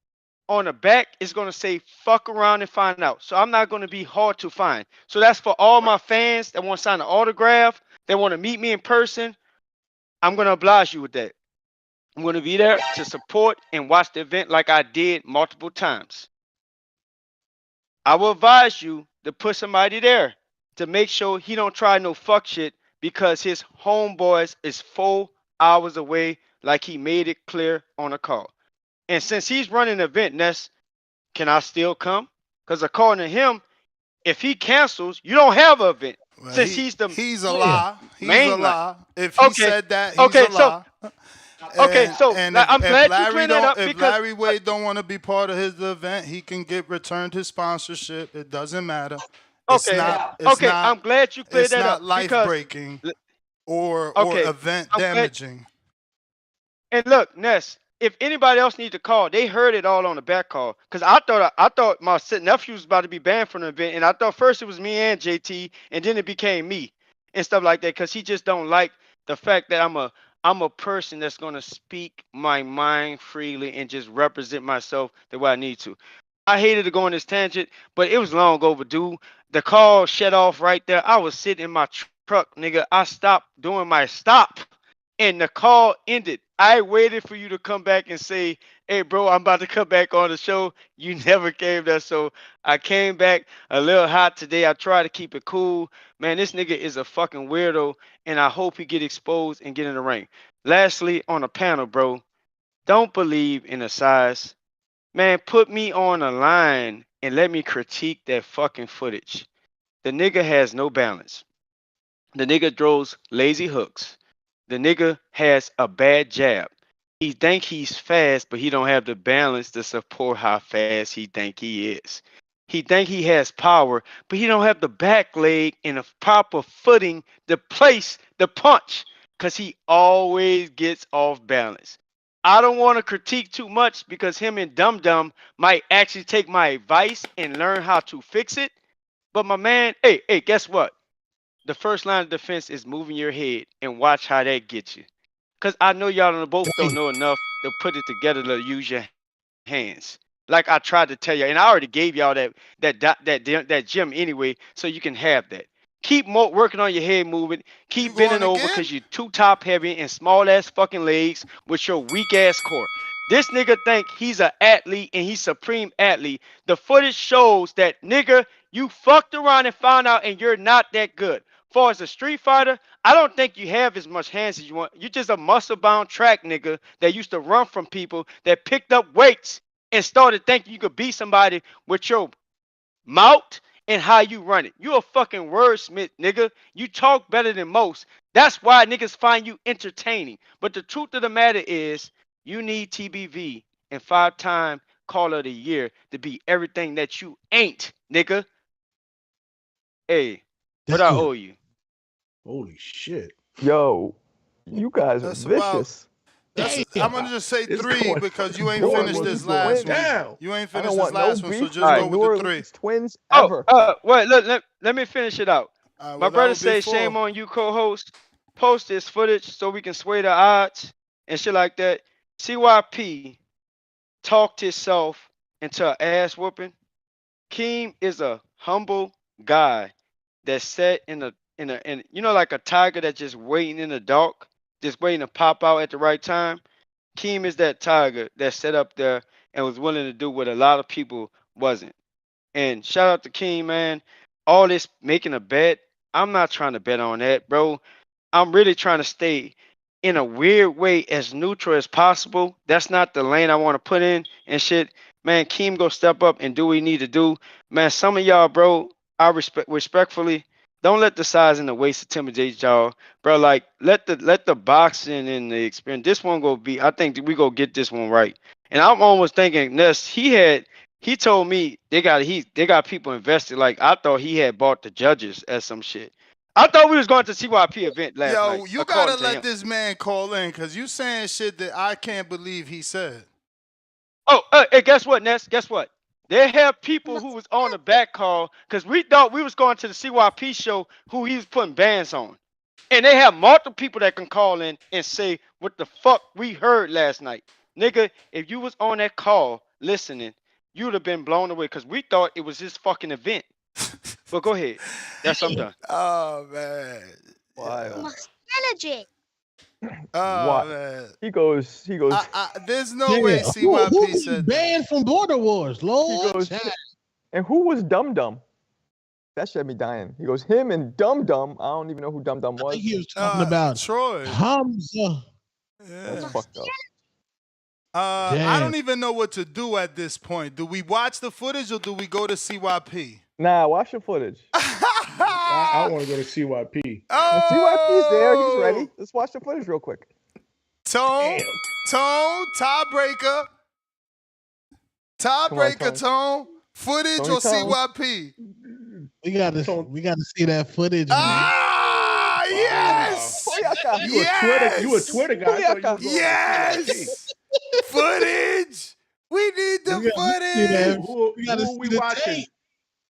N: on the back is going to say fuck around and find out. So I'm not going to be hard to find. So that's for all my fans that want to sign an autograph, that want to meet me in person. I'm going to oblige you with that. I'm going to be there to support and watch the event like I did multiple times. I will advise you to put somebody there to make sure he don't try no fuck shit because his homeboys is 4 hours away like he made it clear on a call. And since he's running the event, Ness, can I still come? Because according to him, if he cancels, you don't have an event. Well, since he's
K: a lie. He's a lie. If he said that, he's a lie.
N: I'm glad you cleared that up.
K: If Larry Wade don't want to be part of his event, he can get returned his sponsorship. It doesn't matter. I'm
N: glad you cleared that up.
K: It's not life-breaking or event damaging.
N: And look, Ness, if anybody else needs to call, they heard it all on the back call. Because I thought my nephew was about to be banned from the event, and I thought first it was me and JT, and then it became me and stuff like that. Because he just don't like the fact that I'm a I'm a person that's gonna speak my mind freely and just represent myself the way I need to. I hated to go on this tangent, but it was long overdue. The call shut off right there. I was sitting in my truck, nigga. I stopped doing my stop, and the call ended. I waited for you to come back and say, "Hey, bro, I'm about to come back on the show." You never came there, so I came back a little hot today. I try to keep it cool. Man, this nigga is a fucking weirdo, and I hope he get exposed and get in the ring. Lastly, on the panel, bro, don't believe in the size. Man, put me on a line and let me critique that fucking footage. The nigga has no balance. The nigga throws lazy hooks. The nigga has a bad jab. He think he's fast, but he don't have the balance to support how fast he think he is. He think he has power, but he don't have the back leg and the proper footing to place the punch, cause he always gets off balance. I don't want to critique too much because him and Dum Dum might actually take my advice and learn how to fix it. But my man, hey, guess what? The first line of defense is moving your head and watch how that gets you. Cause I know y'all both don't know enough to put it together to use your hands. Like I tried to tell you, and I already gave y'all that gem anyway, so you can have that. Keep working on your head movement. Keep bending over because you're too top heavy and small ass fucking legs with your weak ass core. This nigga think he's an athlete and he's supreme athlete. The footage shows that nigga, you fucked around and found out and you're not that good. Far as a street fighter, I don't think you have as much hands as you want. You're just a muscle bound track nigga that used to run from people that picked up weights and started thinking you could beat somebody with your mouth and how you run it. You a fucking wordsmith, nigga. You talk better than most. That's why niggas find you entertaining. But the truth of the matter is, you need TBV and 5-time caller of the year to be everything that you ain't, nigga. Hey, what I owe you?
S: Holy shit.
C: Yo, you guys are
K: That's about.
C: vicious.
K: I'm gonna just say
S: It's
K: 3
S: going
K: because you ain't
C: going
K: finished this
C: going
K: last one.
S: down.
K: You ain't
C: I
K: finished
C: don't
K: this
C: want no
K: last one, so
C: beef
K: just
C: with
K: go
C: the
K: with
C: New
K: the 3.
C: Orleans Twins
N: Oh,
C: ever.
N: wait, let me finish it out.
K: All right,
N: My
K: well, that
N: brother
K: would be
N: say
K: 4.
N: shame on you, co-host. Post this footage so we can sway the odds and shit like that. CYP talked himself into an ass whooping. Keem is a humble guy that sat in you know, like a tiger that's just waiting in the dark, just waiting to pop out at the right time. Keem is that tiger that sat up there and was willing to do what a lot of people wasn't. And shout out to King, man. All this making a bet, I'm not trying to bet on that, bro. I'm really trying to stay in a weird way as neutral as possible. That's not the lane I want to put in and shit. Man, Keem go step up and do what he need to do. Man, some of y'all, bro, I respectfully don't let the size and the waist intimidate y'all, bro. Like let the boxing and the experience. This one go be. I think we go get this one right. And I'm almost thinking Ness. He told me they got people invested. Like I thought he had bought the judges as some shit. I thought we was going to CYP event last
K: Yo,
N: night,
K: you
N: according
K: gotta
N: to
K: let
N: him.
K: this man call in because you saying shit that I can't believe he said.
N: Oh, hey, guess what, Ness? Guess what? They have people who was on the back call because we thought we was going to the CYP show who he was putting bans on. And they have multiple people that can call in and say what the fuck we heard last night. Nigga, if you was on that call listening, you'd have been blown away because we thought it was his fucking event. But go ahead. That's I'm done.
K: Oh man.
C: Wild.
O: Strategy.
K: Oh
C: What?
K: man.
C: He goes.
K: There's no
T: Yeah.
K: way
T: Who
K: CYP
T: was
K: said that.
T: banned from Border Wars?
C: He
T: Lord
C: goes.
T: child.
C: And who was Dum Dum? That shit had me dying. He goes, him and Dum Dum. I don't even know who Dum Dum
T: I
C: was.
T: think he was talking about
K: Troy.
T: Hamza.
C: That's
K: Yeah.
C: fucked up.
K: I
T: Damn.
K: don't even know what to do at this point. Do we watch the footage or do we go to CYP?
C: Nah, watch the footage.
S: I want to go to CYP.
C: CYP's there. He's ready. Let's watch the footage real quick.
K: Tone, tiebreaker. Tiebreaker, Tone. Footage
C: Tony
K: or
C: Tone.
K: CYP?
T: We gotta see that footage, man.
K: Ah, yes!
C: Boyaka.
S: You a Twitter guy. I thought you was going to
K: Yes! Footage! We need the
T: We gotta see
K: footage!
T: that.
S: Who
T: We gotta
S: are
T: see
S: we
T: the
S: watching?
T: tape.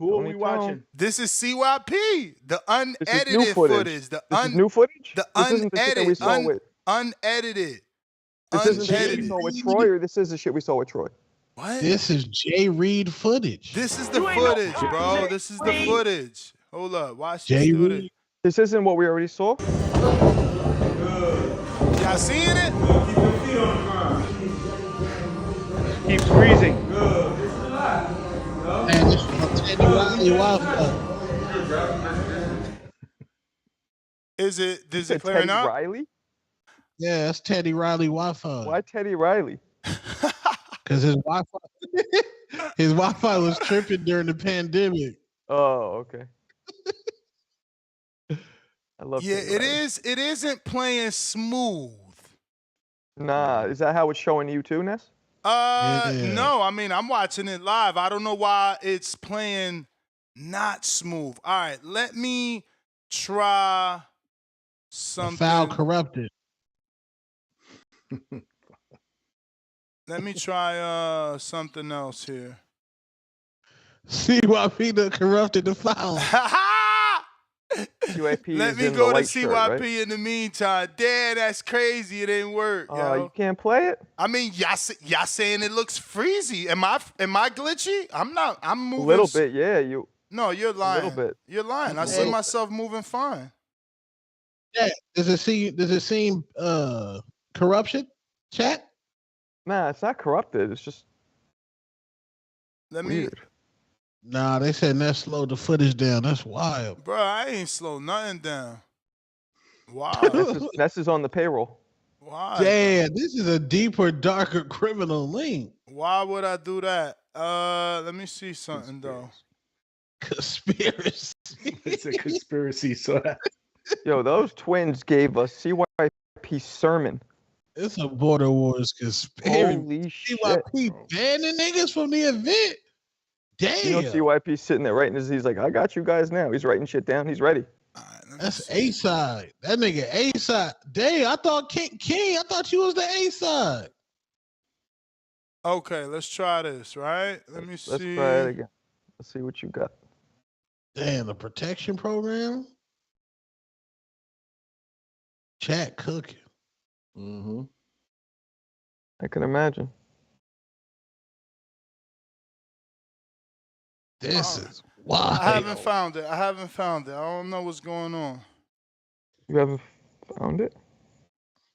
S: Who are
C: Tony
S: we
C: Tone.
S: watching?
K: This is CYP. The
C: This is new
K: unedited
C: footage.
K: footage.
C: This is new footage?
K: The
C: This isn't the shit that we
K: unedited.
C: saw with.
K: Unedited.
C: This isn't the shit we
K: Unedited.
C: saw with Troy, or this is the shit we saw with Troy?
K: What?
T: This is Jay Reed footage.
K: This is the footage, bro. This is the footage. Hold up. Watch
T: Jay
K: this. Do
T: Reed.
C: This isn't what we already saw?
K: Y'all seeing it?
B: Keep squeezing.
T: Man, this is Teddy Riley Wi-Fi.
K: Is it
C: Teddy
K: clearing up?
C: Riley?
T: Yeah, that's Teddy Riley Wi-Fi.
C: Why Teddy Riley?
T: Because his Wi-Fi was tripping during the pandemic.
C: Oh, okay. I love
K: Yeah,
C: Teddy
K: it
C: Riley.
K: is. It isn't playing smooth.
C: Nah, is that how it's showing you too, Ness?
K: No. I mean, I'm watching it live. I don't know why it's playing not smooth. All right, let me try something.
T: The foul corrupted.
K: Let me try something else here.
T: CYP done corrupted the foul.
C: CYP
K: Let
C: is
K: me
C: in
K: go
C: the
K: to
C: white
K: CYP
C: shirt, right?
K: in the meantime. Damn, that's crazy. It ain't work, yo.
C: You can't play it?
K: I mean, y'all saying it looks freezy. Am I glitchy? I'm not. I'm moving.
C: A little bit, yeah.
K: No, you're lying.
C: A little bit.
K: You're lying. I see myself moving fine.
T: Yeah. Does it seem corruption? Chat?
C: Nah, it's not corrupted. It's just
K: Let me.
C: weird.
T: Nah, they said that slowed the footage down. That's wild.
K: Bro, I ain't slow nothing down. Wow.
C: Ness is on the payroll.
K: Why?
T: Damn, this is a deeper, darker criminal link.
K: Why would I do that? Let me see something though.
T: Conspiracy.
S: It's a conspiracy. So
C: Yo, those twins gave us CYP sermon.
T: It's a Border Wars conspiracy.
C: Holy shit.
T: CYP banning niggas from the event. Damn.
C: You know CYP's sitting there writing this. He's like, I got you guys now. He's writing shit down. He's ready.
T: That's A-side. That nigga A-side. Damn, I thought King, I thought you was the A-side.
K: Okay, let's try this, right? Let me see.
C: Let's try it again. Let's see what you got.
T: Damn, the protection program? Chat cooking.
S: Mm-hmm.
C: I can imagine.
T: This is wild.
K: I haven't found it. I don't know what's going on.
C: You haven't found it?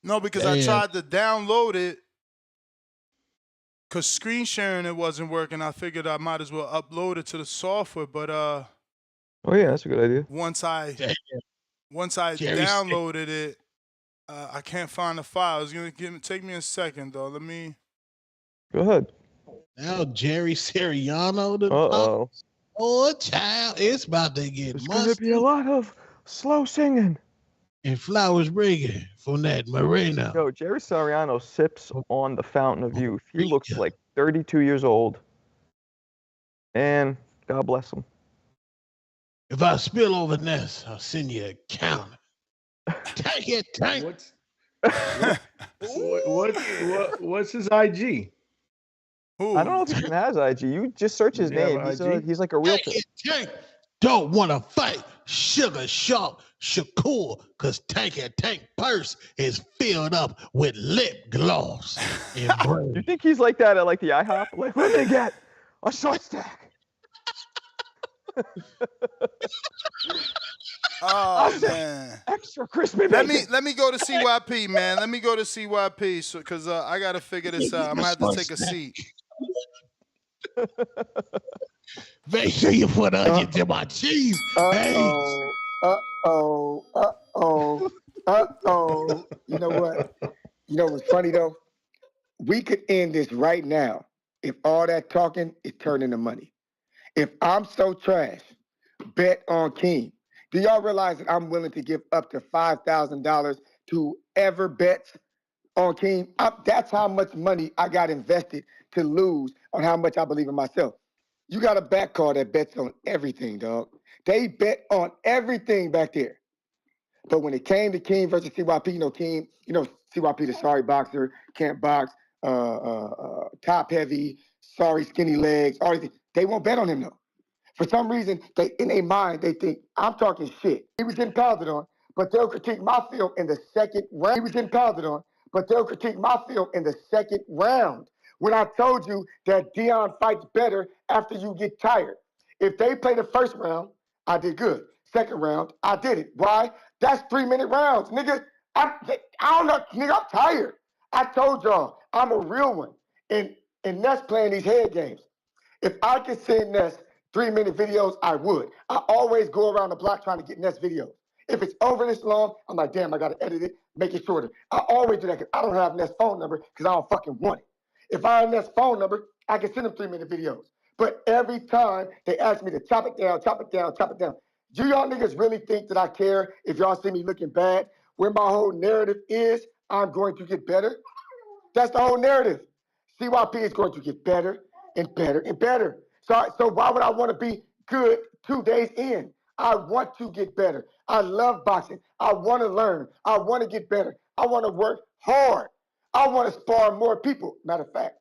K: No, because I tried to download it because screen sharing it wasn't working. I figured I might as well upload it to the software, but
C: Oh yeah, that's a good idea.
K: once I downloaded it, I can't find the file. It's gonna take me a second though. Let me.
C: Go ahead.
T: Now Jerry Siriano.
C: Uh-oh.
T: Oh, child, it's about to get
C: There's going to be a lot of slow singing.
T: And flowers ringing from that marina.
C: Yo, Jerry Siriano sips on the fountain of youth. He looks like 32 years old. And God bless him.
T: If I spill over Ness, I'll send you a counter. Take it, take
S: What's his IG?
C: I don't know if he even has IG. You just search his name. He's like a realtor.
T: Don't want to fight Sugar Shark Shakur because Tank purse is filled up with lip gloss and brain.
C: You think he's like that at like the IHOP? Like, let me get a short stack.
K: Oh man!
C: Extra crispy
K: Let
C: bacon.
K: me go to CYP, man. Let me go to CYP, so because I gotta figure this out. I'm gonna have to take a seat.
T: Make sure you put onions in my cheese.
E: Uh-oh. You know what? You know what's funny though? We could end this right now if all that talking is turned into money. If I'm so trash, bet on King. Do y'all realize that I'm willing to give up to $5,000 to whoever bets on King? That's how much money I got invested to lose on how much I believe in myself. You got a back call that bets on everything, dog. They bet on everything back there. But when it came to King versus CYP, King, CYP, the sorry boxer, can't box, top heavy, sorry skinny legs, all these things. They won't bet on him though. For some reason, in their mind, they think I'm talking shit. He was getting pounded on, but they'll critique my film in the second round. He was getting pounded on, but they'll critique my film in the second round. When I told you that Dion fights better after you get tired. If they play the first round, I did good. Second round, I did it. Why? That's 3-minute rounds, nigga. I don't know, nigga, I'm tired. I told y'all, I'm a real one. And Ness playing these head games. If I could send Ness 3-minute videos, I would. I always go around the block trying to get Ness videos. If it's over this long, I'm like, damn, I got to edit it, make it shorter. I always do that because I don't have Ness' phone number because I don't fucking want it. If I have Ness' phone number, I can send him 3-minute videos. But every time they ask me to chop it down, chop it down, chop it down. Do y'all niggas really think that I care if y'all see me looking bad? Where my whole narrative is, I'm going to get better. That's the whole narrative. CYP is going to get better and better and better. So why would I want to be good 2 days in? I want to get better. I love boxing. I want to learn. I want to get better. I want to work hard. I want to spar more people. Matter of fact,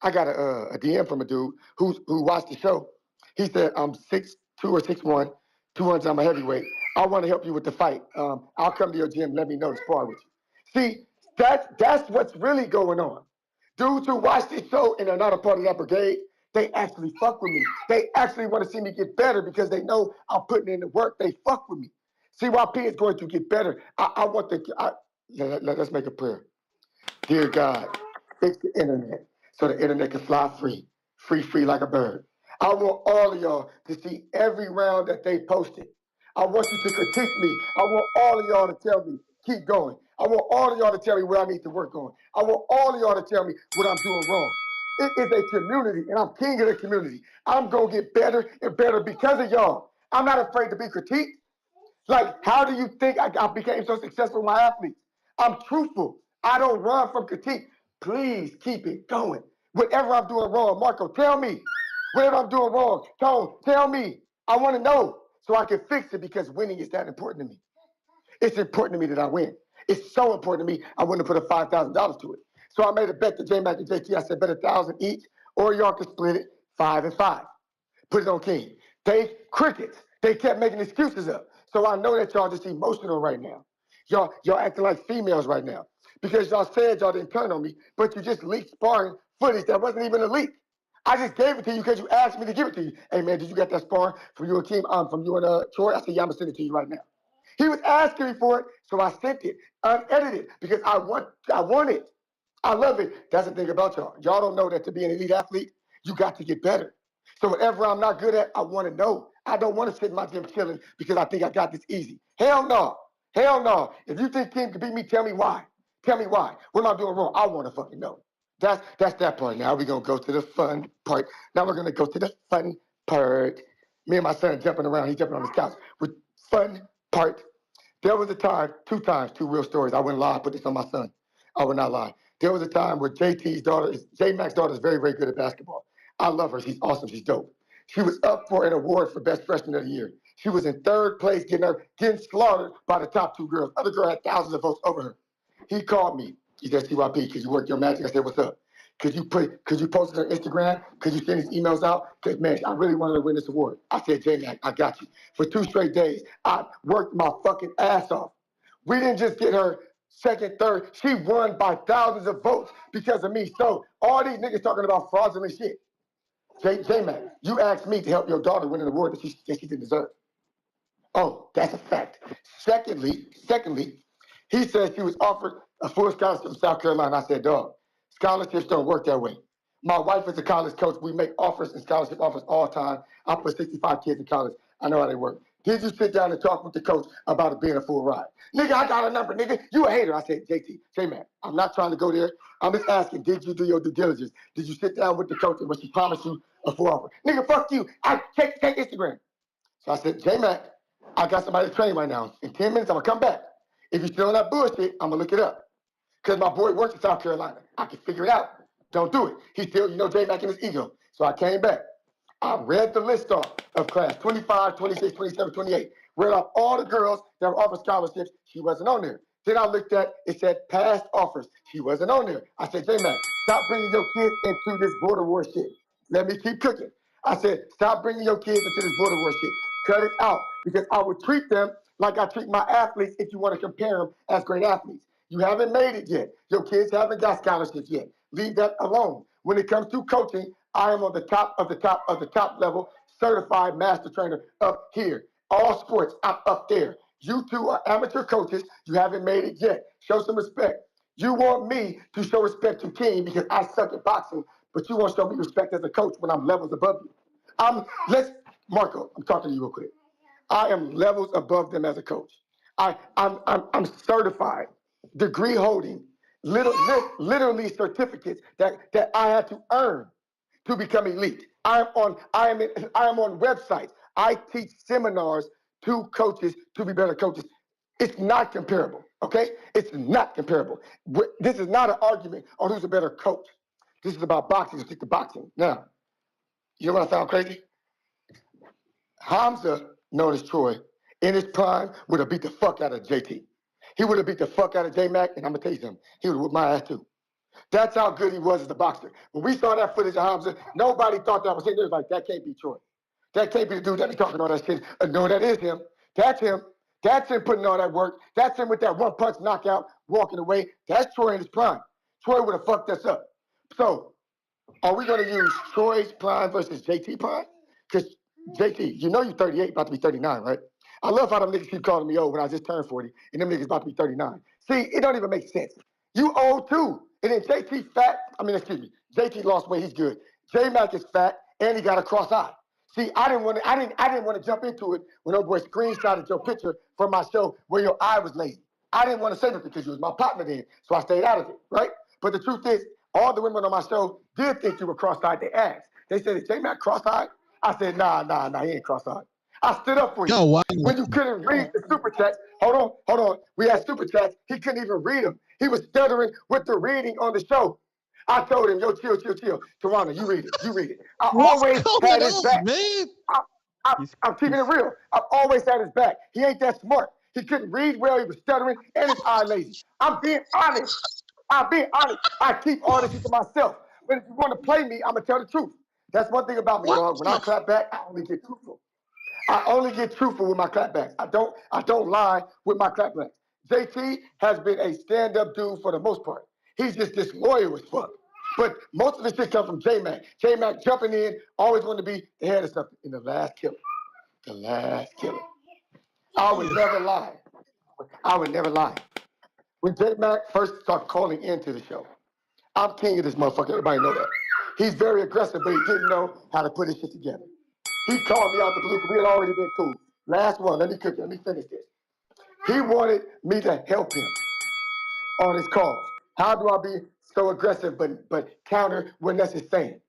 E: I got a DM from a dude who watched the show. He said, I'm 6'2" or 6'1", 200, I'm a heavyweight. I want to help you with the fight. I'll come to your gym. Let me know to spar with you. See, that's what's really going on. Dudes who watch this show and are not a part of that brigade, they actually fuck with me. They actually want to see me get better because they know I'm putting in the work. They fuck with me. CYP is going to get better. Let's make a prayer. Dear God, fix the internet so the internet can fly free, free like a bird. I want all of y'all to see every round that they posted. I want you to critique me. I want all of y'all to tell me, keep going. I want all of y'all to tell me where I need to work on. I want all of y'all to tell me what I'm doing wrong. It is a community, and I'm king of the community. I'm going to get better and better because of y'all. I'm not afraid to be critiqued. Like, how do you think I became so successful with my athletes? I'm truthful. I don't run from critique. Please keep it going. Whatever I'm doing wrong, Marco, tell me. Whatever I'm doing wrong, Tone, tell me. I want to know so I can fix it because winning is that important to me. It's important to me that I win. It's so important to me, I wouldn't put a $5,000 to it. So I made a bet to J-Mac and JT. I said, bet 1,000 each, or y'all can split it 5 and 5. Put it on King. They crickets. They kept making excuses up. So I know that y'all just emotional right now. Y'all acting like females right now. Because y'all said y'all didn't turn on me, but you just leaked sparring footage that wasn't even a leak. I just gave it to you because you asked me to give it to you. Hey man, did you get that sparring from you and Kim, from you and Troy? I said, yeah, I'm gonna send it to you right now. He was asking me for it, so I sent it, unedited, because I want it. I love it. That's the thing about y'all. Y'all don't know that to be an elite athlete, you got to get better. So whatever I'm not good at, I want to know. I don't want to sit in my gym chilling because I think I got this easy. Hell no. Hell no. If you think Kim can beat me, tell me why. Tell me why. What am I doing wrong? I want to fucking know. That's that part. Now we're going to go to the fun part. Now we're going to go to the fun part. Me and my son jumping around. He's jumping on his couch. With fun part. There was a time, two real stories. I wouldn't lie. I put this on my son. I would not lie. There was a time where J-Mac's daughter is very, very good at basketball. I love her. She's awesome. She's dope. She was up for an award for best freshman of the year. She was in third place, getting slaughtered by the top two girls. Other girl had thousands of votes over her. He called me. He said, CYP, could you work your magic? I said, what's up? Could you post it on Instagram? Could you send these emails out? Because, man, I really wanted to win this award. I said, J-Mac, I got you. For 2 straight days, I worked my fucking ass off. We didn't just get her second, third. She won by thousands of votes because of me. So all these niggas talking about fraudulent shit. J-Mac, you asked me to help your daughter win an award that she didn't deserve. Oh, that's a fact. Secondly, he said she was offered a full scholarship from South Carolina. I said, dog, scholarships don't work that way. My wife is a college coach. We make offers and scholarship offers all the time. I put 65 kids in college. I know how they work. Did you sit down and talk with the coach about it being a full ride? Nigga, I got a number, nigga. You a hater. I said, J-Man, I'm not trying to go there. I'm just asking, did you do your due diligence? Did you sit down with the coach and when she promised you a full offer? Nigga, fuck you. I take Instagram. So I said, J-Man, I got somebody to train right now. In 10 minutes, I'm going to come back. If you're still on that bullshit, I'm going to look it up. Because my boy works in South Carolina. I can figure it out. Don't do it. He's still, J-Mac in his ego. So I came back. I read the list off of class 25, 26, 27, 28. Read off all the girls that were offered scholarships. She wasn't on there. Then I looked at, it said past offers. She wasn't on there. I said, J-Mac, stop bringing your kids into this border war shit. Let me keep cooking. I said, stop bringing your kids into this border war shit. Cut it out. Because I would treat them like I treat my athletes if you want to compare them as great athletes. You haven't made it yet. Your kids haven't got scholarships yet. Leave that alone. When it comes to coaching, I am on the top of the top of the top level, certified master trainer up here. All sports, I'm up there. You two are amateur coaches. You haven't made it yet. Show some respect. You want me to show respect to King because I suck at boxing, but you want to show me respect as a coach when I'm levels above you. Marco, I'm talking to you real quick. I am levels above them as a coach. I'm certified, degree holding, literally certificates that I had to earn to become elite. I am on websites. I teach seminars to coaches to be better coaches. It's not comparable, okay? It's not comparable. This is not an argument on who's a better coach. This is about boxing. Stick to boxing. Now, you know what I found crazy? Hamza, known as Troy, in his prime, would have beat the fuck out of JT. He would have beat the fuck out of J-Mac, and I'm going to tell you something. He would have whipped my ass too. That's how good he was as a boxer. When we saw that footage of Hamza, nobody thought that was him. They was like, that can't be Troy. That can't be the dude that be talking all that shit. No, that is him. That's him. That's him putting all that work. That's him with that one punch knockout, walking away. That's Troy in his prime. Troy would have fucked us up. So, are we going to use Troy's prime versus JT prime? Because JT, you know you're 38, about to be 39, right? I love how them niggas keep calling me old when I just turned 40, and them niggas about to be 39. See, it don't even make sense. You old too. And then JT lost weight, he's good. J-Mac is fat, and he got a cross eye. See, I didn't want to jump into it when old boy screenshotted your picture from my show where your eye was lazy. I didn't want to say it because you was my partner then, so I stayed out of it, right? But the truth is, all the women on my show did think you were cross-eyed. They asked. They said, is J-Mac cross-eyed? I said, nah, he ain't cross-eyed. I stood up for you.
T: Yo, wow.
E: When you couldn't read the super chats, hold on. We had super chats. He couldn't even read them. He was stuttering with the reading on the show. I told him, yo, chill. Tawana, you read it. I always had his back.
T: Man?
E: I'm keeping it real. I've always had his back. He ain't that smart. He couldn't read well. He was stuttering, and his eye lazy. I'm being honest. I keep honesty to myself. But if you want to play me, I'm going to tell the truth. That's one thing about me, dog. When I clap back, I only get truthful. I only get truthful with my clapbacks. I don't lie with my clapbacks. JT has been a stand-up dude for the most part. He's just disloyal as fuck. But most of the shit comes from J-Mac. J-Mac jumping in, always wanting to be the head of something. In the last killer. I would never lie. When J-Mac first started calling into the show, I'm king of this motherfucker. Everybody know that. He's very aggressive, but he didn't know how to put his shit together. He called me out the blue because we had already been cool. Last one, let me finish this. He wanted me to help him on his calls. How do I be so aggressive but counter what Ness is saying?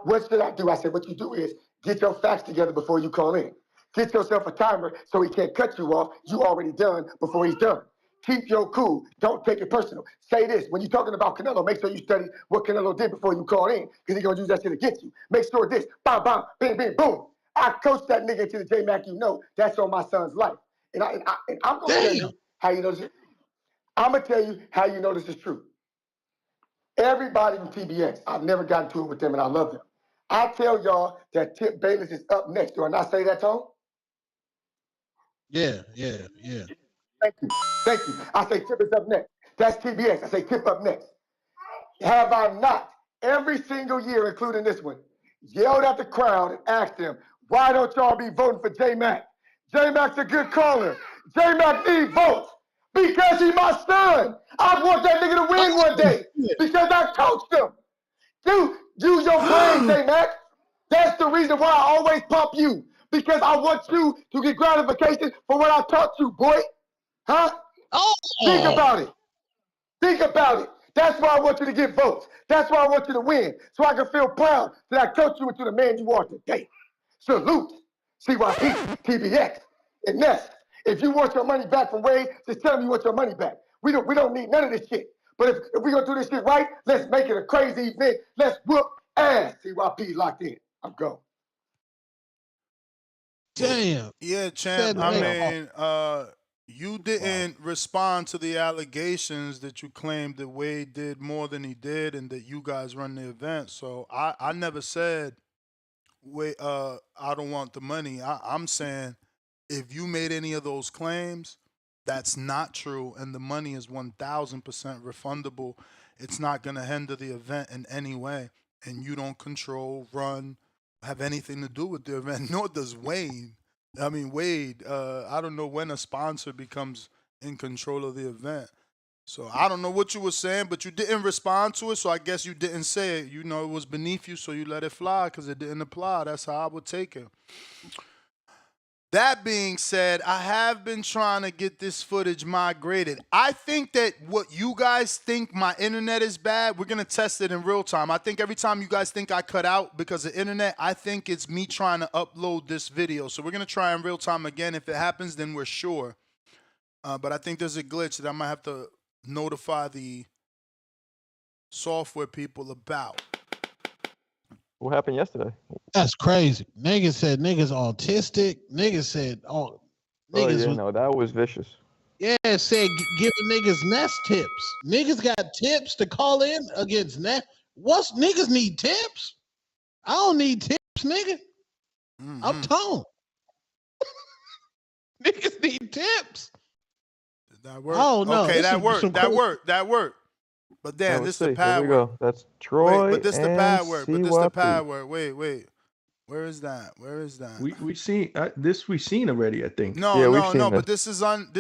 E: What should I do? I said, what you do is get your facts together before you call in. Get yourself a timer so he can't cut you off. You already done before he's done. Keep your cool. Don't take it personal. Say this. When you're talking about Canelo, make sure you study what Canelo did before you call in because he's going to use that shit against you. Make sure this. Bam, bam, bing, bing, boom. I coached that nigga to the J-Mac you know. That's on my son's life. And I'm going to tell you how you know this. I'm going to tell you how you know this is true. Everybody from TBS, I've never gotten to it with them, and I love them. I tell y'all that Tip Bayless is up next. Do I not say that, Tone?
T: Yeah.
E: Thank you. I say Tip is up next. That's TBS. I say Tip up next. Have I not, every single year, including this one, yelled at the crowd and asked them, why don't y'all be voting for J-Mac? J-Mac's a good caller. J-Mac needs votes because he's my son. I want that nigga to win one day because I coached him. Dude, use your brain, J-Mac. That's the reason why I always pump you because I want you to get gratification for what I taught you, boy. Huh? Think about it. That's why I want you to get votes. That's why I want you to win. So I can feel proud that I coached you into the man you are today. Salute. CYP, TBX, and Ness. If you want your money back from Wade, just tell me you want your money back. We don't need none of this shit. But if we're going to do this shit right, let's make it a crazy event. Let's whoop ass. CYP locked in. I'm going.
T: Damn.
K: Yeah, champ. I mean, you didn't respond to the allegations that you claimed that Wade did more than he did and that you guys run the event. So I never said, Wait, I don't want the money. I'm saying if you made any of those claims, that's not true, and the money is 1,000% refundable. It's not going to hinder the event in any way, and you don't control, run, have anything to do with the event, nor does Wade. I don't know when a sponsor becomes in control of the event. So I don't know what you were saying, but you didn't respond to it, so I guess you didn't say it. You know, it was beneath you, so you let it fly because it didn't apply. That's how I would take it. That being said, I have been trying to get this footage migrated. I think that what you guys think my internet is bad, we're going to test it in real time. I think every time you guys think I cut out because of internet, I think it's me trying to upload this video. So we're going to try in real time again. If it happens, then we're sure. But I think there's a glitch that I might have to notify the software people about.
C: What happened yesterday?
T: That's crazy. Niggas said niggas autistic. Niggas said
C: Oh yeah, no, that was vicious.
T: Yeah, said giving niggas nest tips. Niggas got tips to call in against nest. What's niggas need tips? I don't need tips, nigga. I'm Tone. Niggas need tips.
K: Did that work?
T: Oh no.
K: Okay, that worked. That worked. But damn,
C: Now,
K: this
C: let's
K: the
C: see. Here
K: pad
C: we
K: work.
C: go. That's Troy.
K: Wait, but this the
C: and
K: pad work. But this the
C: CYP.
K: pad work. Wait. Where is that? Where is that?
S: We seen this. We seen already, I think.
K: No. But this is not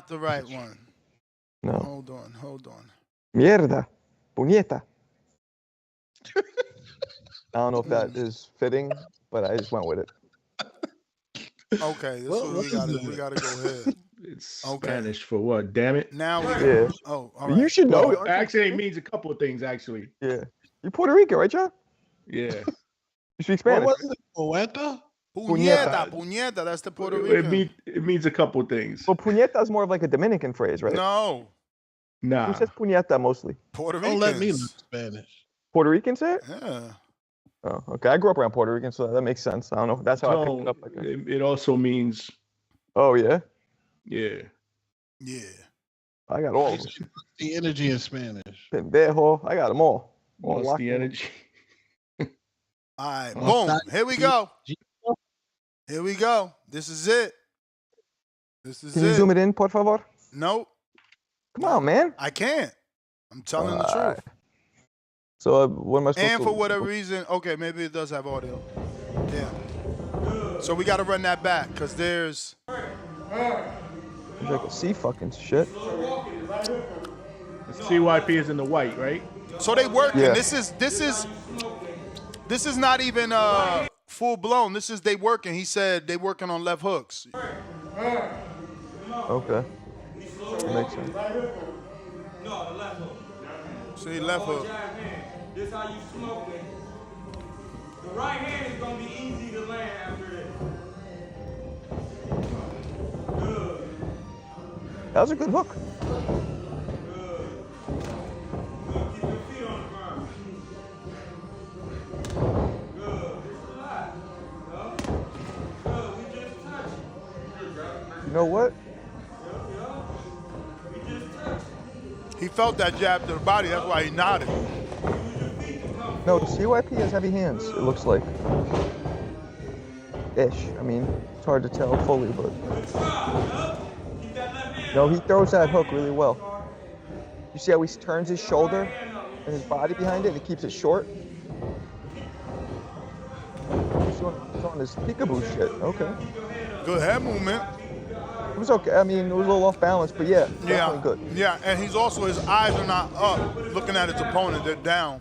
K: the right one.
C: No.
K: Hold on.
C: Mierda. Puñeta. I don't know if that is fitting, but I just went with it.
K: Okay, this is what we gotta go ahead.
S: It's Spanish for what? Damn it.
K: Now we
C: Yeah.
K: Oh, all right.
C: You should know.
S: Well, actually, it means a couple of things. Actually.
C: Yeah. You're Puerto Rican, right, John?
S: Yeah.
C: You speak Spanish.
T: What was it? Puerta?
K: Puñeta. That's the Puerto Rican.
S: It means a couple things.
C: Well, puñeta is more of like a Dominican phrase, right?
K: No.
S: Nah.
C: Who says puñeta mostly?
K: Puerto Ricans.
T: Don't let me learn Spanish.
C: Puerto Rican say it?
K: Yeah.
C: Oh, okay. I grew up around Puerto Rican, so that makes sense. I don't know if that's how I picked it up. I guess.
S: It also means.
C: Oh yeah.
S: Yeah.
K: Yeah.
C: I got all of them.
T: The energy in Spanish.
C: Pendejo. I got them all.
S: What's the energy?
K: All right. Boom. Here we go. Here we go. This is it.
C: Can you zoom it in, por favor?
K: Nope.
C: Come on, man.
K: I can't. I'm telling the truth.
C: So what am I supposed to?
K: And for whatever reason, okay, maybe it does have audio. Yeah. So we got to run that back because there's.
C: I can see fucking shit.
S: The CYP is in the white, right?
K: So they working.
C: Yeah.
K: This is not even full blown. This is they working. He said they working on left hooks.
C: Okay. That makes sense.
O: No, the left hook.
K: See, left hook.
O: This how you smoke it. The right hand is gonna be easy to land after this. Good.
C: That was a good hook.
O: Keep your feet on the ground. Good. Relax. Good. We just touched.
C: You know what?
K: He felt that jab to the body. That's why he nodded.
C: No, CYP has heavy hands, it looks like. Ish. I mean, it's hard to tell fully, but. No, he throws that hook really well. You see how he turns his shoulder and his body behind it and he keeps it short? He's on his peekaboo shit. Okay.
K: Good head movement.
C: It was okay. I mean, it was a little off balance, but yeah, definitely good.
K: Yeah, and he's also, his eyes are not up looking at his opponent. They're down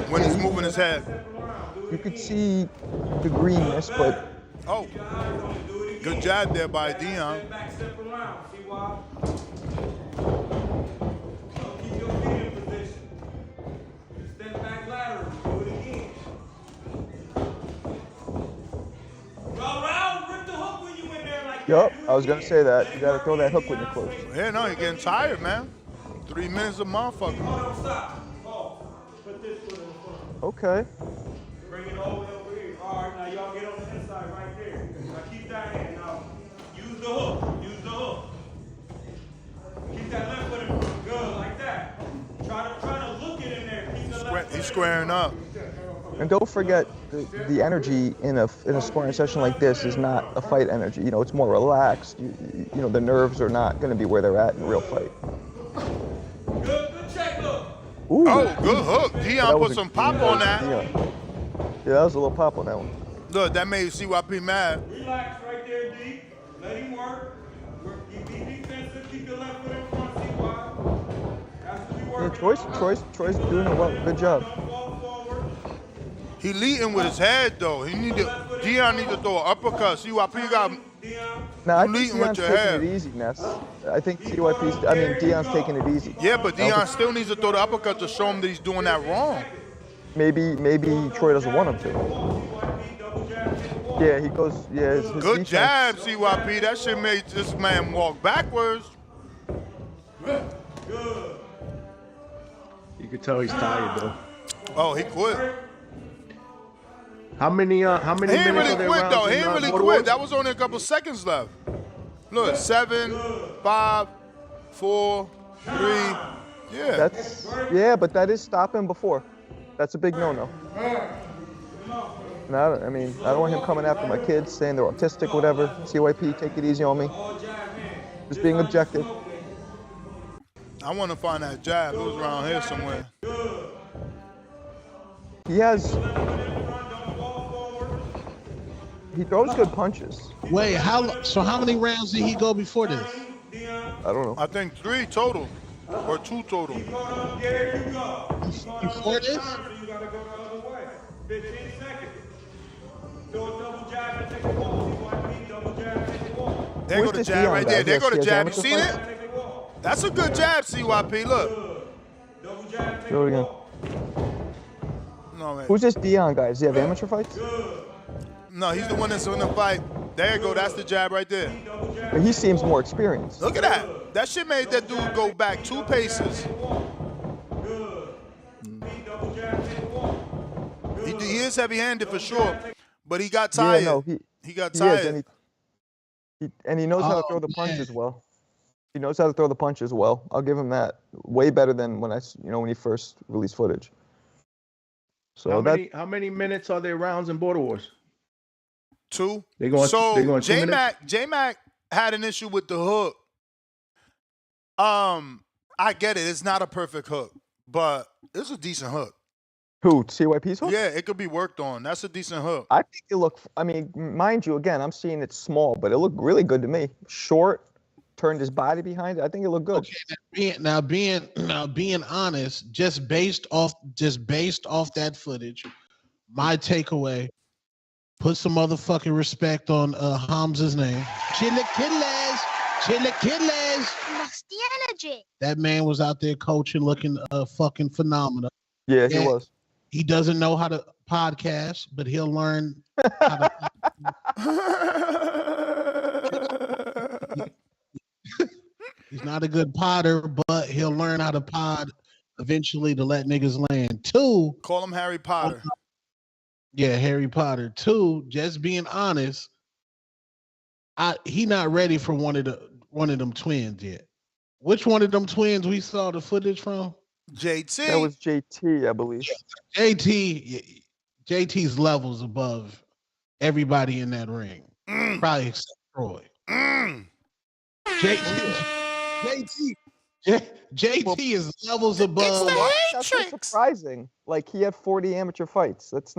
K: when he's moving his head.
C: You could see the greenness, but.
K: Oh, good jab there by Dion.
C: Yup, I was gonna say that. You gotta throw that hook when you're close.
K: Yeah, no, you're getting tired, man. 3 minutes a motherfucker.
C: Okay.
O: Bring it all the way over here. All right, now y'all get on the inside right there. Now keep that hand. Now use the hook. Use the hook. Keep that left foot in front. Good, like that. Try to look it in there. Keep the left foot
K: He's squaring up.
C: And don't forget the energy in a sparring session like this is not a fight energy. You know, it's more relaxed. You know, the nerves are not going to be where they're at in a real fight. Ooh,
K: oh, good hook. Dion put some pop on that.
C: Dion. Yeah, that was a little pop on that one.
K: Look, that made CYP mad.
O: Relax right there, D. Let him work. Be defensive. Keep your left foot in front. See why? That's what you work.
C: Yeah, Troy's doing it well. Good job.
K: He leading with his head though. Dion need to throw an uppercut. CYP got
C: Now, I think
K: leading
C: Dion's
K: with your
C: taking
K: head.
C: it easy, Ness. I think Dion's taking it easy.
K: Yeah, but Dion still needs to throw the uppercut to show him that he's doing that wrong.
C: Maybe Troy doesn't want him to. Yeah, he goes. Yeah, his
K: Good
C: defense.
K: jab, CYP. That shit made this man walk backwards.
S: You could tell he's tired though.
K: Oh, he quit.
S: How many
K: He ain't
S: minutes
K: really
S: are there
K: quit
S: rounds
K: though. He
S: in,
K: ain't really
S: Border
K: quit.
S: Wars?
K: That was only a couple seconds left. Look, 7, 5, 4, 3. Yeah.
C: But that is stopping before. That's a big no-no. No, I mean, I don't want him coming after my kids, saying they're autistic, whatever. CYP, take it easy on me. Just being objective.
K: I want to find that jab. It was around here somewhere.
C: He throws good punches.
T: Wait, how many rounds did he go before this?
C: I don't know.
K: I think 3 total, or 2 total.
T: Before this?
O: You gotta go the other way. 15 seconds. Do a double jab and take a walk. CYP, double jab, take a walk.
K: There go the jab right there. There go the jab. You seen it? That's a good jab, CYP. Look.
O: Double jab, take
C: Do it again.
K: No, man.
C: Who's this Dion guy? Does he have amateur fights?
K: No, he's the one that's in the fight. There you go. That's the jab right there.
C: But he seems more experienced.
K: Look at that. That shit made that dude go back 2 paces. He is heavy-handed for sure, but he got tired.
C: Yeah, no,
K: he got
C: he
K: tired.
C: is, and he knows how to throw the punches well. He knows how to throw the punches well. I'll give him that. Way better than when he first released footage. So
S: how many minutes are there rounds in Border Wars?
K: 2.
S: They going 2 minutes?
K: J-Mac had an issue with the hook. I get it. It's not a perfect hook, but it's a decent hook.
C: Who? CYP's hook?
K: Yeah, it could be worked on. That's a decent hook.
C: I think it looked. I mean, mind you, again, I'm seeing it small, but it looked really good to me. Short, turned his body behind it. I think it looked good.
T: Okay, now being honest, just based off that footage, my takeaway: put some motherfucking respect on Hamza's name. Chilaquiles.
R: Nasty energy.
T: That man was out there coaching, looking fucking phenomenal.
C: Yeah, he was.
T: He doesn't know how to podcast, but he'll learn how to. He's not a good podder, but he'll learn how to pod eventually to let niggas land. 2,
K: call him Harry Potter.
T: Yeah, Harry Potter. 2, just being honest, he not ready for one of them twins yet. Which one of them twins we saw the footage from?
K: JT.
C: That was JT, I believe.
T: JT's levels above everybody in that ring. Probably except Troy. JT is levels above.
C: That's so surprising. Like, he had 40 amateur fights. That's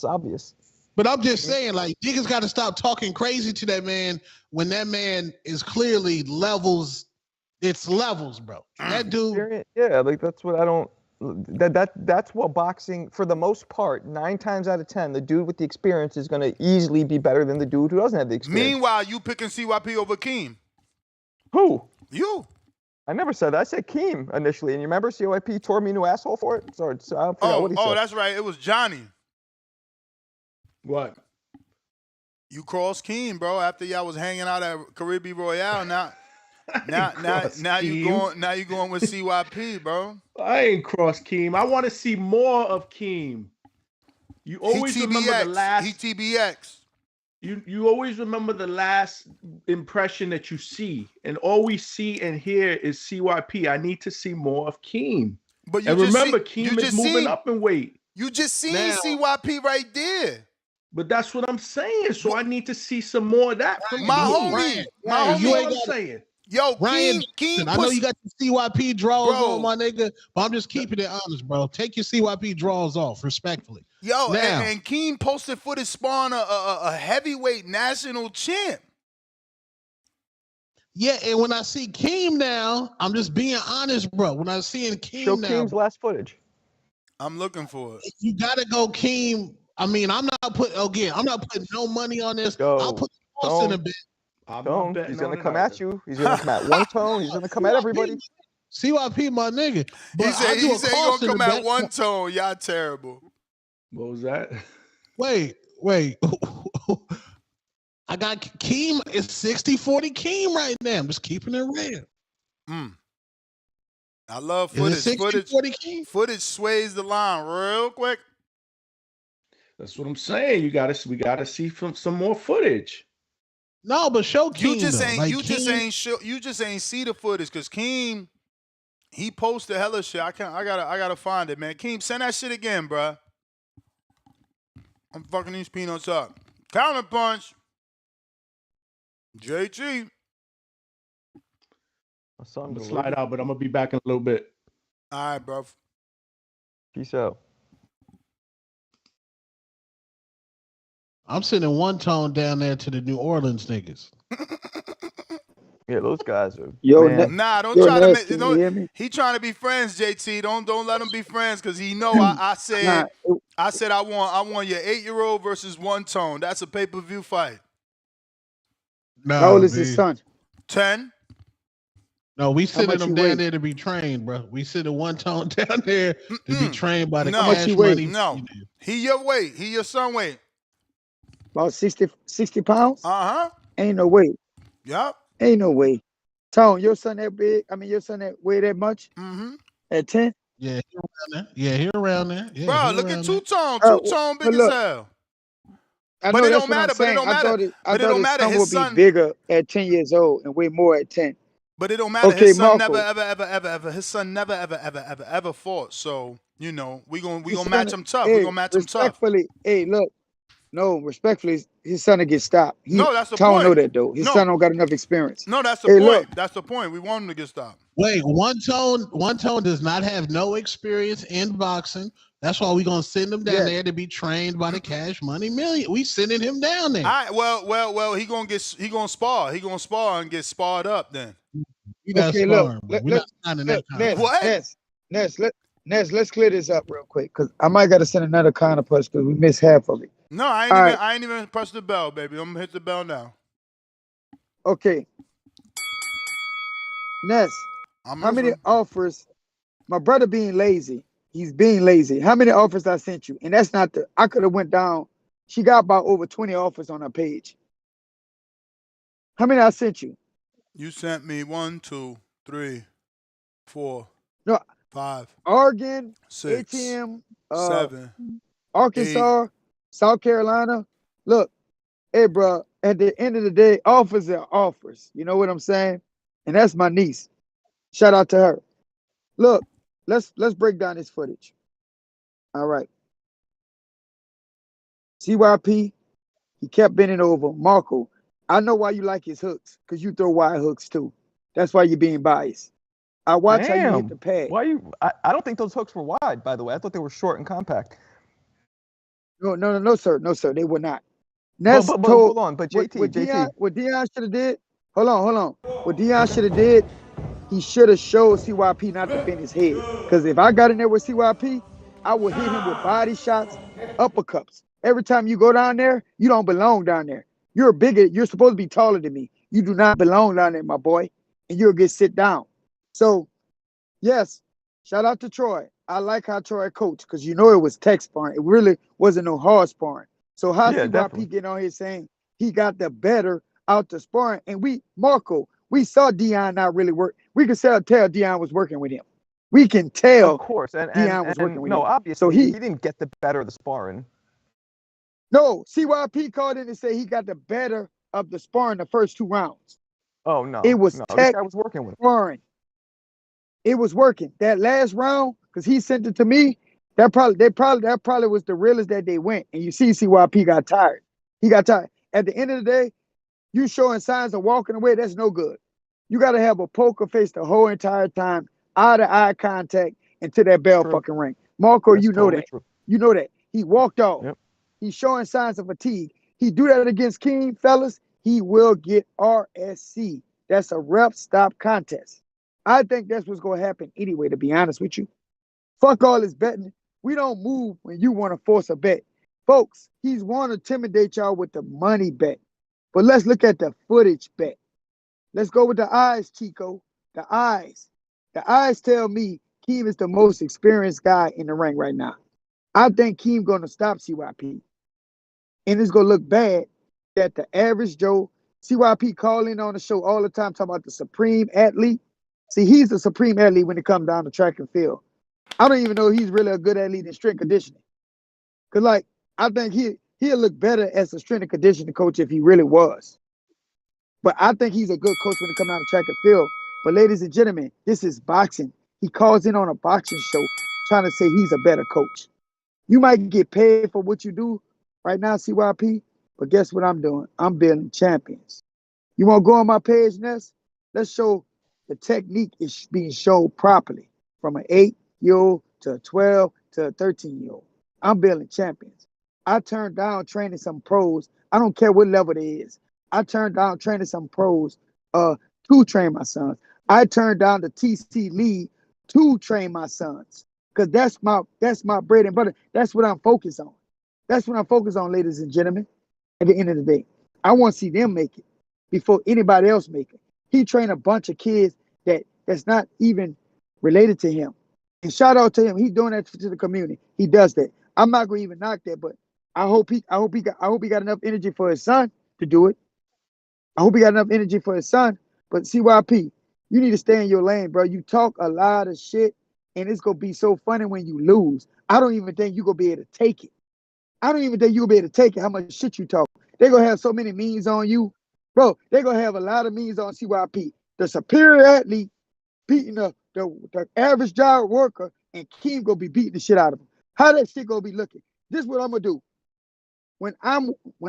C: obvious.
T: But I'm just saying, like, niggas got to stop talking crazy to that man when that man is clearly levels. It's levels, bro. That dude.
C: Yeah, like that's what I don't. That's what boxing, for the most part, 9 times out of 10, the dude with the experience is going to easily be better than the dude who doesn't have the experience.
K: Meanwhile, you picking CYP over Keem.
C: Who?
K: You.
C: I never said that. I said Keem initially, and you remember CYP tore me a new asshole for it? Sorry, so I forgot what he said.
K: That's right. It was Johnny.
S: What?
K: You crossed Keem, bro. After y'all was hanging out at Caribbean Royale, now you going with CYP, bro.
S: I ain't cross Keem. I want to see more of Keem. You always remember the last.
K: He TBX.
S: You always remember the last impression that you see, and all we see and hear is CYP. I need to see more of Keem.
K: But
S: Keem is moving up in weight.
K: You just seen
T: Now,
K: CYP right there.
S: But that's what I'm saying. So I need to see some more of that from
K: My
S: King.
K: homie,
S: That's
T: you
S: all
T: ain't
S: I'm
T: got
S: saying.
K: yo,
T: Ryan
K: King
T: Johnson. I know you got your CYP draws on,
K: bro.
T: my nigga, but I'm just keeping it honest, bro. Take your CYP draws off, respectfully.
K: Yo,
T: Now,
K: and King posted footage spawn a heavyweight national champ.
T: yeah, and when I see Keem now, I'm just being honest, bro. When I see Keem
C: Show
T: now,
C: Keem's last footage.
K: I'm looking for it.
T: you gotta go Keem. I mean, I'm not putting no money on this. I'll
C: Go.
T: put the cost in a
C: Tone.
T: bit.
S: I'm not
C: Tone.
S: betting
C: He's gonna
S: on it
C: come
S: either.
C: at you. He's gonna come at one tone. He's gonna come at everybody.
T: CYP, my nigga. But
K: He said
T: I do
K: he
T: a
K: said he
T: cost
K: gonna
T: in
K: come
T: the
K: at
T: bet.
K: one tone. Y'all terrible.
S: What was that?
T: Wait. I got Keem. It's 60-40 Keem right now. I'm just keeping it real.
K: I love
T: Is it
K: footage.
T: 60-40 Keem?
K: Footage sways the line real quick.
S: That's what I'm saying. We gotta see some more footage.
T: No, but show Keem.
K: You just
T: though.
K: ain't
T: Like
K: you just
T: Keem,
K: ain't show you just ain't see the footage because Keem, he posted hella shit. I gotta find it, man. Keem, send that shit again, bruh. I'm fucking these peanuts up. Counterpunch. JG.
C: My son
S: I'm gonna slide out, but I'm gonna be back in a little bit.
K: All right, bro.
C: Peace out.
T: I'm sending one tone down there to the New Orleans niggas.
C: Yeah, those guys are.
M: Yo,
C: man.
K: Nah, don't
M: yo,
K: try to
M: Ness,
K: make.
M: can you
K: Don't,
M: hear me?
K: he trying to be friends, JT. Don't let him be friends because he know I said
M: Nah,
K: I want your 8-year-old versus one tone. That's a pay-per-view fight.
M: how old is his son?
K: 10.
T: No, we
M: How
T: sending
M: much
T: them
M: he
T: down
M: weigh?
T: there to be trained, bro. We sending one tone down there to be trained by the
K: No,
M: How much he
T: cash
M: weigh?
T: money.
K: no. He your weight. He your son weight.
M: About 60 pounds?
K: Uh-huh.
M: Ain't no way.
K: Yup.
M: Ain't no way. Tone, your son that big? I mean, your son that weigh that much?
K: Mm-hmm.
M: At 10?
T: Yeah, he around there. Yeah, he around there. Yeah,
K: Bro,
T: he
K: look at
T: around there.
K: two-tone.
M: Well,
K: Two-tone big
M: but
K: as
M: look,
K: hell.
M: I
K: But
M: know
K: it
M: that's
K: don't
M: what I'm
K: matter. But it
M: saying.
K: don't
M: I
K: matter.
M: thought
K: But it
M: his
K: don't matter.
M: son
K: His
M: would be
K: son.
M: bigger at 10 years old and weigh more at 10.
K: But it don't matter.
M: Okay,
K: His son never,
M: Marco.
K: ever. His son never, ever fought. So you know, we gonna
M: His
K: match
M: son,
K: him tough. We
M: hey,
K: gonna match him tough.
M: respectfully, hey, look, no, respectfully, his son will get stopped.
K: No, that's the
M: Tone know
K: point.
M: that though. His son don't got enough experience.
K: No, that's the
M: Hey,
K: point.
M: look,
K: That's the point. We want him to get stopped.
T: Wait, one tone does not have no experience in boxing. That's why we gonna send him down there to be trained by the Cash Money Million. We sending him down there.
K: All right. Well. He gonna spar. He gonna spar and get sparred up then.
T: You got
M: okay,
T: sparring,
M: look,
T: bro. We're not signing that contract.
K: What?
M: Ness, let's clear this up real quick because I might got to send another counterpunch because we missed half of it.
K: No, I ain't even pressed the bell, baby. I'm gonna hit the bell now.
M: Okay. Ness, how many offers? My brother being lazy. He's being lazy. How many offers I sent you? And that's not I could have went down. She got about over 20 offers on her page. How many I sent you?
K: You sent me 1, 2, 3, 4,
M: No,
K: 5,
M: Oregon,
K: 6,
M: ATM,
K: 7,
M: Arkansas,
K: 8.
M: South Carolina. Look, hey, bro, at the end of the day, offers are offers. You know what I'm saying? And that's my niece. Shout out to her. Look, let's break down this footage. All right. CYP, he kept bending over. Marco, I know why you like his hooks, because you throw wide hooks too. That's why you're being biased. I watch how you hit the pad.
C: Why you? I don't think those hooks were wide, by the way. I thought they were short and compact.
M: No, sir. No, sir. They were not.
C: But
M: Ness
C: hold
M: told
C: on. But JT.
M: what Dion should have did. Hold on. What Dion should have did, he should have showed CYP not to bend his head. Because if I got in there with CYP, I would hit him with body shots, uppercuts. Every time you go down there, you don't belong down there. You're supposed to be taller than me. You do not belong down there, my boy. And you'll get sit down. So, yes, shout out to Troy. I like how Troy coached because you know it was tech sparring. It really wasn't no hard sparring. So how CYP getting on here saying he got the better out the sparring? And Marco, we saw Dion not really work. We could tell Dion was working with him. We can tell
C: Of course. And
M: Dion was working with him.
C: No, obviously,
M: so
C: he didn't get the better of the sparring.
M: No, CYP called in and said he got the better of the sparring the first 2 rounds.
C: Oh, no.
M: It was
C: this guy was working with him.
M: sparring. It was working. That last round, because he sent it to me, That probably was the realest that they went. And you see CYP got tired. He got tired. At the end of the day, you showing signs of walking away, that's no good. You got to have a poker face the whole entire time, eye to eye contact into that bell
C: True.
M: fucking ring. Marco,
C: That's
M: you know
C: totally
M: that.
C: true.
M: You know that. He walked off.
C: Yep.
M: He's showing signs of fatigue. He do that against King, fellas, he will get RSC. That's a rep stop contest. I think that's what's going to happen anyway, to be honest with you. Fuck all this betting. We don't move when you want to force a bet. Folks, he's want to intimidate y'all with the money bet. But let's look at the footage bet. Let's go with the eyes, Chico. The eyes. The eyes tell me Keem is the most experienced guy in the ring right now. I think Keem going to stop CYP. And it's going to look bad that the average Joe, CYP calling on the show all the time, talking about the supreme athlete. See, he's the supreme athlete when it comes down to track and field. I don't even know if he's really a good athlete in strength conditioning. Because, like, I think he'll look better as a strength and conditioning coach if he really was. But I think he's a good coach when it comes down to track and field. But, ladies and gentlemen, this is boxing. He calls in on a boxing show trying to say he's a better coach. You might get paid for what you do right now, CYP, but guess what I'm doing? I'm building champions. You want to go on my page, Ness? Let's show the technique is being shown properly from an 8-year-old to a 12 to a 13-year-old. I'm building champions. I turned down training some pros. I don't care what level it is. I turned down training some pros to train my sons. I turned down the TC league to train my sons. Because that's my bread and butter. That's what I'm focused on. That's what I'm focused on, ladies and gentlemen. At the end of the day, I want to see them make it before anybody else make it. He trained a bunch of kids that's not even related to him. And shout out to him. He's doing that to the community. He does that. I'm not going to even knock that, but I hope he got enough energy for his son to do it. I hope he got enough energy for his son. But CYP, you need to stay in your lane, bro. You talk a lot of shit, and it's going to be so funny when you lose. I don't even think you're going to be able to take it. I don't even think you'll be able to take it, how much shit you talk. They're going to have so many memes on you. Bro, they're going to have a lot of memes on CYP. The superior athlete beating the average job worker, and Keem going to be beating the shit out of him. How that shit going to be looking? This is what I'm going to do. When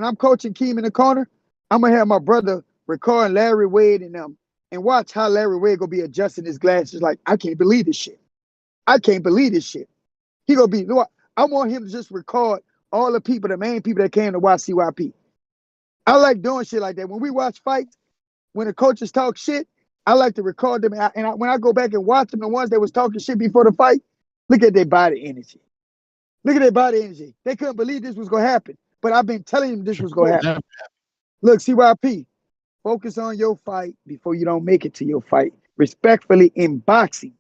M: I'm coaching Keem in the corner, I'm going to have my brother record Larry Wade and them and watch how Larry Wade going to be adjusting his glasses like, I can't believe this shit. I can't believe this shit. He going to be, I want him to just record all the people, the main people that came to watch CYP. I like doing shit like that. When we watch fights, when the coaches talk shit, I like to record them. When I go back and watch them, the ones that was talking shit before the fight, look at their body energy. Look at their body energy. They couldn't believe this was going to happen. But I've been telling them this was going to happen. Look, CYP, focus on your fight before you don't make it to your fight. Respectfully, in boxing,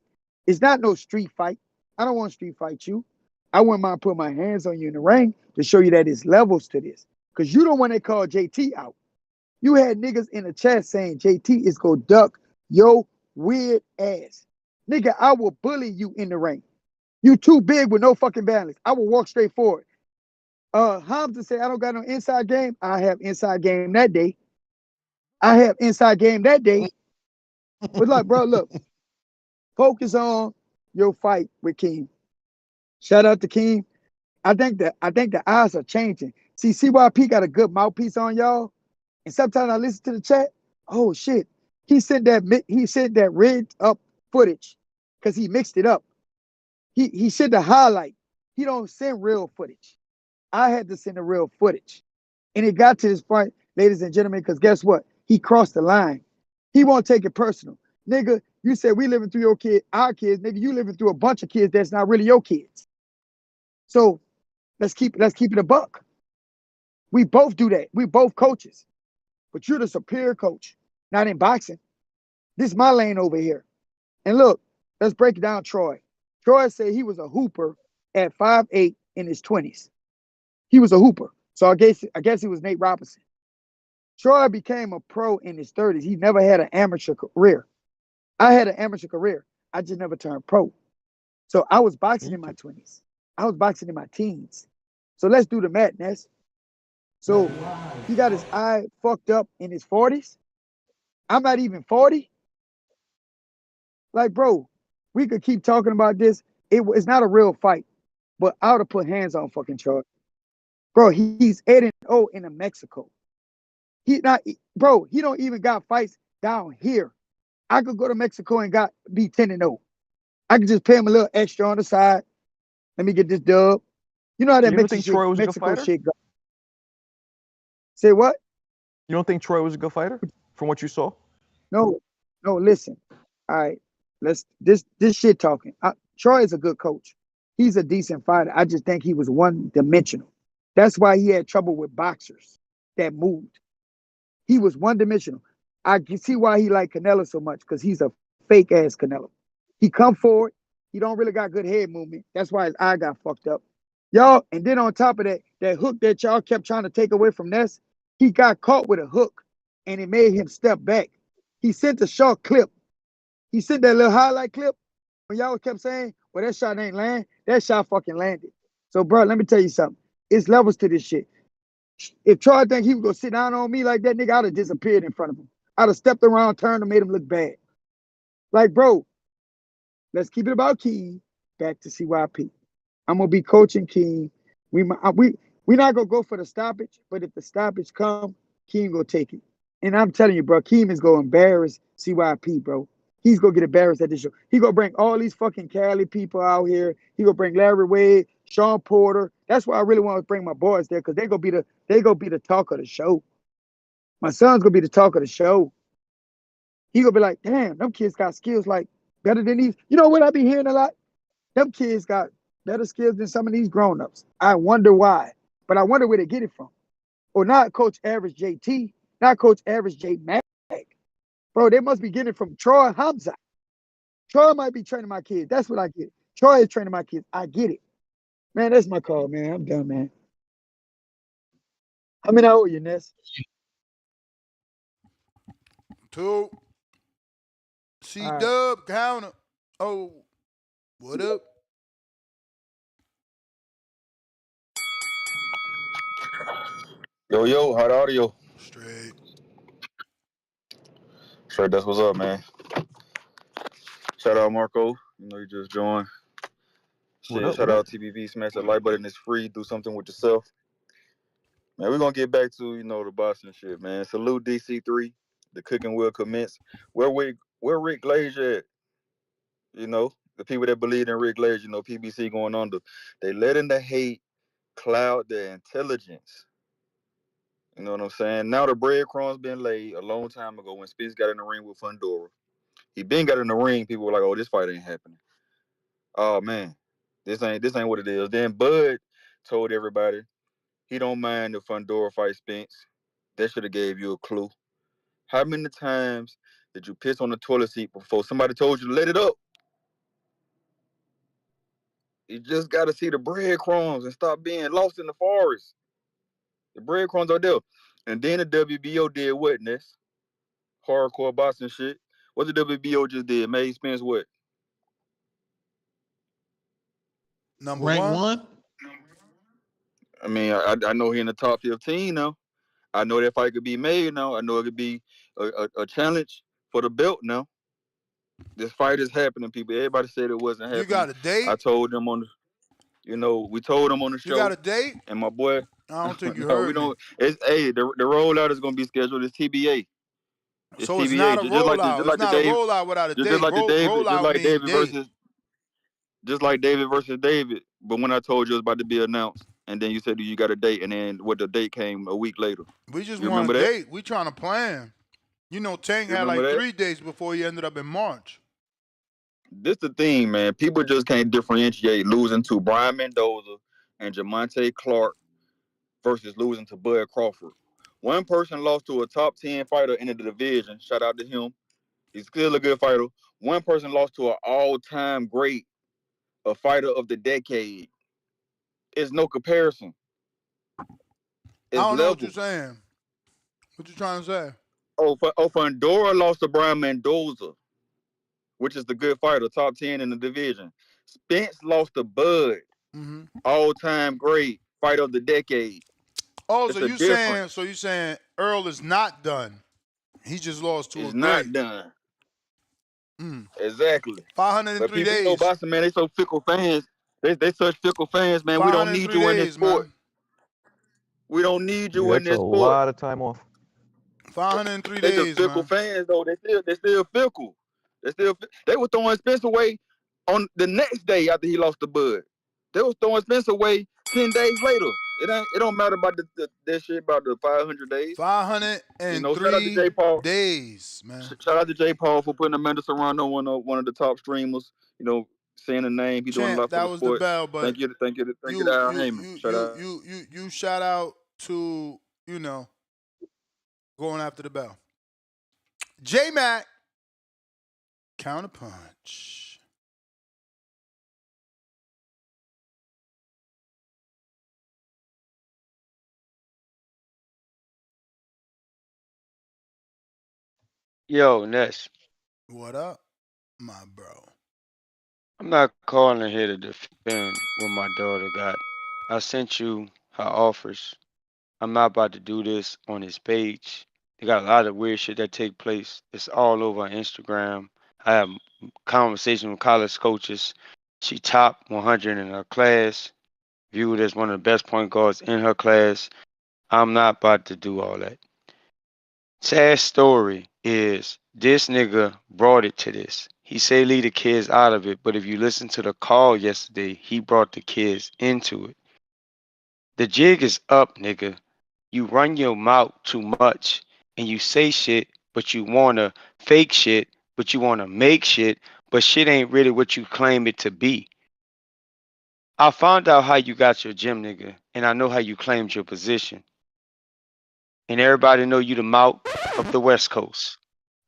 M: it's not no street fight. I don't want to street fight you. I wouldn't mind putting my hands on you in the ring to show you that there's levels to this. Because you don't want to call JT out. You had niggas in the chat saying JT is going to duck your weird ass. Nigga, I will bully you in the ring. You too big with no fucking balance. I will walk straight forward. Hamza said, I don't got no inside game. I have inside game that day. I have inside game that day. But look, bro, look. Focus on your fight with Keem. Shout out to Keem. I think the eyes are changing. See, CYP got a good mouthpiece on y'all. And sometimes I listen to the chat. Oh shit. He sent that red up footage because he mixed it up. He sent the highlight. He don't send real footage. I had to send the real footage. And it got to this point, ladies and gentlemen, because guess what? He crossed the line. He won't take it personal. Nigga, you said we living through our kids. Nigga, you living through a bunch of kids that's not really your kids. So let's keep it a buck. We both do that. We both coaches. But you're the superior coach, not in boxing. This is my lane over here. And look, let's break down Troy. Troy said he was a hooper at 5'8" in his 20s. He was a hooper. So I guess he was Nate Robinson. Troy became a pro in his 30s. He never had an amateur career. I had an amateur career. I just never turned pro. So I was boxing in my 20s. I was boxing in my teens. So let's do the math, Ness. So he got his eye fucked up in his 40s. I'm not even 40. Like, bro, we could keep talking about this. It's not a real fight. but I would have put hands on fucking Troy. Bro, he's 8-0 in Mexico. He not, bro. He don't even got fights down here. I could go to Mexico and be 10-0. I could just pay him a little extra on the side. Let me get this dub. You know how that
C: You don't think Troy was a good
M: Mexico
C: fighter?
M: shit go. Say what?
C: You don't think Troy was a good fighter from what you saw?
M: No, listen. All right, this shit talking. Troy is a good coach. He's a decent fighter. I just think he was one-dimensional. That's why he had trouble with boxers that moved. He was one-dimensional. I can see why he liked Canelo so much, because he's a fake-ass Canelo. He come forward. He don't really got good head movement. That's why his eye got fucked up. Y'all, and then on top of that hook that y'all kept trying to take away from Ness, he got caught with a hook, and it made him step back. He sent a short clip. He sent that little highlight clip when y'all kept saying, well, that shot ain't land. That shot fucking landed. So, bro, let me tell you something. It's levels to this shit. If Troy think he was going to sit down on me like that, nigga, I'd have disappeared in front of him. I'd have stepped around, turned, and made him look bad. Like, bro, let's keep it about Keem. Back to CYP. I'm going to be coaching Keem. We're not going to go for the stoppage, but if the stoppage come, Keem going to take it. And I'm telling you, bro, Keem is going to embarrass CYP, bro. He's going to get embarrassed at this show. He going to bring all these fucking Cali people out here. He going to bring Larry Wade, Sean Porter. That's why I really want to bring my boys there, because they're going to be the talk of the show. My son's going to be the talk of the show. He going to be like, damn, them kids got skills like better than these. You know what I be hearing a lot? Them kids got better skills than some of these grown-ups. I wonder why. But I wonder where they get it from. Or not Coach Average JT, not Coach Average J Mac. Bro, they must be getting it from Troy Hamza. Troy might be training my kids. That's what I get. Troy is training my kids. I get it. Man, that's my call, man. I'm done, man. How many owe you, Ness?
K: 2. C-Dub, counter. Oh, what up?
V: Yo, hot audio.
K: Straight.
V: Straight, that's what's up, man. Shout out Marco. You know you just joined. Shit, shout out TBV. Smash that like button. It's free. Do something with yourself. Man, we're going to get back to, the boxing shit, man. Salute DC3. The cooking will commence. Where Rick Glazier at? The people that believe in Rick Glazier, PBC going under. They letting the hate cloud their intelligence. You know what I'm saying? Now the breadcrumbs been laid a long time ago when Spence got in the ring with Fundora. He been got in the ring. People were like, "Oh, this fight ain't happening." Oh man, this ain't what it is. Then Bud told everybody he don't mind if Fundora fight Spence. That should have gave you a clue. How many times did you piss on the toilet seat before somebody told you to let it up? You just got to see the breadcrumbs and stop being lost in the forest. The breadcrumbs are there. And then the WBO did what, Ness? Hardcore boxing shit. What the WBO just did? Made Spence what?
K: Number
T: Rank
K: one?
T: one?
V: I mean, I know he in the top 15 now. I know that fight could be made now. I know it could be a challenge for the belt now. This fight is happening, people. Everybody said it wasn't happening.
K: You got a date?
V: I told them on the, we told them on the show.
K: You got a date?
V: And my boy.
K: I don't think you
V: No,
K: heard
V: we don't.
K: me.
V: The rollout is gonna be scheduled. It's TBA. It's
K: So
V: TBA.
K: it's not a
V: Just like
K: rollout. It's not a rollout without a date.
V: Just like
K: Rollout means date.
V: Just like David versus David. But when I told you it was about to be announced, and then you said you got a date, and then the date came a week later.
K: We just
V: You
K: want a
V: remember that?
K: date. We trying to plan. Tank
V: You
K: had
V: remember
K: like
V: that?
K: 3 days before he ended up in March.
V: This the thing, man. People just can't differentiate losing to Brian Mendoza and Jamonte Clark versus losing to Bud Crawford. One person lost to a top 10 fighter in the division. Shout out to him. He's still a good fighter. One person lost to an all-time great, a fighter of the decade. It's no comparison.
K: I
V: It's
K: don't know what you're
V: levels.
K: saying. What you trying to say?
V: Fundora lost to Brian Mendoza, which is the good fighter, top 10 in the division. Spence lost to Bud, all-time great, fighter of the decade.
K: Oh,
V: It's
K: so
V: a
K: you
V: difference.
K: saying Earl is not done. He just lost to a
V: It's
K: great.
V: not done. Exactly. But
K: 503
V: people know
K: days.
V: boxing, man, they so fickle fans. They such fickle fans, man. We don't need
K: 503
V: you in this
K: days,
V: sport.
K: man.
V: We don't need you
C: Yeah,
V: in
C: that's a
V: this sport.
C: lot of time off.
K: 503
V: They some
K: days,
V: fickle
K: man.
V: fans though. They still fickle. They were throwing Spence away on the next day after he lost the bud. They was throwing Spence away 10 days later. It don't matter about that shit about the 500 days. You know, shout out to
K: 503
V: J Paul.
K: days, man.
V: Shout out to J Paul for putting Amanda Serrano on one of the top streamers. You know, saying the name. He doing a
K: Champ,
V: lot for
K: that
V: the
K: was the
V: sport.
K: bell, but
V: Thank you to
K: you
V: Al
K: you
V: Heyman.
K: you
V: Shout
K: you
V: out.
K: you you you shout out to, going after the bell. J Mac, counterpunch.
L: Yo, Ness,
K: What up, my bro?
L: I'm not calling here to defend what my daughter got. I sent you her offers. I'm not about to do this on his page. They got a lot of weird shit that take place. It's all over on Instagram. I have conversations with college coaches. She top 100 in her class, viewed as one of the best point guards in her class. I'm not about to do all that. Sad story is this nigga brought it to this. He say leave the kids out of it, but if you listen to the call yesterday, he brought the kids into it. The jig is up, nigga. You run your mouth too much and you say shit, but you wanna fake shit, but you wanna make shit, but shit ain't really what you claim it to be. I found out how you got your gym, nigga, and I know how you claimed your position. And everybody know you the mouth of the West Coast.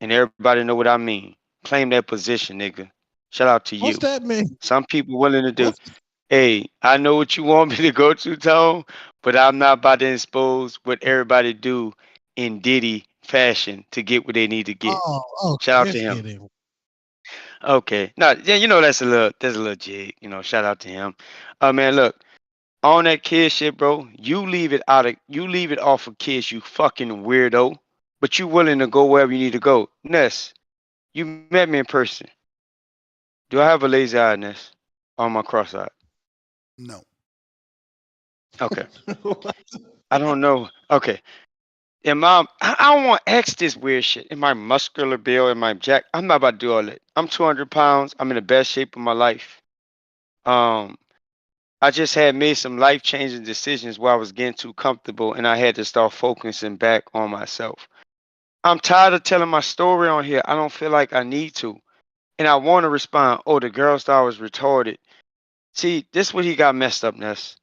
L: And everybody know what I mean. Claim that position, nigga. Shout out to
T: What's
L: you.
T: that mean?
L: Some people willing to do.
T: What's
L: Hey, I know what you want me to go to, Tone, but I'm not about to expose what everybody do in Diddy fashion to get what they need to get. Shout out to
T: let's
L: him.
T: get him.
L: Okay. No, yeah, that's a little jig. Shout out to him. Man, look, on that kid shit, bro, you leave it off of kids, you fucking weirdo. But you willing to go wherever you need to go. Ness, you met me in person. Do I have a lazy eye, Ness? Or am I cross-eyed?
K: No.
L: Okay. I don't know. Okay. I don't want to ask this weird shit. Am I muscular build? Am I jack? I'm not about to do all that. I'm 200 pounds. I'm in the best shape of my life. Um, I just had made some life changing decisions where I was getting too comfortable and I had to start focusing back on myself. I'm tired of telling my story on here. I don't feel like I need to. And I want to respond, oh, the girl star was retarded. See, this what he got messed up, Ness.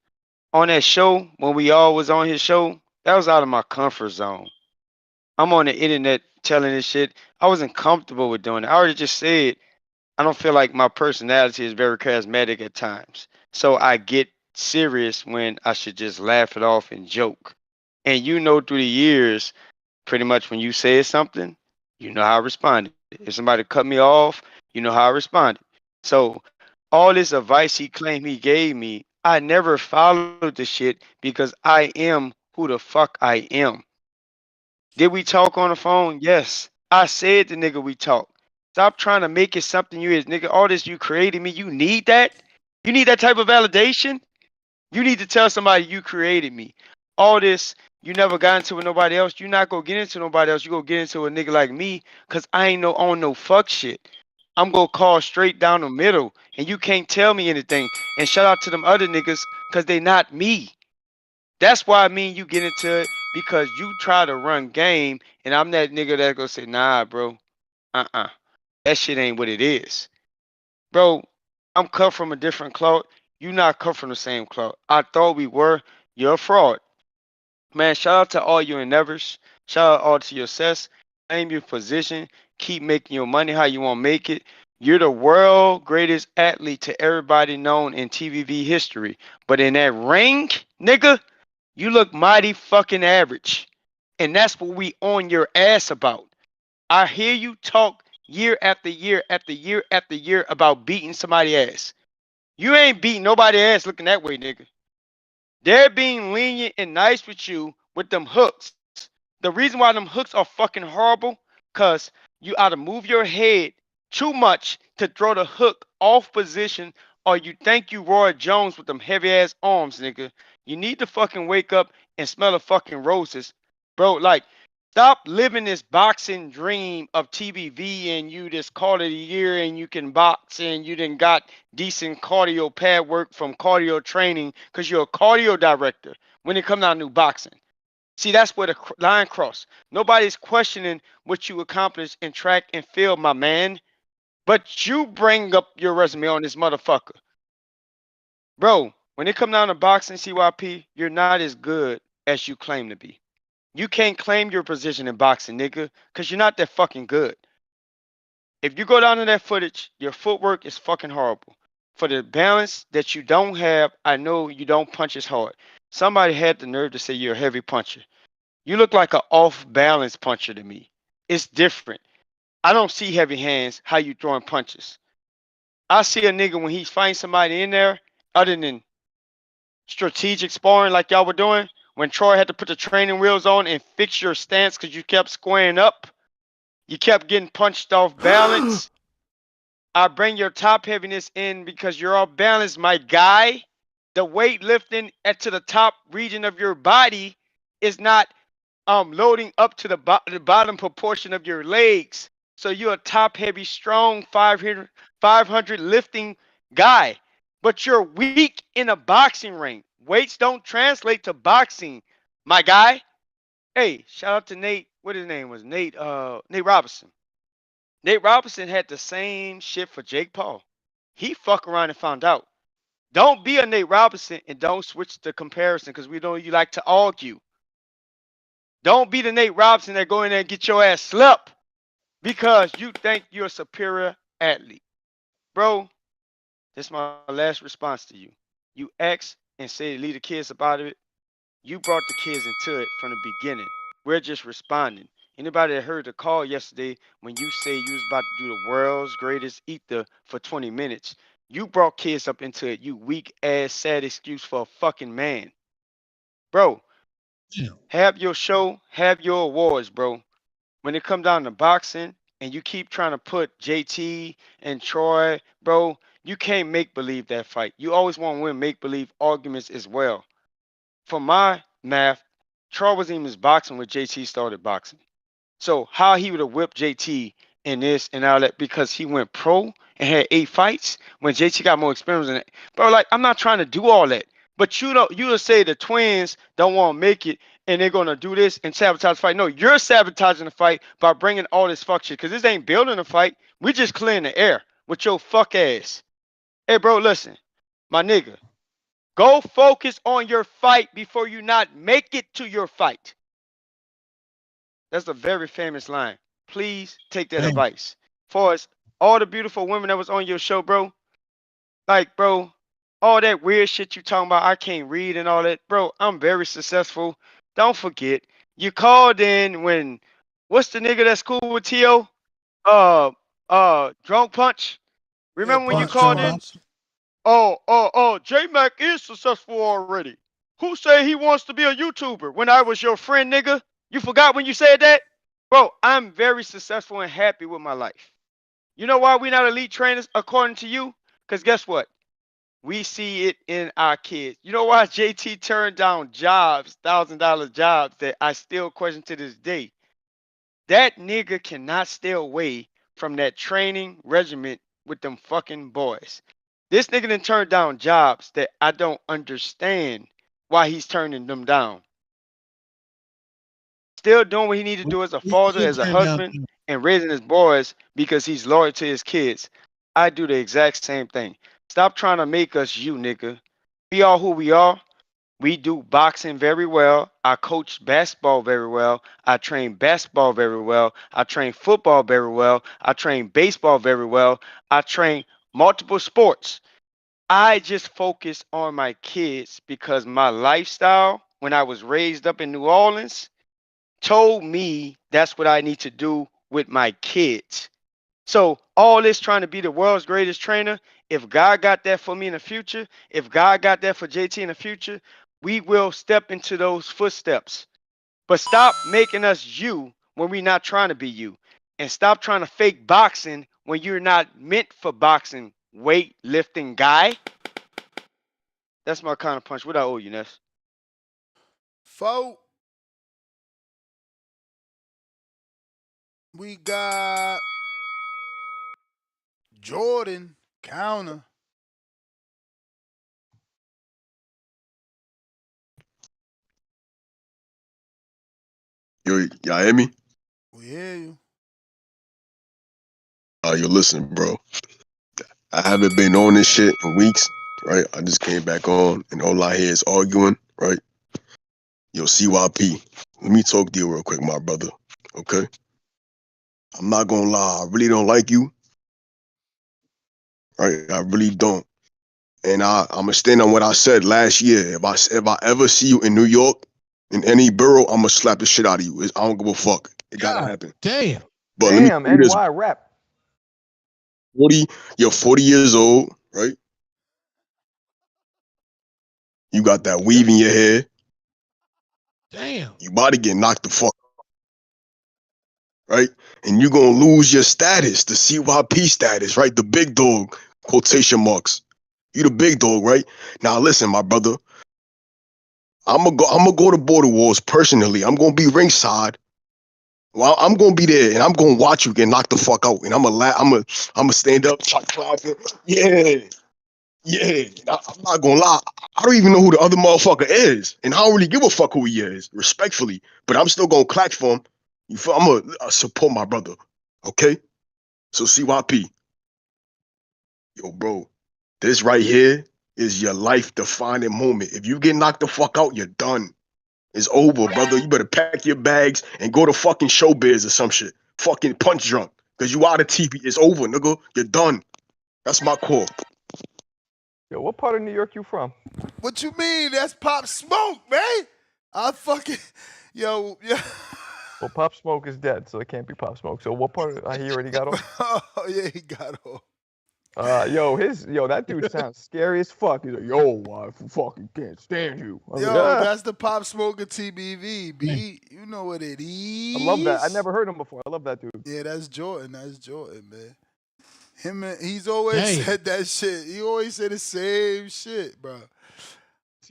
L: On that show, when we all was on his show, that was out of my comfort zone. I'm on the internet telling this shit. I wasn't comfortable with doing it. I already just said I don't feel like my personality is very charismatic at times. So I get serious when I should just laugh it off and joke. And through the years, pretty much when you said something, you know how I responded. If somebody cut me off, you know how I responded. So all this advice he claimed he gave me, I never followed the shit because I am who the fuck I am. Did we talk on the phone? Yes. I said the nigga we talked. Stop trying to make it something you is, nigga. All this you created me, you need that? You need that type of validation? You need to tell somebody you created me. All this, you never got into with nobody else. You not gonna get into nobody else. You gonna get into a nigga like me, cause I ain't on no fuck shit. I'm gonna call straight down the middle, and you can't tell me anything. And shout out to them other niggas, cause they not me. That's why I mean you get into it because you try to run game, and I'm that nigga that gonna say, nah, bro, that shit ain't what it is, bro. I'm cut from a different cloth. You not cut from the same cloth. I thought we were. You're a fraud. Man, shout out to all your endeavors. Shout out all to your success. Claim your position. Keep making your money how you want to make it. You're the world greatest athlete to everybody known in TVV history. But in that ring, nigga, you look mighty fucking average. And that's what we on your ass about. I hear you talk year after year after year after year about beating somebody ass. You ain't beating nobody ass looking that way, nigga. They're being lenient and nice with you with them hooks. The reason why them hooks are fucking horrible, cause you ought to move your head too much to throw the hook off position
N: or you think you Roy Jones with them heavy ass arms, nigga. You need to fucking wake up and smell the fucking roses, bro. Like, stop living this boxing dream of TBV and you just call it a year and you can box and you done got decent cardio pad work from cardio training because you're a cardio director when it comes down to boxing. See, that's where the line cross. Nobody's questioning what you accomplished in track and field, my man. But you bring up your resume on this motherfucker. Bro, when it come down to boxing, CYP, you're not as good as you claim to be. You can't claim your position in boxing, nigga, because you're not that fucking good. If you go down to that footage, your footwork is fucking horrible. For the balance that you don't have, I know you don't punch as hard. Somebody had the nerve to say you're a heavy puncher. You look like an off-balance puncher to me. It's different. I don't see heavy hands, how you throwing punches. I see a nigga when he's fighting somebody in there, other than strategic sparring like y'all were doing, when Troy had to put the training wheels on and fix your stance because you kept squaring up, you kept getting punched off balance. I bring your top heaviness in because you're off balance, my guy. The weight lifting to the top region of your body is not loading up to the bottom proportion of your legs. So you're a top heavy, strong 500 lifting guy, but you're weak in a boxing ring. Weights don't translate to boxing, my guy. Hey, shout out to Nate. What his name was? Nate Robinson. Nate Robinson had the same shit for Jake Paul. He fuck around and found out. Don't be a Nate Robinson and don't switch the comparison because we know you like to argue. Don't be the Nate Robinson that go in there and get your ass slept because you think you're a superior athlete. Bro, this is my last response to you. You ask and say leave the kids up out of it. You brought the kids into it from the beginning. We're just responding. Anybody that heard the call yesterday when you say you was about to do the world's greatest ether for 20 minutes, you brought kids up into it, you weak ass sad excuse for a fucking man. Bro, have your show, have your awards, bro. When it comes down to boxing and you keep trying to put JT and Troy, bro, you can't make believe that fight. You always want to win make believe arguments as well. For my math, Troy wasn't even boxing when JT started boxing. So how he would have whipped JT in this and all that because he went pro and had 8 fights when JT got more experience in it. Bro, like, I'm not trying to do all that. But you'll say the twins don't want to make it and they're going to do this and sabotage the fight. No, you're sabotaging the fight by bringing all this fuck shit because this ain't building a fight. We just clearing the air with your fuck ass. Hey, bro, listen. My nigga, go focus on your fight before you not make it to your fight. That's a very famous line. Please take that advice. For us, all the beautiful women that was on your show, bro, like, bro, all that weird shit you talking about, I can't read and all that, bro, I'm very successful. Don't forget, you called in when, what's the nigga that's cool with T.O.? Drunk Punch. Remember when you called in? J-Mac is successful already. Who said he wants to be a YouTuber when I was your friend, nigga? You forgot when you said that? Bro, I'm very successful and happy with my life. You know why we not elite trainers according to you? Because guess what? We see it in our kids. You know why JT turned down jobs, $1,000 jobs that I still question to this day? That nigga cannot stay away from that training regiment with them fucking boys. This nigga done turned down jobs that I don't understand why he's turning them down. Still doing what he need to do as a father, as a husband, and raising his boys because he's loyal to his kids. I do the exact same thing. Stop trying to make us you, nigga. We are who we are. We do boxing very well. I coach basketball very well. I train basketball very well. I train football very well. I train baseball very well. I train multiple sports. I just focus on my kids because my lifestyle, when I was raised up in New Orleans, told me that's what I need to do with my kids. So all this trying to be the world's greatest trainer, if God got that for me in the future, if God got that for JT in the future, we will step into those footsteps. But stop making us you when we're not trying to be you. And stop trying to fake boxing when you're not meant for boxing, weightlifting guy. That's my kind of punch. What I owe you, Ness?
K: We got Jordan counter.
R: Y'all hear me?
K: We hear you.
R: Yo, listen, bro. I haven't been on this shit in weeks, right? I just came back on, and all I hear is arguing, right? Yo, CYP, let me talk to you real quick, my brother, okay? I'm not gonna lie, I really don't like you, right? I really don't. And I'm gonna stand on what I said last year. If I ever see you in New York, in any borough, I'm gonna slap the shit out of you. I don't give a fuck. It gotta happen.
T: Damn.
R: But let me tell you this.
C: NY rep.
R: 40, you're 40 years old, right? You got that weave in your hair.
T: Damn.
R: You about to get knocked the fuck, right? And you're gonna lose your status, the CYP status, right? The big dog, quotation marks. You the big dog, right? Now listen, my brother. I'm gonna go to Border Wars personally. I'm gonna be ringside. Well, I'm gonna be there, and I'm gonna watch you get knocked the fuck out, and I'm gonna stand up, start clapping. Yeah. I'm not gonna lie. I don't even know who the other motherfucker is, and I don't really give a fuck who he is, respectfully. But I'm still gonna clap for him. You feel? I'm gonna support my brother. Okay. So CYP, yo, bro, this right here is your life-defining moment. If you get knocked the fuck out, you're done. It's over, brother. You better pack your bags and go to fucking showbiz or some shit. Fucking punch drunk, cause you out of TV. It's over, nigga. You're done. That's my call.
C: Yo, what part of New York you from?
K: What you mean? That's Pop Smoke, man. I fucking yo.
C: Well, Pop Smoke is dead, so it can't be Pop Smoke. So what part? He already got off.
K: Oh yeah, he got off.
C: That dude sounds scary as fuck. He's like, yo, I fucking can't stand you.
K: That's the Pop Smoker TBV, B. You know what it is.
C: I love that. I never heard him before. I love that dude.
K: Yeah, that's Jordan, man. He's always said that shit. He always said the same shit, bro.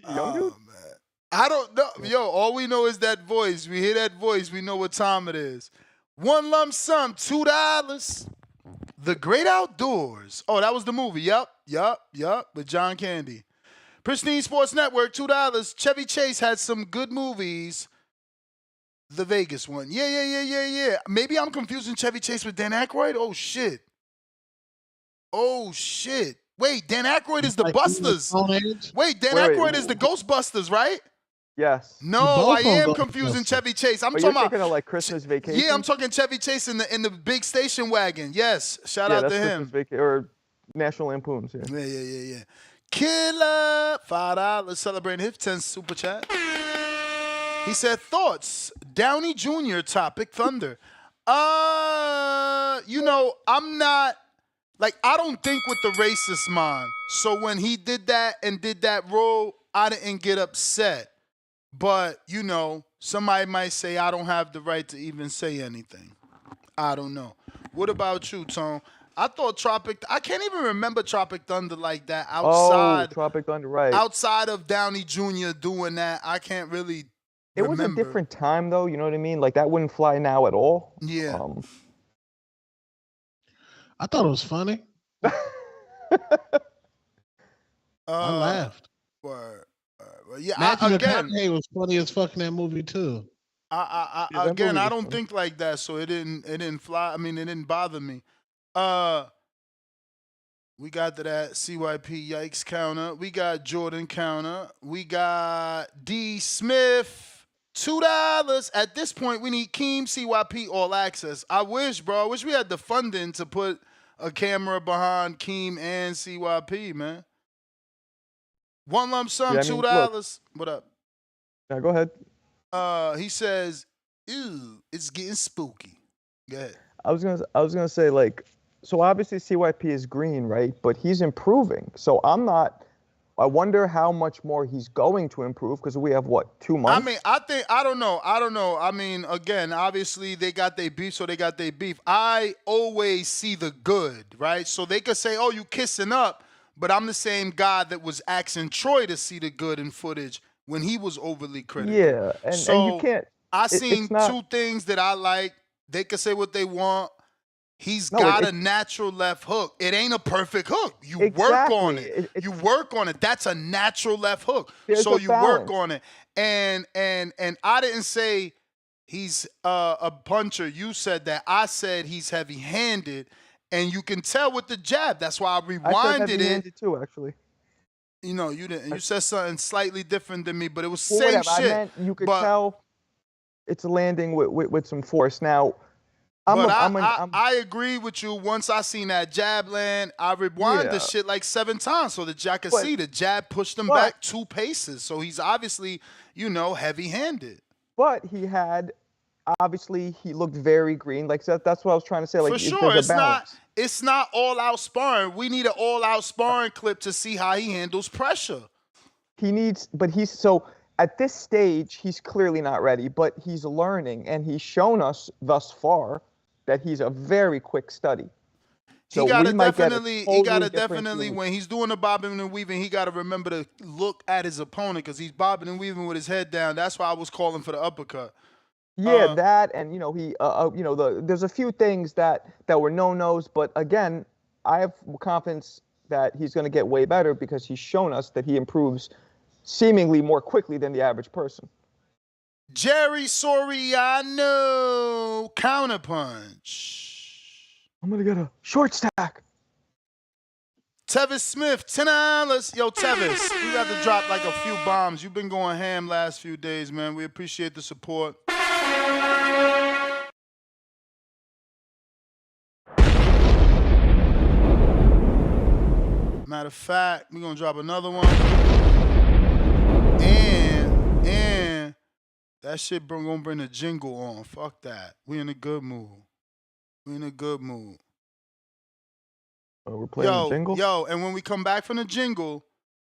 C: Young dude?
K: Man. I don't know. Yo, all we know is that voice. We hear that voice. We know what time it is. One lump sum, $2. The Great Outdoors. Oh, that was the movie. Yup. With John Candy. Pristine Sports Network, $2. Chevy Chase had some good movies. The Vegas one. Yeah. Maybe I'm confusing Chevy Chase with Dan Aykroyd. Oh, shit. Wait, Dan Aykroyd is the Busters. Wait, Dan Aykroyd is the Ghostbusters, right?
C: Yes.
K: No, I am confusing Chevy Chase. I'm talking
C: thinking of like Christmas Vacation.
K: Yeah, I'm talking Chevy Chase in the big station wagon. Yes, shout out to him.
C: Or National Lampoons.
K: Yeah. Killer, $5 celebrating his 10 super chat. He said thoughts. Downey Jr. topic Thunder. I'm not. Like, I don't think with the racist mind. So when he did that and did that role, I didn't get upset. But, somebody might say I don't have the right to even say anything. I don't know. What about you, Tone? I thought I can't even remember Tropic Thunder like that outside.
C: Oh, Tropic Thunder, right.
K: Outside of Downey Jr. doing that, I can't really
C: It was a different time, though, you know what I mean? Like, that wouldn't fly now at all.
K: Yeah.
T: I thought it was funny. I laughed.
K: Word. Yeah,
T: Matthew McConaughey was funny as fuck in that movie too.
K: I don't think like that, so it didn't fly. I mean, it didn't bother me. We got to that CYP yikes counter. We got Jordan counter. We got D Smith, $2. At this point, we need Keem CYP all access. I wish we had the funding to put a camera behind Keem and CYP, man. One lump sum, $2. What up?
C: Yeah, go ahead.
K: He says, "Ew, it's getting spooky." Go ahead.
C: I was gonna say, like, so obviously CYP is green, right? But he's improving. So I'm not I wonder how much more he's going to improve because we have what, 2 months?
K: I mean, I don't know. I mean, again, obviously they got their beef, so they got their beef. I always see the good, right? So they could say, "Oh, you kissing up," but I'm the same guy that was asking Troy to see the good in footage when he was overly critical.
C: Yeah, and you can't.
K: I
C: It's
K: seen
C: not.
K: 2 things that I like. They could say what they want. He's
C: No,
K: got a natural left hook. It ain't a perfect hook. You work on it. You work on it. That's a natural left hook. So you work on it. And I didn't say he's a puncher. You said that. I said he's heavy-handed, and you can tell with the jab. That's why I rewinded
C: I said heavy-handed too, actually.
K: You know, you didn't. You said something slightly different than me, but it was
C: Well,
K: same
C: whatever.
K: shit.
C: I meant you could tell it's landing with some force. Now,
K: I agree with you. Once I seen that jab land, I rewind the shit like 7 times so that y'all can see the jab pushed him back 2 paces. So he's obviously, heavy-handed.
C: But he had, obviously, he looked very green. Like that's what I was trying to say. Like,
K: For sure,
C: there's a balance.
K: it's not all-out sparring. We need an all-out sparring clip to see how he handles pressure.
C: So at this stage, he's clearly not ready, but he's learning, and he's shown us thus far that he's a very quick study. So
K: he gotta definitely, when he's doing the bobbing and weaving, he gotta remember to look at his opponent because he's bobbing and weaving with his head down. That's why I was calling for the uppercut.
C: Yeah, that, and there's a few things that were no-nos, but again, I have confidence that he's going to get way better because he's shown us that he improves seemingly more quickly than the average person.
K: Jerry Soriano, counterpunch.
C: I'm going to get a short stack.
K: Tevis Smith, $10. Yo, Tevis, you got to drop like a few bombs. You've been going ham last few days, man. We appreciate the support. Matter of fact, we're going to drop another one. And that shit going to bring the jingle on. Fuck that. We in a good mood.
C: Oh, we're playing the jingle?
K: Yo, and when we come back from the jingle,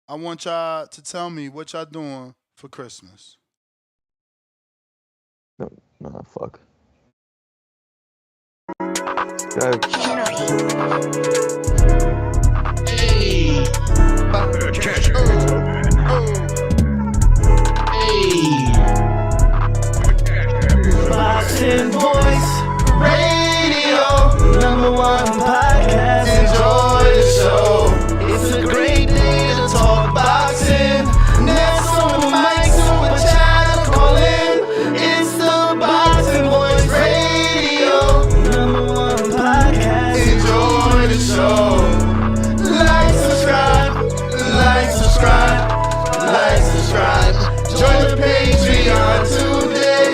K: I want y'all to tell me what y'all doing for Christmas.
C: No, fuck.
I: Hey! Boxing Voice Radio, #1 podcast. Enjoy the show. It's a great day to talk boxing. Next on the mic, so a child call in. It's the Boxing Voice Radio, #1 podcast. Enjoy the show. Like, subscribe. Join the Patreon today.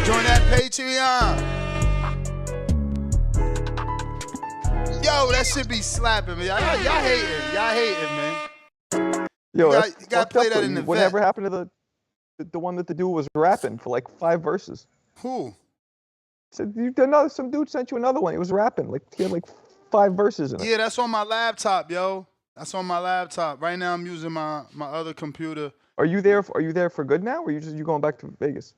K: Join that Patreon. Yo, that should be slapping, man. Y'all hating, man.
C: Yo,
K: you gotta play that in the
C: Whatever happened to the one that the dude was rapping for like 5 verses?
K: Who?
C: So some dude sent you another one. He was rapping. Like he had like 5 verses in it.
K: Yeah, that's on my laptop, yo. That's on my laptop. Right now I'm using my other computer.
C: Are you there for good now, or you going back to Vegas?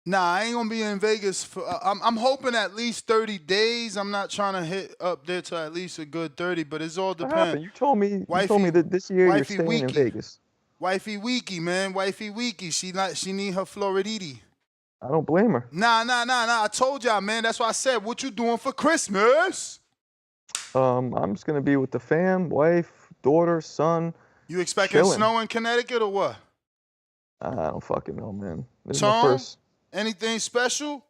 K: Nah, I ain't gonna be in Vegas for. I'm hoping at least 30 days. I'm not trying to hit up there to at least a good 30, but it's all depends.
C: You told me that this year you're staying in Vegas.
K: Wifey Weeky, man. Wifey Weeky. She need her Floriditi.
C: I don't blame her.
K: Nah. I told y'all, man. That's why I said, what you doing for Christmas?
C: I'm just gonna be with the fam, wife, daughter, son.
K: You expecting snow in Connecticut or what?
C: I don't fucking know, man. This is
K: Tom,
C: my first.
K: Anything special?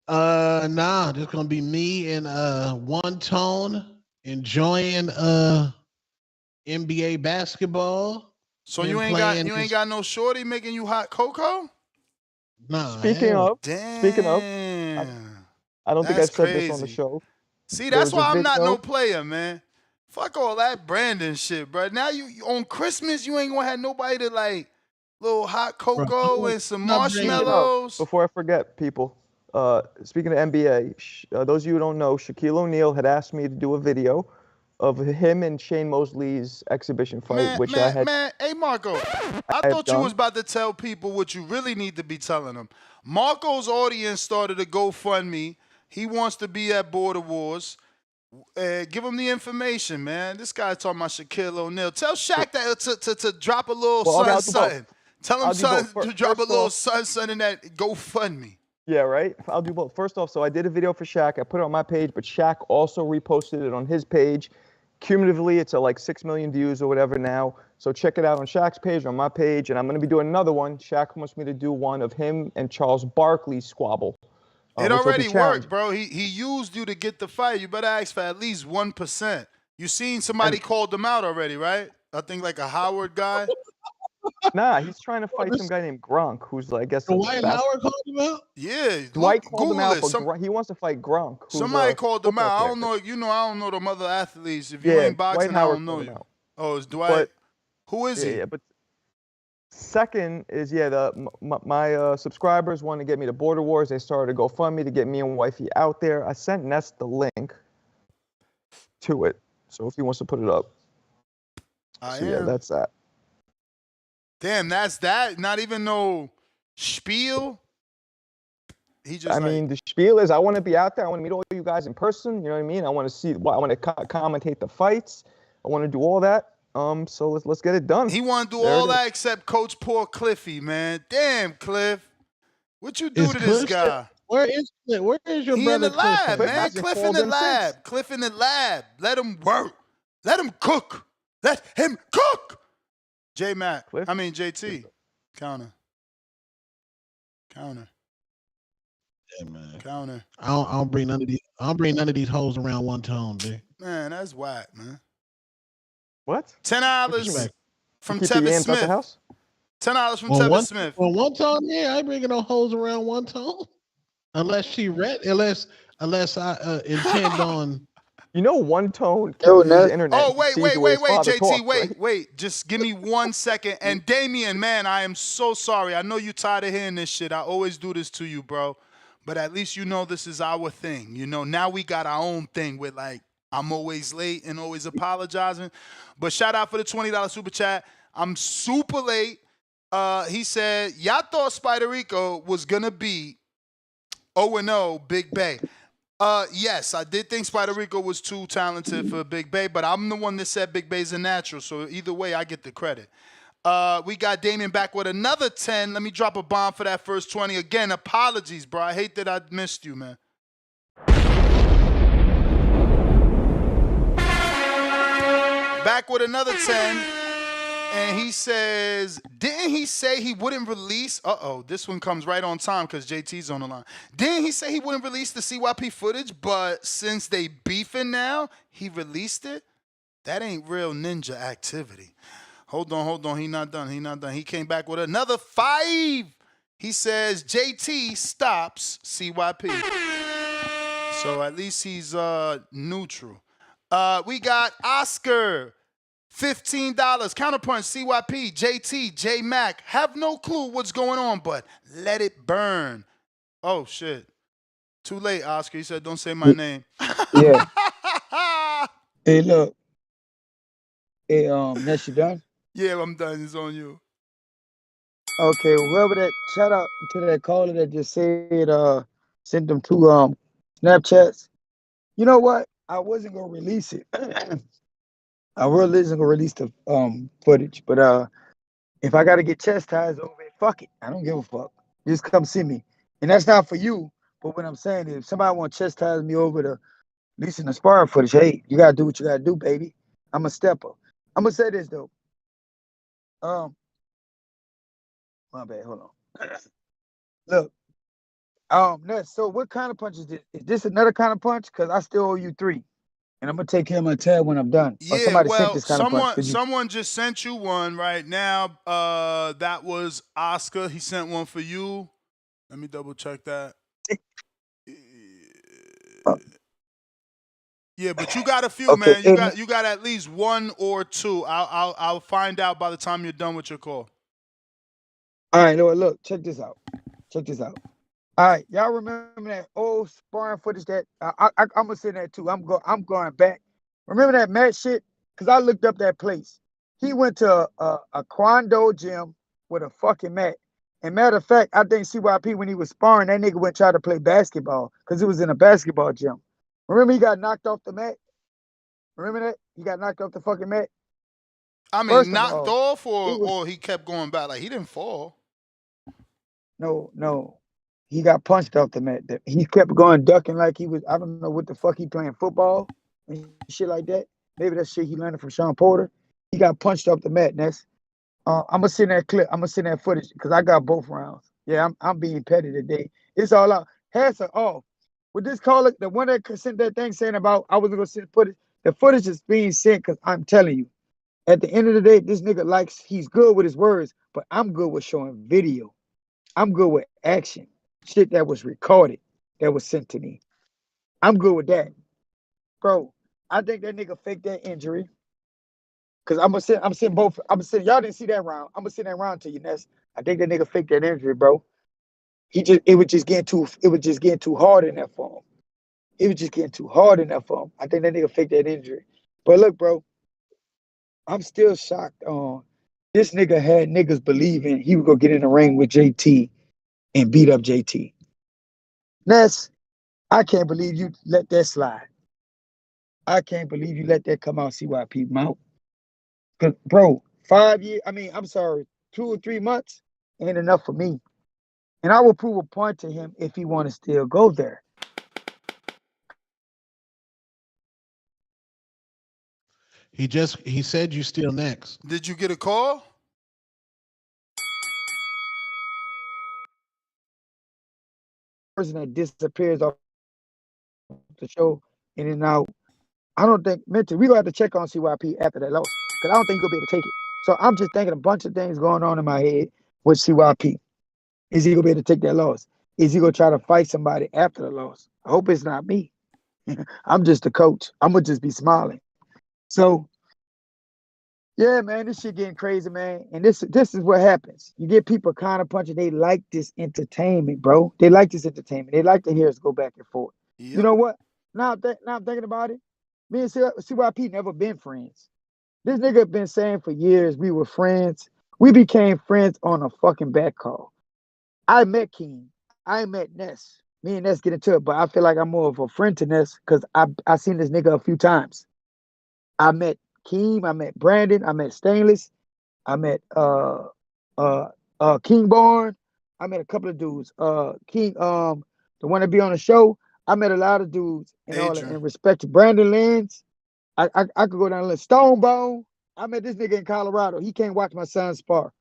T: Nah, just gonna be me and One Tone enjoying NBA basketball.
K: So you ain't got no shorty making you hot cocoa?
T: Nah.
C: Speaking of, I don't think I said
K: crazy.
C: this on the show.
K: See, that's why I'm not no player, man. Fuck all that Brandon shit, bro. Now you on Christmas, you ain't gonna have nobody to like little hot cocoa and some marshmallows.
C: Before I forget, people, Speaking of NBA, those of you who don't know, Shaquille O'Neal had asked me to do a video of him and Shane Mosley's exhibition fight, which I had.
K: Hey Marco, I thought you was about to tell people what you really need to be telling them. Marco's audience started a GoFundMe. He wants to be at Border Wars. Give him the information, man. This guy talking about Shaquille O'Neal. Tell Shaq that to drop a little something. Tell him to drop a little something in that GoFundMe.
C: Yeah, right? I'll do both. First off, so I did a video for Shaq. I put it on my page, but Shaq also reposted it on his page. Cumulatively, it's like 6 million views or whatever now. So check it out on Shaq's page or on my page. And I'm going to be doing another one. Shaq wants me to do one of him and Charles Barkley's squabble.
K: It already worked, bro. He used you to get the fight. You better ask for at least 1%. You seen somebody called him out already, right? I think like a Howard guy.
C: Nah, he's trying to fight some guy named Gronk, who's I guess.
T: Dwight Howard called him out?
K: Yeah,
C: Dwight called him out, but he wants to fight Gronk.
K: Somebody called him out. I don't know. I don't know them other athletes. If you ain't boxing, I don't know you. Oh, it's Dwight. Who is he?
C: Yeah, but second is my subscribers want to get me to Border Wars. They started a GoFundMe to get me and wifey out there. I sent Ness the link to it, so if he wants to put it up. That's that.
K: Damn, that's that. Not even no spiel. He just.
C: I mean, the spiel is I want to be out there. I want to meet all you guys in person. You know what I mean? I want to see. I want to commentate the fights. I want to do all that. So let's get it done.
K: He want to do all that except coach poor Cliffy, man. Damn, Cliff. What you do to this guy?
T: Where is your brother?
K: He in the lab,
T: Cliff?
K: man. Cliff in the lab. Cliff in the lab. Let him work. Let him cook. Let him cook. J-Mac. I mean, JT. Counter.
I: Yeah, man.
K: Counter.
T: I don't bring none of these. I don't bring none of these hoes around one tone, dude.
K: Man, that's whack, man.
C: What?
K: $10 from Tevin Smith. $10 from Tevin Smith.
T: Well, one tone, yeah, I ain't bringing no hoes around one tone. Unless she unless I intend on.
C: You know, one tone kills the internet.
K: Oh, wait, JT, wait. Just give me 1 second. And Damien, man, I am so sorry. I know you tired of hearing this shit. I always do this to you, bro. But at least you know this is our thing. You know, now we got our own thing with like, I'm always late and always apologizing. But shout out for the $20 super chat. I'm super late. He said, y'all thought Spider Rico was going to be 0-0 Big Bay. Yes, I did think Spider Rico was too talented for Big Bay, but I'm the one that said Big Bay's a natural, so either way, I get the credit. We got Damien back with another 10. Let me drop a bomb for that first 20. Again, apologies, bro. I hate that I missed you, man. Back with another 10. And he says, didn't he say he wouldn't release? This one comes right on time because JT's on the line. Didn't he say he wouldn't release the CYP footage, but since they beefing now, he released it? That ain't real ninja activity. Hold on. He not done. He came back with another 5. He says, JT stops CYP. So at least he's neutral. We got Oscar. $15. Counterpunch, CYP, JT, J-Mac. Have no clue what's going on, but let it burn. Oh, shit. Too late, Oscar. He said, don't say my name.
M: Yeah. Hey, look. Hey, Ness, you done?
K: Yeah, I'm done. It's on you.
M: Okay, whoever that, shout out to that caller that just said, sent them 2 Snapchats. You know what? I wasn't going to release it. I really isn't gonna release the footage, but if I gotta get chastised over it, fuck it. I don't give a fuck. Just come see me. And that's not for you, but what I'm saying is if somebody wanna chastise me over the releasing the sparring footage, hey, you gotta do what you gotta do, baby. I'm a stepper. I'm gonna say this though. My bad, hold on. Look, Ness, so what kind of punch is this? Is this another kind of punch? Cause I still owe you 3. And I'm gonna take care of my tab when I'm done.
K: Yeah, well, someone just sent you one right now. That was Oscar. He sent one for you. Let me double check that. Yeah, but you got a few, okay, man. You got at least 1 or 2. I'll find out by the time you're done with your call.
M: All right, look, check this out. All right, y'all remember that old sparring footage that I'm gonna say that too. I'm going back. Remember that Matt shit? Cause I looked up that place. He went to a Kwando gym with a fucking mat. And matter of fact, I think CYP when he was sparring, that nigga went try to play basketball because it was in a basketball gym. Remember he got knocked off the mat? Remember that? He got knocked off the fucking mat.
K: I mean,
M: First of
K: knocked
M: all,
K: off
M: it was
K: or he kept going back. Like he didn't fall.
M: no. He got punched off the mat. He kept going ducking like he was, I don't know what the fuck he playing football and shit like that. Maybe that shit he learned from Sean Porter. He got punched off the mat, Ness. I'm gonna send that clip. I'm gonna send that footage because I got both rounds. Yeah, I'm being petty today. It's all out. Hats are off. With this caller, the one that sent that thing saying about I was gonna send footage. The footage is being sent because I'm telling you, at the end of the day, this nigga likes he's good with his words, but I'm good with showing video. I'm good with action. Shit that was recorded, that was sent to me. I'm good with that. Bro, I think that nigga faked that injury. Cause I'm sending both. I'm sending y'all didn't see that round. I'm gonna send that round to you, Ness. I think that nigga faked that injury, bro. It was just getting too hard in that form. It was just getting too hard in that form. I think that nigga faked that injury. But look, bro, I'm still shocked on this nigga had niggas believing he would go get in the ring with JT and beat up JT. Ness, I can't believe you let that slide. I can't believe you let that come out, CYP mouth. Cause bro, 5 years, I'm sorry, 2 or 3 months ain't enough for me. And I will prove a point to him if he want to still go there.
T: He said you still next.
K: Did you get a call?
M: Person that disappears off the show in and out. I don't think mentally we gonna have to check on CYP after that loss. Cause I don't think he's gonna be able to take it. So I'm just thinking a bunch of things going on in my head with CYP. Is he gonna be able to take that loss? Is he gonna try to fight somebody after the loss? I hope it's not me. I'm just a coach. I'm gonna just be smiling. So yeah, man, this shit getting crazy, man. And this is what happens. You get people kind of punching. They like this entertainment, bro. They like this entertainment. They like to hear us go back and forth. You
K: Yep.
M: know what? Now I'm thinking about it. Me and CYP never been friends. This nigga been saying for years we were friends. We became friends on a fucking back call. I met King. I met Ness. Me and Ness get into it, but I feel like I'm more of a friend to Ness because I seen this nigga a few times. I met Keem, I met Brandon, I met Stainless, I met King Barn, I met a couple of dudes. King, the one that be on the show, I met a lot of dudes and all that.
K: Adrian.
M: In respect to Brandon Lens, I could go down the list. Stonebone, I met this nigga in Colorado. He can't watch my son spar.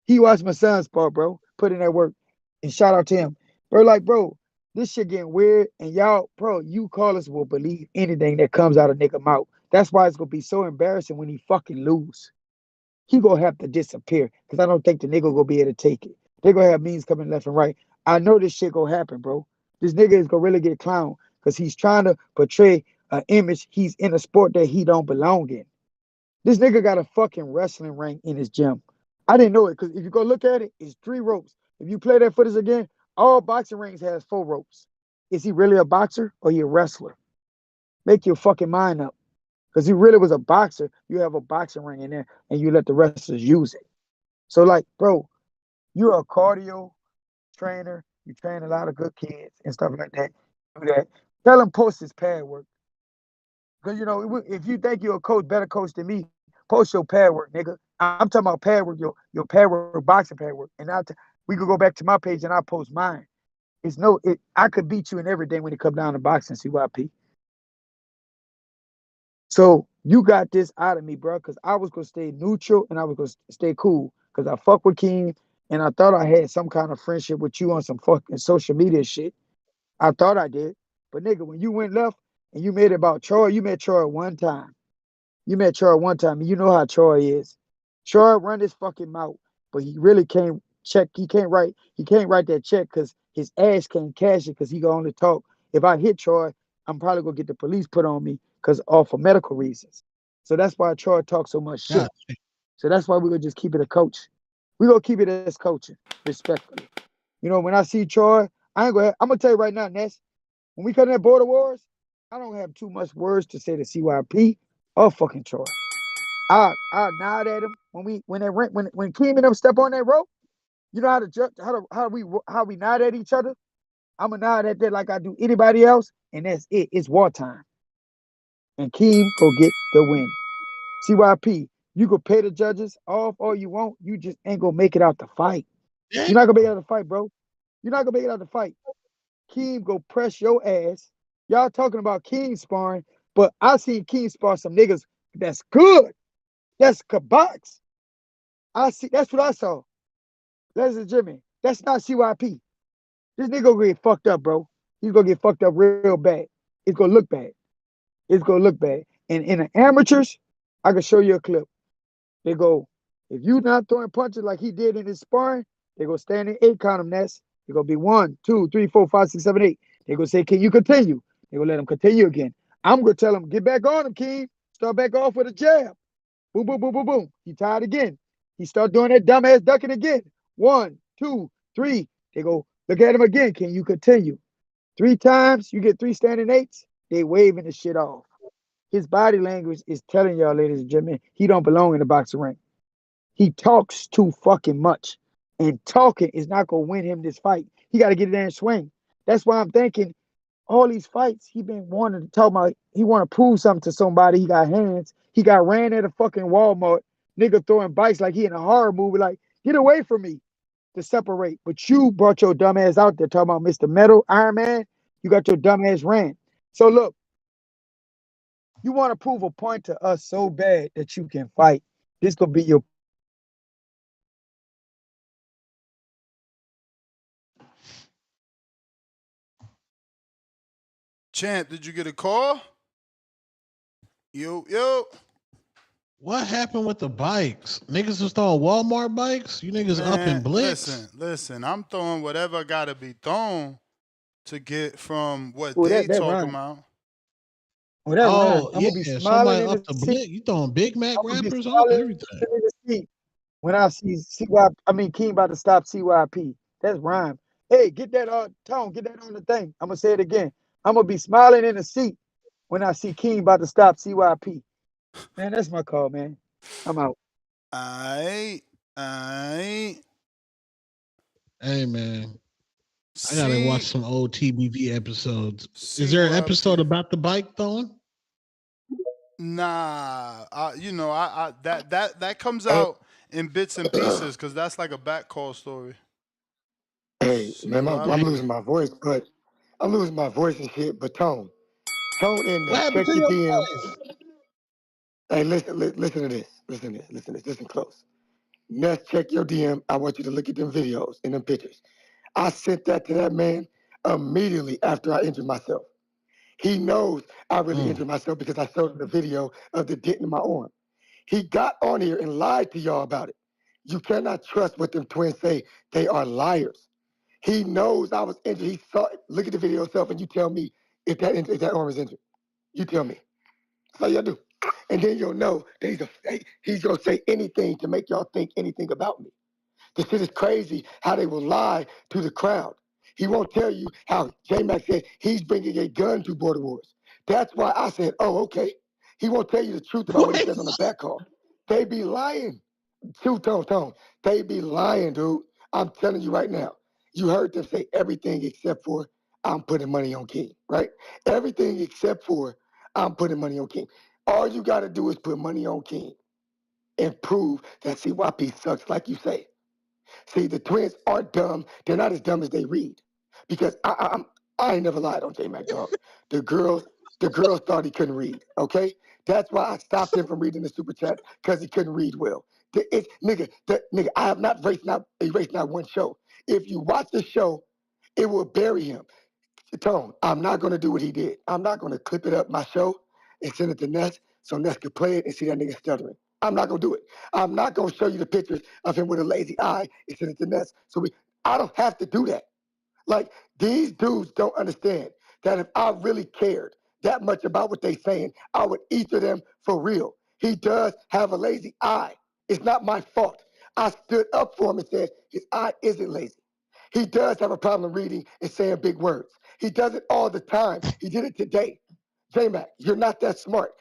M: He watched my son spar, bro. Put in that work. And shout out to him. Bro, like, bro, this shit getting weird. And y'all, bro, you callers will believe anything that comes out of nigga mouth. That's why it's gonna be so embarrassing when he fucking lose. He gonna have to disappear. Cause I don't think the nigga gonna be able to take it. They gonna have means coming left and right. I know this shit gonna happen, bro. This nigga is gonna really get clowned. Cause he's trying to portray an image. He's in a sport that he don't belong in. This nigga got a fucking wrestling ring in his gym. I didn't know it because if you go look at it, it's 3 ropes. If you play that footage again, all boxing rings has 4 ropes. Is he really a boxer or he a wrestler? Make your fucking mind up. Because he really was a boxer, you have a boxing ring in there and you let the wrestlers use it. So like, bro, you're a cardio trainer. You train a lot of good kids and stuff like that. Do that. Tell him post his pad work. Because, if you think you're a coach, better coach than me, post your pad work, nigga. I'm talking about pad work, your pad work, boxing pad work. And we could go back to my page and I'll post mine. I could beat you in everything when it comes down to boxing, CYP. So you got this out of me, bro, because I was going to stay neutral and I was going to stay cool because I fuck with King and I thought I had some kind of friendship with you on some fucking social media shit. I thought I did. But nigga, when you went left and you made it about Troy, you met Troy one time. You met Troy one time, and you know how Troy is. Troy run his fucking mouth, but he really can't check. He can't write that check because his ass can't cash it because he can only talk. If I hit Troy, I'm probably gonna get the police put on me because all for medical reasons. So that's why Troy talks so much shit.
T: Yeah.
M: So that's why we're gonna just keep it a coach. We're gonna keep it as coaching, respectfully. When I see Troy, I ain't gonna. I'm gonna tell you right now, Ness. When we come to that border wars, I don't have too much words to say to CYP or fucking Troy. I nod at him when Keem and them step on that rope. You know how we nod at each other. I'm gonna nod at that like I do anybody else, and that's it. It's wartime, and Keem go get the win. CYP, you could pay the judges off all you want. You just ain't gonna make it out the fight. You're not gonna make it out the fight, bro. You're not gonna make it out the fight. Keem go press your ass. Y'all talking about Keem sparring, but I seen Keem spar some niggas that's good. That's kabox. That's what I saw. Ladies and gentlemen, that's not CYP. This nigga gonna get fucked up, bro. He's gonna get fucked up real bad. It's gonna look bad. It's gonna look bad. And in the amateurs, I can show you a clip. They go, if you not throwing punches like he did in his sparring, they go stand in 8 count him, Ness. They gonna be 1, 2, 3, 4, 5, 6, 7, 8. They gonna say, can you continue? They gonna let him continue again. I'm gonna tell him, get back on him, King. Start back off with a jab. Boom, boom, boom, boom, boom. He tied again. He start doing that dumbass ducking again. 1, 2, 3. They go, look at him again. Can you continue? 3 times, you get 3 standing 8s. They waving the shit off. His body language is telling y'all, ladies and gentlemen, he don't belong in the boxing ring. He talks too fucking much. And talking is not going to win him this fight. He got to get it there and swing. That's why I'm thinking all these fights, he been wanting to talk about, he want to prove something to somebody. He got hands. He got ran at a fucking Walmart. Nigga throwing bikes like he in a horror movie. Like, get away from me to separate. But you brought your dumb ass out there talking about Mr. Metal, Iron Man. You got your dumb ass ran. So look, you want to prove a point to us so bad that you can fight. This gonna be your
K: Champ, did you get a call? Yo.
T: What happened with the bikes? Niggas was throwing Walmart bikes? You niggas up in
K: Man,
T: Blitz?
K: listen. I'm throwing whatever gotta be thrown to get from what
M: oh,
K: they
M: that
K: talking
M: rhyme.
K: about.
M: Oh, that rhyme.
T: Oh,
M: I'm
T: yeah.
M: gonna be smiling
T: Somebody
M: in
T: up
M: the
T: the
M: seat.
T: Blitz. You throwing Big Mac
M: I'm gonna be
T: wrappers up?
M: smiling
T: Everything.
M: in the seat when I see King about to stop CYP. That's rhyme. Hey, get that tone, get that on the thing. I'm gonna say it again. I'm gonna be smiling in the seat when I see King about to stop CYP. Man, that's my call, man. I'm out.
K: Aight.
T: Hey, man. I gotta watch some old TBV episodes. Is there an
K: CYP.
T: episode about the bike throwing?
K: Nah, that comes out in bits and pieces because that's like a back call story.
E: Hey, man, I'm losing my voice, but I'm losing my voice and shit. But Tone in
T: What
E: there.
T: happened
E: Check
T: to
E: your
T: your
E: DM.
T: voice?
E: Hey, listen to this. Listen close. Next, check your DM. I want you to look at them videos and them pictures. I sent that to that man immediately after I injured myself. He knows I really injured myself because I showed him the video of the dent in my arm. He got on here and lied to y'all about it. You cannot trust what them twins say. They are liars. He knows I was injured. He saw it. Look at the video yourself and you tell me if that arm is injured. You tell me. That's all you gotta do. And then you'll know that he's gonna say anything to make y'all think anything about me. This shit is crazy how they will lie to the crowd. He won't tell you how J-Mac said he's bringing a gun to Border Wars. That's why I said, oh, okay. He won't tell you the truth about what he says on the back call. They be lying. Tone. They be lying, dude. I'm telling you right now. You heard them say everything except for I'm putting money on King, right? Everything except for I'm putting money on King. All you got to do is put money on King and prove that CYP sucks like you say. See, the twins are dumb. They're not as dumb as they read. Because I ain't never lied on J-Mac, dog. The girls thought he couldn't read, okay? That's why I stopped him from reading the super chat, because he couldn't read well. Nigga, I have not erased not one show. If you watch the show, it will bury him. Tone, I'm not going to do what he did. I'm not going to clip it up my show and send it to Ness so Ness can play it and see that nigga stuttering. I'm not going to do it. I'm not going to show you the pictures of him with a lazy eye and send it to Ness. I don't have to do that. Like, these dudes don't understand that if I really cared that much about what they saying, I would answer them for real. He does have a lazy eye. It's not my fault. I stood up for him and said his eye isn't lazy. He does have a problem reading and saying big words. He does it all the time. He did it today. J-Mac, you're not that smart.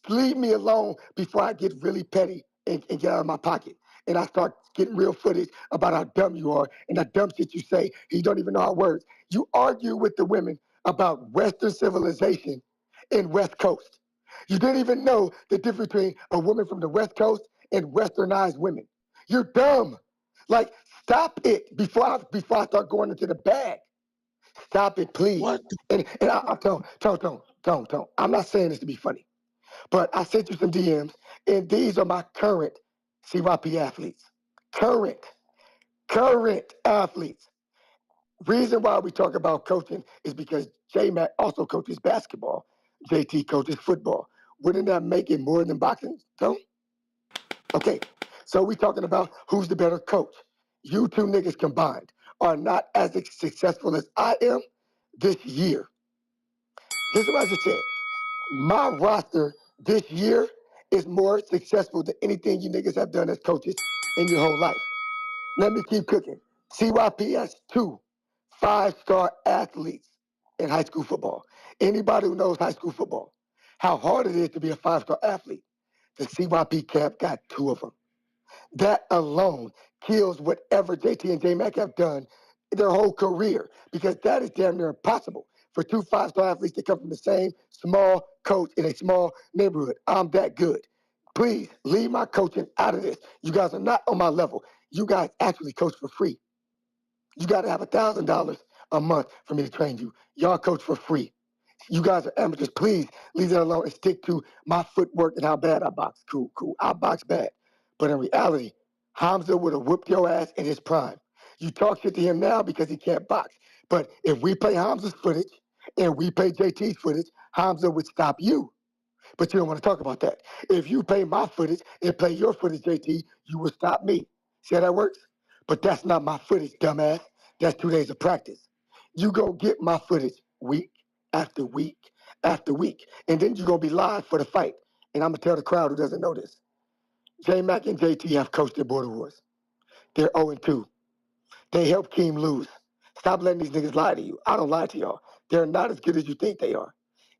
E: Leave me alone before I get really petty and get out of my pocket. And I start getting real footage about how dumb you are and the dumb shit you say. You don't even know our words. You argue with the women about Western civilization and West Coast. You didn't even know the difference between a woman from the West Coast and westernized women. You're dumb. Like, stop it before I start going into the bag. Stop it, please.
T: What?
E: And Tone. I'm not saying this to be funny, but I sent you some DMs, and these are my current CYP athletes. Current athletes. Reason why we talk about coaching is because J-Mac also coaches basketball. JT coaches football. Wouldn't that make it more than boxing, Tone? Okay, so we're talking about who's the better coach. You two niggas combined are not as successful as I am this year. This is what I just said. My roster this year is more successful than anything you niggas have done as coaches in your whole life. Let me keep cooking. CYP has 2 5-star athletes in high school football. Anybody who knows high school football, how hard it is to be a 5-star athlete, the CYP camp got 2 of them. That alone kills whatever JT and J-Mac have done their whole career, because that is damn near impossible for 2 5-star athletes to come from the same small coach in a small neighborhood. I'm that good. Please leave my coaching out of this. You guys are not on my level. You guys actually coach for free. You got to have $1,000 a month for me to train you. Y'all coach for free. You guys are amateurs. Please leave that alone and stick to my footwork and how bad I box. Cool. I box bad. But in reality, Hamza would have whooped your ass in his prime. You talk shit to him now because he can't box. But if we play Hamza's footage and we play JT's footage, Hamza would stop you. But you don't want to talk about that. If you play my footage and play your footage, JT, you will stop me. See how that works? But that's not my footage, dumbass. That's 2 days of practice. You go get my footage week after week after week. And then you're going to be live for the fight. And I'm going to tell the crowd who doesn't know this. J-Mac and JT have coached at Border Wars. They're 0-2. They helped Keem lose. Stop letting these niggas lie to you. I don't lie to y'all. They're not as good as you think they are.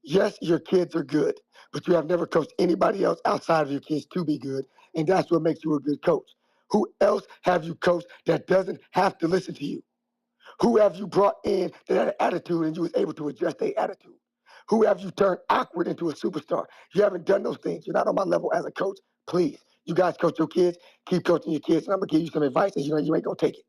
E: Yes, your kids are good, but you have never coached anybody else outside of your kids to be good, and that's what makes you a good coach. Who else have you coached that doesn't have to listen to you? Who have you brought in that had an attitude and you was able to adjust their attitude? Who have you turned awkward into a superstar? You haven't done those things. You're not on my level as a coach. Please, you guys coach your kids. Keep coaching your kids, and I'm going to give you some advice, and you ain't going to take it.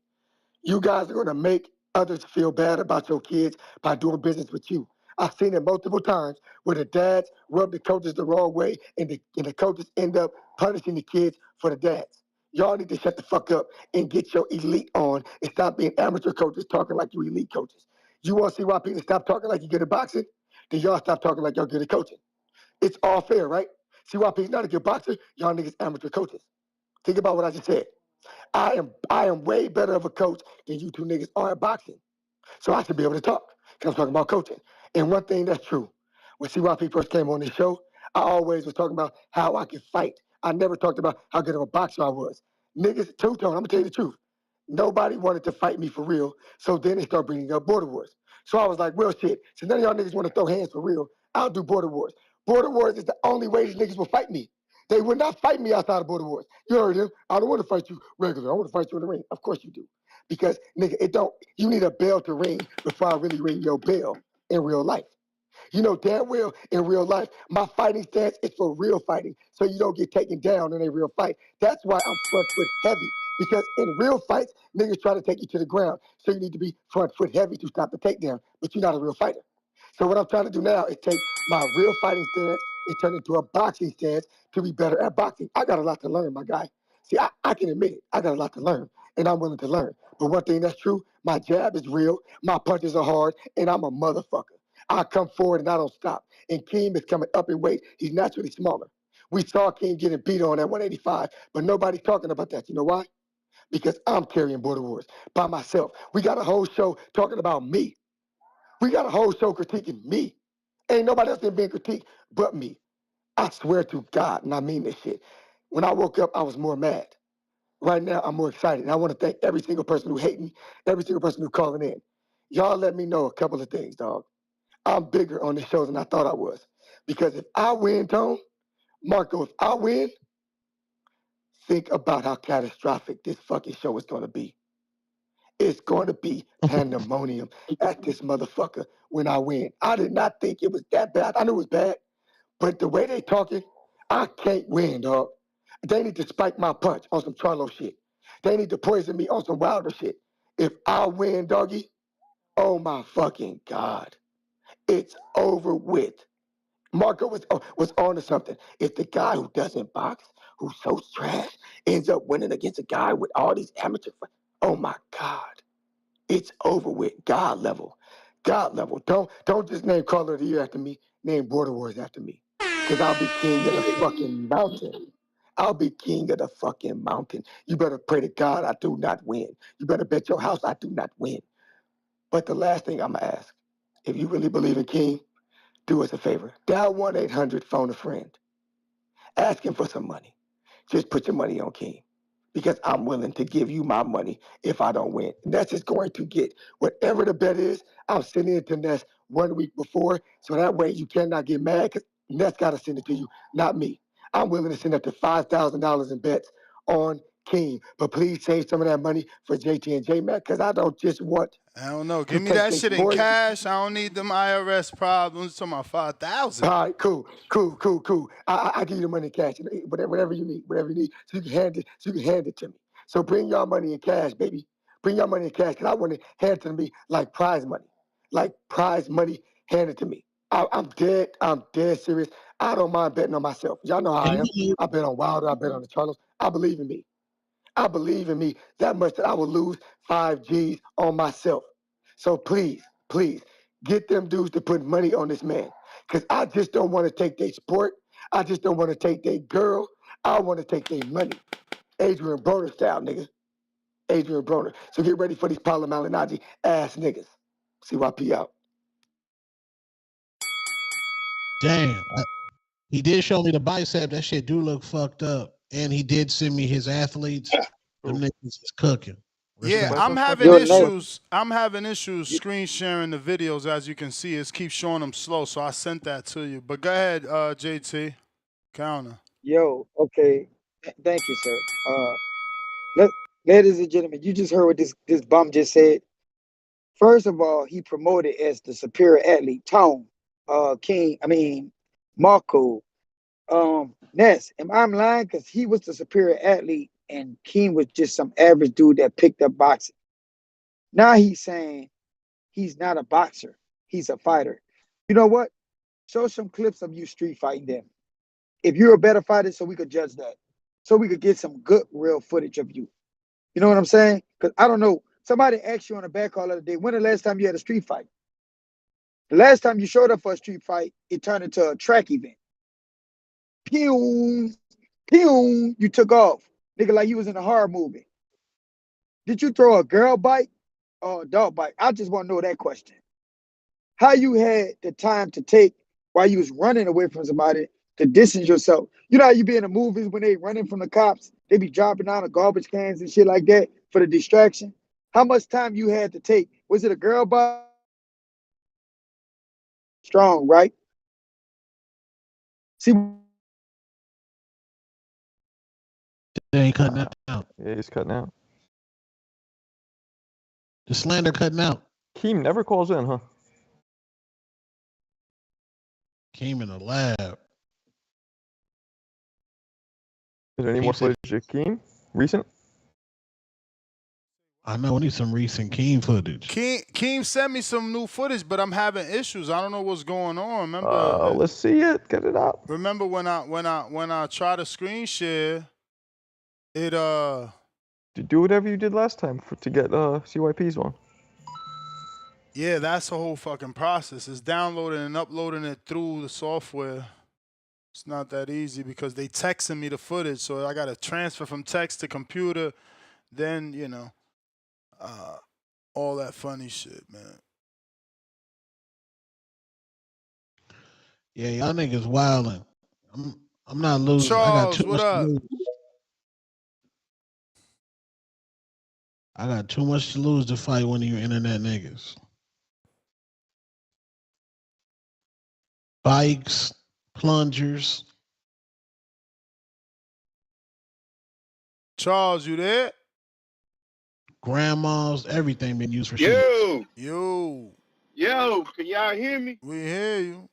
E: You guys are going to make others feel bad about your kids by doing business with you. I've seen it multiple times where the dads rub the coaches the wrong way, and the coaches end up punishing the kids for the dads. Y'all need to shut the fuck up and get your elite on and stop being amateur coaches talking like you elite coaches. You want CYP to stop talking like you're good at boxing? Then y'all stop talking like y'all good at coaching. It's all fair, right? CYP's not a good boxer. Y'all niggas amateur coaches. Think about what I just said. I am way better of a coach than you two niggas are at boxing. So I should be able to talk because I'm talking about coaching. And one thing that's true, when CYP first came on this show, I always was talking about how I could fight. I never talked about how good of a boxer I was. Niggas, two-tone, I'm going to tell you the truth. Nobody wanted to fight me for real, so then they start bringing up Border Wars. So I was like, well, shit, since none of y'all niggas want to throw hands for real, I'll do Border Wars. Border Wars is the only way these niggas will fight me. They would not fight me outside of Border Wars. You heard him. I don't want to fight you regular. I want to fight you in the ring. Of course you do. Because, nigga, you need a bell to ring before I really ring your bell in real life. You know damn well in real life, my fighting stance is for real fighting, so you don't get taken down in a real fight. That's why I'm front foot heavy, because in real fights, niggas try to take you to the ground, so you need to be front foot heavy to stop the takedown, but you're not a real fighter. So what I'm trying to do now is take my real fighting stance and turn it into a boxing stance to be better at boxing. I got a lot to learn, my guy. See, I can admit it. I got a lot to learn, and I'm willing to learn. But one thing that's true, my jab is real, my punches are hard, and I'm a motherfucker. I come forward and I don't stop. And Keem is coming up in weight. He's naturally smaller. We saw Keem getting beat on at 185, but nobody's talking about that. You know why? Because I'm carrying Border Wars by myself. We got a whole show talking about me. We got a whole show critiquing me. Ain't nobody else being critiqued but me. I swear to God, and I mean this shit. When I woke up, I was more mad. Right now, I'm more excited. And I want to thank every single person who hates me, every single person who's calling in. Y'all let me know a couple of things, dog. I'm bigger on this show than I thought I was. Because if I win, Tone, Marco, if I win, think about how catastrophic this fucking show is going to be. It's going to be pandemonium at this motherfucker when I win. I did not think it was that bad. I knew it was bad, but the way they talking, I can't win, dog. They need to spike my punch on some Charlo shit. They need to poison me on some Wilder shit. If I win, doggy, oh my fucking God, it's over with. Marco was on to something. If the guy who doesn't box, who's so trash, ends up winning against a guy with all these oh my God. It's over with. God level. God level. Don't just name Caller of the Year after me. Name Border Wars after me. Because I'll be king of the fucking mountain. I'll be king of the fucking mountain. You better pray to God I do not win. You better bet your house I do not win. But the last thing I'm going to ask, if you really believe in King, do us a favor. Dial 1-800 phone a friend. Ask him for some money. Just put your money on King. Because I'm willing to give you my money if I don't win. And that's just going to get whatever the bet is. I'm sending it to Ness 1 week before, so that way you cannot get mad because Ness got to send it to you, not me. I'm willing to send up to $5,000 in bets on King, but please save some of that money for JT and J-Mac because I don't just want
K: I don't know.
E: to
K: Give me
E: take
K: that
E: their
K: shit in
E: spoils.
K: cash. I don't need them IRS problems. To my 5,000.
E: All right, cool. I give you the money in cash, whatever you need, so you can hand it to me. So bring your money in cash, baby. Bring your money in cash, cause I want it handed to me like prize money handed to me. I'm dead serious. I don't mind betting on myself. Y'all know how I am. I bet on Wilder. I bet on the Charlos. I believe in me. I believe in me that much that I will lose 5 G's on myself. So please, get them dudes to put money on this man. Because I just don't want to take their sport. I just don't want to take their girl. I want to take their money. Adrian Broner style, nigga. Adrian Broner. So get ready for these Paolo Malignaggi ass niggas. CYP out.
T: Damn. He did show me the bicep. That shit do look fucked up. And he did send me his athletes. Them niggas is cooking.
K: Yeah,
T: Respect.
K: I'm having issues. I'm having issues screen sharing the videos. As you can see, it keeps showing them slow. So I sent that to you. But go ahead, JT. Counter.
M: Yo, okay. Thank you, sir. Ladies and gentlemen, you just heard what this bum just said. First of all, he promoted as the superior athlete. Tone, Marco, Ness. Am I lying? Because he was the superior athlete and King was just some average dude that picked up boxing. Now he's saying he's not a boxer. He's a fighter. You know what? Show some clips of you street fighting them. If you're a better fighter, so we could judge that. So we could get some good, real footage of you. You know what I'm saying? Because I don't know. Somebody asked you on the back call the other day, when the last time you had a street fight? The last time you showed up for a street fight, it turned into a track event. Pew, pew, you took off. Nigga, like you was in a horror movie. Did you throw a girl bite or a dog bite? I just want to know that question. How you had the time to take while you was running away from somebody to distance yourself. You know how you be in the movies when they running from the cops, they be dropping down the garbage cans and shit like that for the distraction. How much time you had to take? Was it a girl bite? Strong, right? See,
T: They ain't cutting that out.
C: Yeah, he's cutting out.
T: The slander cutting out.
C: Keem never calls in, huh?
T: Came in the lab.
C: Is there any more footage of Keem? Recent?
T: I know. I need some recent Keem footage.
K: Keem sent me some new footage, but I'm having issues. I don't know what's going on. Remember?
C: Let's see it. Get it out.
K: Remember when I try to screen share, it
C: Do whatever you did last time to get CYP's one.
K: Yeah, that's the whole fucking process. It's downloading and uploading it through the software. It's not that easy because they texting me the footage, so I got to transfer from text to computer. Then all that funny shit, man.
T: Yeah, y'all niggas wildin'. I'm not losing.
K: Charles,
T: I got too
K: what
T: much
K: up?
T: to lose. I got too much to lose to fight one of you internet niggas. Bikes, plungers.
K: Charles, you there?
T: Grandmas, everything been used for shit.
K: Yo,
P: can y'all hear me?
K: We hear you.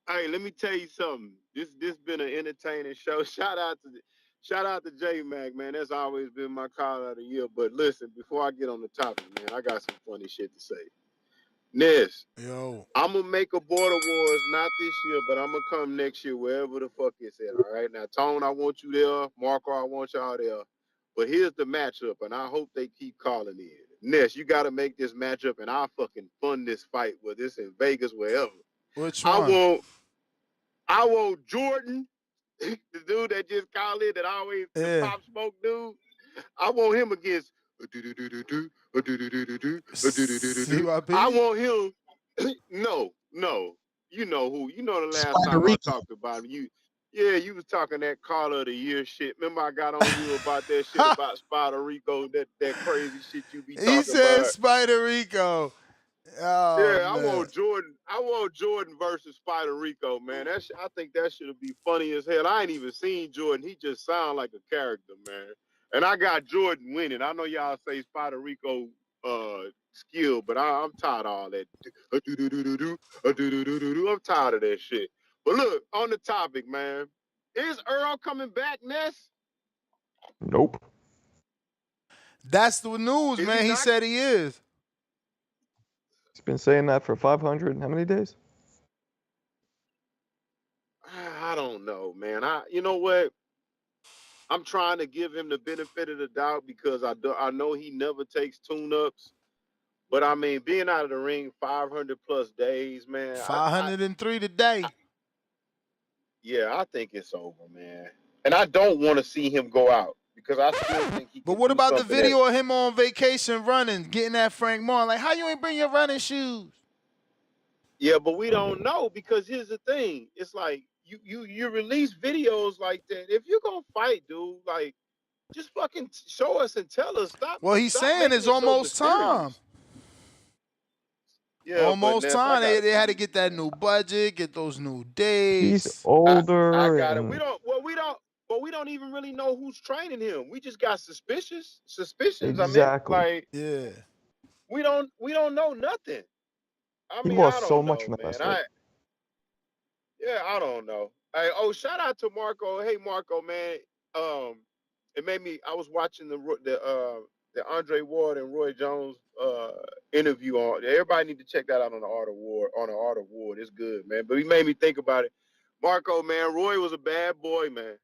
P: Hey, let me tell you something. This been an entertaining show. Shout out to J Mac, man. That's always been my call of the year. But listen, before I get on the topic, man, I got some funny shit to say. Ness,
K: Yo,
P: I'm gonna make a Border Wars not this year, but I'm gonna come next year wherever the fuck it's at. All right, now Tone, I want you there. Marco, I want y'all there. But here's the matchup, and I hope they keep calling in. Ness, you got to make this matchup, and I'll fucking fund this fight, whether it's in Vegas, wherever.
K: which
P: I
K: one?
P: want Jordan, the dude that just called in, that always the Pop Smoke dude. I want him against. I want him. No. You know who? You know the last time I talked about him. You was talking that Caller of the Year shit. Remember I got on you about that shit about Spider Rico, that crazy shit you be talking about.
K: He said Spider Rico. Oh,
P: yeah,
K: man.
P: I want Jordan versus Spider Rico, man. I think that should be funny as hell. I ain't even seen Jordan. He just sound like a character, man. And I got Jordan winning. I know y'all say Spider Rico skill, but I'm tired of all that. I'm tired of that shit. But look, on the topic, man. Is Earl coming back, Ness?
C: Nope.
K: That's the news, man. He said he is.
C: He's been saying that for 500. How many days?
P: I don't know, man. You know what? I'm trying to give him the benefit of the doubt because I know he never takes tune-ups. But I mean, being out of the ring 500 plus days, man.
K: 503 today.
P: I think it's over, man. And I don't want to see him go out because I still think he.
K: But what about the video of him on vacation running, getting at Frank Martin? Like, how you ain't bring your running shoes?
P: Yeah, but we don't know because here's the thing. It's like you release videos like that. If you're gonna fight, dude, like just fucking show us and tell us. Stop.
K: Well, he's saying it's almost time.
P: Yeah,
K: almost time. They had to get that new budget, get those new days.
C: He's older.
P: I got it. We don't even really know who's training him. We just got suspicions.
C: Exactly.
P: I mean, like, we don't know nothing. I mean,
C: lost
P: I don't
C: so
P: know,
C: much in that
P: man.
C: fight.
P: I don't know. Hey, shout out to Marco. Hey, Marco, man. It made me. I was watching the Andre Ward and Roy Jones interview on. Everybody need to check that out on the Art of War. It's good, man. But he made me think about it. Marco, man. Roy was a bad boy, man.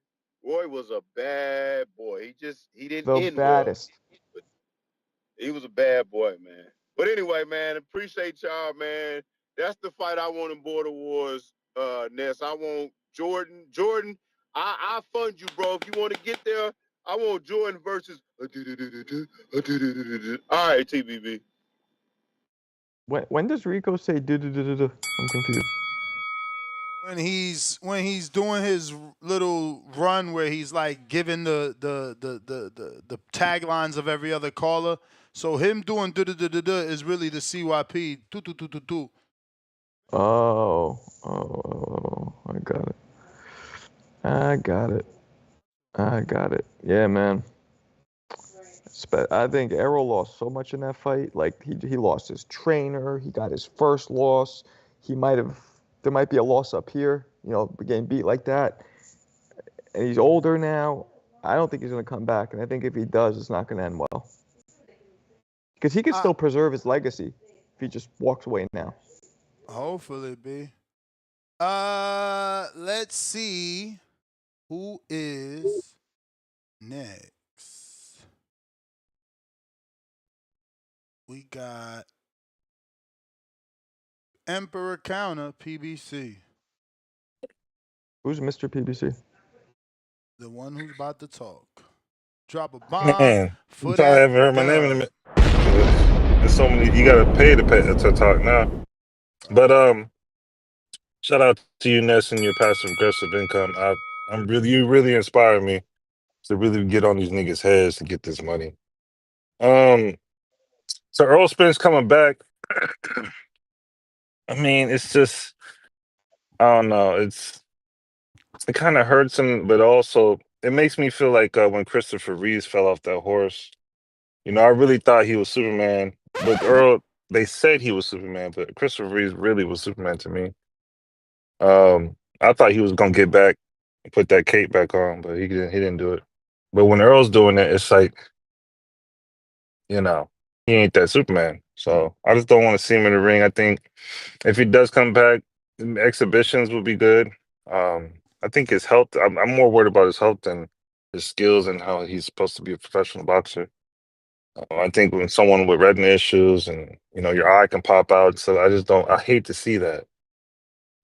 P: Roy was a bad boy. He didn't
C: The
P: end
C: baddest.
P: well. He was a bad boy, man. But anyway, man, appreciate y'all, man. That's the fight I want in Border Wars, Ness. I want Jordan. Jordan, I fund you, bro. If you want to get there, I want Jordan versus. All right, TBB.
C: When does Rico say do? I'm confused.
K: When he's doing his little run where he's like giving the taglines of every other caller. So him doing is really the CYP.
C: Oh, I got it. Yeah, man. I think Errol lost so much in that fight. Like he lost his trainer. He got his first loss. There might be a loss up here. Getting beat like that. And he's older now. I don't think he's going to come back. And I think if he does, it's not going to end well. Because he can still preserve his legacy if he just walks away now.
K: Hopefully, B. Let's see who is next. We got Emperor Counter PBC.
C: Who's Mr. PBC?
K: The one who's about to talk. Drop a bomb.
U: Man, you probably haven't heard my name in a minute. There's so many. You gotta pay to talk now. But shout out to you, Ness, and your passive aggressive income. You really inspire me to really get on these niggas' heads to get this money. Um, so Earl Spence coming back. I mean, it's just I don't know. It kind of hurts him, but also it makes me feel like when Christopher Reeves fell off that horse. You know, I really thought he was Superman, but Earl. They said he was Superman, but Christopher Reeves really was Superman to me. I thought he was gonna get back, and put that cape back on, but he didn't. He didn't do it. But when Earl's doing it, it's like you know he ain't that Superman. So I just don't want to see him in the ring. I think if he does come back, exhibitions would be good. I think his health. I'm more worried about his health than his skills and how he's supposed to be a professional boxer. I think when someone with retina issues and your eye can pop out, so I just don't. I hate to see that.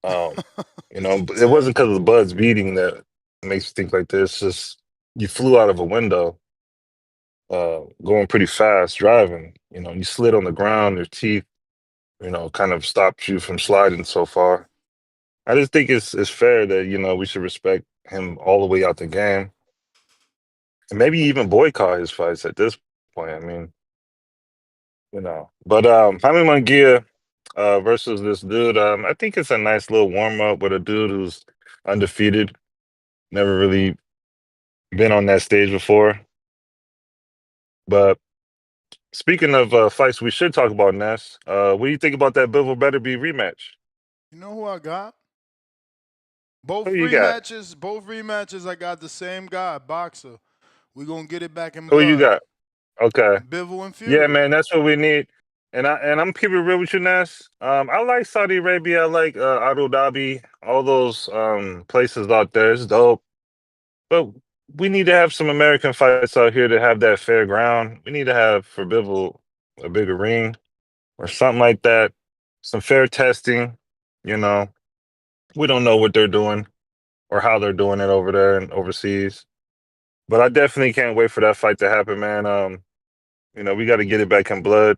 U: Um, but it wasn't because of the buds beating that makes you think like this. Just you flew out of a window, going pretty fast, driving. You slid on the ground. Your teeth, kind of stopped you from sliding so far. I just think it's fair that we should respect him all the way out the game, and maybe even boycott his fights at this point. I mean, but Jaime Munguia versus this dude, I think it's a nice little warm up with a dude who's undefeated, never really been on that stage before. But speaking of fights, we should talk about Ness. What do you think about that Bivol Beterbiev rematch?
K: You know who I got?
U: Who you got?
K: Both rematches, I got the same guy, boxer. We're gonna get it back in
U: Who you
K: blood.
U: got? Okay.
K: Bivol and
U: Yeah,
K: Fury.
U: man, that's what we need. And I'm keeping it real with you, Ness. I like Saudi Arabia. I like Abu Dhabi. All those places out there. It's dope. But we need to have some American fights out here to have that fair ground. We need to have for Bivol a bigger ring or something like that. Some fair testing. You know, we don't know what they're doing or how they're doing it over there and overseas. But I definitely can't wait for that fight to happen, man. We got to get it back in blood.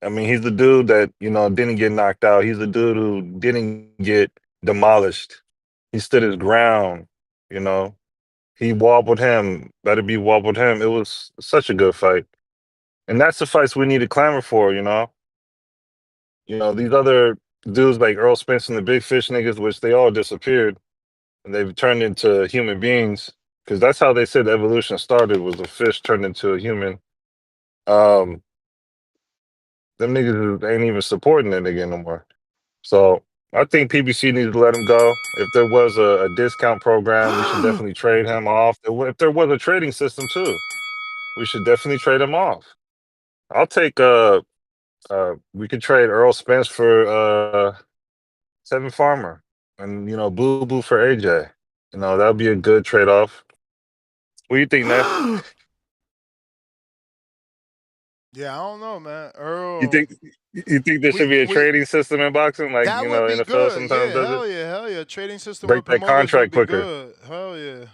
U: I mean, he's the dude that, didn't get knocked out. He's the dude who didn't get demolished. He stood his ground, you know. He wobbled him. Beterbiev wobbled him. It was such a good fight. And that's the fights we need to clamor for. These other dudes like Earl Spence and the Big Fish niggas, which they all disappeared and they've turned into human beings. Because that's how they said the evolution started, was a fish turned into a human. Um, them niggas ain't even supporting that nigga no more. So I think PBC needs to let him go. If there was a discount program, we should definitely trade him off. If there was a trading system too, we should definitely trade him off. I'll take we could trade Earl Spence for Seven Farmer and Boo Boo for AJ. That would be a good trade off. What do you think, Ness?
K: Yeah, I don't know, man.
U: You
K: Earl.
U: think you think there should be a trading system in boxing, like
K: That would be
U: NFL
K: good.
U: sometimes
K: Yeah,
U: does it?
K: hell yeah. Trading system with
U: Break that
K: promoters would
U: contract
K: be
U: quicker.
K: good. Hell yeah.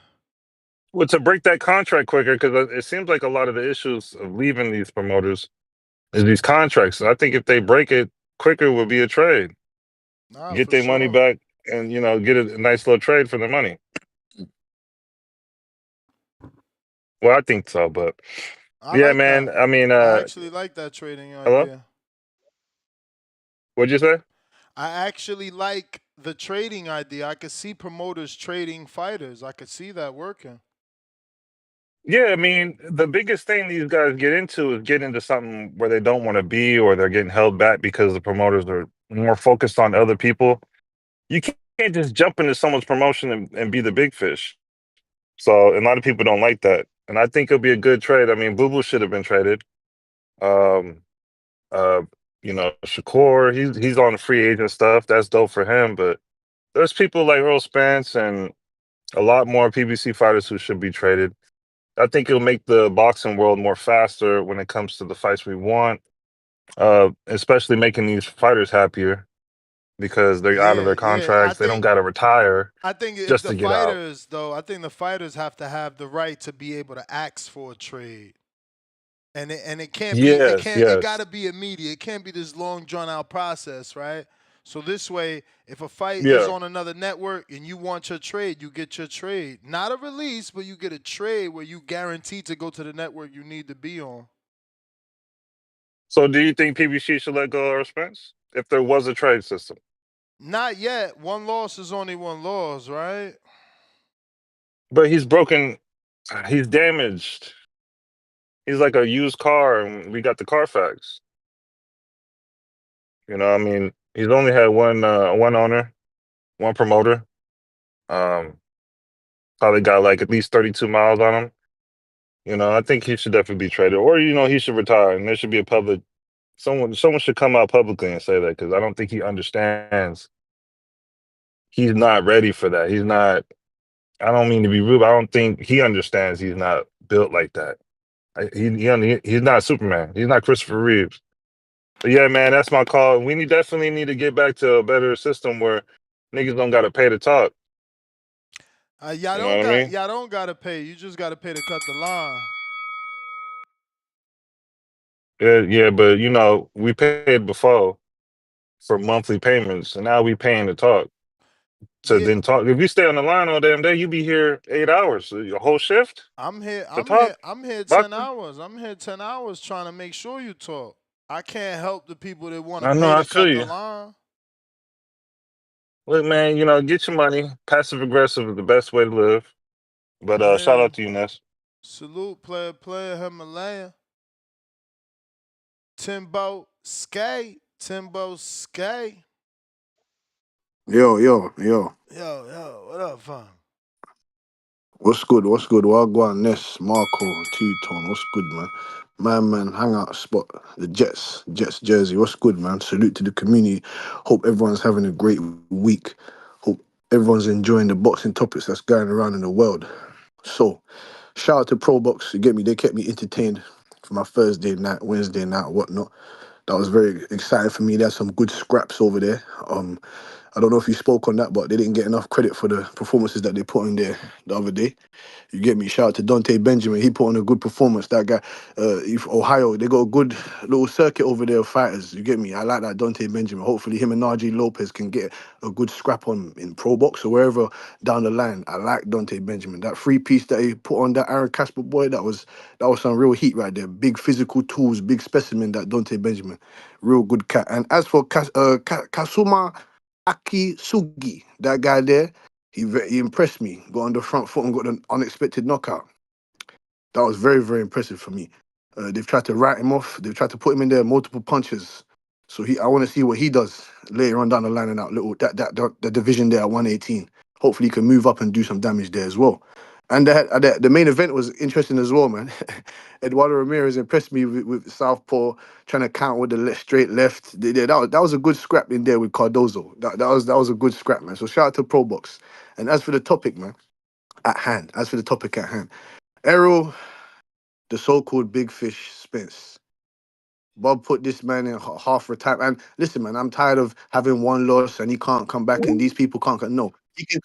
U: Well, to break that contract quicker, because it seems like a lot of the issues of leaving these promoters is these contracts. And I think if they break it quicker, will be a trade.
K: Nah,
U: Get
K: for
U: their money
K: sure.
U: back, and get a nice little trade for their money. Well, I think so, but
K: I
U: yeah,
K: like
U: man.
K: that.
U: I mean,
K: I actually like that trading
U: hello.
K: idea.
U: What'd you say?
K: I actually like the trading idea. I could see promoters trading fighters. I could see that working.
U: Yeah, I mean, the biggest thing these guys get into is get into something where they don't want to be, or they're getting held back because the promoters are more focused on other people. You can't just jump into someone's promotion and be the big fish. So a lot of people don't like that, and I think it'll be a good trade. I mean, Boo Boo should have been traded. Um, uh, Shakur, he's on the free agent stuff. That's dope for him. But there's people like Earl Spence and a lot more PBC fighters who should be traded. I think it'll make the boxing world more faster when it comes to the fights we want, especially making these fighters happier because they're out of
K: Yeah,
U: their
K: yeah. I
U: contracts. They don't
K: think
U: got to retire
K: I think if
U: just
K: the
U: to get out.
K: fighters though, I think the fighters have to have the right to be able to ask for a trade. And it can't be
U: Yes,
K: it
U: yes,
K: gotta be immediate. It can't be this long drawn out process, right? So this way, if a fight is
U: yeah.
K: on another network and you want your trade, you get your trade. Not a release, but you get a trade where you guaranteed to go to the network you need to be on.
U: So do you think PBC should let go of Errol Spence if there was a trade system?
K: Not yet. One loss is only one loss, right?
U: But he's broken. He's damaged. He's like a used car, and we got the Carfax. You know, I mean, he's only had one owner, one promoter. Um, Probably got like at least 32 miles on him. You know, I think he should definitely be traded, or he should retire, and there should be a public. Someone should come out publicly and say that because I don't think he understands. He's not ready for that. He's not. I don't mean to be rude, but I don't think he understands. He's not built like that. He's not Superman. He's not Christopher Reeves. But yeah, man, that's my call. We definitely need to get back to a better system where niggas don't got to pay to talk.
K: Y'all
U: You know
K: don't
U: what I
K: got
U: mean?
K: y'all don't gotta pay. You just gotta pay to cut the line.
U: Yeah, but we paid before for monthly payments, and now we paying to talk. To
K: Yeah,
U: then talk. If you stay on the line all damn day, you be here 8 hours, so your whole shift
K: I'm here.
U: to
K: I'm here.
U: talk.
K: I'm here 10
U: Doctor,
K: hours. I'm here 10 hours trying to make sure you talk. I can't help the people that want to
U: I know.
K: pay
U: I
K: to
U: feel
K: cut the
U: you.
K: line.
U: Look, man, get your money. Passive aggressive is the best way to live. But shout
K: Yeah.
U: out to you, Ness.
K: Salute, player, Himalaya. Timbo Skay.
J: Yo,
K: What up, fam?
J: what's good? What's good? Wagwan, Ness, Marco, Two Tone. What's good, man? Man, hangout spot. The Jets jersey. What's good, man? Salute to the community. Hope everyone's having a great week. Hope everyone's enjoying the boxing topics that's going around in the world. So, shout out to Pro Box. You get me? They kept me entertained for my Thursday night, Wednesday night, whatnot. That was very exciting for me. There's some good scraps over there. I don't know if you spoke on that, but they didn't get enough credit for the performances that they put in there the other day. You get me? Shout out to Dante Benjamin. He put on a good performance. That guy, Ohio, they got a good little circuit over there of fighters. You get me? I like that Dante Benjamin. Hopefully him and Najee Lopez can get a good scrap on in Pro Box or wherever down the line. I like Dante Benjamin. That free piece that he put on that Aaron Casper boy, that was some real heat right there. Big physical tools, big specimen, that Dante Benjamin. Real good cat. And as for Kasuma Akisugi, that guy there, he impressed me. Got on the front foot and got an unexpected knockout. That was very, very impressive for me. They've tried to write him off. They've tried to put him in there multiple punches. So I want to see what he does later on down the line in that little the division there at 118. Hopefully, he can move up and do some damage there as well. And the main event was interesting as well, man. Eduardo Ramirez impressed me with southpaw trying to count with the straight left. That was a good scrap in there with Cardozo. That was a good scrap, man. So shout out to Pro Box. And as for the topic, man, at hand, Errol, the so-called big fish, Spence. Bob put this man in half for time. And listen, man, I'm tired of having one loss and he can't come back and these people can't come. No,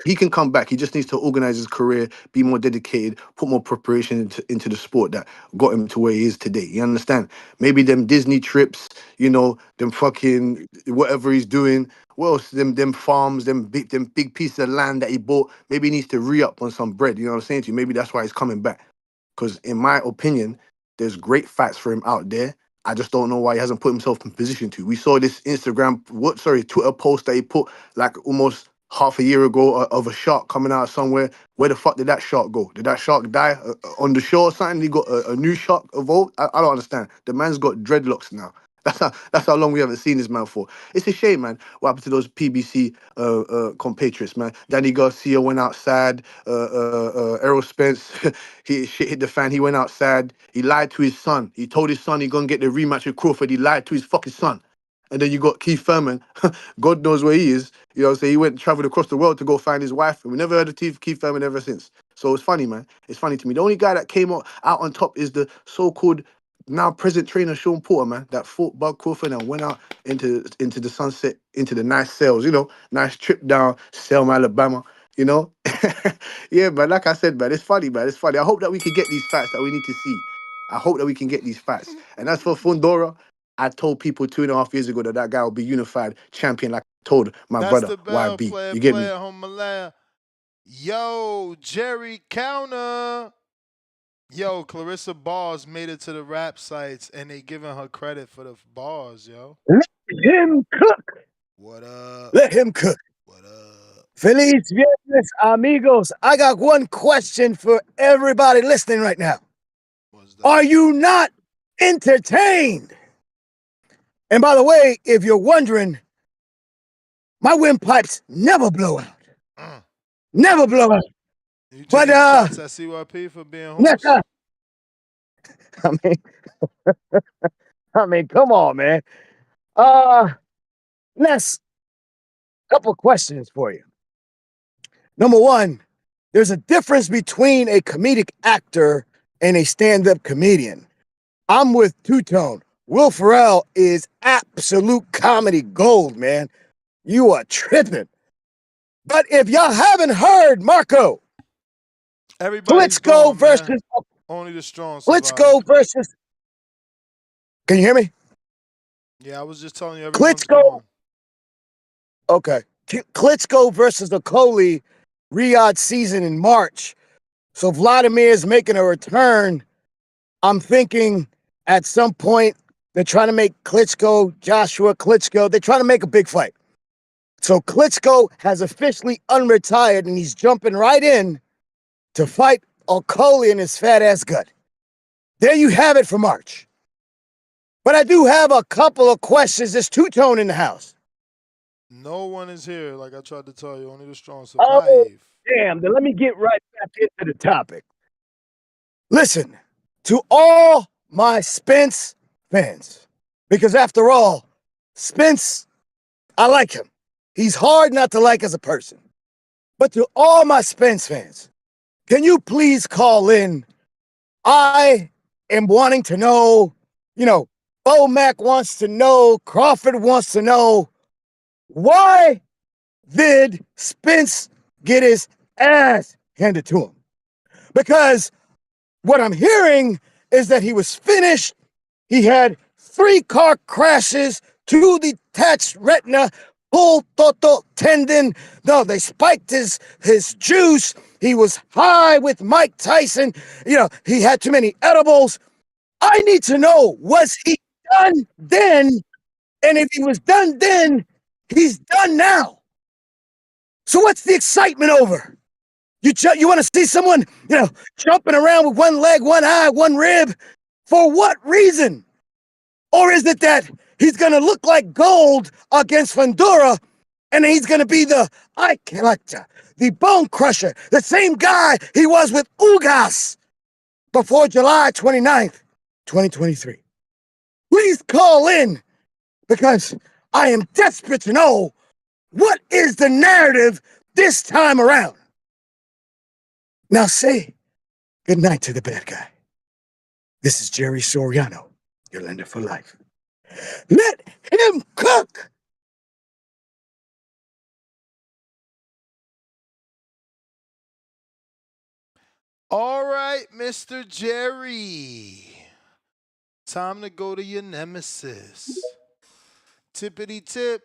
J: he can come back. He just needs to organize his career, be more dedicated, put more preparation into the sport that got him to where he is today. You understand? Maybe them Disney trips, them fucking whatever he's doing. What else? Them farms, them big pieces of land that he bought. Maybe he needs to re-up on some bread. You know what I'm saying to you? Maybe that's why he's coming back. Because in my opinion, there's great fights for him out there. I just don't know why he hasn't put himself in position to. We saw this Twitter post that he put like almost half a year ago of a shark coming out of somewhere. Where the fuck did that shark go? Did that shark die on the shore or something? He got a new shark evolved? I don't understand. The man's got dreadlocks now. That's how long we haven't seen this man for. It's a shame, man. What happened to those PBC compatriots, man? Danny Garcia went outside. Errol Spence, shit hit the fan. He went outside. He lied to his son. He told his son he gonna get the rematch with Crawford. He lied to his fucking son. And then you got Keith Thurman. God knows where he is. You know what I'm saying? He went traveled across the world to go find his wife. And we never heard of Keith Thurman ever since. So it's funny, man. It's funny to me. The only guy that came out on top is the so-called now present trainer Sean Porter, man, that fought Bud Crawford and went out into the sunset, into the nice sails, nice trip down Selma, Alabama, you know. Yeah, man, like I said, man, it's funny, man. It's funny. I hope that we can get these fights that we need to see. I hope that we can get these fights. And as for Fundora, I told people 2.5 years ago that guy will be unified champion, like I told my
K: That's
J: brother,
K: the bell,
J: YB. You get me?
K: player, Himalaya. Yo, Jerry Counter. Yo, Clarissa Bars made it to the rap sites, and they giving her credit for the bars, yo.
A: Let him cook.
K: What up?
A: Let him cook.
K: What up?
A: Feliz viernes, amigos. I got one question for everybody listening right now. Are you not entertained? And by the way, if you're wondering, my windpipes never blow out. Never blow out.
K: You
A: But
K: taking shots at CYP for being host?
A: I mean, come on, man. Next, couple questions for you. Number one, there's a difference between a comedic actor and a stand-up comedian. I'm with Two-Tone. Will Ferrell is absolute comedy gold, man. You are tripping. But if y'all haven't heard, Marco,
K: Everybody's
A: Klitschko
K: gone,
A: versus
K: man. Only the strong survive.
A: Klitschko versus. Can you hear me?
K: Yeah, I was just telling you everyone's
A: Klitschko.
K: gone.
A: Okay. Klitschko versus Okoli, Riyadh season in March. So Vladimir is making a return. I'm thinking at some point they're trying to make Joshua Klitschko, they're trying to make a big fight. So Klitschko has officially unretired and he's jumping right in to fight Okoli in his fat ass gut. There you have it for March. But I do have a couple of questions. There's Two-Tone in the house.
K: No one is here, like I tried to tell you. Only the strong survive.
A: Oh, damn. Then let me get right back into the topic. Listen, to all my Spence fans, because after all, Spence, I like him. He's hard not to like as a person. But to all my Spence fans, can you please call in? I am wanting to know, Bo Mac wants to know, Crawford wants to know, why did Spence get his ass handed to him? Because what I'm hearing is that he was finished. He had 3 car crashes, 2 detached retina, pulled toto tendon. No, they spiked his juice. He was high with Mike Tyson. He had too many edibles. I need to know, was he done then? And if he was done then, he's done now. So what's the excitement over? You want to see someone, jumping around with one leg, one eye, one rib? For what reason? Or is it that he's going to look like gold against Fundora and he's going to be the eye collector, the bone crusher, the same guy he was with Ugas before July 29th, 2023? Please call in because I am desperate to know what is the narrative this time around. Now say good night to the bad guy. This is Jerry Soriano, your lender for life. Let him cook.
K: All right, Mr. Jerry. Time to go to your nemesis. Tippity tip.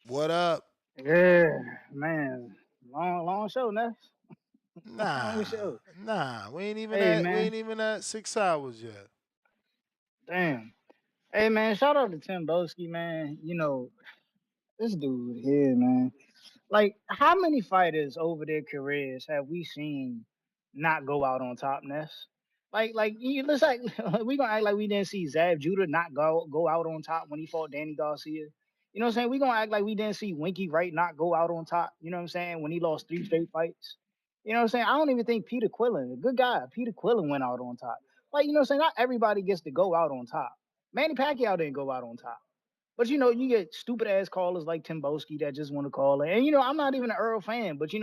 K: What up?
H: Yeah, man. Long show, Ness. Long show.
K: Nah. We ain't
H: Hey, man.
K: even at 6 hours yet.
H: Damn. Hey, man. Shout out to Tim Boski, man. This dude here, man. Like, how many fighters over their careers have we seen not go out on top, Ness? Let's act. We gonna act like we didn't see Zab Judah not go out on top when he fought Danny Garcia. You know what I'm saying? We gonna act like we didn't see Winky Wright not go out on top. You know what I'm saying? When he lost 3 straight fights. You know what I'm saying? I don't even think Peter Quillen, a good guy, Peter Quillen went out on top. Like, you know what I'm saying? Not everybody gets to go out on top. Manny Pacquiao didn't go out on top. But you get stupid ass callers like Tim Boski that just want to call it. And I'm not even an Earl fan, but you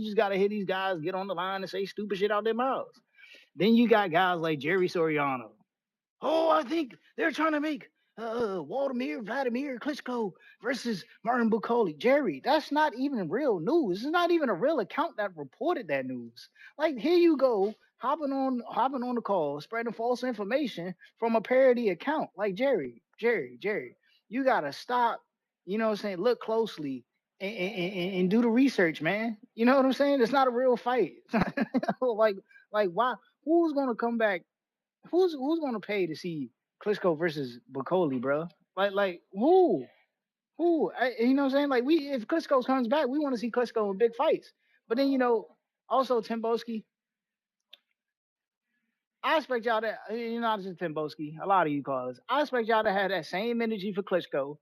H: just gotta hear these guys get on the line and say stupid shit out their mouths. Then you got guys like Jerry Soriano. Oh, I think they're trying to make Vladimir Klitschko versus Martin Bucoli. Jerry, that's not even real news. It's not even a real account that reported that news. Like, here you go, hopping on the call, spreading false information from a parody account. Like, Jerry, you gotta stop. You know what I'm saying? Look closely and do the research, man. You know what I'm saying? It's not a real fight. like like who's gonna come back? Who's gonna pay to see Klitschko versus Bacoli, bro? Like who? You know what I'm saying? Like if Klitschko comes back, we want to see Klitschko in big fights. But then also Timboski, I expect y'all to, not just Timboski, a lot of you callers. I expect y'all to have that same energy for Klitschko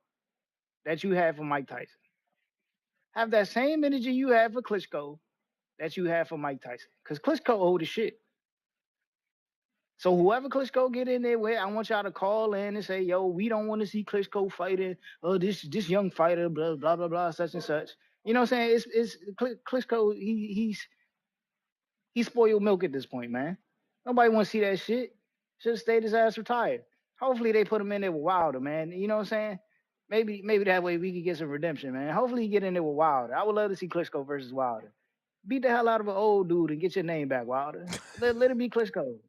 H: that you had for Mike Tyson. Have that same energy you had for Klitschko that you had for Mike Tyson. Because Klitschko old as shit. So whoever Klitschko get in there with, I want y'all to call in and say, yo, we don't want to see Klitschko fighting. Oh, this young fighter, blah blah blah blah, such and such. You know what I'm saying? It's Klitschko. He's spoiled milk at this point, man. Nobody want to see that shit. Should have stayed his ass retired. Hopefully they put him in there with Wilder, man. You know what I'm saying? Maybe that way we could get some redemption, man. Hopefully he get in there with Wilder. I would love to see Klitschko versus Wilder. Beat the hell out of an old dude and get your name back, Wilder. Let it be Klitschko.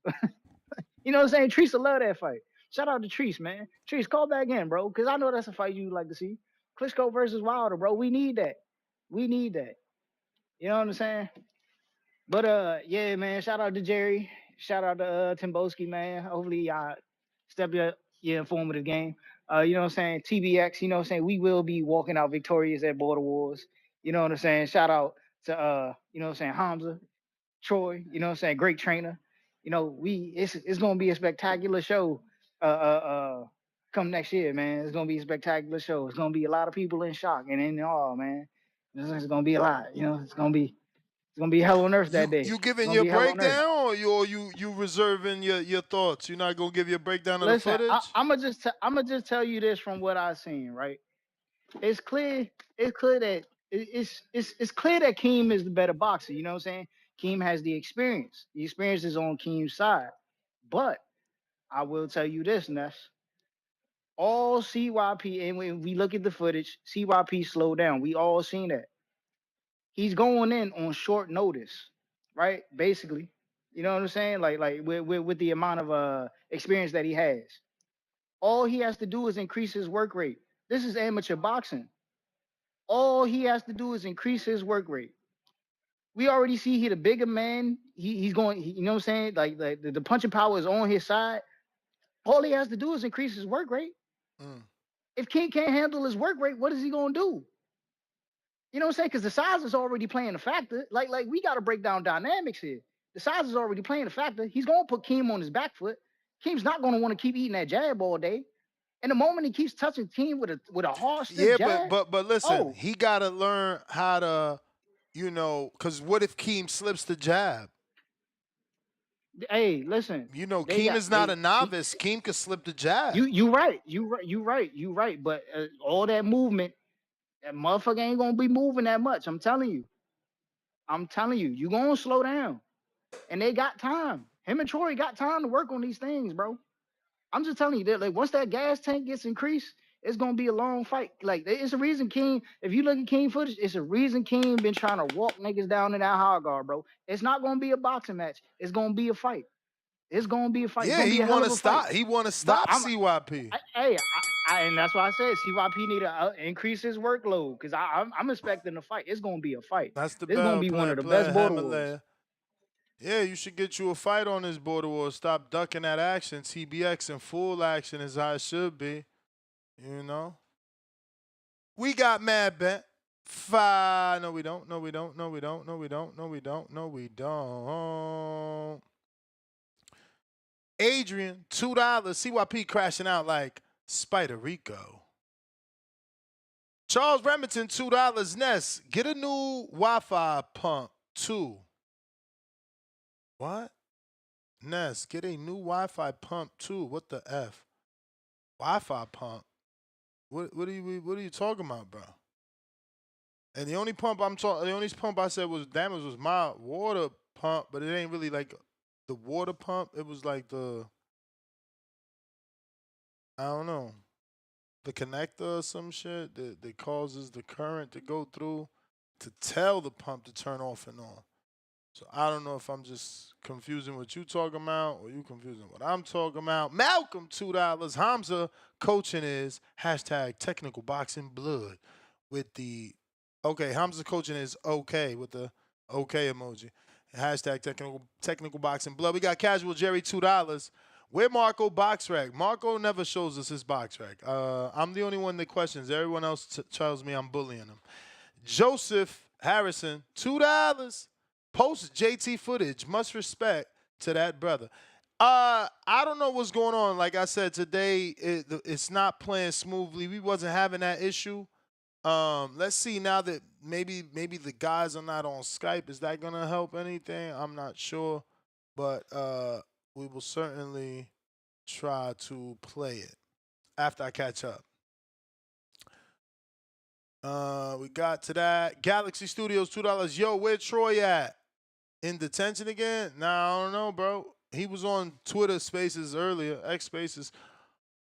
H: You know what I'm saying? Treese will love that fight. Shout out to Treese, man. Treese, call back in, bro, because I know that's a fight you'd like to see. Klitschko versus Wilder, bro. We need that. We need that. You know what I'm saying? But yeah, man. Shout out to Jerry. Shout out to Timboski, man. Hopefully y'all step your informative game. You know what I'm saying? TBX. You know what I'm saying? We will be walking out victorious at Border Wars. You know what I'm saying? Shout out to you know what I'm saying, Hamza, Troy. You know what I'm saying? Great trainer. You know, it's gonna be a spectacular show. Come next year, man. It's gonna be a spectacular show. It's gonna be a lot of people in shock and in awe, man. It's gonna be a lot. You know, it's gonna be hell on earth that day.
K: You
H: It's
K: giving
H: gonna
K: your
H: be hell on earth.
K: breakdown, or you reserving your thoughts? You're not gonna give your breakdown of the
H: Listen,
K: footage?
H: I'm gonna just tell you this from what I've seen. Right, it's clear that it's clear that Keem is the better boxer. You know what I'm saying? Keem has the experience. The experience is on Keem's side. But I will tell you this, Ness. All CYP, and when we look at the footage, CYP slowed down. We all seen that. He's going in on short notice, right? Basically, you know what I'm saying? Like with the amount of experience that he has, all he has to do is increase his work rate. This is amateur boxing. All he has to do is increase his work rate. We already see he the bigger man. He's going. You know what I'm saying? Like the punching power is on his side. All he has to do is increase his work rate. If King can't handle his work rate, what is he gonna do? You know what I'm saying? Because the size is already playing a factor. Like we got to break down dynamics here. The size is already playing a factor. He's gonna put Keem on his back foot. Keem's not gonna want to keep eating that jab all day. And the moment he keeps touching Keem with a hard stiff
K: Yeah,
H: jab,
K: but listen,
H: oh,
K: he gotta learn how to, because what if Keem slips the jab?
H: hey, listen.
K: You know,
H: They
K: Keem
H: got
K: is not a novice. Keem could slip the jab.
H: you right. But all that movement, that motherfucker ain't gonna be moving that much. I'm telling you, you gonna slow down. And they got time. Him and Troy got time to work on these things, bro. I'm just telling you that, like, once that gas tank gets increased, it's gonna be a long fight. Like, it's a reason King. If you look at King footage, it's a reason King been trying to walk niggas down in that hard guard, bro. It's not gonna be a boxing match. It's gonna be a fight. It's gonna be a fight. It's
K: Yeah,
H: gonna
K: he
H: be a hell
K: want
H: of
K: to
H: a fight.
K: stop. He want to
H: But
K: stop CYP.
H: and that's why I said CYP need to increase his workload because I'm expecting a fight. It's gonna be a fight.
K: That's the
H: This is gonna
K: bell
H: be one
K: plan.
H: of the
K: Plan
H: best border wars.
K: Himalaya. Yeah, you should get you a fight on this border war. Stop ducking that action. TBX in full action is how it should be. You know? We got Mad Bet. No, we don't. No, we don't. No, we don't. No, we don't. No, we don't. No, we don't. Adrian, $2. CYP crashing out like Spider Rico. Charles Remington, $2. Ness, get a new Wi-Fi pump, 2. What? Ness, get a new Wi-Fi pump, 2. What the F? Wi-Fi pump? What are you talking about, bro? And the only pump I said was damaged was my water pump, but it ain't really like the water pump. It was like I don't know, the connector or some shit that causes the current to go through to tell the pump to turn off and on. So I don't know if I'm just confusing what you talking about or you confusing what I'm talking about. Malcolm, $2. Hamza coaching is #technical boxing blood with the okay. Hamza coaching is okay with the okay emoji. Hashtag technical boxing blood. We got Casual Jerry $2. Where Marco box rack? Marco never shows us his box rack. I'm the only one that questions. Everyone else tells me I'm bullying him. Joseph Harrison $2. Post JT footage. Much respect to that brother. I don't know what's going on. Like I said, today it's not playing smoothly. We wasn't having that issue. Let's see now that maybe the guys are not on Skype. Is that gonna help anything? I'm not sure, but we will certainly try to play it after I catch up. We got to that. Galaxy Studios $2. Yo, where Troy at? In detention again? Nah, I don't know, bro. He was on Twitter Spaces earlier, X Spaces.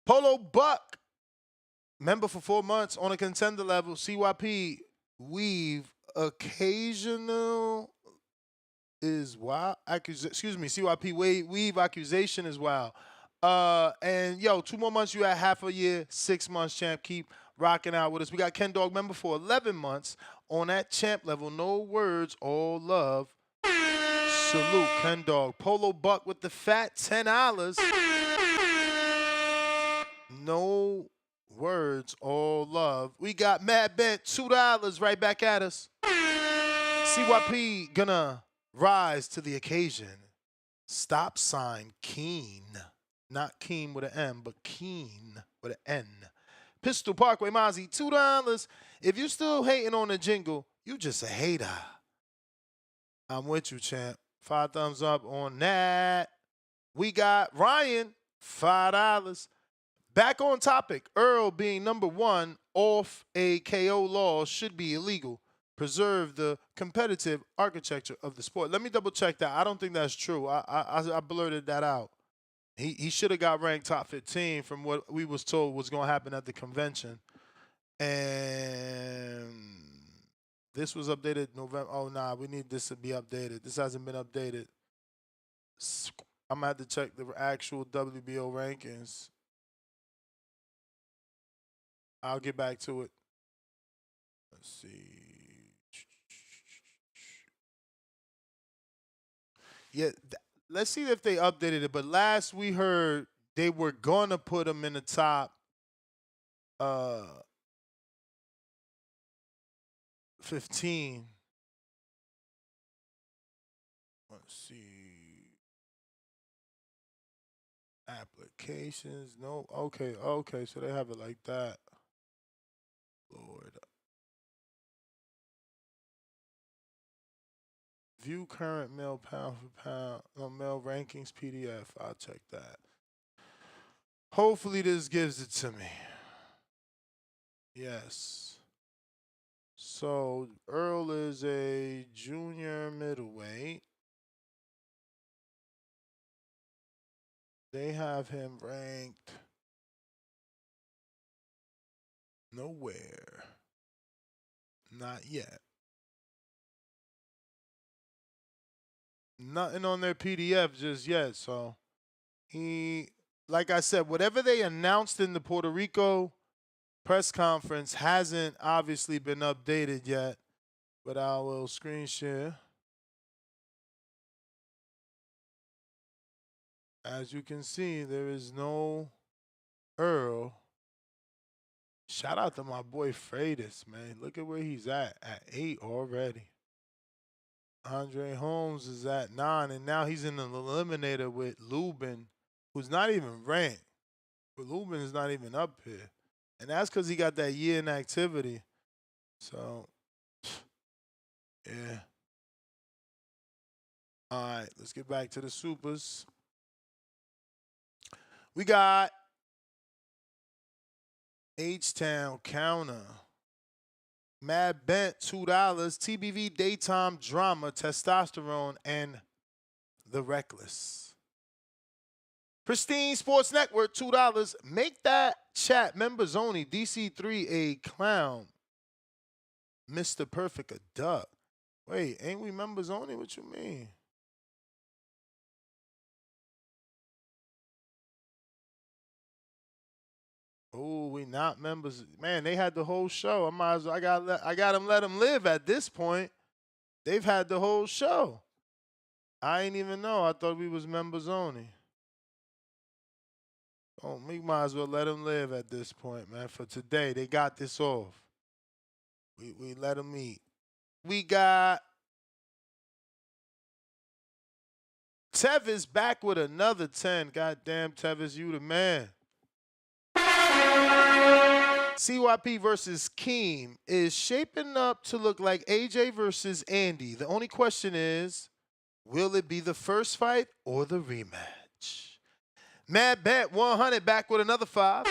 K: Polo Buck. Member for 4 months on a contender level. CYP weave occasional is wild. CYP weave accusation is wild. And yo, 2 more months. You at half a year, 6 months, champ. Keep rocking out with us. We got Ken Dog member for 11 months on that champ level. No words, all love. Salute, Ken Dog. Polo Buck with the fat $10. No words, all love. We got Mad Bent, $2 right back at us. CYP gonna rise to the occasion. Stop sign Keen. Not Keen with an M, but Keen with an N. Pistol Parkway Mozzie, $2. If you still hating on the jingle, you just a hater. I'm with you, champ. 5 thumbs up on that. We got Ryan, $5. Back on topic, Earl being number 1 off a KO law should be illegal. Preserve the competitive architecture of the sport. Let me double check that. I don't think that's true. I blurted that out. He should have got ranked top 15 from what we was told was going to happen at the convention. And this was updated November. Oh, nah, we need this to be updated. This hasn't been updated. I'm going to have to check the actual WBO rankings. I'll get back to it. Let's see. Yeah, let's see if they updated it. But last we heard, they were going to put him in the top 15. Let's see. Applications. No. Okay. So they have it like that. Lord. View current male pound for pound. No, male rankings PDF. I'll check that. Hopefully this gives it to me. Yes. So Earl is a junior middleweight. They have him ranked nowhere. Not yet. Nothing on their PDF just yet. So like I said, whatever they announced in the Puerto Rico press conference hasn't obviously been updated yet. But I will screen share. As you can see, there is no Earl. Shout out to my boy Freitas, man. Look at where he's at 8 already. Andre Holmes is at 9, and now he's in an eliminator with Lubin, who's not even ranked. But Lubin is not even up here. And that's because he got that year in activity. So, yeah. All right, let's get back to the supers. We got H-Town Counter. Mad Bent, $2. TBV Daytime Drama, Testosterone, and The Reckless. Pristine Sports Network, $2. Make that chat members only. DC3 a clown. Mr. Perfect a duck. Wait, ain't we members only? What you mean? Oh, we not members. Man, they had the whole show. I might as well. I got them let them live at this point. They've had the whole show. I ain't even know. I thought we was members only. Oh, we might as well let them live at this point, man. For today, they got this off. We let them eat. We got Tevis back with another 10. Goddamn, Tevis, you the man. CYP versus Keem is shaping up to look like AJ versus Andy. The only question is, will it be the first fight or the rematch? Mad Bet 100 back with another 5.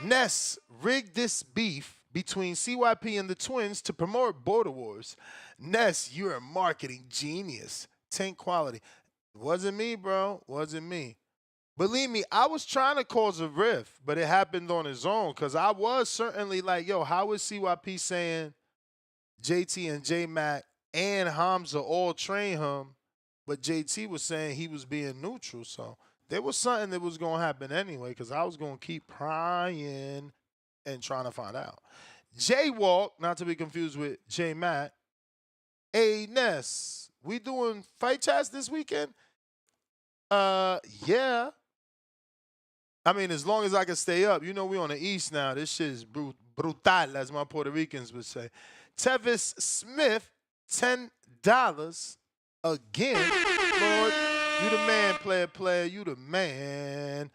K: Ness rigged this beef between CYP and the twins to promote Border Wars. Ness, you're a marketing genius. Tank quality. Wasn't me, bro. Wasn't me. Believe me, I was trying to cause a rift, but it happened on its own because I was certainly like, yo, how is CYP saying JT and J-Mac and Hamza all train him, but JT was saying he was being neutral. So there was something that was going to happen anyway because I was going to keep prying and trying to find out. Jaywalk, not to be confused with J-Mac. Hey, Ness, we doing fight chats this weekend? Yeah. I mean, as long as I can stay up. You know we on the East now. This shit is brutal, as my Puerto Ricans would say. Tevis Smith, $10 again. Lord, you the man, player. You the man.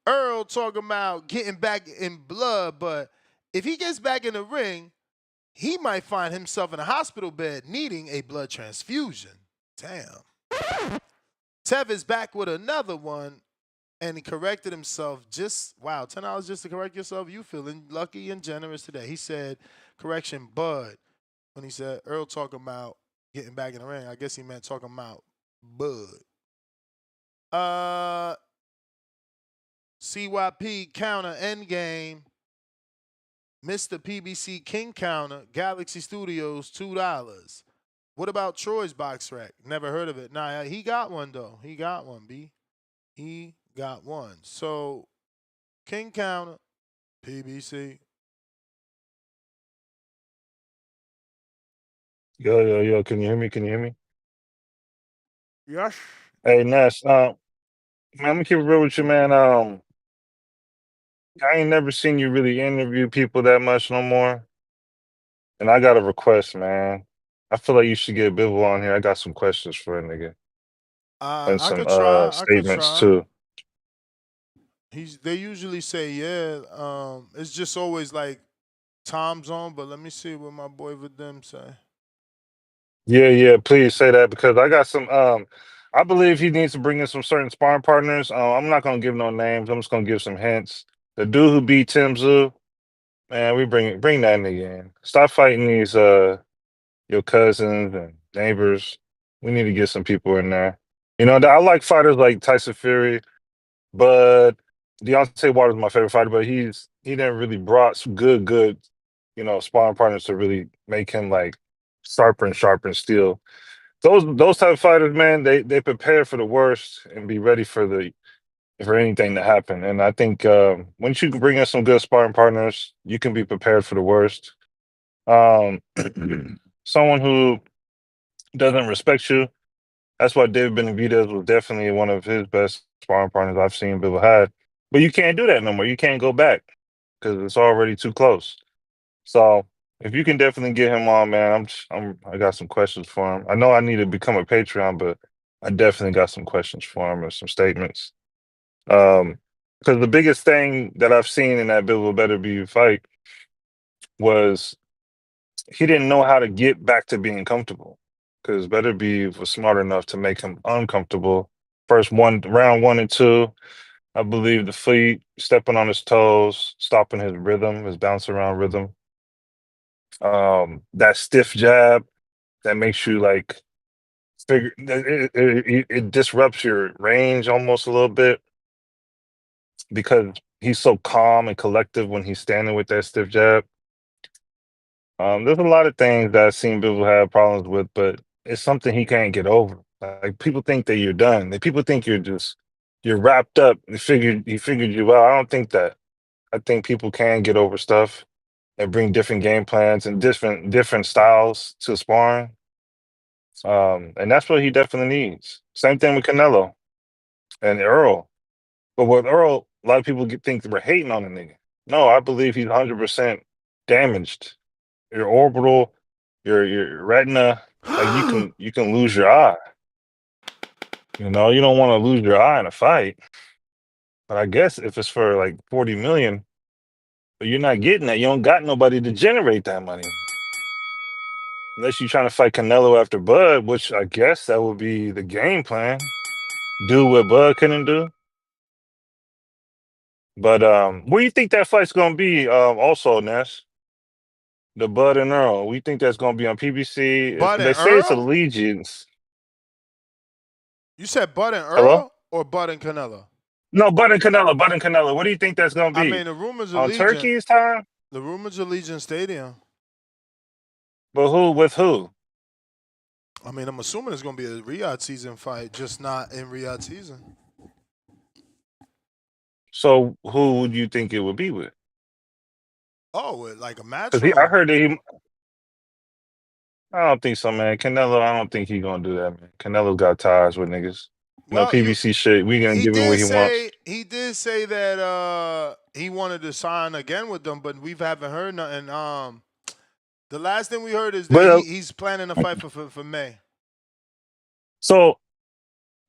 K: Earl talking about getting back in blood, but if he gets back in the ring, he might find himself in a hospital bed needing a blood transfusion. Damn. Tevis back with another one. And he corrected himself just, wow, $10 just to correct yourself? You feeling lucky and generous today. He said, correction, Bud. When he said, Earl talking about getting back in the ring, I guess he meant talking about Bud. CYP counter, endgame. Mr. PBC King counter, Galaxy Studios, $2. What about Troy's box rack? Never heard of it. Nah, he got one, though. He got one, B. He got one. So, King counter, PBC.
U: Yo. Can you hear me? Can you hear me?
K: Yes.
U: Hey, Ness. Man, I'm gonna keep it real with you, man. I ain't never seen you really interview people that much no more. And I got a request, man. I feel like you should get Bivol on here. I got some questions for a nigga and
K: I
U: some
K: could try. I could
U: statements
K: try.
U: too.
K: They usually say, yeah. It's just always like time zone, but let me see what my boy Vadim say.
U: Yeah, please say that because I got some I believe he needs to bring in some certain sparring partners. I'm not gonna give no names, I'm just gonna give some hints. The dude who beat Tim Zoo, man, we bring that nigga in. Stop fighting these your cousins and neighbors. We need to get some people in there. You know, I like fighters like Tyson Fury, but Deontay Wilder's my favorite fighter, but he didn't really brought some good, sparring partners to really make him like sharper and steel. Those type of fighters, man, they prepare for the worst and be ready for anything to happen. And I think once you can bring in some good sparring partners, you can be prepared for the worst. Um, someone who doesn't respect you. That's why David Benavidez was definitely one of his best sparring partners I've seen people had. But you can't do that no more. You can't go back because it's already too close. So if you can definitely get him on, man, I got some questions for him. I know I need to become a Patreon, but I definitely got some questions for him or some statements. Because the biggest thing that I've seen in that Bill Better Be fight was he didn't know how to get back to being comfortable. Because Better Be was smart enough to make him uncomfortable. First round 1 and 2, I believe the feet stepping on his toes, stopping his rhythm, his bounce around rhythm. That stiff jab that makes you like figure it disrupts your range almost a little bit because he's so calm and collective when he's standing with that stiff jab. There's a lot of things that I've seen people have problems with, but it's something he can't get over. Like people think that you're done. People think you're wrapped up. He figured you out. I don't think that. I think people can get over stuff and bring different game plans and different styles to sparring. And that's what he definitely needs. Same thing with Canelo and Earl. But with Earl, a lot of people think we're hating on the nigga. No, I believe he's 100% damaged. Your orbital, your retina, like you can lose your eye. You know, you don't want to lose your eye in a fight. But I guess if it's for like 40 million, but you're not getting that. You don't got nobody to generate that money. Unless you're trying to fight Canelo after Bud, which I guess that would be the game plan. Do what Bud couldn't do. But where do you think that fight's gonna be? Also, Ness, the Bud and Earl. We think that's gonna be on PBC.
K: Bud
U: They
K: and
U: say it's
K: Earl?
U: Allegiance.
K: You said Bud and
U: Hello?
K: Earl or Bud and Canelo?
U: No, Bud and Canelo. Bud and Canelo. What do you think that's gonna
K: I
U: be?
K: mean, the rumors
U: On
K: Allegiant.
U: Turkey's time?
K: The rumors Allegiant Stadium.
U: But who with who?
K: I mean, I'm assuming it's going to be a Riyadh season fight, just not in Riyadh season.
U: So who would you think it would be with?
K: Oh, like a match?
U: Because I heard that he. I don't think so, man. Canelo, I don't think he's gonna do that, man. Canelo got ties with niggas. You know,
K: Well,
U: PBC shit. We gonna give him what he wants.
K: He did say that he wanted to sign again with them, but we haven't heard nothing. The last thing we heard is that
U: But
K: he's planning a fight for May.
U: so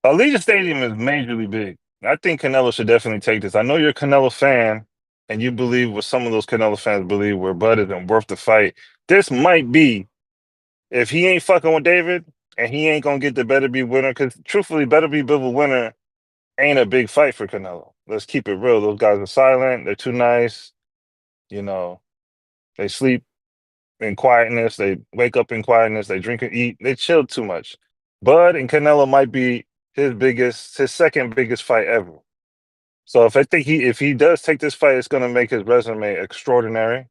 U: Allegiant Stadium is majorly big. I think Canelo should definitely take this. I know you're a Canelo fan, and you believe what some of those Canelo fans believe, where Bud isn't worth the fight. This might be, if he ain't fucking with David, and he ain't gonna get the better be winner, because truthfully, better be Bivol winner ain't a big fight for Canelo. Let's keep it real. Those guys are silent. They're too nice. You know, they sleep in quietness. They wake up in quietness. They drink and eat. They chill too much. Bud and Canelo might be his second biggest fight ever. So if he does take this fight, it's gonna make his resume extraordinary.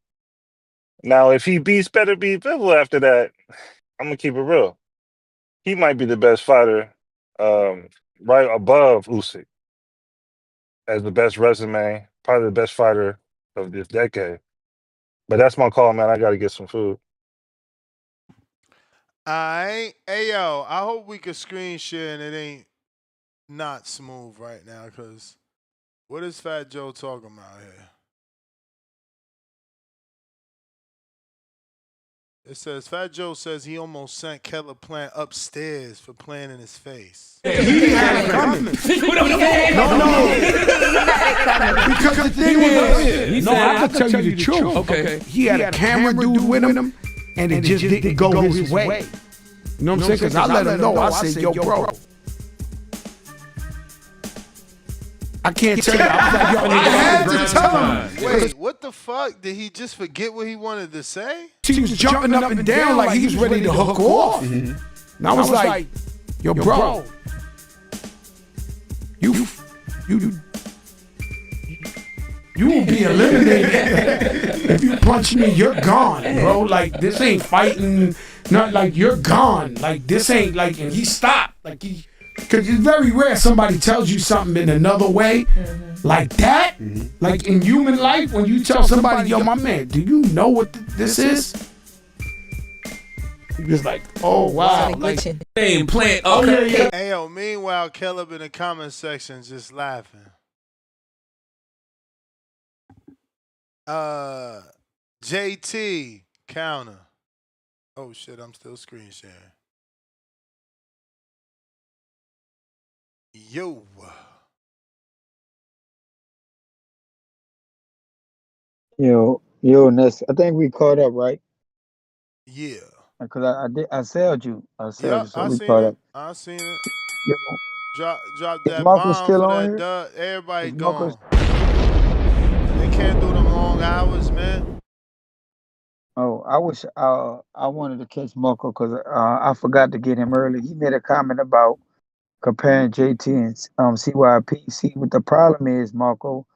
U: Now, if he beats Better Be Bivol after that, I'm gonna keep it real. He might be the best fighter, right above Usyk as the best resume, probably the best fighter of this decade. But that's my call, man. I got to get some food.
K: Hey yo, I hope we could screen share and it ain't not smooth right now, because what is Fat Joe talking about here? It says Fat Joe says he almost sent Keller Plant upstairs for playing in his face.
D: He had it coming. No. Because the thing was, I can tell you the truth. Okay. He had a camera dude with him, and it just didn't go his way. You know what I'm saying? Because I let him know. I said, yo, bro. I can't tell you. I
K: had to tell him. Wait, what the fuck? Did he just forget what he wanted to say?
D: He was jumping up and down like he was ready to hook off. And I was like, yo, bro, you will be eliminated. If you punch me, you're gone, bro. Like, this ain't fighting. Not like you're gone. Like, this ain't like, and he stopped. Like, because it's very rare somebody tells you something in another way like that. Like in human life, when you tell somebody, yo, my man, do you know what this is? He was like, oh, wow. Like,
K: Hey, plant. Okay. Hey, yo, meanwhile, Caleb in the comment section just laughing. JT counter. Oh shit, I'm still screen sharing. Yo.
M: Yo, Ness, I think we caught up, right?
K: Yeah.
M: Because I sailed you.
K: Yeah,
M: So
K: I
M: we
K: seen
M: caught
K: it.
M: up.
K: I seen it.
M: Yo,
K: Drop
M: is
K: that
M: Marco
K: bomb
M: still
K: for
M: on
K: that
M: here?
K: dud. Everybody
M: Is Marco
K: gone. They can't do them long hours, man.
M: Oh, I wish I wanted to catch Marco because I forgot to get him early. He made a comment about comparing JT and CYP. See, what the problem is, Marco,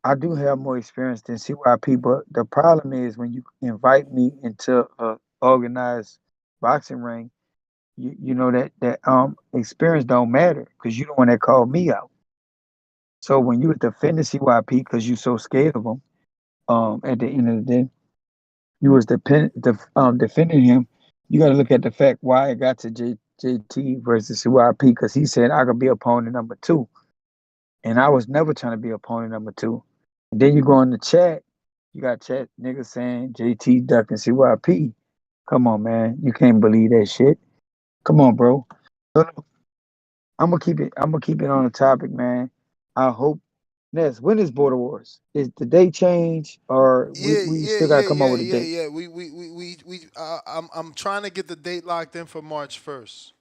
M: I do have more experience than CYP, but the problem is when you invite me into a organized boxing ring, you know that experience don't matter because you the one that called me out. So when you was defending CYP because you so scared of him, at the end of the day, you was defending him You got to look at the fact why it got to JT versus CYP because he said I could be opponent number 2, and I was never trying to be opponent number 2. And then you go in the chat, you got chat niggas saying JT ducking CYP. Come on, man, you can't believe that shit. Come on, bro. I'm gonna keep it. I'm gonna keep it on the topic, man. I hope. Ness, when is Border Wars? Is the date change or we still gotta come up with a date?
K: Yeah. I'm trying to get the date locked in for March 1st.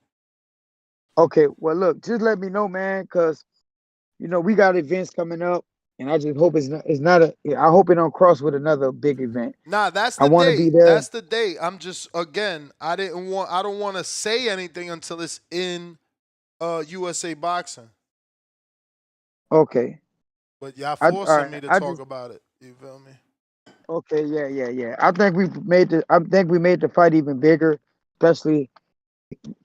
M: Okay, well look, just let me know, man, cause we got events coming up, and I just hope it's not a. I hope it don't cross with another big event.
K: Nah, that's
M: I
K: the
M: want to be
K: date.
M: there.
K: That's the date. I'm just again, I don't want to say anything until it's in USA Boxing.
M: Okay.
K: But y'all
M: All
K: forcing
M: right.
K: me to
M: I
K: talk
M: just.
K: about it. You feel me?
M: Okay. Yeah. I think we made the fight even bigger, especially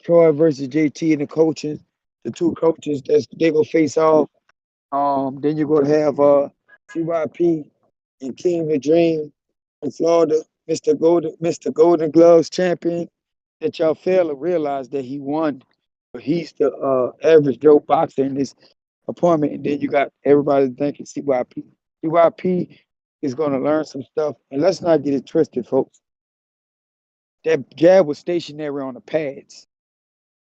M: Troy versus JT and the coaches, the two coaches they gonna face off. Then you're gonna have CYP and King the Dream in Florida, Mr. Golden Gloves champion. That y'all fail to realize that he won, but he's the average Joe boxer in this appointment. And then you got everybody thinking CYP. CYP is gonna learn some stuff, and let's not get it twisted, folks. That jab was stationary on the pads.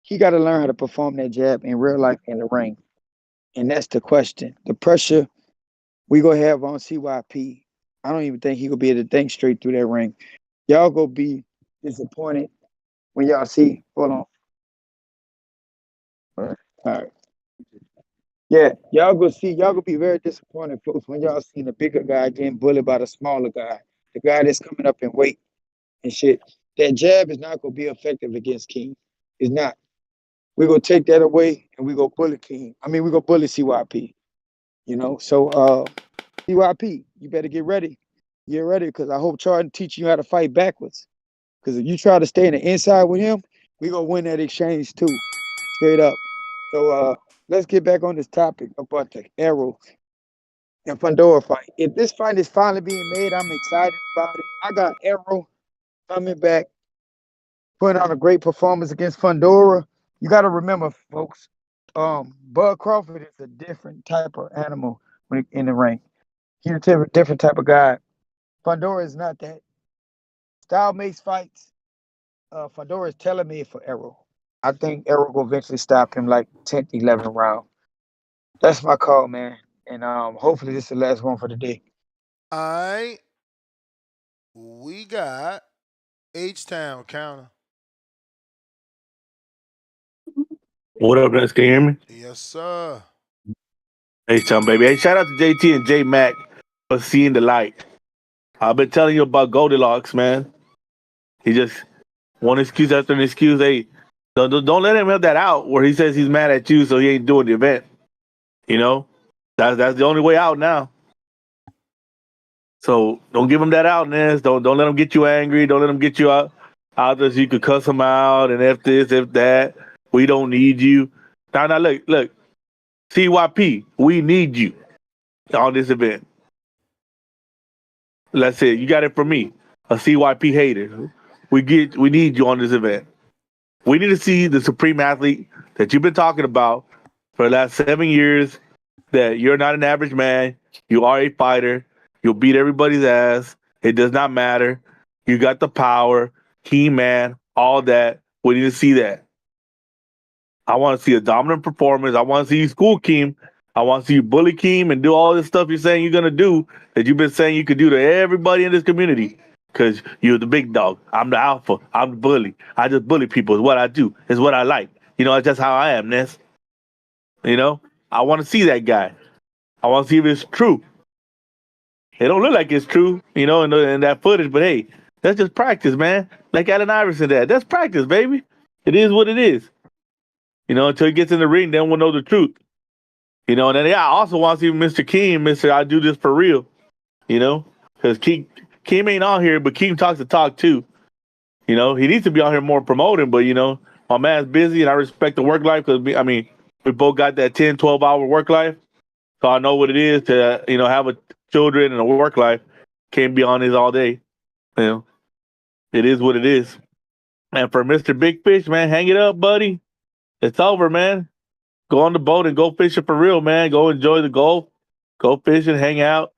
M: He got to learn how to perform that jab in real life in the ring. And that's the question. The pressure we gonna have on CYP. I don't even think he gonna be able to think straight through that ring. Y'all gonna be disappointed when y'all see. Hold on. All right. Yeah, y'all gonna be very disappointed, folks, when y'all see the bigger guy getting bullied by the smaller guy, the guy that's coming up in weight and shit. That jab is not gonna be effective against King. It's not. We're gonna take that away and we go bully King. I mean, we go bully CYP. So CYP, you better get ready. Get ready, because I hope Charlie teach you how to fight backwards. Because if you try to stay in the inside with him, we gonna win that exchange too, straight up. So let's get back on this topic about the Errol and Fundora fight. If this fight is finally being made, I'm excited about it. I got Errol coming back, putting on a great performance against Fundora. You got to remember, folks, Bud Crawford is a different type of animal when in the ring. He's a different type of guy. Fundora is not that. Style makes fights. Fundora is telling me for Errol. I think Errol will eventually stop him like 10th, 11th round. That's my call, man. And hopefully this is the last one for the day.
K: All right. We got H-Town counter.
G: What up, guys? Can you hear me?
K: Yes, sir.
G: Hey, Tom, baby. Hey, shout out to JT and J Mac for seeing the light. I've been telling you about Goldilocks, man. He just one excuse after an excuse. Hey, don't let him have that out where he says he's mad at you, so he ain't doing the event. That's the only way out now. So don't give him that out, Ness. Don't let him get you angry. Don't let him get you out there so you could cuss him out and F this, F that. We don't need you. Now, look. CYP, we need you on this event. That's it. You got it from me, a CYP hater. We need you on this event. We need to see the supreme athlete that you've been talking about for the last 7 years. That you're not an average man. You are a fighter. You'll beat everybody's ass. It does not matter. You got the power, key man, all that. We need to see that. I want to see a dominant performance. I want to see you school Keem. I want to see you bully Keem and do all this stuff you're saying you're going to do that you've been saying you could do to everybody in this community. Because you're the big dog. I'm the alpha. I'm the bully. I just bully people. Is what I do. Is what I like. That's just how I am, Ness. I want to see that guy. I want to see if it's true. It don't look like it's true, in that footage. But hey, that's just practice, man. Like Allen Iverson said, that's practice, baby. It is what it is. Until he gets in the ring, then we'll know the truth. And then I also want to see Mr. Keem, I do this for real. Because Keem ain't on here, but Keem talks the talk too. He needs to be on here more promoting, but my man's busy and I respect the work life because we both got that 10, 12-hour work life. So I know what it is to, have children and a work life. Can't be on this all day. It is what it is. And for Mr. Big Fish, man, hang it up, buddy. It's over, man. Go on the boat and go fishing for real, man. Go enjoy the Gulf. Go fishing, hang out.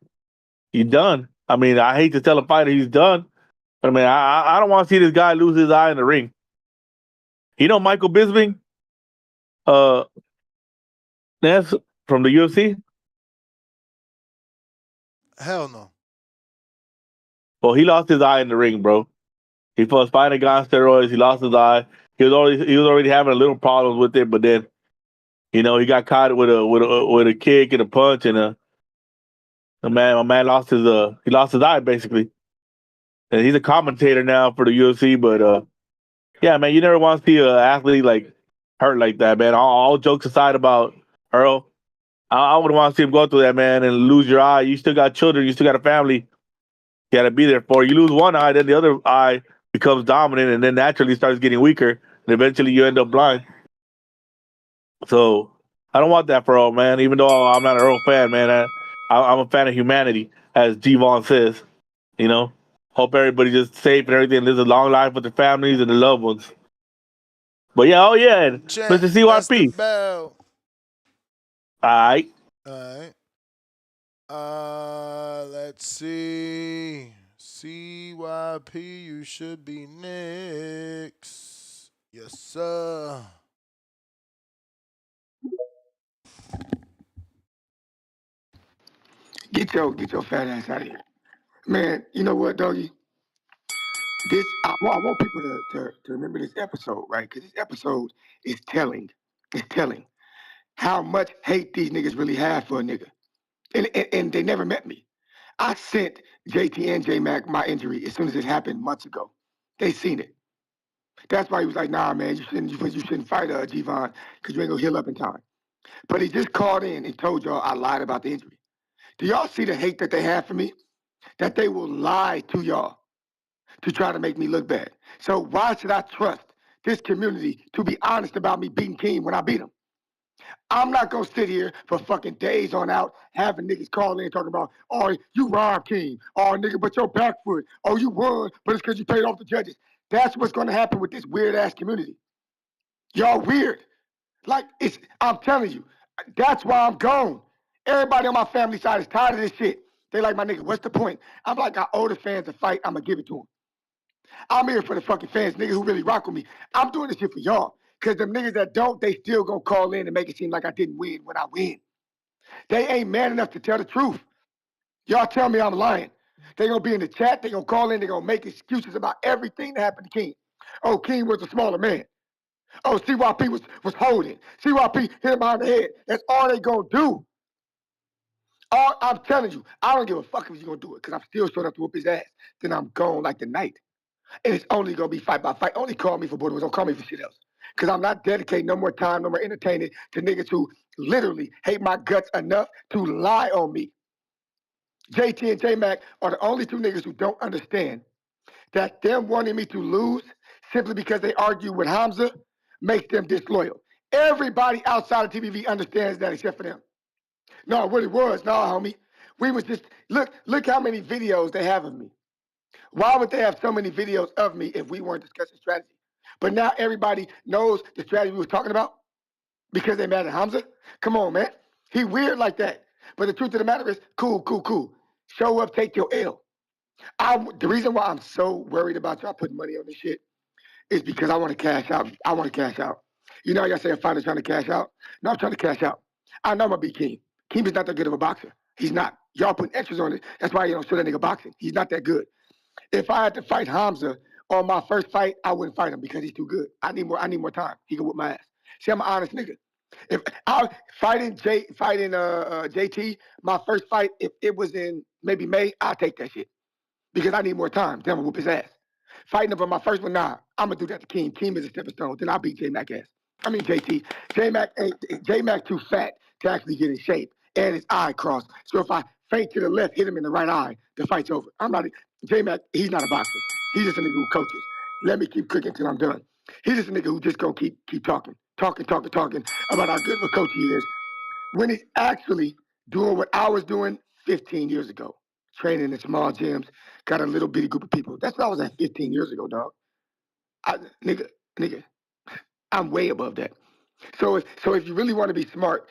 G: He's done. I mean, I hate to tell a fighter he's done, but I mean, I don't want to see this guy lose his eye in the ring. You know Michael Bisping? That's from the UFC?
K: Hell no.
G: Well, he lost his eye in the ring, bro. He was fighting a guy on steroids. He lost his eye. He was already having a little problems with it, but then he got caught with a kick and a punch, and my man lost his eye basically. And he's a commentator now for the UFC, but yeah, man, you never want to see an athlete like hurt like that, man. All jokes aside about Earl, I wouldn't want to see him go through that, man, and lose your eye. You still got children. You still got a family. You got to be there for. You lose one eye, then the other eye becomes dominant, and then naturally starts getting weaker, and eventually you end up blind. So I don't want that for Earl, man. Even though I'm not an Earl fan, man, I'm a fan of humanity, as G Vaughn says. Hope everybody just safe and everything, lives a long life with their families and their loved ones. But yeah, and
K: Champ,
G: Mr.
K: that's the
G: CYP.
K: bell.
G: All right.
K: All right. Let's see. CYP, you should be next. Yes, sir.
E: Get your fat ass out of here. Man, you know what, doggy? I want people to remember this episode, right? Because this episode is telling. It's telling how much hate these niggas really have for a nigga. And they never met me. I sent JT and J-Mac my injury as soon as it happened months ago. They seen it. That's why he was like, nah, man, you shouldn't fight G-Von because you ain't gonna heal up in time. But he just called in and told y'all I lied about the injury. Do y'all see the hate that they have for me? That they will lie to y'all to try to make me look bad. So why should I trust this community to be honest about me beating King when I beat him? I'm not gonna sit here for fucking days on out having niggas call in talking about, oh, you robbed King. Oh, nigga, but your back foot. Oh, you won, but it's because you paid off the judges. That's what's gonna happen with this weird ass community. Y'all weird. I'm telling you, that's why I'm gone. Everybody on my family side is tired of this shit. They like, my nigga, what's the point? I'm like, I owe the fans a fight, I'm gonna give it to them. I'm here for the fucking fans, niggas who really rock with me. I'm doing this shit for y'all. Because them niggas that don't, they still gonna call in and make it seem like I didn't win when I win. They ain't man enough to tell the truth. Y'all tell me I'm lying. They gonna be in the chat, they gonna call in, they gonna make excuses about everything that happened to King. Oh, King was a smaller man. Oh, CYP was holding. CYP hit him behind the head. That's all they gonna do. I'm telling you, I don't give a fuck if he's gonna do it, because I'm still showing up to whoop his ass. Then I'm gone like the night. And it's only gonna be fight by fight. Only call me for Border Wars, don't call me for shit else. Because I'm not dedicating no more time, no more entertaining to niggas who literally hate my guts enough to lie on me. JT and J-Mac are the only two niggas who don't understand that them wanting me to lose simply because they argue with Hamza makes them disloyal. Everybody outside of TBV understands that except for them. No, what it was, no, homie. We was just, look how many videos they have of me. Why would they have so many videos of me if we weren't discussing strategy? But now everybody knows the strategy we was talking about because they mad at Hamza? Come on, man. He weird like that. But the truth of the matter is, cool. Show up, take your L. The reason why I'm so worried about y'all putting money on this shit is because I want to cash out. You know, y'all say a fighter's trying to cash out? No, I'm trying to cash out. I know I'm going to beat Keem. Keem is not that good of a boxer. He's not. Y'all putting extras on it. That's why you don't show that nigga boxing. He's not that good. If I had to fight Hamza on my first fight, I wouldn't fight him because he's too good. I need more time. He can whip my ass. See, I'm an honest nigga. If I fighting JT, my first fight, if it was in maybe May, I'll take that shit. Because I need more time. Then I'm gonna whoop his ass. Fighting him for my first one, nah. I'm gonna do that to Keem. Keem is a stepping stone. Then I'll beat J-Mac ass. I mean JT. J-Mac too fat to actually get in shape. And his eye crossed. So if I feint to the left, hit him in the right eye, the fight's over. J-Mac, he's not a boxer. He's just a nigga who coaches. Let me keep cooking till I'm done. He's just a nigga who just gonna keep talking about how good of a coach he is when he's actually doing what I was doing 15 years ago. Training in small gyms, got a little bitty group of people. That's what I was at 15 years ago, dog. Nigga, I'm way above that. So if you really want to be smart,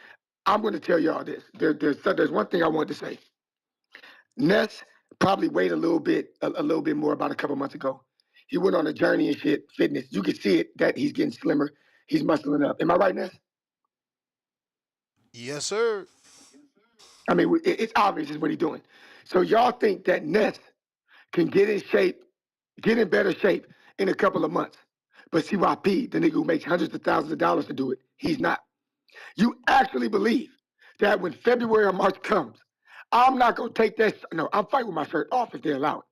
E: I'm going to tell y'all this. There's one thing I wanted to say. Ness probably weighed a little bit more about a couple months ago. He went on a journey and shit, fitness. You can see it that he's getting slimmer. He's muscling up. Am I right, Ness?
K: Yes, sir.
E: I mean, it's obvious is what he's doing. So y'all think that Ness can get in shape, get in better shape in a couple of months. But CYP, the nigga who makes hundreds of thousands of dollars to do it, he's not. You actually believe that when February or March comes, I'm not going to take that. No, I'm fighting with my shirt off if they allow it.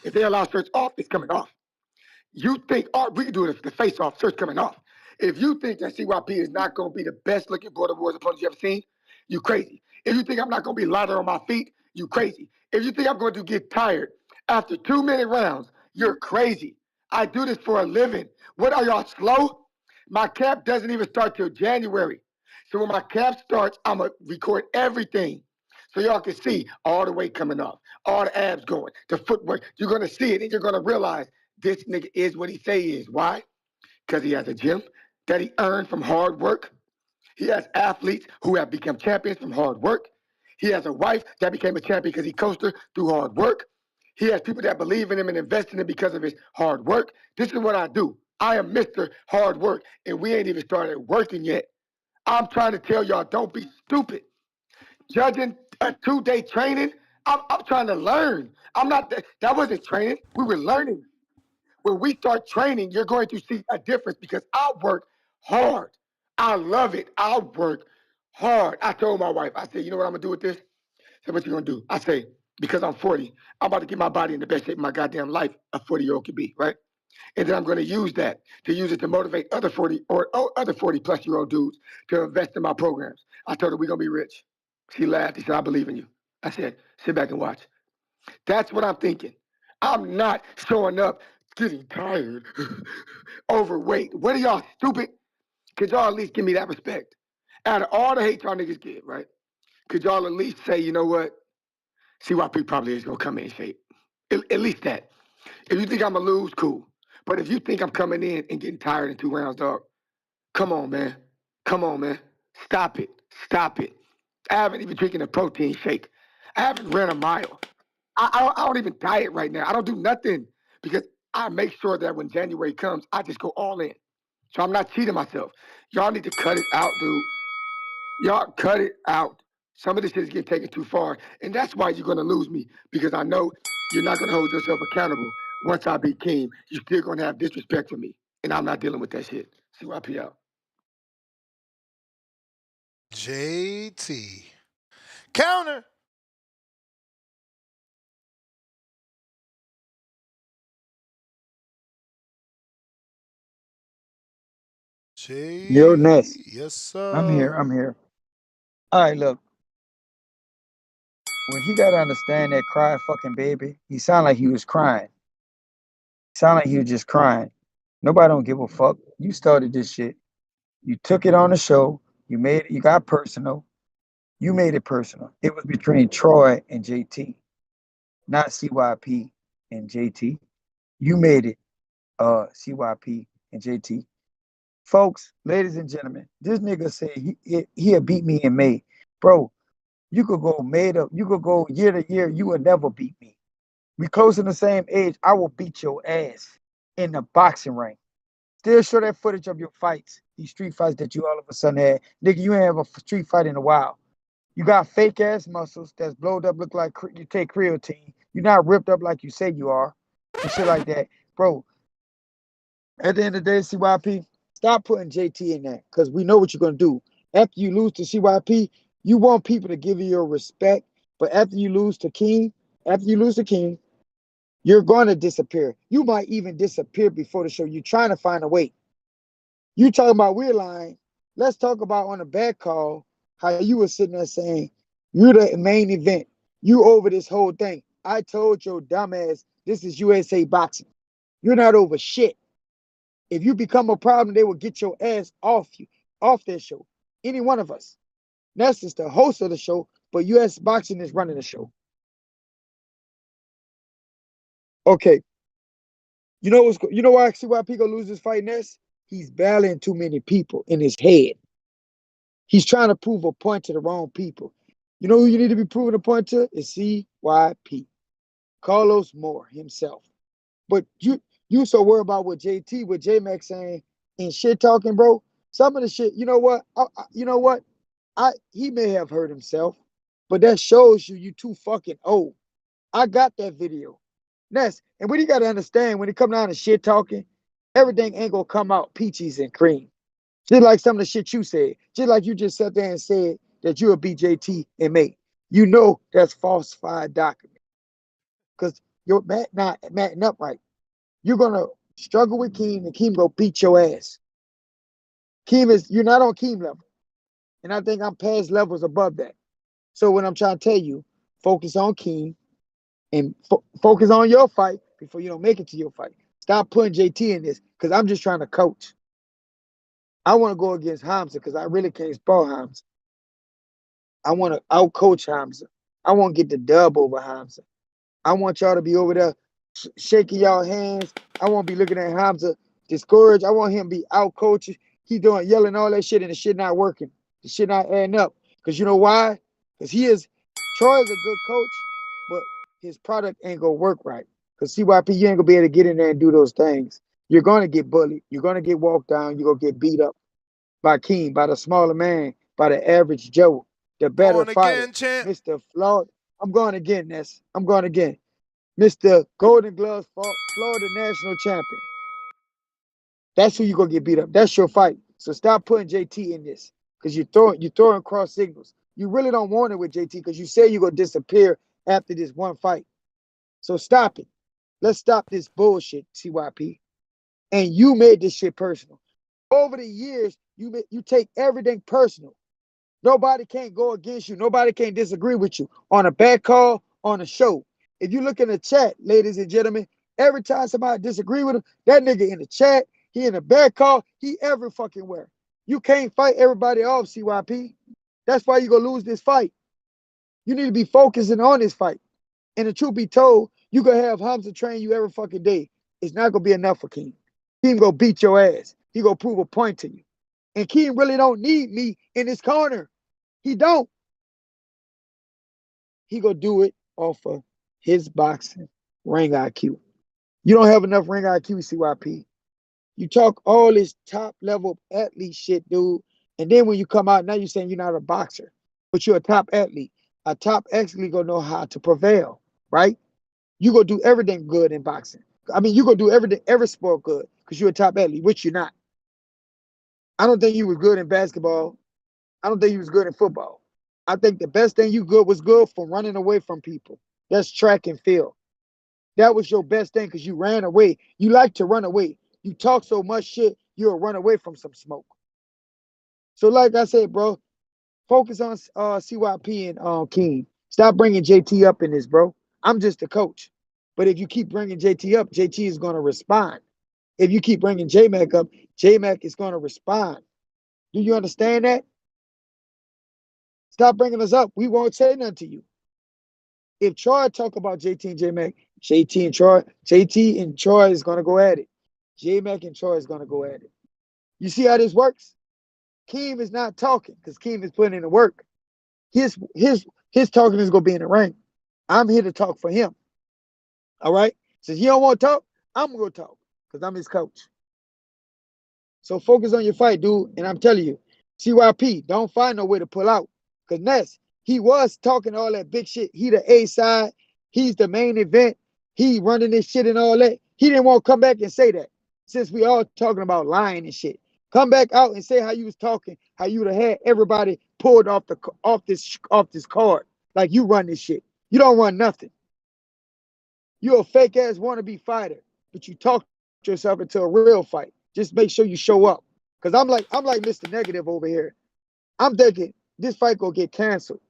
E: If they allow shirts off, it's coming off. You think, we can do it if the face off, shirts coming off. If you think that CYP is not going to be the best looking Border Wars opponent you ever seen, you crazy. If you think I'm not going to be lighter on my feet, you crazy. If you think I'm going to get tired after 2-minute rounds, you're crazy. I do this for a living. What are y'all slow? My camp doesn't even start till January. So when my camp starts, I'm going to record everything so y'all can see all the weight coming off, all the abs going, the footwork. You're going to see it and you're going to realize this nigga is what he say he is. Why? Because he has a gym that he earned from hard work. He has athletes who have become champions from hard work. He has a wife that became a champion because he coached her through hard work. He has people that believe in him and invest in him because of his hard work. This is what I do. I am Mr. Hard Work, and we ain't even started working yet. I'm trying to tell y'all, don't be stupid. Judging a 2-day training, I'm trying to learn. I'm not, that wasn't training. We were learning. When we start training, you're going to see a difference because I work hard. I love it. I work hard. I told my wife, I said, you know what I'm going to do with this? I said, what you going to do? I say, because I'm 40, I'm about to get my body in the best shape of my goddamn life a 40-year-old can be, right? And then I'm going to use that to motivate other 40 or other 40-plus-year-old dudes to invest in my programs. I told her we're going to be rich. She laughed. She said, I believe in you. I said, sit back and watch. That's what I'm thinking. I'm not showing up getting tired, overweight. What are y'all stupid? Could y'all at least give me that respect? Out of all the hate y'all niggas get, right? Could y'all at least say, you know what? CYP probably is going to come in shape. At least that. If you think I'm going to lose, cool. But if you think I'm coming in and getting tired in 2 rounds, dog, come on, man. Come on, man. Stop it. Stop it. I haven't even drinking a protein shake. I haven't ran a mile. I don't even diet right now. I don't do nothing because I make sure that when January comes, I just go all in. So I'm not cheating myself. Y'all need to cut it out, dude. Y'all cut it out. Some of this shit is getting taken too far. And that's why you're going to lose me because I know you're not going to hold yourself accountable. Once I beat King, you're still going to have disrespect for me. And I'm not dealing with that shit. CYP out.
K: JT. Counter.
M: Yo, Ness.
K: Yes,
M: I'm here.
K: sir.
M: I'm here. All right, look. When he got to understand that cry fucking baby, he sounded like he was crying. He sounded like he was just crying. Nobody don't give a fuck. You started this shit. You took it on the show. You made it. You got personal. You made it personal. It was between Troy and JT, not CYP and JT. You made it CYP and JT. Folks, ladies and gentlemen, this nigga said he'll beat me in May. Bro, you could go made up. You could go year to year. You will never beat me. We close in the same age. I will beat your ass in the boxing ring. Still show that footage of your fights, these street fights that you all of a sudden had. Nigga, you ain't have a street fight in a while. You got fake ass muscles that's blowed up, look like you take creatine. You're not ripped up like you say you are, and shit like that. Bro, at the end of the day, CYP, stop putting JT in that because we know what you're going to do. After you lose to CYP, you want people to give you your respect, but after you lose to King, you're going to disappear. You might even disappear before the show. You're trying to find a way. You talking about we're lying. Let's talk about on a bad call how you were sitting there saying, you're the main event. You over this whole thing. I told your dumbass this is USA boxing. You're not over shit. If you become a problem, they will get your ass off their show. Any one of us. That's just the host of the show, but US Boxing is running the show. Okay. You know why CYP gonna lose this fight, Ness? He's battling too many people in his head. He's trying to prove a point to the wrong people. You know who you need to be proving a point to? Is CYP. Carlos Moore himself. But you so worried about what J-Mac saying and shit talking, bro. Some of the shit, you know what? He may have hurt himself, but that shows you too fucking old. I got that video. Ness, and what you gotta understand when it come down to shit talking, everything ain't gonna come out peaches and cream. Just like some of the shit you said. Just like you just sat there and said that you're a BJT and mate. You know that's falsified document. Because you're not matting up right. You're gonna struggle with Keem and Keem gonna beat your ass. You're not on Keem level. And I think I'm past levels above that. So what I'm trying to tell you, focus on Keem and focus on your fight before you don't make it to your fight. Stop putting JT in this because I'm just trying to coach. I want to go against Hamza because I really can't spar Hamza. I want to out-coach Hamza. I want to get the dub over Hamza. I want y'all to be over there shaking y'all hands. I won't be looking at Hamza discouraged. I want him to be out-coaching. He doing yelling all that shit and the shit not working. The shit not adding up. Because you know why? Because Troy is a good coach, but his product ain't going to work right. Because CYP, you ain't going to be able to get in there and do those things. You're going to get bullied. You're going to get walked down. You're going to get beat up by Keem, by the smaller man, by the average Joe, the better fighter, Mr. Florida. I'm going again, Ness. I'm going again. Mr. Golden Gloves, Florida National Champion. That's who you're going to get beat up. That's your fight. So stop putting JT in this because you're throwing cross signals. You really don't want it with JT because you say you're going to disappear after this one fight. So stop it. Let's stop this bullshit, CYP. And you made this shit personal. Over the years, you take everything personal. Nobody can't go against you. Nobody can disagree with you on a bad call, on a show. If you look in the chat, ladies and gentlemen, every time somebody disagree with him, that nigga in the chat, he in a bad call, he every fucking where. You can't fight everybody off, CYP. That's why you're going to lose this fight. You need to be focusing on this fight. And the truth be told, you going to have Hamza train you every fucking day. It's not going to be enough for Keem. Keem going to beat your ass. He going to prove a point to you. And Keem really don't need me in his corner. He don't. He going to do it off of his boxing ring IQ. You don't have enough ring IQ, CYP. You talk all this top level athlete shit, dude. And then when you come out, now you're saying you're not a boxer, but you're a top athlete. A top athlete gonna know how to prevail, right? You gonna do everything good in boxing. I mean, you gonna do everything, every sport good, because you're a top athlete, which you're not. I don't think you was good in basketball. I don't think you was good in football. I think the best thing you was good for running away from people. That's track and field. That was your best thing because you ran away. You like to run away. You talk so much shit, you'll run away from some smoke. So like I said, bro, focus on CYP and Keem. Stop bringing JT up in this, bro. I'm just a coach. But if you keep bringing JT up, JT is going to respond. If you keep bringing J-Mac up, J-Mac is going to respond. Do you understand that? Stop bringing us up. We won't say nothing to you. If Troy talk about JT and J-Mac, JT and Troy is going to go at it. J-Mac and Troy is going to go at it. You see how this works? Keem is not talking because Keem is putting in the work. His talking is going to be in the ring. I'm here to talk for him. All right? Since he don't want to talk, I'm going to talk because I'm his coach. So focus on your fight, dude. And I'm telling you, CYP, don't find no way to pull out. Because Ness, he was talking all that big shit. He the A side. He's the main event. He running this shit and all that. He didn't want to come back and say that. Since we all talking about lying and shit. Come back out and say how you was talking, how you would have had everybody pulled off this card. Like you run this shit. You don't run nothing. You're a fake ass wannabe fighter, but you talk yourself into a real fight. Just make sure you show up. Cause I'm like Mr. Negative over here. I'm thinking this fight gonna get canceled.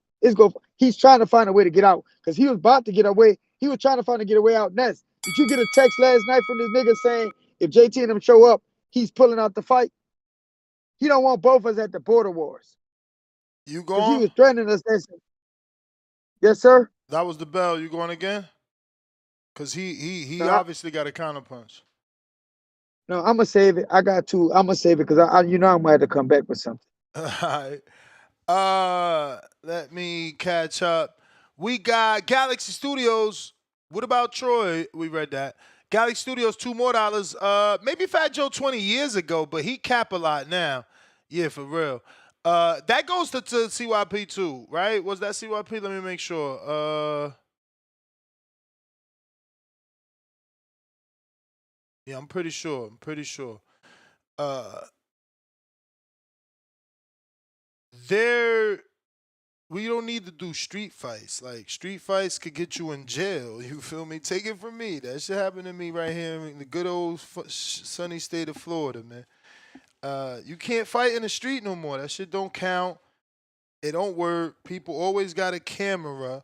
M: He's trying to find a way to get out. Cause he was about to get away. He was trying to find a get away out next. Did you get a text last night from this nigga saying if JT and him show up, he's pulling out the fight? He don't want both of us at the border wars.
K: You
M: Cause he
K: going?
M: was threatening us. Yes, sir.
K: That was the bell. You going again? Cause he
M: No,
K: obviously got a counterpunch.
M: No, I'm gonna save it. I got two. I'm gonna save it because I I'm gonna have to come back with something.
K: All right. Let me catch up. We got Galaxy Studios. What about Troy? We read that. Galaxy Studios, $2 more. Maybe Fat Joe 20 years ago, but he cap a lot now. Yeah, for real. That goes to CYP too, right? Was that CYP? Let me make sure. Yeah, I'm pretty sure. We don't need to do street fights. Like, street fights could get you in jail. You feel me? Take it from me. That shit happened to me right here in the good old sunny state of Florida, man. You can't fight in the street no more. That shit don't count. It don't work. People always got a camera.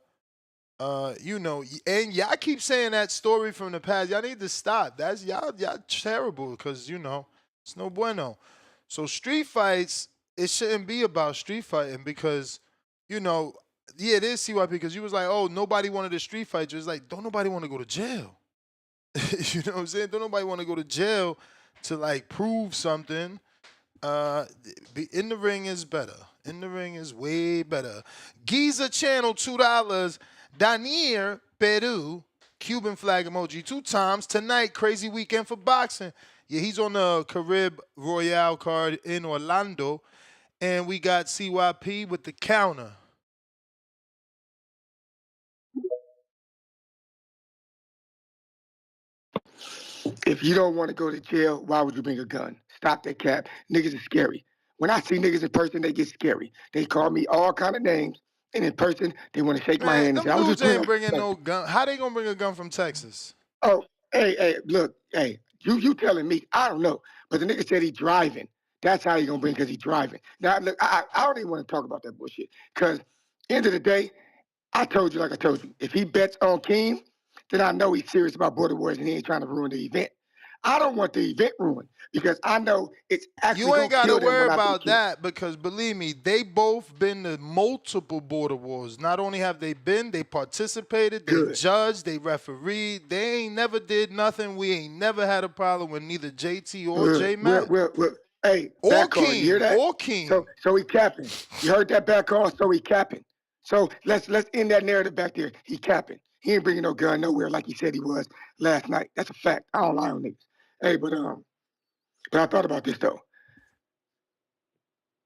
K: And y'all keep saying that story from the past. Y'all need to stop. That's y'all terrible because it's no bueno. So street fights, it shouldn't be about street fighting because, it is CYP because you was like, oh, nobody wanted a street fight. It's like, don't nobody want to go to jail. You know what I'm saying? Don't nobody want to go to jail to like prove something. In the ring is better. In the ring is way better. Giza Channel, $2. Danier, Peru, Cuban flag emoji 2 times. Tonight, crazy weekend for boxing. Yeah, he's on the Carib Royale card in Orlando. And we got CYP with the counter.
E: If you don't want to go to jail, why would you bring a gun? Stop that cap. Niggas are scary. When I see niggas in person, they get scary. They call me all kind of names, and in person, they want to shake my hand and say,
K: Them
E: I was
K: dudes
E: just
K: ain't bringing no gun. How they gonna bring a gun from Texas?
E: Oh, hey, look, hey, you telling me? I don't know. But the nigga said he driving. That's how he gonna bring because he driving. Now, look, I don't even want to talk about that bullshit. Because end of the day, I told you, if he bets on Keem, then I know he's serious about Border Wars and he ain't trying to ruin the event. I don't want the event ruined because I know it's actually
K: You ain't got to worry about
E: Keem.
K: that because believe me, they both been to multiple border wars. Not only have they been, they participated, they judged, they refereed. They ain't never did nothing. We ain't never had a problem with neither JT or J Mac.
E: Hey,
K: or
E: back call, you hear
K: Keem,
E: that?
K: or Keem.
E: So he capping. You heard that back call? So he capping. So let's end that narrative back there. He capping. He ain't bringing no gun nowhere like he said he was last night. That's a fact. I don't lie on niggas. Hey, but I thought about this though.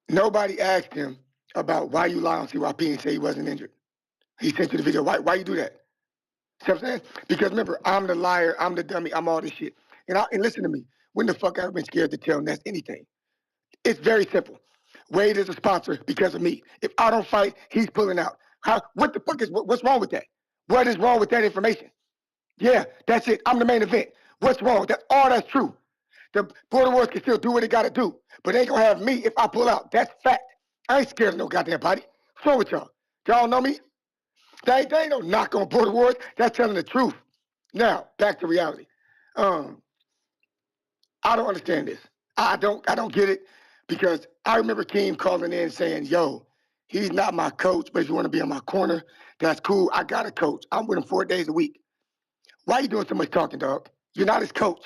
E: Nobody asked him about why you lie on CYP and say he wasn't injured. He sent you the video. Why you do that? See what I'm saying? Because remember, I'm the liar, I'm the dummy, I'm all this shit. And listen to me. When the fuck I've been scared to tell Ness anything? It's very simple. Wade is a sponsor because of me. If I don't fight, he's pulling out. What the fuck what's wrong with that? What is wrong with that information? Yeah, that's it. I'm the main event. What's wrong? That's all that's true. The Border Wars can still do what they gotta do, but they ain't gonna have me if I pull out. That's fact. I ain't scared of no goddamn body. What's wrong with y'all? Y'all know me? They ain't no knock on Border Wars. That's telling the truth. Now, back to reality. I don't understand this. I don't get it because I remember Keem calling in saying, yo, he's not my coach, but if you want to be in my corner, that's cool. I got a coach. I'm with him 4 days a week. Why are you doing so much talking, dog? You're not his coach.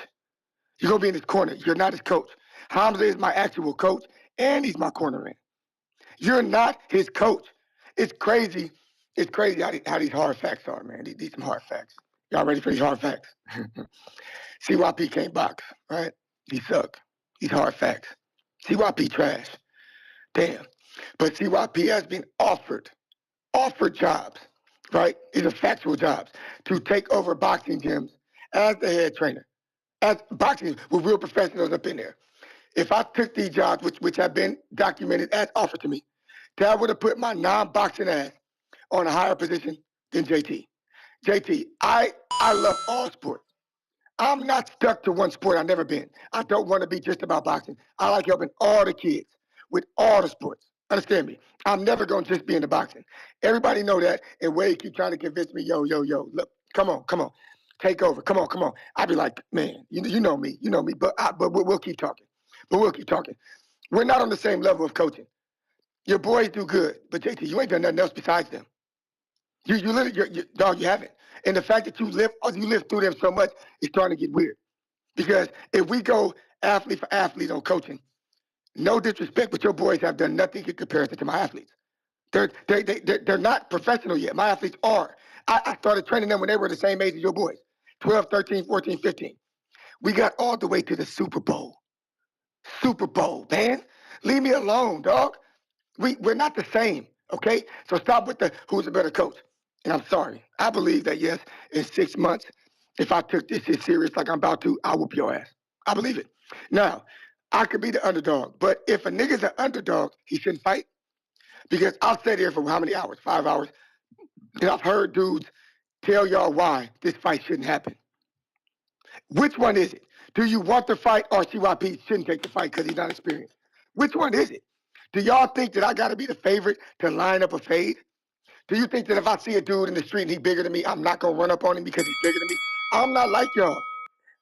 E: You're going to be in his corner. You're not his coach. Hamza is my actual coach, and he's my corner man. You're not his coach. It's crazy. It's crazy how these hard facts are, man. These some hard facts. Y'all ready for these hard facts? CYP can't box, right? He suck. These hard facts. CYP trash. Damn. But CYP has been offered jobs, right? These are factual jobs to take over boxing gyms as the head trainer. As boxing with real professionals up in there. If I took these jobs, which have been documented as offered to me, that would have put my non-boxing ass on a higher position than JT. JT, I love all sports. I'm not stuck to one sport. I've never been. I don't want to be just about boxing. I like helping all the kids with all the sports. Understand me? I'm never going to just be into boxing. Everybody know that, and Wade keep trying to convince me, yo, look, come on. Take over. Come on. I'd be like, man, you know me, but we'll keep talking. We're not on the same level of coaching. Your boys do good, but JT, you ain't done nothing else besides them. You literally, dog, you haven't. And the fact that you live through them so much is starting to get weird. Because if we go athlete for athlete on coaching, no disrespect, but your boys have done nothing in comparison to my athletes. They're not professional yet. My athletes are. I started training them when they were the same age as your boys, 12, 13, 14, 15. We got all the way to the Super Bowl. Super Bowl, man. Leave me alone, dog. We're not the same, okay? So stop with the who's a better coach. And I'm sorry. I believe that, yes, in 6 months, if I took this shit serious like I'm about to, I'll whoop your ass. I believe it. Now, I could be the underdog, but if a nigga's an underdog, he shouldn't fight. Because I'll sit here for how many hours? 5 hours. And I've heard dudes tell y'all why this fight shouldn't happen. Which one is it? Do you want the fight or CYP shouldn't take the fight because he's not experienced? Which one is it? Do y'all think that I got to be the favorite to line up a fade? Do you think that if I see a dude in the street and he's bigger than me, I'm not going to run up on him because he's bigger than me? I'm not like y'all.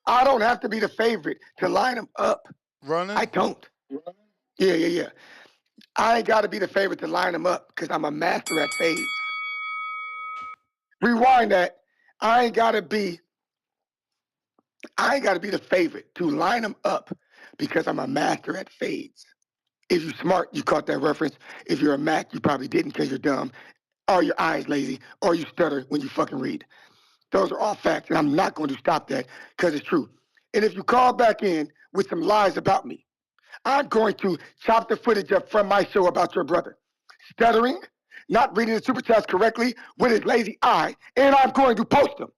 E: I don't have to be the favorite to line him up.
K: Running?
E: I don't. Yeah. I ain't got to be the favorite to line him up because I'm a master at fades. Rewind that. I ain't got to be the favorite to line him up because I'm a master at fades. If you're smart, you caught that reference. If you're a Mac, you probably didn't because you're dumb, or your eyes lazy, or you stutter when you fucking read. Those are all facts, and I'm not going to stop that because it's true. And if you call back in with some lies about me, I'm going to chop the footage up from my show about your brother. Stuttering, not reading the super chats correctly with his lazy eye, and I'm going to post them.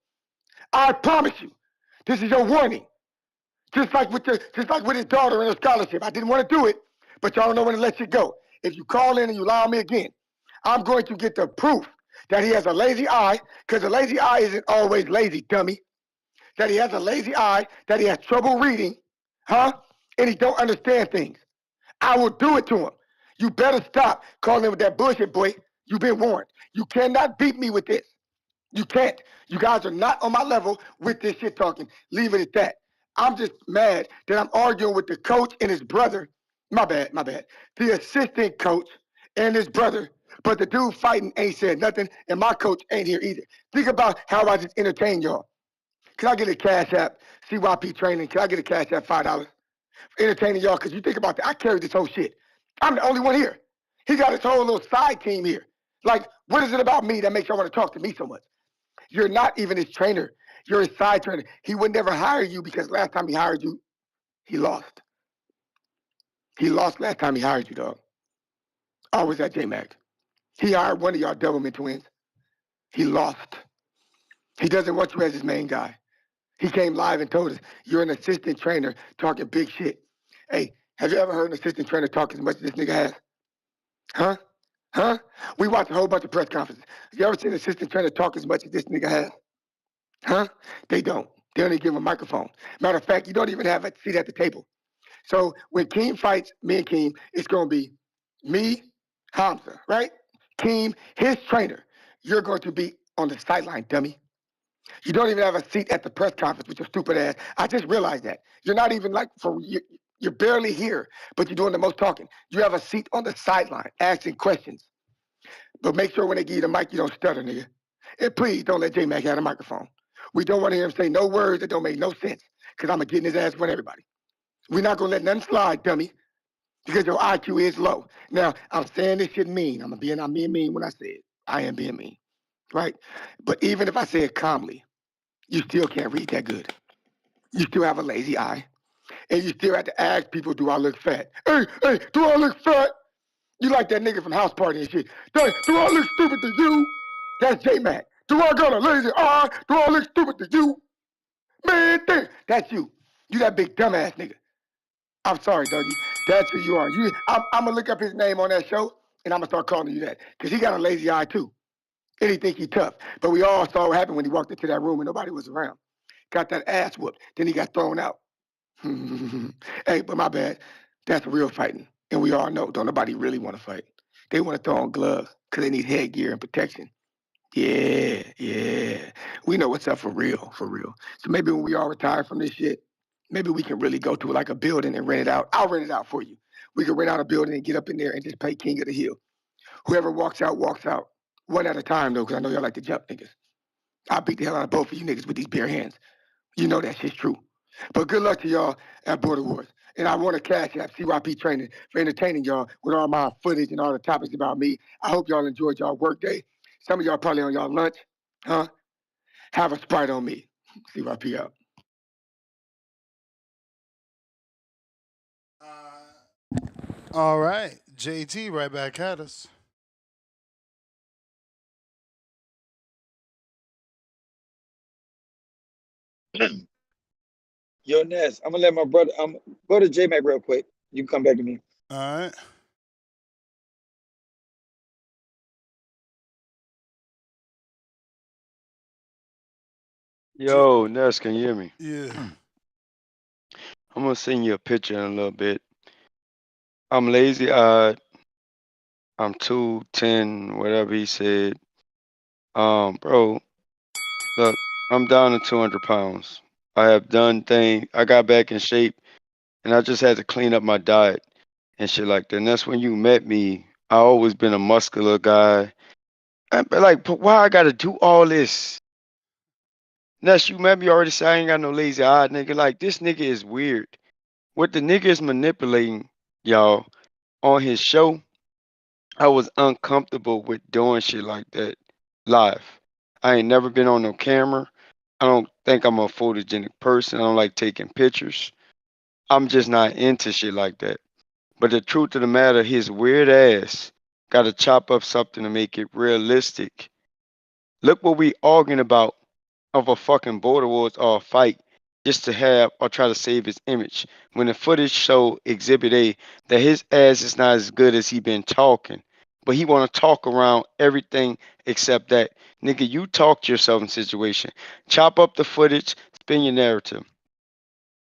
E: I promise you. This is your warning. Just like with his daughter and her scholarship. I didn't want to do it, but y'all don't know when to let you go. If you call in and you lie on me again, I'm going to get the proof that he has a lazy eye, because a lazy eye isn't always lazy, dummy. That he has a lazy eye, that he has trouble reading, and he don't understand things. I will do it to him. You better stop calling him with that bullshit, boy. You've been warned. You cannot beat me with this. You can't. You guys are not on my level with this shit talking. Leave it at that. I'm just mad that I'm arguing with the coach and his brother. My bad. The assistant coach and his brother. But the dude fighting ain't said nothing, and my coach ain't here either. Think about how I just entertain y'all. Can I get a cash app? CYP training. Can I get a cash app $5? Entertaining y'all, because you think about that. I carry this whole shit. I'm the only one here. He got his whole little side team here. Like, what is it about me that makes y'all want to talk to me so much? You're not even his trainer. You're his side trainer. He would never hire you because last time he hired you, he lost. He lost last time he hired you, dog. I was at J-Mac. He hired one of y'all Doublemint twins. He lost. He doesn't want you as his main guy. He came live and told us, you're an assistant trainer talking big shit. Hey, have you ever heard an assistant trainer talk as much as this nigga has? Huh? We watched a whole bunch of press conferences. Have you ever seen an assistant trainer talk as much as this nigga has? Huh? They don't. They don't even give him a microphone. Matter of fact, you don't even have a seat at the table. So when Keem fights me and Keem, it's going to be me, Hamza, right? Keem, his trainer. You're going to be on the sideline, dummy. You don't even have a seat at the press conference with your stupid ass. I just realized that. You're not even you're barely here, but you're doing the most talking. You have a seat on the sideline asking questions. But make sure when they give you the mic, you don't stutter, nigga. And please don't let J-Mac have a microphone. We don't want to hear him say no words that don't make no sense, because I'm going to get in his ass in front of everybody. We're not going to let nothing slide, dummy, because your IQ is low. Now, I'm saying this shit mean. I'm being mean when I say it. I am being mean, right? But even if I say it calmly, you still can't read that good. You still have a lazy eye. And you still have to ask people, do I look fat? Hey, do I look fat? You like that nigga from House Party and shit. Hey, do I look stupid to you? That's J-Mac. Do I got a lazy eye? Do I look stupid to you? Man, that's you. You that big dumbass nigga. I'm sorry, doggy. That's who you are. I'm going to look up his name on that show, and I'm going to start calling you that. Because he got a lazy eye, too. And he think he tough. But we all saw what happened when he walked into that room and nobody was around. Got that ass whooped. Then he got thrown out. Hey, but my bad. That's real fighting. And we all know, don't nobody really want to fight. They want to throw on gloves because they need headgear and protection. Yeah. We know what's up for real. So maybe when we all retire from this shit, maybe we can really go to like a building and rent it out. I'll rent it out for you. We can rent out a building and get up in there and just play King of the Hill. Whoever walks out, walks out. One at a time, though, because I know y'all like to jump niggas. I'll beat the hell out of both of you niggas with these bare hands. You know that shit's true. But good luck to y'all at Border Wars. And I want to cash app CYP training for entertaining y'all with all my footage and all the topics about me. I hope y'all enjoyed y'all work day. Some of y'all probably on y'all lunch, huh? Have a Sprite on me. CYP out.
K: All right, JT, right back at us.
M: Yo, Ness, I'm gonna let my brother. Go to J Mac real quick. You can come back to me.
K: All right.
N: Yo, Ness, can you hear me?
K: Yeah.
N: I'm gonna send you a picture in a little bit. I'm lazy eyed. I'm 210, whatever he said. Bro, look, I'm down to 200 pounds. I have done things. I got back in shape, and I just had to clean up my diet and shit like that. And that's when you met me. I always been a muscular guy. But like, but why I gotta do all this? Ness, you met me already. Say I ain't got no lazy eye, nigga. Like this nigga is weird. What the nigga is manipulating y'all on his show, I was uncomfortable with doing shit like that live. I ain't never been on no camera. I don't think I'm a photogenic person. I don't like taking pictures. I'm just not into shit like that. But the truth of the matter, his weird ass got to chop up something to make it realistic. Look what we arguing about of a fucking border wars or a fight just to have or try to save his image. When the footage show Exhibit A that his ass is not as good as he been talking, but he want to talk around everything except that. Nigga, you talked yourself in situation. Chop up the footage, spin your narrative.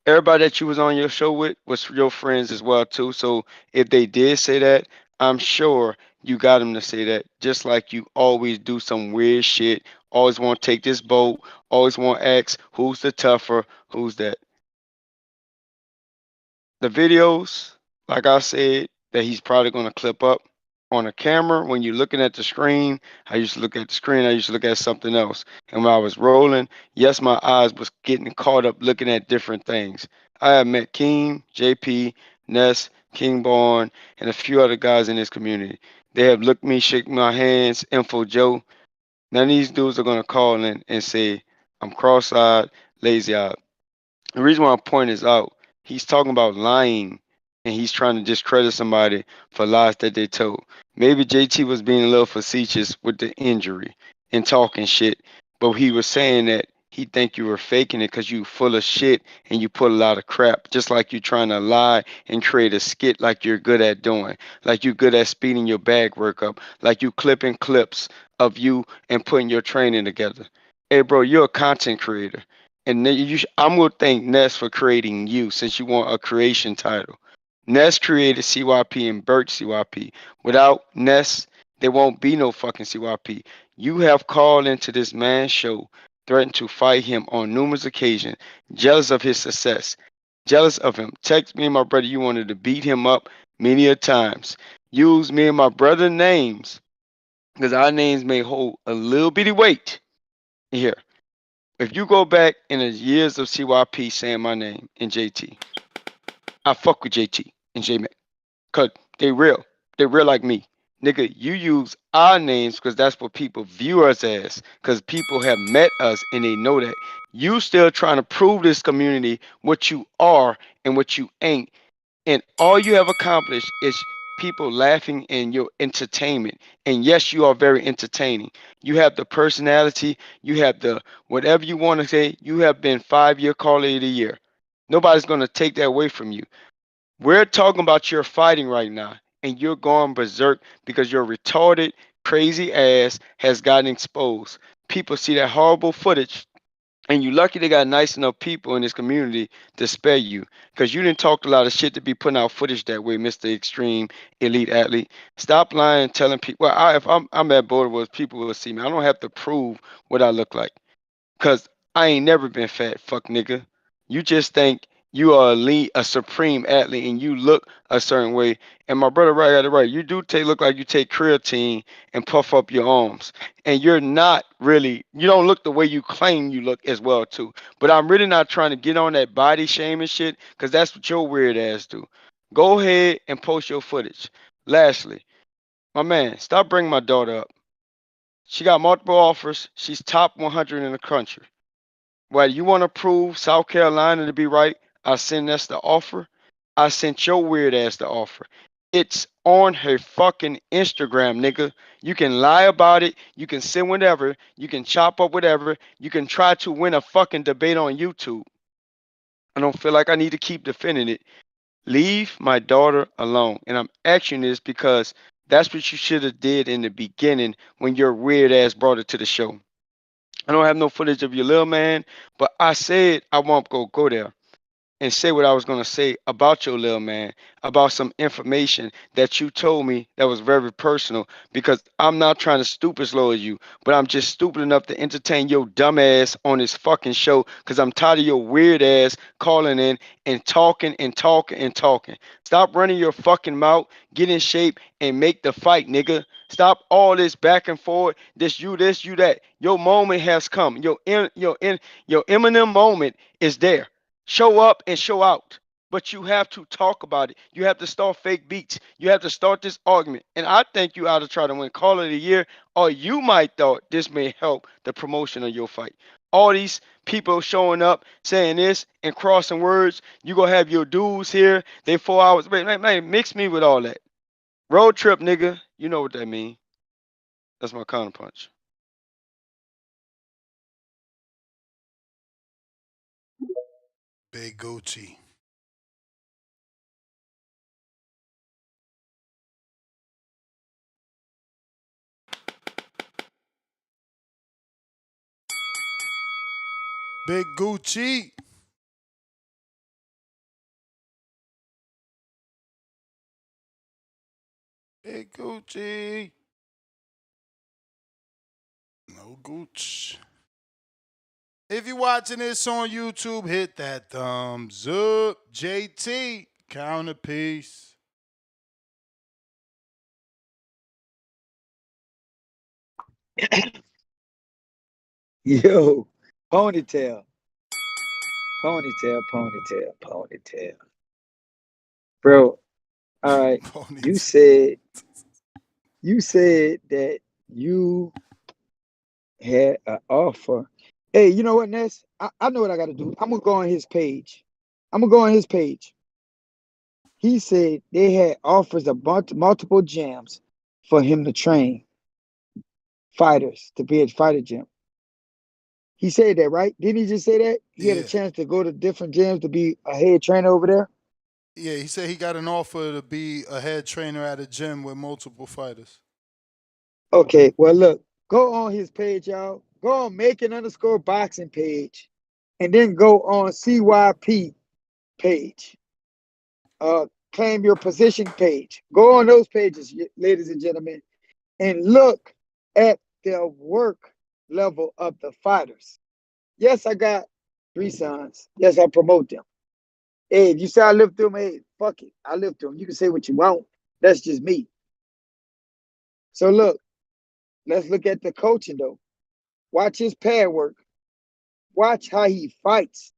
N: Everybody that you was on your show with was your friends as well too. So if they did say that, I'm sure you got them to say that. Just like you always do some weird shit. Always want to take this boat. Always want to ask who's the tougher, who's that. The videos, like I said, that he's probably going to clip up on a camera. When you're looking at the screen, I used to look at the screen. I used to look at something else. And when I was rolling, yes, my eyes was getting caught up looking at different things. I have met King, JP, Ness, King Born, and a few other guys in this community. They have looked me, shake my hands, Info Joe. None of these dudes are going to call in and say, I'm cross-eyed, lazy-eyed. The reason why I point this out, he's talking about lying and he's trying to discredit somebody for lies that they told. Maybe JT was being a little facetious with the injury and talking shit, but he was saying that he think you were faking it because you full of shit and you put a lot of crap, just like you trying to lie and create a skit like you're good at doing, like you're good at speeding your bag work up, like you clipping clips of you and putting your training together. Hey, bro, you're a content creator. And then I'm gonna thank Ness for creating you since you want a creation title. Ness created CYP and Burt CYP. Without Ness, there won't be no fucking CYP. You have called into this man's show, threatened to fight him on numerous occasions, jealous of his success, jealous of him. Text me and my brother you wanted to beat him up many a times. Use me and my brother names because our names may hold a little bitty weight here. If you go back in the years of CYP saying my name and JT, I fuck with JT and J Mac. Cause they real. They real like me. Nigga, you use our names because that's what people view us as. Cause people have met us and they know that. You still trying to prove this community what you are and what you ain't. And all you have accomplished is people laughing in your entertainment. And yes, you are very entertaining. You have the personality, you have the whatever you want to say. You have been 5-year caller of the year. Nobody's going to take that away from you. We're talking about your fighting right now, and you're going berserk because your retarded, crazy ass has gotten exposed. People see that horrible footage and you lucky they got nice enough people in this community to spare you. Because you didn't talk a lot of shit to be putting out footage that way, Mr. Extreme Elite Athlete. Stop lying, telling people. Well, if I'm at Border Wars, people will see me. I don't have to prove what I look like. Because I ain't never been fat, fuck nigga. You just think You are a supreme athlete, and you look a certain way. And my brother right got it right. You do look like you take creatine and puff up your arms, and you're not really. You don't look the way you claim you look as well too. But I'm really not trying to get on that body shaming shit, because that's what your weird ass do. Go ahead and post your footage. Lastly, my man, stop bringing my daughter up. She got multiple offers. She's top 100 in the country. Well, you want to prove South Carolina to be right? I sent us the offer. I sent your weird ass the offer. It's on her fucking Instagram, nigga. You can lie about it. You can say whatever. You can chop up whatever. You can try to win a fucking debate on YouTube. I don't feel like I need to keep defending it. Leave my daughter alone. And I'm asking this because that's what you should have did in the beginning when your weird ass brought it to the show. I don't have no footage of your little man, but I said I won't go there and say what I was going to say about your little man, about some information that you told me that was very personal, because I'm not trying to stoop as low as you, but I'm just stupid enough to entertain your dumb ass on this fucking show, because I'm tired of your weird ass calling in and talking and talking and talking. Stop running your fucking mouth, get in shape, and make the fight, nigga. Stop all this back and forth, this, you that. Your moment has come. Your Eminem moment is there. Show up and show out. But you have to talk about it. You have to start fake beats. You have to start this argument. And I think you ought to try to win Call of the Year, or you might thought this may help the promotion of your fight. All these people showing up, saying this and crossing words. You gonna have your dudes here. They 4 hours. Wait, man, mix me with all that. Road trip, nigga. You know what that mean. That's my counterpunch.
K: Big Gucci. Big Gucci. Big Gucci. No Gooch. If you're watching this on YouTube, hit that thumbs up. JT, counterpiece.
M: Yo, ponytail. Bro, all right. You said that you had an offer. Hey, you know what, Ness? I know what I got to do. I'm going to go on his page. He said they had offers of multiple gyms for him to train fighters, to be at fighter gym. He said that, right? Didn't he just say that? He had a chance to go to different gyms to be a head trainer over there?
K: Yeah, he said he got an offer to be a head trainer at a gym with multiple fighters.
M: Okay, well, look, go on his page, y'all. Go on Making_Boxing page, and then go on CYP page. Claim Your Position page. Go on those pages, ladies and gentlemen, and look at the work level of the fighters. Yes, I got 3 sons. Yes, I promote them. Hey, if you say I live through them, hey, fuck it. I live through them. You can say what you want. That's just me. So look, let's look at the coaching though. Watch his pad work. Watch how he fights.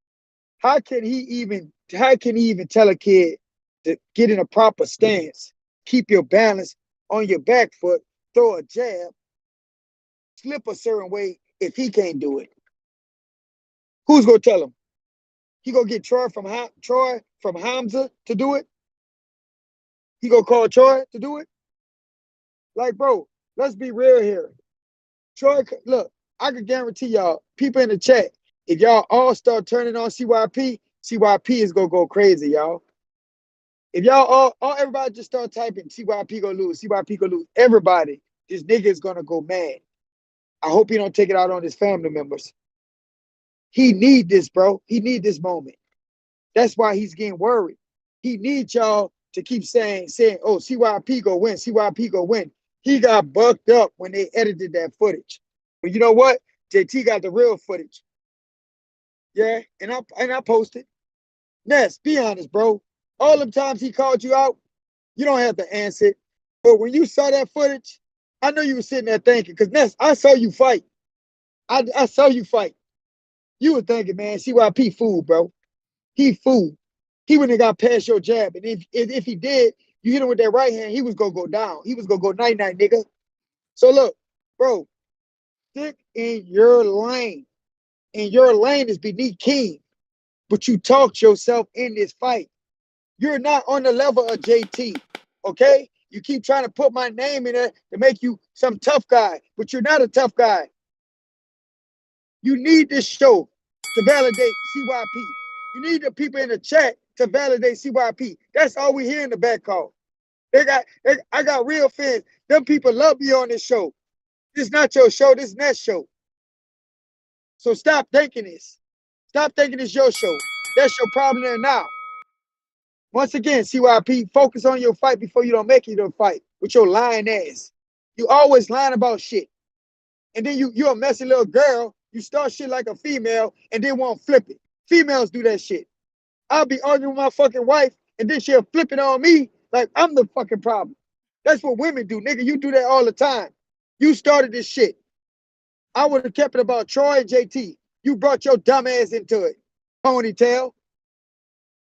M: How can he even tell a kid to get in a proper stance, keep your balance on your back foot, throw a jab, slip a certain way if he can't do it? Who's gonna tell him? He gonna get Troy from Hamza to do it? He gonna call Troy to do it? Like, bro, let's be real here. Troy, look, I can guarantee y'all, people in the chat, if y'all all start turning on CYP, CYP is gonna go crazy, y'all. If y'all everybody just start typing CYP gonna lose, CYP gonna lose, everybody, this nigga is gonna go mad. I hope he don't take it out on his family members. He need this, bro. He need this moment. That's why he's getting worried. He needs y'all to keep saying, oh, CYP go win, CYP go win. He got bucked up when they edited that footage. But you know what? JT got the real footage. Yeah, and I posted. Ness, be honest, bro. All them times he called you out, you don't have to answer. But when you saw that footage, I know you were sitting there thinking, because Ness, I saw you fight. I saw you fight. You were thinking, man, CYP fool, bro. He fool. He wouldn't have got past your jab. And if he did, you hit him with that right hand, he was going to go down. He was going to go night-night, nigga. So look, bro, stick in your lane. And your lane is beneath King. But you talked yourself in this fight. You're not on the level of JT, okay? You keep trying to put my name in there to make you some tough guy, but you're not a tough guy. You need this show to validate CYP. You need the people in the chat to validate CYP. That's all we hear in the back call. I got real fans. Them people love me on this show. This is not your show. This is Ness show. So stop thinking this. Stop thinking it's your show. That's your problem there now. Once again, CYP, focus on your fight before you don't make it to a fight with your lying ass. You always lying about shit. And then you're a messy little girl. You start shit like a female and then won't flip it. Females do that shit. I'll be arguing with my fucking wife and then she'll flip it on me like I'm the fucking problem. That's what women do, nigga. You do that all the time. You started this shit. I would have kept it about Troy and JT. You brought your dumb ass into it. Ponytail.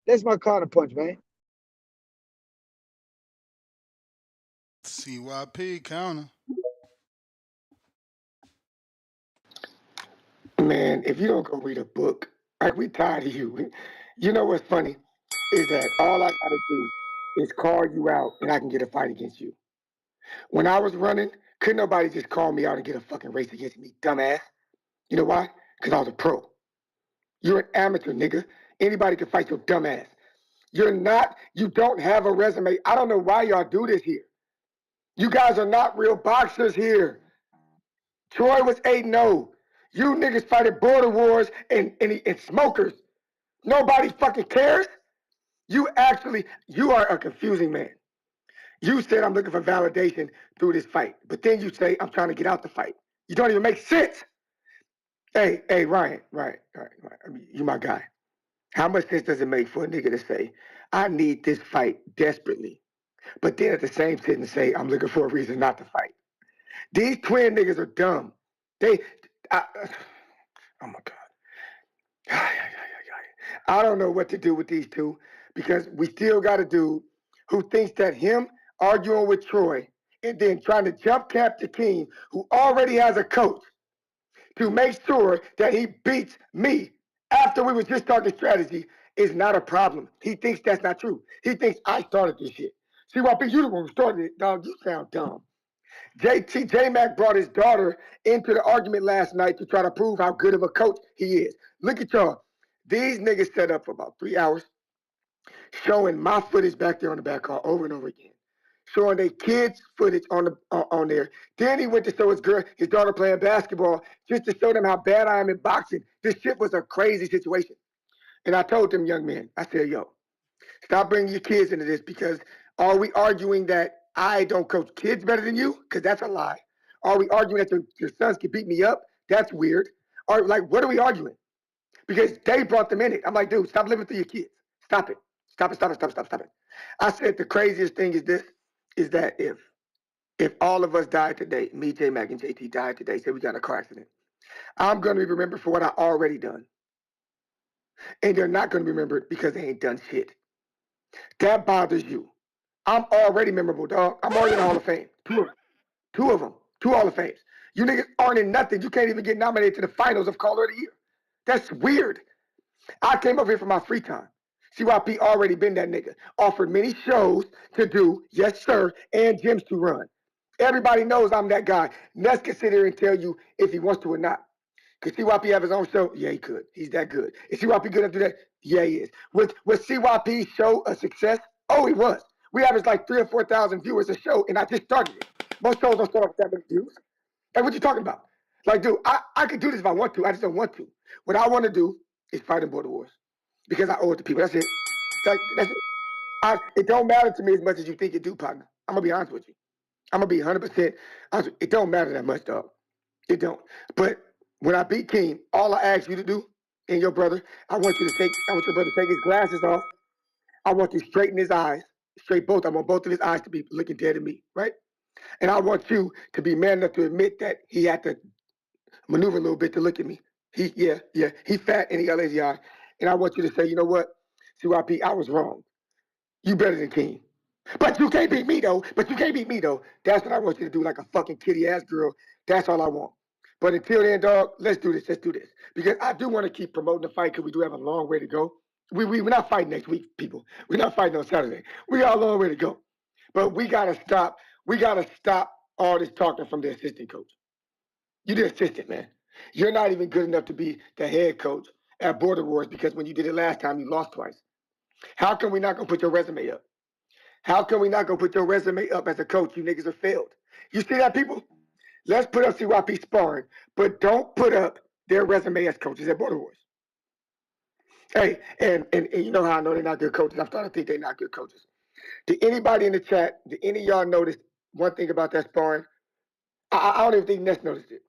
M: That's my counterpunch, man.
K: CYP counter.
E: Man, if you don't go read a book, like we tired of you. You know what's funny is that all I gotta do is call you out and I can get a fight against you. When I was running, couldn't nobody just call me out and get a fucking race against me, dumbass. You know why? Because I was a pro. You're an amateur, nigga. Anybody can fight your dumb ass. You don't have a resume. I don't know why y'all do this here. You guys are not real boxers here. Troy was 8-0. You niggas fighting border wars and smokers. Nobody fucking cares. You are a confusing man. You said I'm looking for validation through this fight, but then you say I'm trying to get out the fight. You don't even make sense. Hey, Ryan, right. I mean, you my guy. How much sense does it make for a nigga to say, I need this fight desperately, but then at the same sentence say, I'm looking for a reason not to fight? These twin niggas are dumb. Oh my God. I don't know what to do with these two because we still got a dude who thinks that him arguing with Troy and then trying to jump cap the King, who already has a coach, to make sure that he beats me after we were just starting the strategy is not a problem. He thinks that's not true. He thinks I started this shit. See, why you the one who started it, dog. You sound dumb. J-Mac brought his daughter into the argument last night to try to prove how good of a coach he is. Look at y'all. These niggas set up for about 3 hours, showing my footage back there on the back car over and over again, showing their kids' footage on there. Then he went to show his daughter playing basketball, just to show them how bad I am in boxing. This shit was a crazy situation. And I told them young men, I said, yo, stop bringing your kids into this, because are we arguing that I don't coach kids better than you? Because that's a lie. Are we arguing that your sons can beat me up? That's weird. Or like, what are we arguing? Because they brought them in it. I'm like, dude, stop living through your kids. Stop it. Stop it. I said the craziest thing is that if all of us died today, me, J-Mac, and JT died today, say we got in a car accident, I'm going to be remembered for what I already done. And they're not going to be remembered because they ain't done shit. That bothers you. I'm already memorable, dog. I'm already in the Hall of Fame. Two of them. 2 Hall of Fames. You niggas aren't in nothing. You can't even get nominated to the finals of Caller of the Year. That's weird. I came up here for my free time. CYP already been that nigga. Offered many shows to do, yes sir, and gyms to run. Everybody knows I'm that guy. Ness can sit here and tell you if he wants to or not. Could CYP have his own show? Yeah, he could. He's that good. Is CYP good enough to do that? Yeah, he is. Was CYP's show a success? Oh, he was. We averaged like 3,000 or 4,000 viewers a show, and I just started it. Most shows don't start off with that many views. Like, what you talking about? Like, dude, I could do this if I want to. I just don't want to. What I want to do is fight in border wars because I owe it to people. That's it. That's it. It don't matter to me as much as you think it do, partner. I'm going to be honest with you. I'm going to be 100% honest. It don't matter that much, dog. It don't. But when I beat King, all I ask you to do and your brother, I want your brother to take his glasses off. I want you to straighten his eyes, straight both. I want both of his eyes to be looking dead at me, right? And I want you to be man enough to admit that he had to maneuver a little bit to look at me. He fat and he got lazy eye. And I want you to say, you know what, CYP, I was wrong. You better than King. But you can't beat me though. That's what I want you to do, like a fucking kitty ass girl. That's all I want. But until then, dog, let's do this. Because I do want to keep promoting the fight because we do have a long way to go. We're not fighting next week, people. We're not fighting on Saturday. We got a long way to go. But we gotta stop. We gotta stop all this talking from the assistant coach. You're the assistant, man. You're not even good enough to be the head coach at Border Wars because when you did it last time, you lost twice. How come we not gonna put your resume up? How come we not gonna put your resume up as a coach? You niggas are failed. You see that, people? Let's put up CYP sparring, but don't put up their resume as coaches at Border Wars. Hey, and you know how I know they're not good coaches? I'm starting to think they're not good coaches. Did anybody in the chat, did any of y'all notice one thing about that sparring? I don't even think Ness noticed it.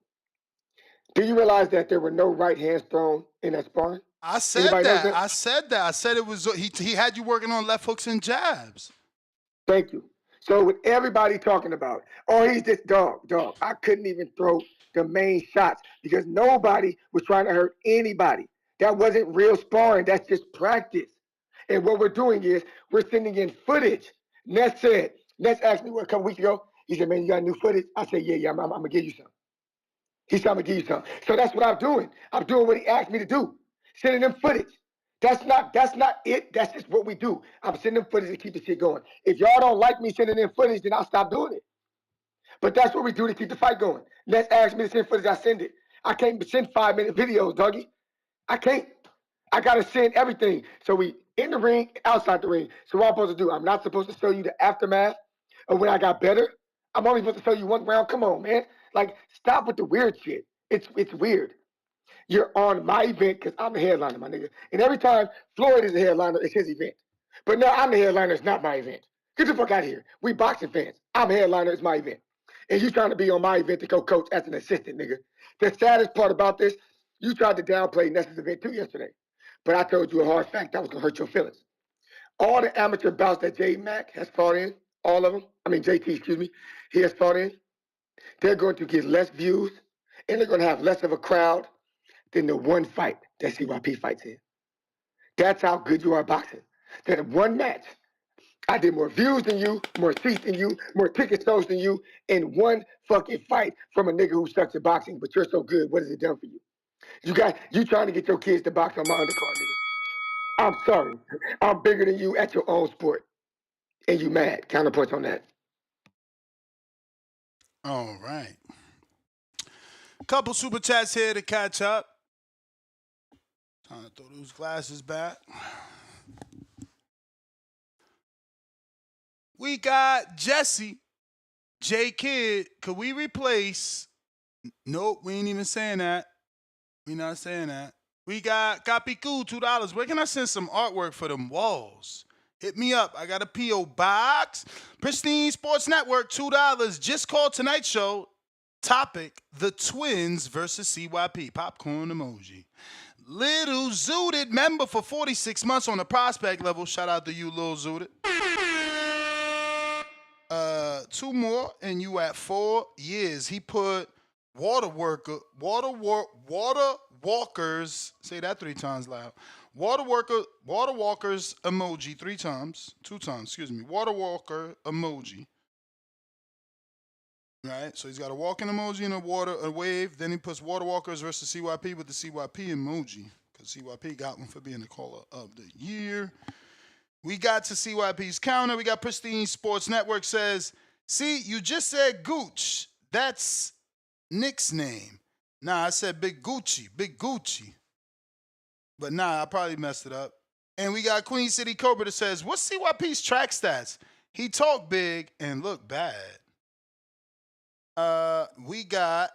E: Do you realize that there were no right hands thrown in that sparring?
K: I said
E: Anybody notice
K: that. I said it was he had you working on left hooks and jabs.
E: Thank you. So with everybody talking about, oh, he's this dog. I couldn't even throw the main shots because nobody was trying to hurt anybody. That wasn't real sparring. That's just practice. And what we're doing is we're sending in footage. Ness asked me a couple weeks ago. He said, man, you got new footage? I said, yeah, I'm going to give you some. He said, I'm going to give you some. So that's what I'm doing. I'm doing what he asked me to do, sending him footage. That's not it. That's just what we do. I'm sending them footage to keep the shit going. If y'all don't like me sending in footage, then I'll stop doing it. But that's what we do to keep the fight going. Let's ask me to send footage, I send it. I can't send 5-minute videos, doggy. I can't. I gotta send everything. So we in the ring, outside the ring. So what I'm supposed to do? I'm not supposed to show you the aftermath of when I got better. I'm only supposed to show you one round. Come on, man. Like, stop with the weird shit. It's weird. You're on my event because I'm the headliner, my nigga. And every time Floyd is the headliner, it's his event. But now I'm the headliner, it's not my event. Get the fuck out of here. We boxing fans. I'm a headliner, it's my event. And you trying to be on my event to go coach as an assistant, nigga. The saddest part about this, you tried to downplay Ness's event too yesterday. But I told you a hard fact that was gonna hurt your feelings. All the amateur bouts that J Mac has fought in, all of them, JT, excuse me, he has fought in, they're going to get less views and they're gonna have less of a crowd than the one fight that CYP fights in. That's how good you are at boxing. That one match, I did more views than you, more seats than you, more ticket sales than you, in one fucking fight from a nigga who sucks at boxing, but you're so good, what has it done for you? You trying to get your kids to box on my undercard, nigga. I'm sorry. I'm bigger than you at your own sport. And you mad. Counterpunch on that.
K: All right. Couple super chats here to catch up. Time to throw those glasses back. We got Jesse, J Kid. Could we replace? Nope, we ain't even saying that. We not saying that. We got Capicu, $2. Where can I send some artwork for them walls? Hit me up. I got a P.O. box. Pristine Sports Network, $2. Just called tonight's show. Topic, the Twins versus CYP. Popcorn emoji. Little Zooted, member for 46 months on the prospect level. Shout out to you, Lil Zooted. 2 more, and you at 4 years. He put water walkers, say that 3 times loud. Water walkers emoji 2 times, excuse me. Water walker emoji. Right, so he's got a walking emoji and a wave. Then he puts water walkers versus CYP with the CYP emoji, because CYP got one for being the caller of the year. We got to CYP's counter. We got Pristine Sports Network says, see, you just said Gooch. That's Nick's name. Nah, I said Big Gucci. But nah, I probably messed it up. And we got Queen City Cobra that says, what's CYP's track stats? He talked big and looked bad. We got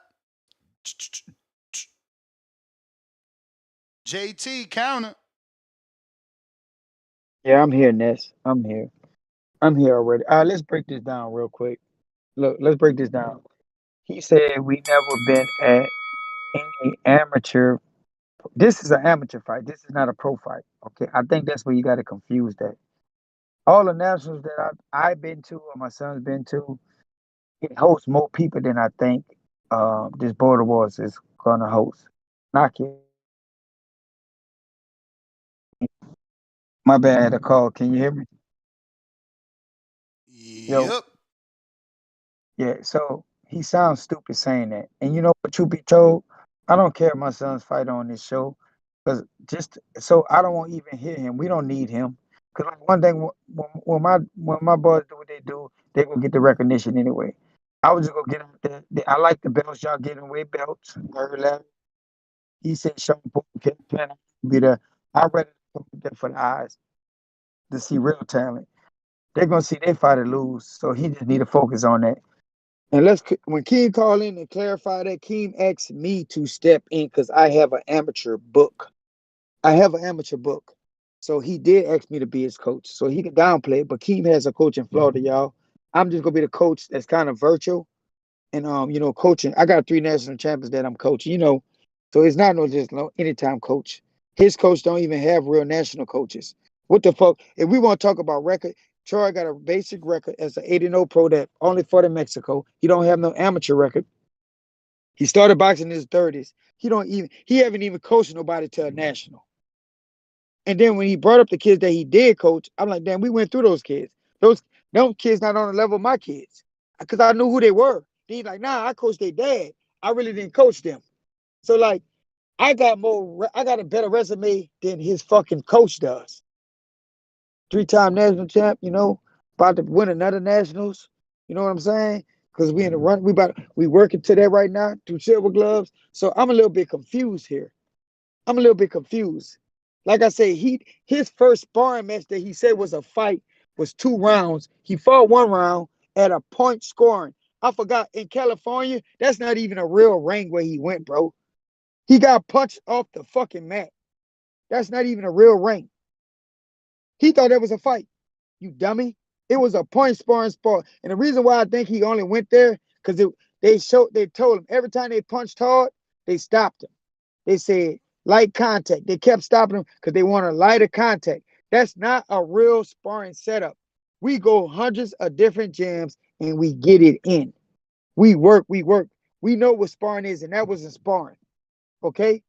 K: JT counter.
M: Yeah, I'm here, Ness. I'm here already. Let's break this down real quick. Look, let's break this down. He said we never been at any amateur This is an amateur fight. This is not a pro fight. Okay, I think that's where you got to confuse that. All the nationals that I've been to or my son's been to, it hosts more people than I think this Border Wars is gonna host. Knock it. My bad, I had a call. Can you hear me? Yo,
K: Yep.
M: yeah. So he sounds stupid saying that. And you know what you be told? I don't care if my son's fight on this show, cause just so I don't want to even hear him. We don't need him. Cause like one thing, when my boys do what they gonna get the recognition anyway. I was just gonna get out there. I like the belts y'all giving away belts. Heard that. He said Sean Paul can't be there. I'd rather go there for the eyes to see real talent. They're gonna see their fighter lose, so he just need to focus on that. And when Keem called in and clarify that, Keem asked me to step in because I have an amateur book. I have an amateur book. So he did ask me to be his coach. So he can downplay it, but Keem has a coach in Florida, y'all. I'm just gonna be the coach that's kind of virtual. And coaching. I got 3 national champions that I'm coaching. So it's not just no anytime coach. His coach don't even have real national coaches. What the fuck? If we want to talk about record, Troy got a basic record as an 8-0 pro that only fought in Mexico. He don't have no amateur record. He started boxing in his 30s. He haven't even coached nobody to a national. And then when he brought up the kids that he did coach, I'm like, damn, we went through those kids. Those kids not on the level of my kids. Because I knew who they were. He's like, nah, I coached their dad. I really didn't coach them. So like, I got a better resume than his fucking coach does. 3-time national champ, about to win another nationals. You know what I'm saying? Because we in the run, we working to that right now through silver gloves. So I'm a little bit confused here. I'm a little bit confused. Like I say, his first sparring match that he said was a fight was 2 rounds. He fought 1 round at a point scoring. I forgot, in California, that's not even a real ring where he went, bro. He got punched off the fucking mat. That's not even a real ring. He thought that was a fight. You dummy. It was a point sparring sport. And the reason why I think he only went there, because they told him every time they punched hard, they stopped him. They said light contact. They kept stopping him because they want a lighter contact. That's not a real sparring setup. We go hundreds of different gyms and we get it in. We work. We know what sparring is, and that wasn't sparring. Okay?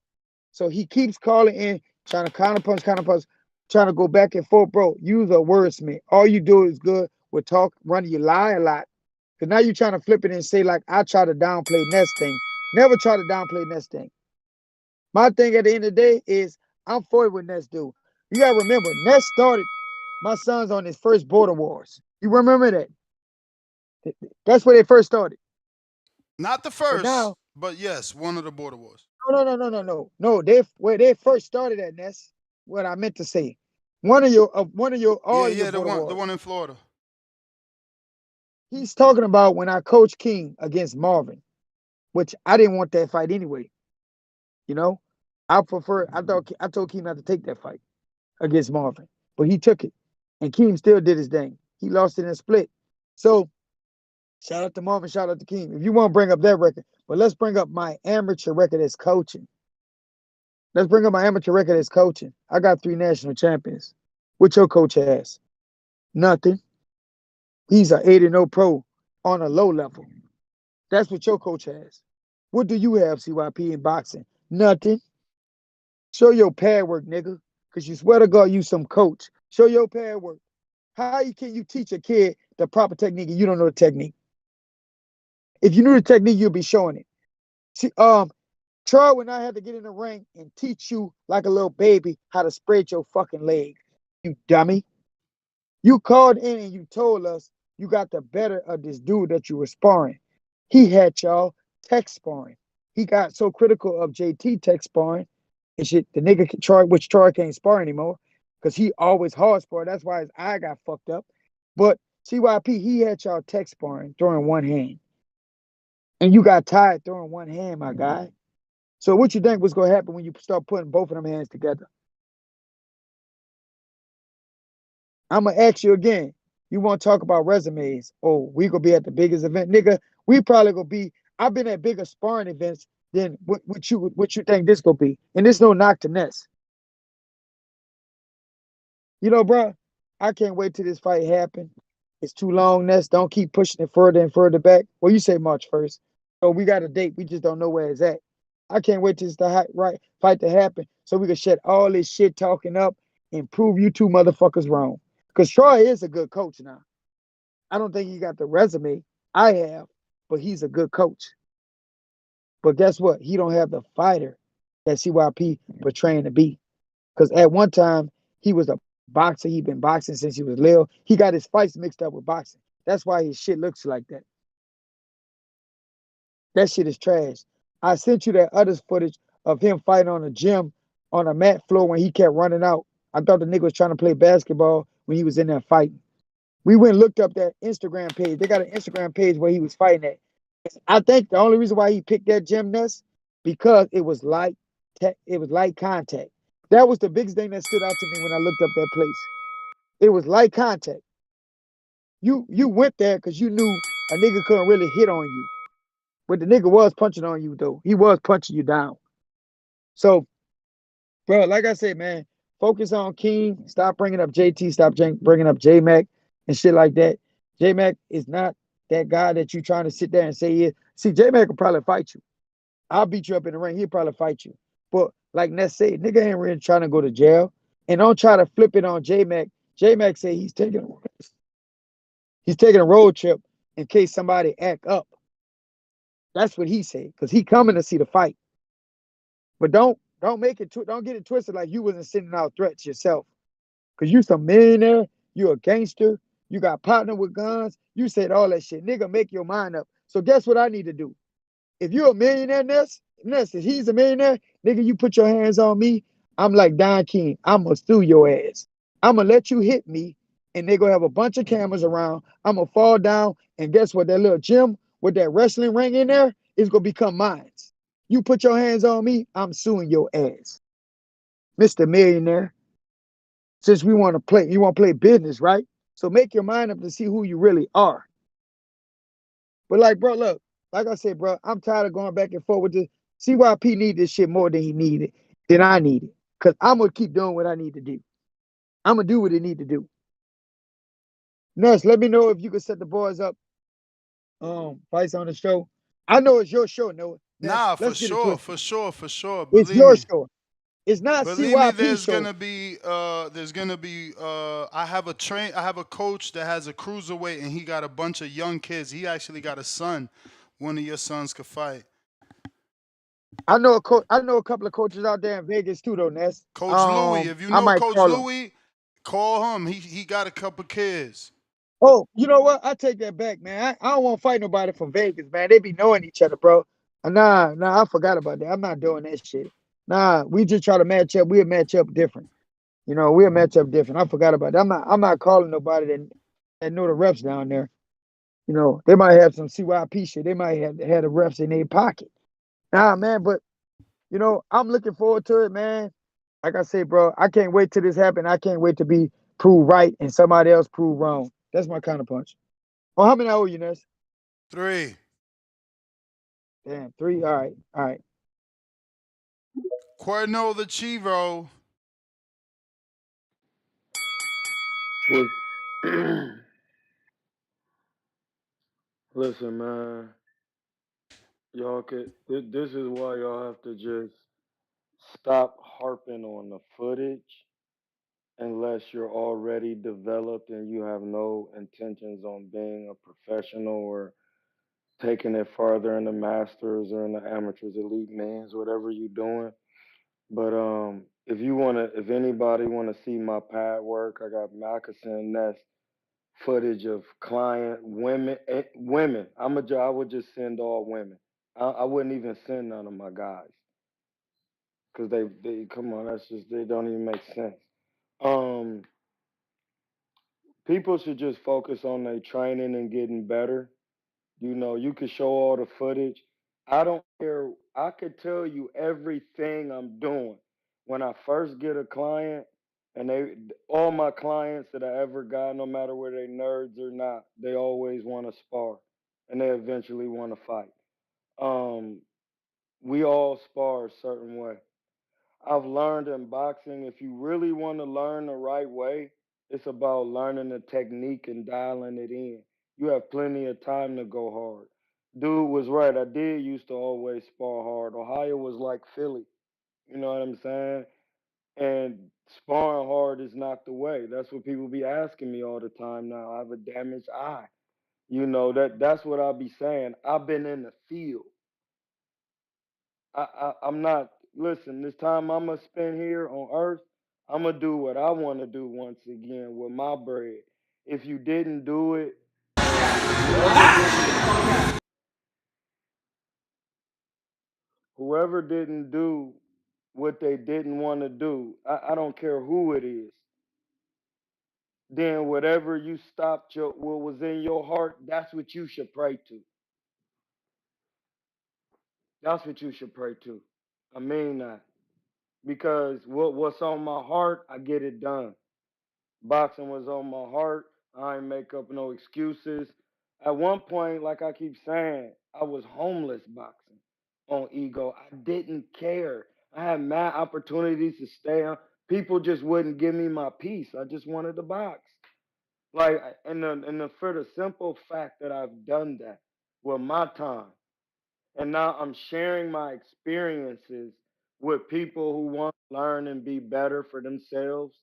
M: So he keeps calling in, trying to counter punch, trying to go back and forth, bro. Use a wordsmith. All you do is good with talk, running. You lie a lot. Because now you're trying to flip it and say, like, I try to downplay Ness thing. Never try to downplay Ness thing. My thing at the end of the day is I'm for it with Ness do. You got to remember, Ness started my sons on his first border wars. You remember that? That's where they first started.
K: Not the
M: But
K: first,
M: now,
K: but yes, one of the border wars.
M: no. Where they first started at Ness. What I meant to say, all
K: Yeah,
M: your
K: the
M: border wars.
K: one in Florida.
M: He's talking about when I coached King against Marvin, which I didn't want that fight anyway. I told King not to take that fight against Marvin, but he took it, and King still did his thing. He lost it in a split. So shout out to Marvin, shout out to King. If you want to bring up that record, but let's bring up my amateur record as coaching. I got 3 national champions. What your coach has? Nothing. He's an 8-0 pro on a low level. That's what your coach has. What do you have, CYP, in boxing? Nothing. Show your pad work, nigga. Because you swear to God, you some coach. Show your pad work. How can you teach a kid the proper technique and you don't know the technique? If you knew the technique, you'd be showing it. See, Troy and I had to get in the ring and teach you like a little baby how to spread your fucking leg. You dummy. You called in and you told us you got the better of this dude that you were sparring. He had y'all tech sparring. He got so critical of JT tech sparring and shit. The nigga Troy can't spar anymore because he always hard spar. That's why his eye got fucked up. But CYP, he had y'all tech sparring throwing one hand. And you got tired throwing one hand, my guy. So what you think was going to happen when you start putting both of them hands together? I'm going to ask you again. You want to talk about resumes? Oh, we going to be at the biggest event. Nigga, we probably going to be, I've been at bigger sparring events then what you think this gonna be? And this no knock to Ness. You know, bro, I can't wait till this fight happen. It's too long, Ness. Don't keep pushing it further and further back. Well, you say March 1st. So we got a date. We just don't know where it's at. I can't wait till right fight to happen so we can shut all this shit talking up and prove you two motherfuckers wrong. Because Troy is a good coach now. I don't think he got the resume I have, but he's a good coach. But guess what? He don't have the fighter that CYP portraying to be. Because at one time, he was a boxer. He'd been boxing since he was little. He got his fights mixed up with boxing. That's why his shit looks like that. That shit is trash. I sent you that other footage of him fighting on a gym on a mat floor when he kept running out. I thought the nigga was trying to play basketball when he was in there fighting. We went and looked up that Instagram page. They got an Instagram page where he was fighting at. I think the only reason why he picked that gym, Ness, because it was light contact. That was the biggest thing that stood out to me when I looked up that place. It was light contact. You went there because you knew a nigga couldn't really hit on you. But the nigga was punching on you, though. He was punching you down. So, bro, like I said, man, focus on King. Stop bringing up JT. Stop bringing up J Mac and shit like that. J Mac is not that guy that you trying to sit there and say he is. See, J Mac will probably fight you. I'll beat you up in the ring. He'll probably fight you. But like Ness said, nigga ain't really trying to go to jail. And don't try to flip it on J Mac. J Mac say he's taking a road trip in case somebody act up. That's what he said, because he coming to see the fight. But don't make it don't get it twisted like you wasn't sending out threats yourself. Because you some millionaire, you a gangster, you got partner with guns, you said all that shit. Nigga, make your mind up. So guess what I need to do? If you're a millionaire, Ness, if he's a millionaire, nigga, you put your hands on me, I'm like Don King. I'm going to sue your ass. I'm going to let you hit me, and they going to have a bunch of cameras around. I'm going to fall down, and guess what? That little gym with that wrestling ring in there is going to become mine. You put your hands on me, I'm suing your ass. Mr. Millionaire, since you want to play business, right? So make your mind up to see who you really are. But like, bro, look, like I said, bro, I'm tired of going back and forth with this. CYP need this shit more than I need it. Because I'm going to keep doing what I need to do. I'm going to do what I need to do. Ness, let me know if you can set the boys up. Fights on the show. I know it's your show, Noah. Ness,
K: Nah, for
M: let's get it twisted.
K: for sure.
M: It's
K: Believe
M: your
K: me.
M: show. It's not
K: Believe me,
M: CYP
K: there's
M: show.
K: gonna be I have a coach that has a cruiserweight and he got a bunch of young kids. He actually got a son. One of your sons could fight.
M: I know a couple of coaches out there in Vegas too, though, Ness.
K: Coach Louis, if you
M: I
K: know
M: might
K: Coach
M: call him.
K: Louis, call him. He got a couple kids.
M: Oh, you know what? I take that back, man. I don't want to fight nobody from Vegas, man. They be knowing each other, bro. Nah, I forgot about that. I'm not doing that shit. Nah, we just try to match up. We'll match up different. We'll match up different. I forgot about that. I'm not calling nobody that know the reps down there. They might have some CYP shit. They might have had the reps in their pocket. Nah, man, but I'm looking forward to it, man. Like I say, bro, I can't wait till this happen. I can't wait to be proved right and somebody else proved wrong. That's my kind of punch. Oh, how many I owe you, Ness?
K: 3.
M: Damn, 3. All right.
K: Cuerno the Chivo.
F: Listen, man. Y'all could. This is why y'all have to just stop harping on the footage unless you're already developed and you have no intentions on being a professional or taking it farther in the masters or in the amateurs, elite mans, whatever you're doing. But if anybody wanna see my pad work, I got Moccasin Ness footage of client women. I would just send all women. I wouldn't even send none of my guys because they come on. They don't even make sense. Um, People should just focus on their training and getting better. You could show all the footage. I don't care. I could tell you everything I'm doing. When I first get a client, and all my clients that I ever got, no matter whether they nerds or not, they always want to spar, and they eventually want to fight. Um, We all spar a certain way. I've learned in boxing, if you really want to learn the right way, it's about learning the technique and dialing it in. You have plenty of time to go hard. Dude was right. I did used to always spar hard. Ohio was like Philly. You know what I'm saying? And sparring hard is not the way. That's what people be asking me all the time now. I have a damaged eye. That's what I be saying. I've been in the field. I'm not. Listen, this time I'm gonna spend here on Earth, I'm gonna do what I want to do once again with my bread. If you didn't do it, whoever didn't do what they didn't want to do, I don't care who it is. Then whatever you stopped what was in your heart, that's what you should pray to. That's what you should pray to. I mean that because what's on my heart, I get it done. Boxing was on my heart. I ain't make up no excuses. At one point, like I keep saying, I was homeless boxing on ego. I didn't care. I had mad opportunities to stay on. People just wouldn't give me my piece. I just wanted to box. Like, for the simple fact that I've done that with my time, and now I'm sharing my experiences with people who want to learn and be better for themselves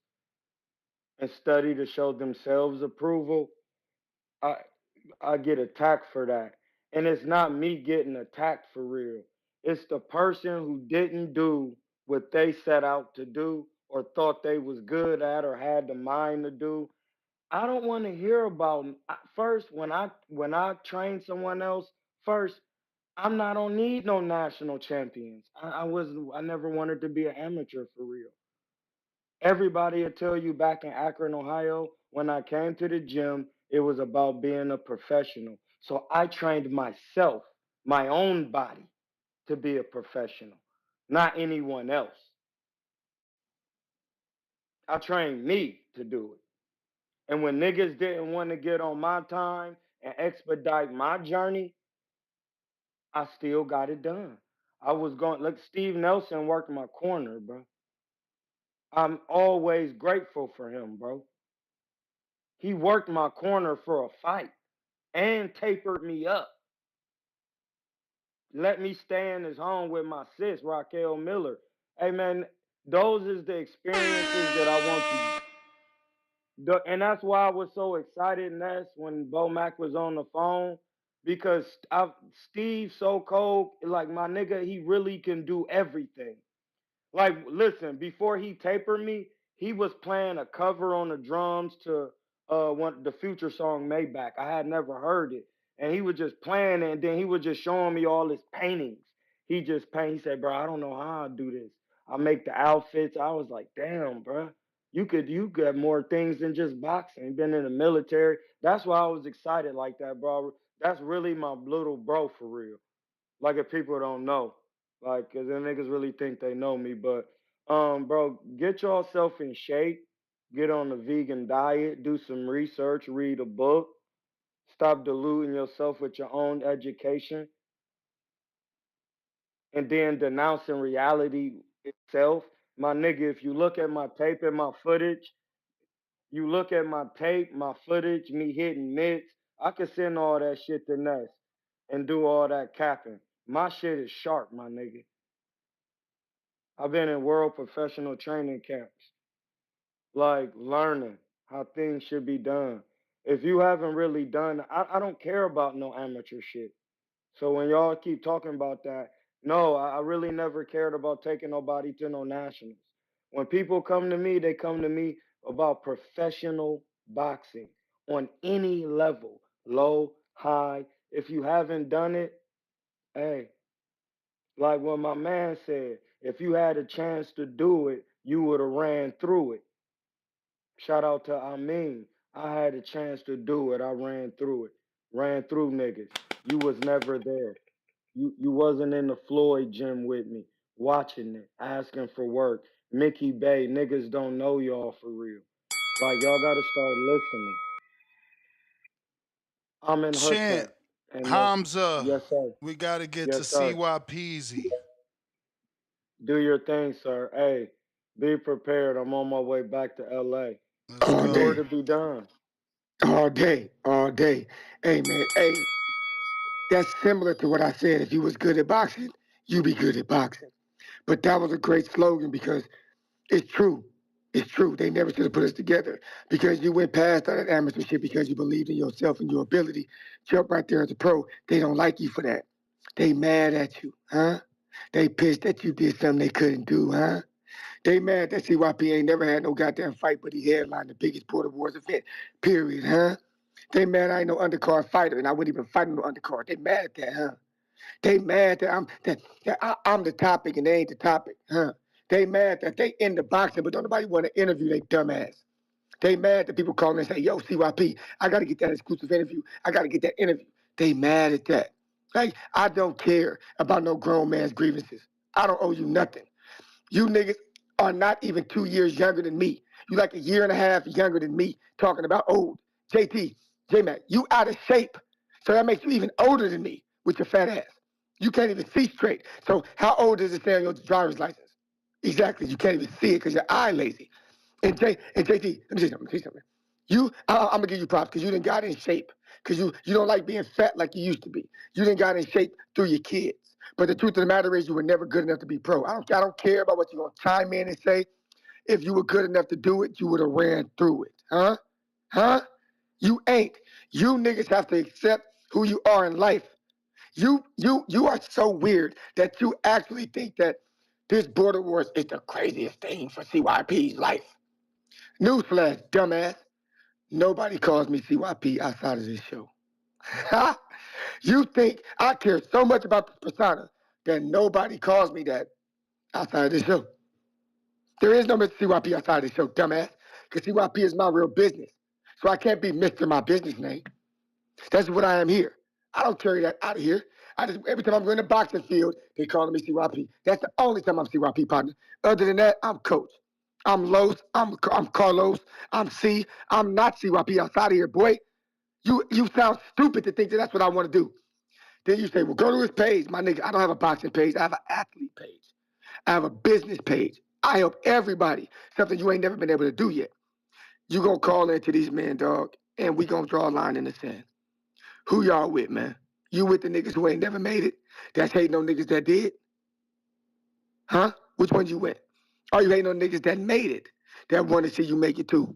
F: and study to show themselves approval, I I get attacked for that. And it's not me getting attacked for real. It's the person who didn't do what they set out to do or thought they was good at or had the mind to do. I don't want to hear about first when I train someone else first. I'm not gonna need no national champions. I never wanted to be an amateur for real. Everybody will tell you back in Akron, Ohio, when I came to the gym, it was about being a professional. So I trained myself, my own body, to be a professional, not anyone else. I trained me to do it. And when niggas didn't want to get on my time and expedite my journey, I still got it done. I was going, look, Steve Nelson worked my corner, bro. I'm always grateful for him, bro. He worked my corner for a fight and tapered me up. Let me stay in his home with my sis, Raquel Miller. Hey man, those is the experiences that I want and that's why I was so excited, Ness, when Bo Mac was on the phone. Because Steve so cold, like my nigga, he really can do everything. Like, listen, before he tapered me, he was playing a cover on the drums to the Future song Maybach. I had never heard it. And he was just playing it, and then he was just showing me all his paintings. He just paint. He said, bro, I don't know how I do this. I make the outfits. I was like, damn, bro. You got more things than just boxing. Been in the military. That's why I was excited like that, bro. That's really my little bro for real. Like if people don't know, like, cause them niggas really think they know me. But, bro, get yourself in shape. Get on the vegan diet. Do some research. Read a book. Stop deluding yourself with your own education, and then denouncing reality itself. My nigga, if you look at my tape and my footage, you look at my tape, my footage, me hitting mitts, I could send all that shit to Ness and do all that capping. My shit is sharp, my nigga. I've been in world professional training camps, like learning how things should be done. If you haven't really done, I don't care about no amateur shit. So when y'all keep talking about that, no, I really never cared about taking nobody to no nationals. When people come to me, they come to me about professional boxing on any level, low, high. If you haven't done it, hey, like what my man said, if you had a chance to do it, you would have ran through it. Shout out to Amin. I had a chance to do it. I ran through it. Ran through niggas. You was never there. You wasn't in the Floyd gym with me, watching it, asking for work. Mickey Bay, niggas don't know y'all for real. Like y'all gotta start listening. I'm in
K: Chant,
F: Hotep. And
K: Hamza,
F: yes, sir.
K: we got to get to
F: Yes, sir.
K: CYPZ.
F: Do your thing, sir. Hey, be prepared. I'm on my way back to LA.
E: All
F: More
E: day,
F: to be done.
E: all day, all day. Hey, man, hey, that's similar to what I said. If you was good at boxing, you be good at boxing. But that was a great slogan because it's true. It's true. They never should have put us together because you went past all that amateur shit because you believed in yourself and your ability. Jump right there as a pro. They don't like you for that. They mad at you, huh? They pissed that you did something they couldn't do, huh? They mad that CYP ain't never had no goddamn fight, but he headlined the biggest Border Wars event, period, huh? They mad I ain't no undercard fighter and I wouldn't even fight on no undercard. They mad at that, huh? They mad that I'm the topic and they ain't the topic, huh? They mad that they into boxing, but don't nobody want to interview they dumbass. They mad that people call me and say, yo, CYP, I got to get that exclusive interview. I got to get that interview. They mad at that. Like, I don't care about no grown man's grievances. I don't owe you nothing. You niggas are not even 2 years younger than me. You like a year and a half younger than me talking about old. JT, J-Mac, you out of shape. So that makes you even older than me with your fat ass. You can't even see straight. So how old does it say on your driver's license? Exactly. You can't even see it because your eye lazy. And JT, let me say something. I'm gonna give you props because you done got in shape. Because you don't like being fat like you used to be. You done got in shape through your kids. But the truth of the matter is you were never good enough to be pro. I don't care about what you're gonna chime in and say. If you were good enough to do it, you would have ran through it. Huh? Huh? You ain't. You niggas have to accept who you are in life. You are so weird that you actually think that this border wars is the craziest thing for CYP's life. Newsflash, dumbass. Nobody calls me CYP outside of this show. You think I care so much about this persona that nobody calls me that outside of this show. There is no Mr. CYP outside of this show, dumbass. Because CYP is my real business. So I can't be Mr. My business name. That's what I am here. I don't carry that out of here. Every time I'm going to the boxing field, they calling me CYP. That's the only time I'm CYP partner. Other than that, I'm coach. I'm Los. I'm Carlos. I'm C. I'm not CYP outside of here, boy. You sound stupid to think that that's what I want to do. Then you say, well, go to his page. My nigga, I don't have a boxing page. I have an athlete page. I have a business page. I help everybody. Something you ain't never been able to do yet. You gonna call into these men, dog, and we gonna draw a line in the sand. Who y'all with, man? You with the niggas who ain't never made it? That's hating on niggas that did? Huh? Which one you with? Are you hating on niggas that made it? That want to see you make it too?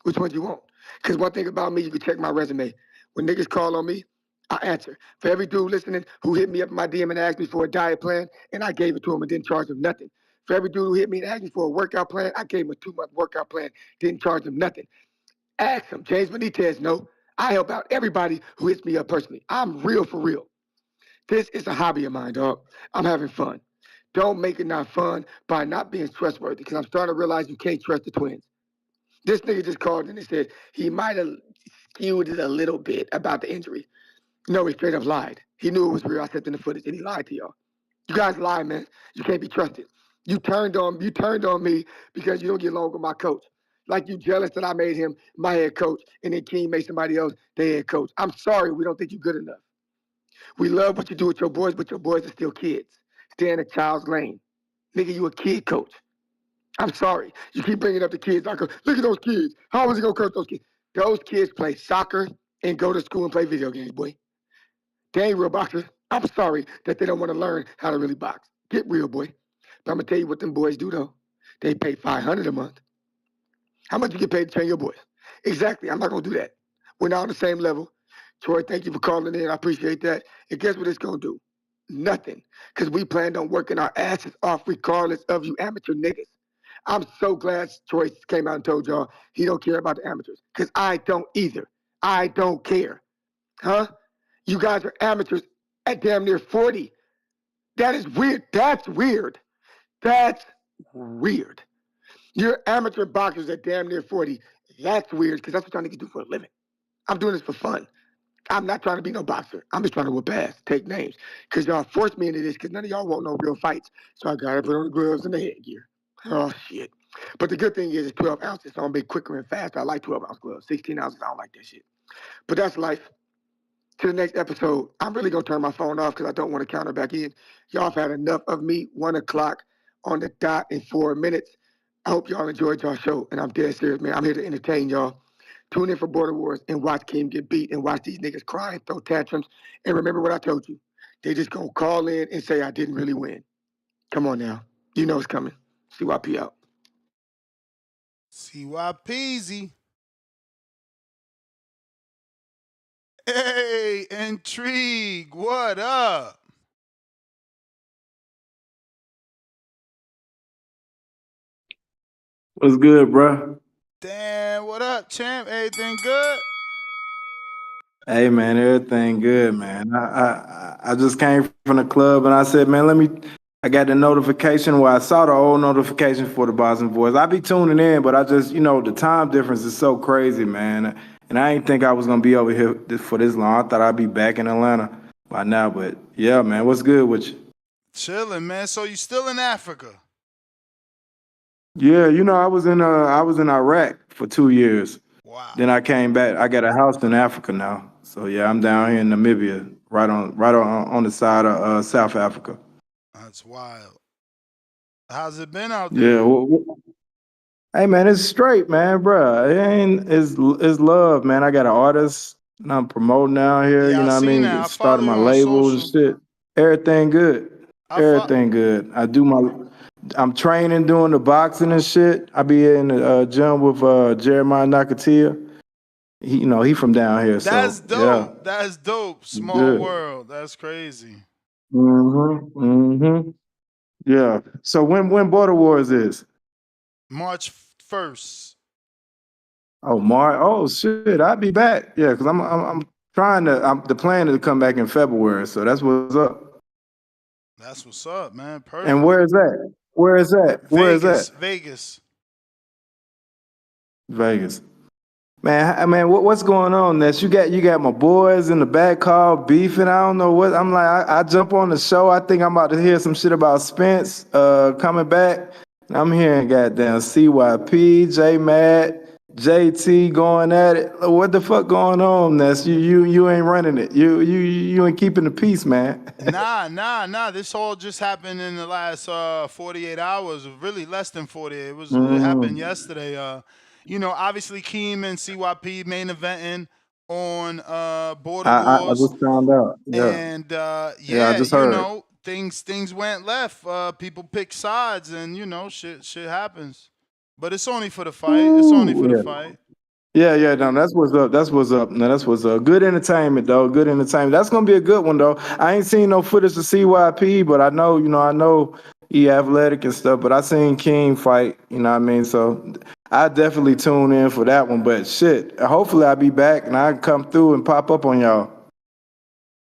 E: Which one you want? Because one thing about me, you can check my resume. When niggas call on me, I answer. For every dude listening who hit me up in my DM and asked me for a diet plan, and I gave it to him and didn't charge him nothing. For every dude who hit me and asked me for a workout plan, I gave him a 2-month workout plan, didn't charge him nothing. Ask him. James Benitez, no. I help out everybody who hits me up personally. I'm real for real. This is a hobby of mine, dog. I'm having fun. Don't make it not fun by not being trustworthy, because I'm starting to realize you can't trust the twins. This nigga just called and he said he might have skewed it a little bit about the injury. No, he straight up lied. He knew it was real. I sent in the footage and he lied to y'all. You guys lie, man. You can't be trusted. You turned on me because you don't get along with my coach. Like you jealous that I made him my head coach and then King made somebody else their head coach. I'm sorry, we don't think you're good enough. We love what you do with your boys, but your boys are still kids. Stay in a child's lane. Nigga, you a kid coach. I'm sorry. You keep bringing up the kids. Look at those kids. How is he going to coach those kids? Those kids play soccer and go to school and play video games, boy. They ain't real boxers. I'm sorry that they don't want to learn how to really box. Get real, boy. But I'm going to tell you what them boys do, though. They pay $500 a month. How much you get paid to train your boys? Exactly. I'm not going to do that. We're not on the same level. Troy, thank you for calling in. I appreciate that. And guess what it's going to do? Nothing. Because we planned on working our asses off regardless of you amateur niggas. I'm so glad Troy came out and told y'all he don't care about the amateurs. Because I don't either. I don't care. Huh? You guys are amateurs at damn near 40. That is weird. That's weird. That's weird. You're amateur boxers at damn near 40. That's weird because that's what y'all niggas do for a living. I'm doing this for fun. I'm not trying to be no boxer. I'm just trying to whip ass, take names. Because y'all forced me into this because none of y'all want no real fights. So I got to put on the gloves and the headgear. Oh, shit. But the good thing is it's 12 ounces, so I'm going to be quicker and faster. I like 12-ounce gloves. 16 ounces, I don't like that shit. But that's life. To the next episode, I'm really going to turn my phone off because I don't want to count it back in. Y'all have had enough of me. 1 o'clock on the dot in 4 minutes. I hope y'all enjoyed y'all show, and I'm dead serious, man. I'm here to entertain y'all. Tune in for Border Wars and watch Kim get beat and watch these niggas cry and throw tantrums. And remember what I told you. They just gonna call in and say I didn't really win. Come on now. You know it's coming. CYP out.
K: CYPeasy. Hey, Intrigue, what up?
B: What's good, bro?
K: Damn, what up, champ? Everything good?
B: Hey, man, everything good, man. I just came from the club and I said, man, I got the notification where I saw the old notification for the Boston Boys. I be tuning in, but I just, the time difference is so crazy, man. And I didn't think I was gonna be over here for this long. I thought I'd be back in Atlanta by now, but yeah, man, what's good with you?
K: Chilling, man. So you still in Africa?
B: Yeah, I was in Iraq for 2 years. Wow. Then I came back. I got a house in Africa now. So yeah, I'm down here in Namibia, right on the side of South Africa.
K: That's wild. How's it been out there?
B: Yeah. Hey man, it's straight, man, bro. It's love, man. I got an artist and I'm promoting out here.
K: Yeah,
B: You know what I mean?
K: that. I
B: Started my
K: follow you on
B: label and
K: social.
B: shit. Everything good. Everything good. I'm training, doing the boxing and shit. I be in the gym with Jeremiah Nakatia. He from down here.
K: That's
B: so,
K: dope.
B: Yeah.
K: That's dope. Small
B: Good.
K: world. That's crazy.
B: Yeah. So when Border Wars is?
K: March 1st.
B: Oh, March. Oh shit, I'll be back. Yeah, because I'm trying to. The plan is to come back in February. So that's what's up.
K: That's what's up, man. Perfect.
B: And where is that? Where is that? Where is that?
K: Vegas.
B: Vegas. Man, what's going on? Ness? You got my boys in the back call beefing. I don't know what. I'm like, I jump on the show. I think I'm about to hear some shit about Spence coming back. I'm hearing goddamn CYP, J Matt, JT going at it. What the fuck going on, Ness? You ain't running it. You ain't keeping the peace, man.
K: Nah. This all just happened in the last 48 hours. Really less than 48. It happened yesterday. Obviously Keem and CYP main eventing on Border Wars.
B: I just found out. Yeah.
K: And
B: I just heard.
K: Things went left. People pick sides, and shit happens. But it's only for the fight. It's only for the fight.
B: Yeah, no, that's what's up. That's what's up. No, that's what's up. Good entertainment, though. Good entertainment. That's gonna be a good one, though. I ain't seen no footage of CYP, but I know he athletic and stuff. But I seen King fight. You know what I mean? So I definitely tune in for that one. But shit, hopefully I'll be back and I can come through and pop up on y'all.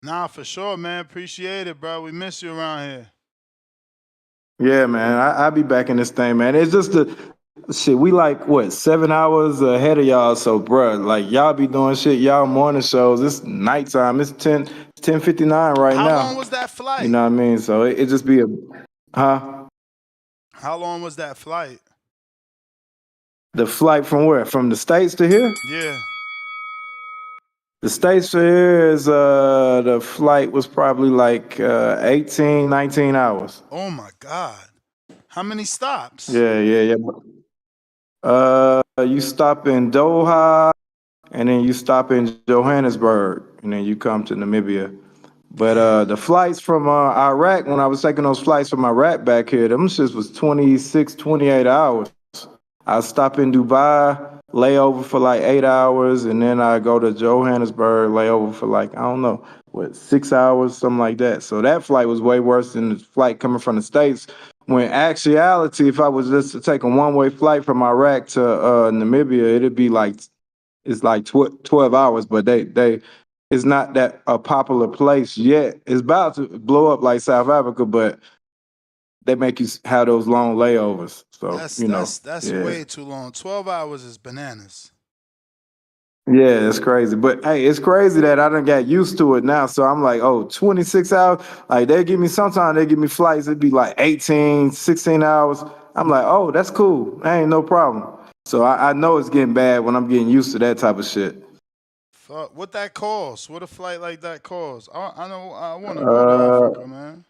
K: Nah, for sure, man. Appreciate it, bro. We miss you around here.
B: Yeah, man. I'll be back in this thing, man. It's just shit, we like, 7 hours ahead of y'all, so bruh, like y'all be doing shit, y'all morning shows, it's nighttime, it's 10:59 right now.
K: How long was that flight?
B: You know what I mean? So it just be
K: How long was that flight?
B: The flight from where? From the States to here?
K: Yeah.
B: The States to here is, the flight was probably like 18, 19 hours.
K: Oh my God. How many stops?
B: Yeah. You stop in Doha, and then you stop in Johannesburg, and then you come to Namibia. But the flights from Iraq, when I was taking those flights from Iraq back here, them shits was 26, 28 hours. I stop in Dubai, layover for like 8 hours, and then I go to Johannesburg, layover for like, I don't know, 6 hours, something like that. So that flight was way worse than the flight coming from the States. When actuality, if I was just to take a one-way flight from Iraq to Namibia, it'd be like, it's like 12 hours, but they it's not that a popular place yet. It's about to blow up like South Africa, but they make you have those long layovers. So
K: That's way too long. 12 hours is bananas.
B: Yeah, it's crazy. But hey, it's crazy that I done got used to it now. So I'm like, 26 hours. Like sometimes they give me flights, it'd be like 18, 16 hours. I'm like, oh, that's cool. That ain't no problem. So I know it's getting bad when I'm getting used to that type of shit.
K: Fuck, what that costs? What a flight like that costs? I know. I want to go to Africa, man.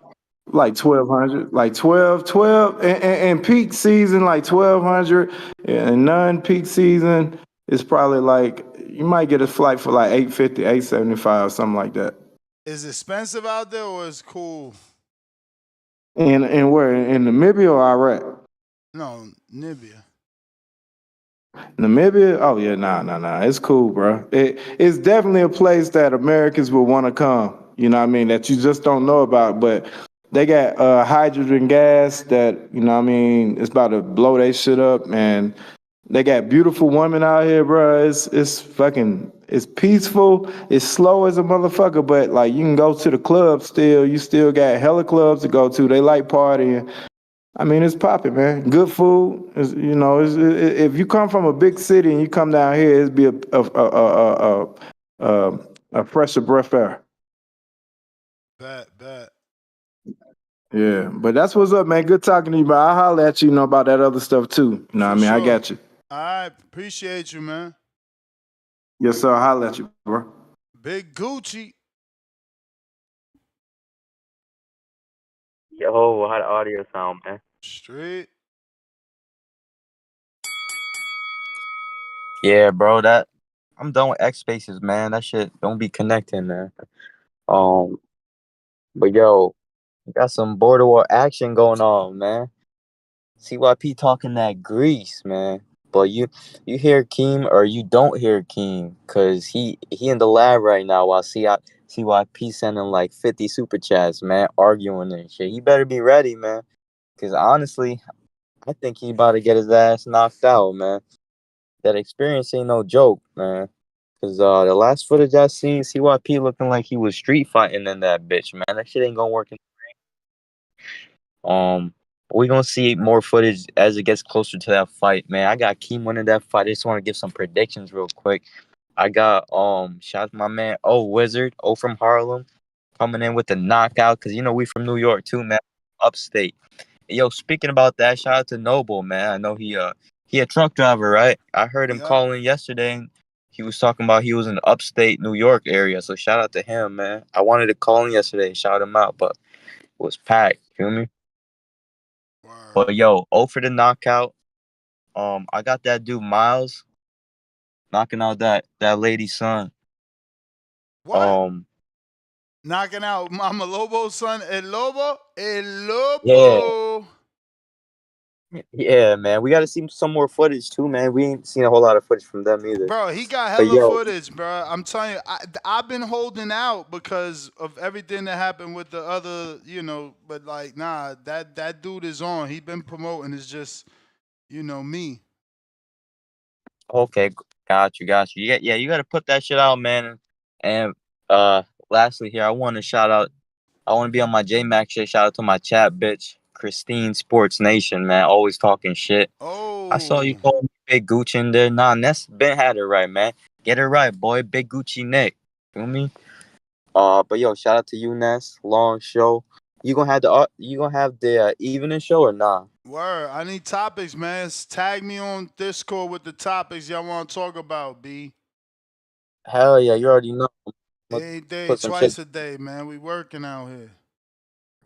B: like 1,200, like 12, and peak season like 1,200, and non-peak season is probably like you might get a flight for like 850, 875, something like that.
K: Is it expensive out there or is cool?
B: And where in Namibia or Iraq?
K: No, Nibia.
B: Namibia? Oh yeah, nah. It's cool, bro. It's definitely a place that Americans would want to come. You know what I mean? That you just don't know about. But they got hydrogen gas that, you know what I mean, it's about to blow they shit up, and they got beautiful women out here, bro. It's peaceful. It's slow as a motherfucker, but like you can go to the club still. You still got hella clubs to go to. They like partying. I mean, it's popping, man. Good food. If you come from a big city and you come down here, it'd be a fresher breath air.
K: Bet.
B: Yeah, but that's what's up, man. Good talking to you, but I'll holler at you, about that other stuff too. You know what I mean? I got you.
K: All right, appreciate you, man.
B: Yes, sir. I'll holler at you, bro.
K: Big Gucci.
O: Yo, how the audio sound, man?
K: Straight.
O: Yeah, bro, I'm done with X Spaces, man. That shit don't be connecting, man. Um, but yo, got some border war action going on, man. CYP talking that grease, man. But you hear Keem or you don't hear Keem, cause he in the lab right now while CYP sending like 50 super chats, man, arguing and shit. He better be ready, man. Cause honestly, I think he about to get his ass knocked out, man. That experience ain't no joke, man. Cause the last footage I seen, CYP looking like he was street fighting in that bitch, man. That shit ain't gonna work. We gonna see more footage as it gets closer to that fight, man. I got Keem winning that fight. I just want to give some predictions real quick. I got shout out to my man Wizard, from Harlem, coming in with the knockout. Cause we from New York too, man. Upstate. Yo, speaking about that, shout out to Noble, man. I know he a truck driver, right? I heard him calling yesterday. And he was talking about he was in the upstate New York area. So shout out to him, man. I wanted to call him yesterday, shout him out, but it was packed. Feel me? But yo, for the knockout. I got that dude Miles knocking out that lady's son.
K: What? Knocking out Mama Lobo's son, El Lobo? El
O: Yeah.
K: Lobo.
O: Yeah, man. We got to see some more footage too, man. We ain't seen a whole lot of footage from them either.
K: Bro, he got
O: But
K: hella
O: yo,
K: footage, bro. I'm telling you, I've been holding out because of everything that happened with the other, but like, nah, that dude is on. He been promoting. It's just, me.
O: okay, got you. You got to put that shit out, man. And lastly here, I want to be on my J Max shit. Shout out to my chat bitch, Christine Sports Nation, man. Always talking shit. I saw you calling me Big Gucci in there. Nah, Ness Ben had it right, man. Get it right, boy. Big Gucci Nick. Feel me? But yo, shout out to you, Ness. Long show. You gonna have the evening show or nah?
K: Word. I need topics, man. Tag me on Discord with the topics y'all want to talk about, B.
O: Hell yeah, you already know.
K: Every day,
O: Put some
K: twice
O: shit.
K: a day, man. We working out here.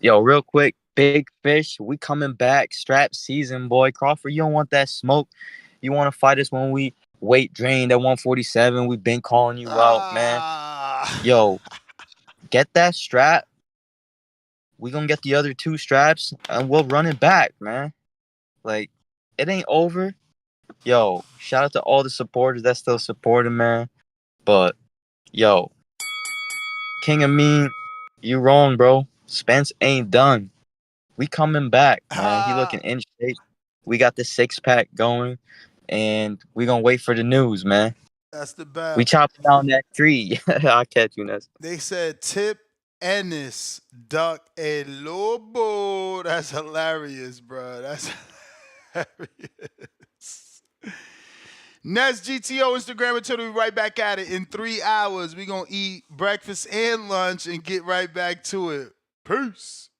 O: Yo, real quick, Big Fish, we coming back. Strap season, boy. Crawford, you don't want that smoke. You want to fight us when we weight drained at 147. We've been calling you out, man. Yo, get that strap. We gonna get the other 2 straps and we'll run it back, man. Like, it ain't over. Yo, shout out to all the supporters that still supporting, man. But, yo, King Amin, you wrong, bro. Spence ain't done. We coming back, man. He looking in shape. We got the 6-pack going, and we gonna wait for the news, man.
K: That's the best.
O: We chopping down that tree. I'll catch you, Ness.
K: They said Tip Ennis duck a lobo. That's hilarious, bro. That's hilarious. Ness GTO Instagram and Twitter. We right back at it in 3 hours. We gonna eat breakfast and lunch and get right back to it. Peace.